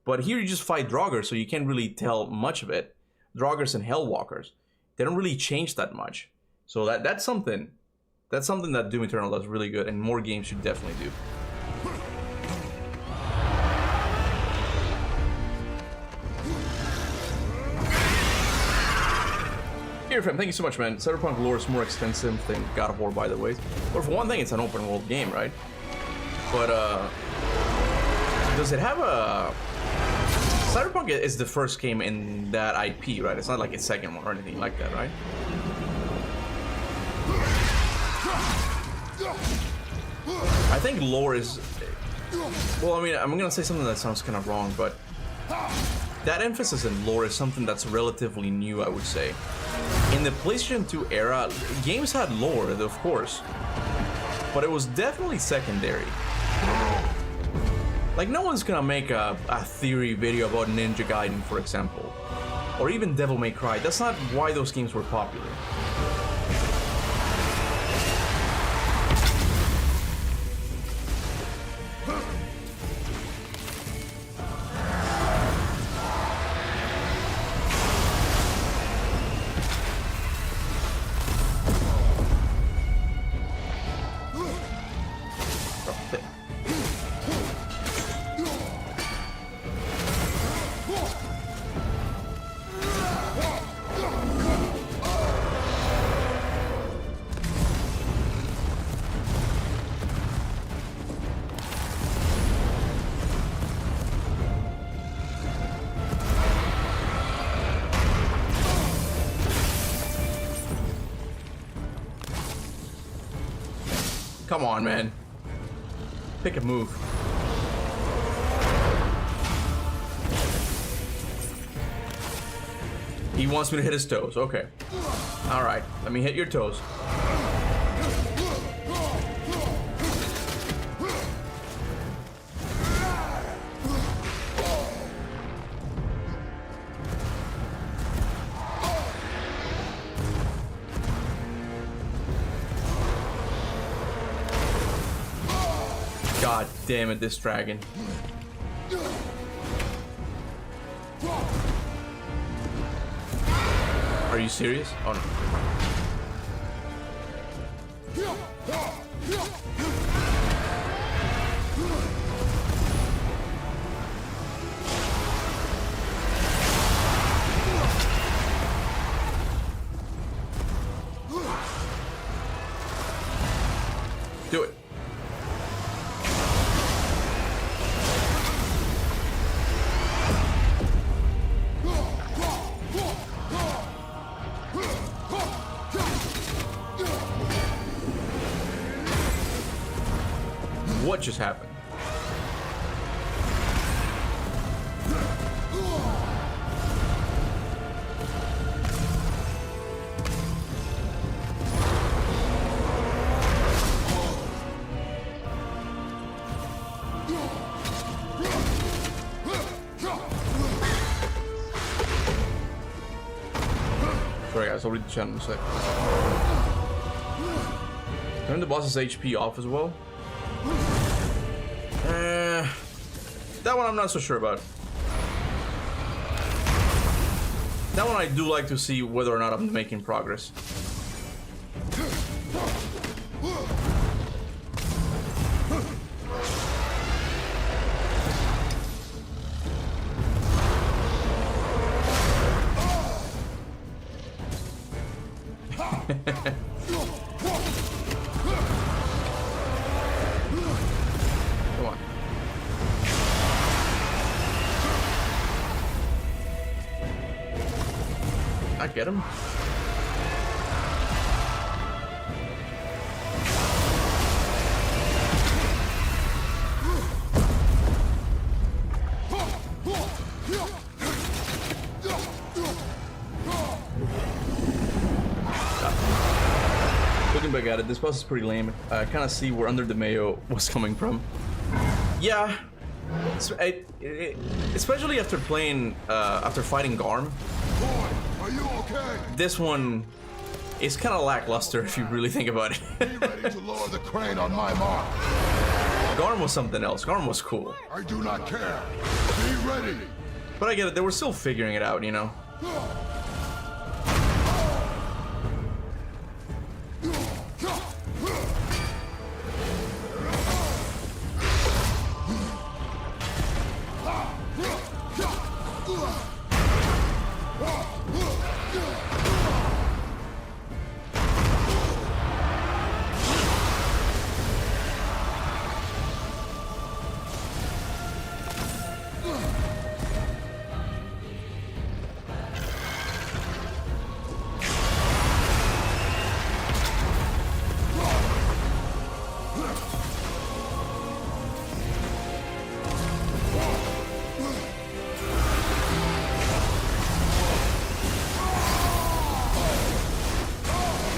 But here you just fight Draugrs, so you can't really tell much of it. Draugrs and Hellwalkers. They don't really change that much. So that's something... That's something that Doom Eternal does really good, and more games should definitely do. Here, fam, thank you so much, man. Cyberpunk lore is more extensive than God of War, by the way. But for one thing, it's an open world game, right? But, does it have a... Cyberpunk is the first game in that IP, right? It's not like a second one or anything like that, right? I think lore is... Well, I mean, I'm gonna say something that sounds kind of wrong, but... That emphasis in lore is something that's relatively new, I would say. In the PlayStation 2 era, games had lore, of course. But it was definitely secondary. Like, no one's gonna make a theory video about Ninja Gaiden, for example. Or even Devil May Cry. That's not why those games were popular. Come on, man. Pick a move. He wants me to hit his toes. Okay. Alright, let me hit your toes. God damn it, this dragon. Are you serious? Oh no. Do it. What just happened? Sorry guys, I'll read the chat in a sec. Turn the boss's HP off as well. That one I'm not so sure about. That one I do like to see whether or not I'm making progress. Come on. I get him. Looking back at it, this boss is pretty lame. I kind of see where Under the Mayo was coming from. Yeah, especially after playing, after fighting Garm. Are you okay? This one is kind of lackluster if you really think about it. Be ready to lower the crane on my mark. Garm was something else. Garm was cool. I do not care. Be ready. But I get it. They were still figuring it out, you know.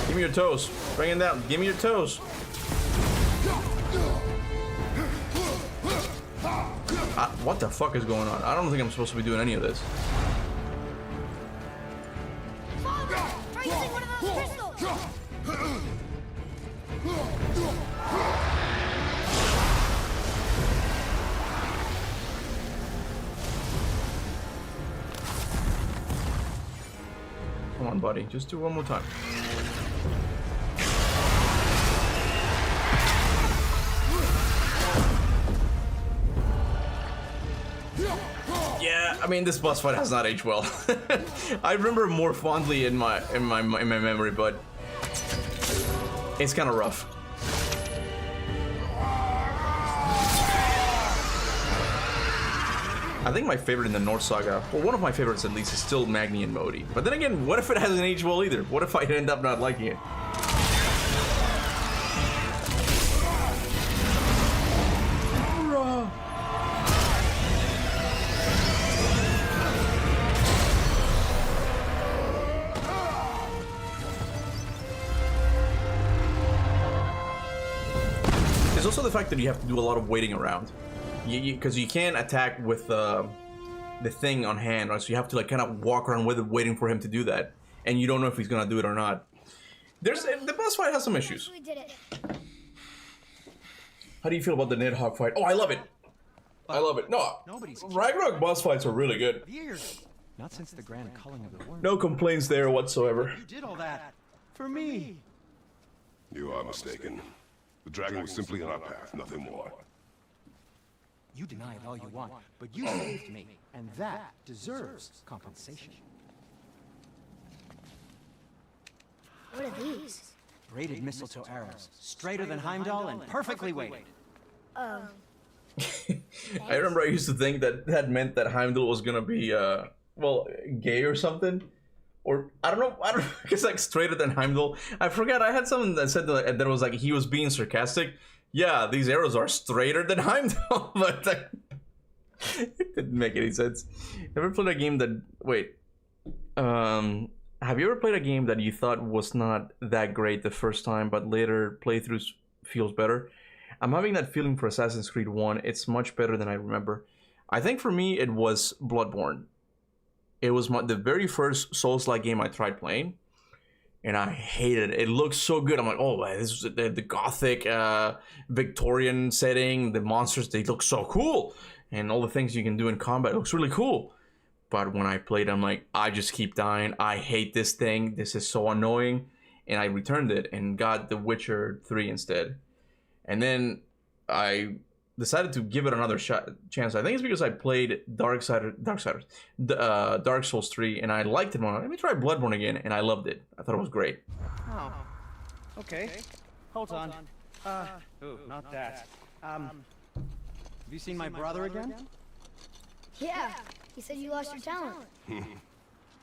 Give me your toes. Bring it down. Give me your toes. What the fuck is going on? I don't think I'm supposed to be doing any of this. Try using one of those crystals! Come on, buddy. Just do one more time. Yeah, I mean this boss fight has not aged well. I remember more fondly in my memory, but it's kind of rough. I think my favorite in the North Saga, well, one of my favorites at least, is still Magni and Modi. But then again, what if it hasn't aged well either? What if I end up not liking it? also the fact that you have to do a lot of waiting around. Because you can't attack with the thing on hand, right? So you have to like kind of walk around with it, waiting for him to do that, and you don't know if he's gonna do it or not. The boss fight has some issues. We did it. How do you feel about the Nidhogg fight? Oh, I love it. I love it. No, Ragnarok boss fights are really good. Years. Not since the grand culling of the worm. No complaints there whatsoever. You did all that for me. You are mistaken. The dragon was simply on our path, nothing more. You deny it all you want, but you saved me, and that deserves compensation. What are these? Braided mistletoe arrows, straighter than Heimdall and perfectly weighted. I remember I used to think that that meant that Heimdall was gonna be, well, gay or something. Or, I don't know, it's like straighter than Heimdall. I forgot, I had someone that said that was like, he was being sarcastic. Yeah, these arrows are straighter than Heimdall, but it didn't make any sense. Ever played a game that, wait, have you ever played a game that you thought was not that great the first time, but later playthroughs feels better? I'm having that feeling for Assassin's Creed 1. It's much better than I remember. I think for me, it was Bloodborne. It was the very first Souls-like game I tried playing, and I hated it. It looked so good. I'm like, oh, this is the gothic Victorian setting. The monsters, they look so cool. And all the things you can do in combat looks really cool. But when I played, I'm like, I just keep dying. I hate this thing. This is so annoying. And I returned it and got The Witcher 3 instead. And then I decided to give it another chance. I think it's because I played Dark Souls 3, and I liked it more. Let me try Bloodborne again, and I loved it. I thought it was great. Oh, okay. Hold on. Ooh, not that. Have you seen my brother again? Yeah, he said you lost your talent.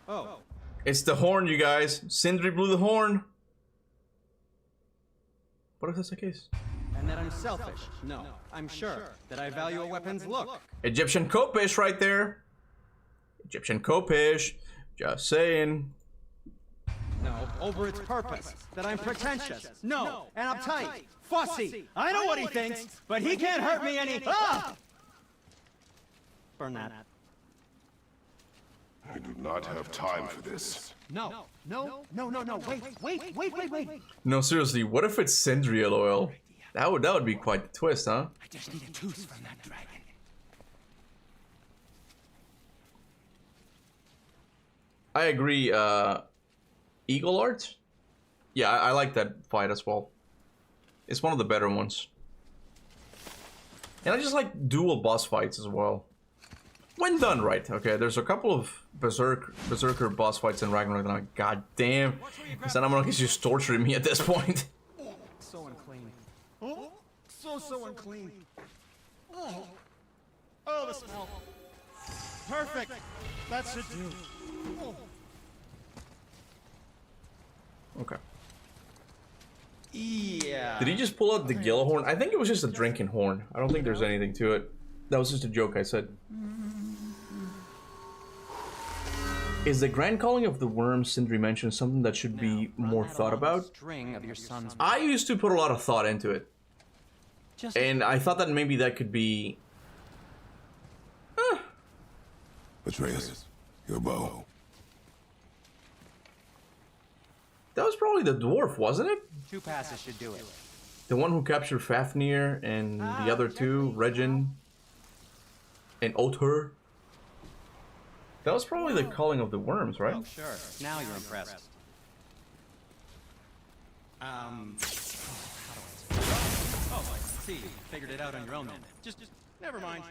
Oh. It's the horn, you guys. Sindri blew the horn. What if that's the case? And that I'm selfish. No, I'm sure that I value a weapon's look. Egyptian Kopish right there. Egyptian Kopish. Just saying. No, over its purpose. That I'm pretentious. No, and uptight. Fussy. I know what he thinks, but he can't hurt me any. Ah! Burn that. I do not have time for this. No. Wait. No, seriously, what if it's Sindri, LOL? That would be quite the twist, huh? I just need a tooth from that dragon. I agree, Eagle Art? Yeah, I like that fight as well. It's one of the better ones. And I just like dual boss fights as well. When done right, okay, there's a couple of Berserker boss fights in Ragnarok and I'm like, god damn, Xenomorph is just torturing me at this point. So unclean. Oh, so unclean. Oh, the smell. Perfect. That should do. Oh. Okay. Yeah. Did he just pull out the Gillahorn? I think it was just a drinking horn. I don't think there's anything to it. That was just a joke I said. Is the grand calling of the worm Sindri mentioned something that should be more thought about? I used to put a lot of thought into it. And I thought that maybe that could be... Atreus, your bow. That was probably the dwarf, wasn't it? 2 passes should do it. The one who captured Fafnir and the other two, Regin and Otur. That was probably the calling of the worms, right? Oh, sure. Now you're impressed. How do I say? Oh, I see. Figured it out on your own then. Just never mind.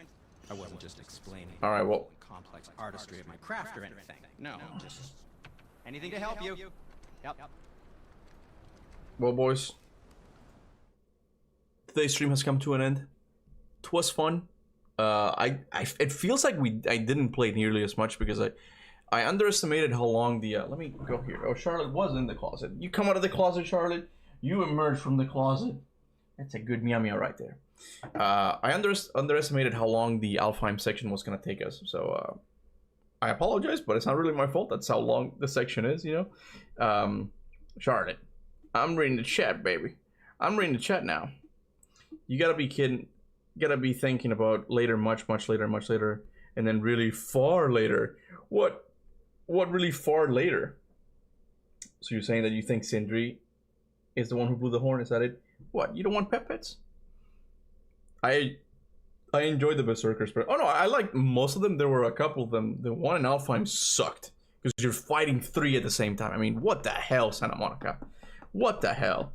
I wasn't just explaining. All right, well. The complex artistry of my craft or anything. No, just anything to help you. Yep. Well, boys. Today's stream has come to an end. It was fun. It feels like I didn't play nearly as much because I underestimated how long the let me go here. Oh, Charlotte was in the closet. You come out of the closet, Charlotte. You emerged from the closet. That's a good meow meow right there. I underestimated how long the Alfheim section was gonna take us. So I apologize, but it's not really my fault. That's how long the section is, you know. Charlotte, I'm reading the chat, baby. I'm reading the chat now. You gotta be kidding. You gotta be thinking about later, much later, and then really far later. What really far later? So you're saying that you think Sindri is the one who blew the horn? Is that it? What? You don't want pet-pets? I enjoyed the Berserkers, but oh no, I liked most of them. There were a couple of them. The one in Alfheim sucked because you're fighting 3 at the same time. I mean, what the hell, Santa Monica? What the hell?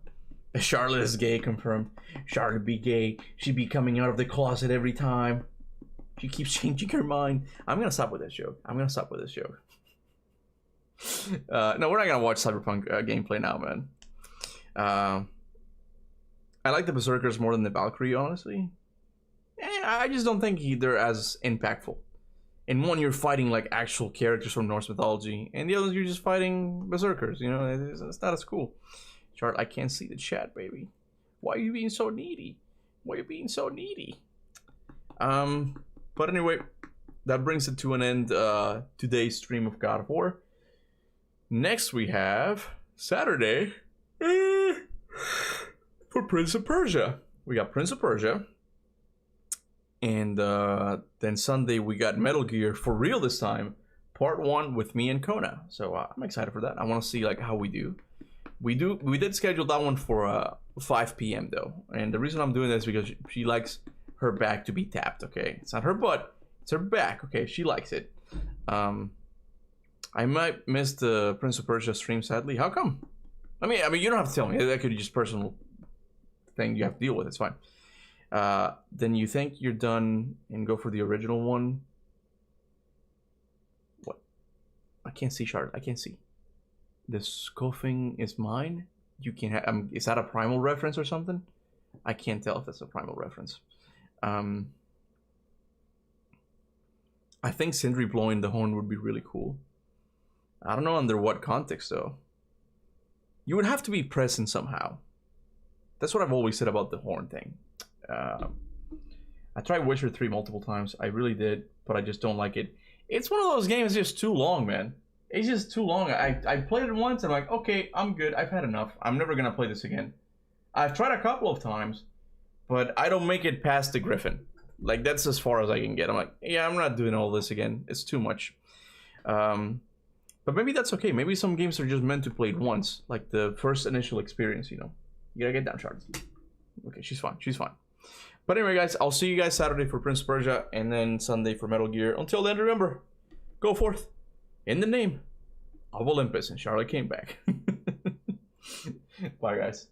Charlotte is gay, confirmed. Charlotte be gay. She be coming out of the closet every time. She keeps changing her mind. I'm gonna stop with this joke. No, we're not gonna watch Cyberpunk gameplay now, man. I like the Berserkers more than the Valkyrie, honestly. I just don't think they're as impactful. In one, you're fighting like actual characters from Norse mythology, and the others, you're just fighting Berserkers. You know, it's not as cool. Chart, I can't see the chat, baby. Why are you being so needy? But anyway, that brings it to an end. Today's stream of God of War. Next, we have Saturday for Prince of Persia. We got Prince of Persia. And then Sunday we got Metal Gear for real this time, part 1 with me and Kona. So I'm excited for that. I want to see like how we do. We did schedule that one for 5 p.m. though, and the reason I'm doing this is because she likes her back to be tapped. Okay, it's not her butt, it's her back. Okay, she likes it. I might miss the Prince of Persia stream, sadly. How come? I mean, you don't have to tell me. That could be just personal thing you have to deal with. It's fine. Then you think you're done and go for the original one. What? I can't see, Charlotte. I can't see. The scoffing is mine. You can have. Is that a Primal reference or something? I can't tell if that's a Primal reference. I think Sindri blowing the horn would be really cool. I don't know under what context though. You would have to be present somehow. That's what I've always said about the horn thing. I tried Witcher 3 multiple times. I really did, but I just don't like it. It's one of those games just too long, man. It's just too long. I played it once and I'm like, okay, I'm good. I've had enough. I'm never gonna play this again. I've tried a couple of times, but I don't make it past the Griffin. Like, that's as far as I can get. I'm like, yeah, I'm not doing all this again. It's too much. But maybe that's okay. Maybe some games are just meant to play it once. Like the first initial experience, you know. You gotta get down, Charles. Okay, she's fine. But anyway, guys, I'll see you guys Saturday for Prince of Persia and then Sunday for Metal Gear. Until then, remember, go forth in the name of Olympus. And Charlotte came back. Bye, guys.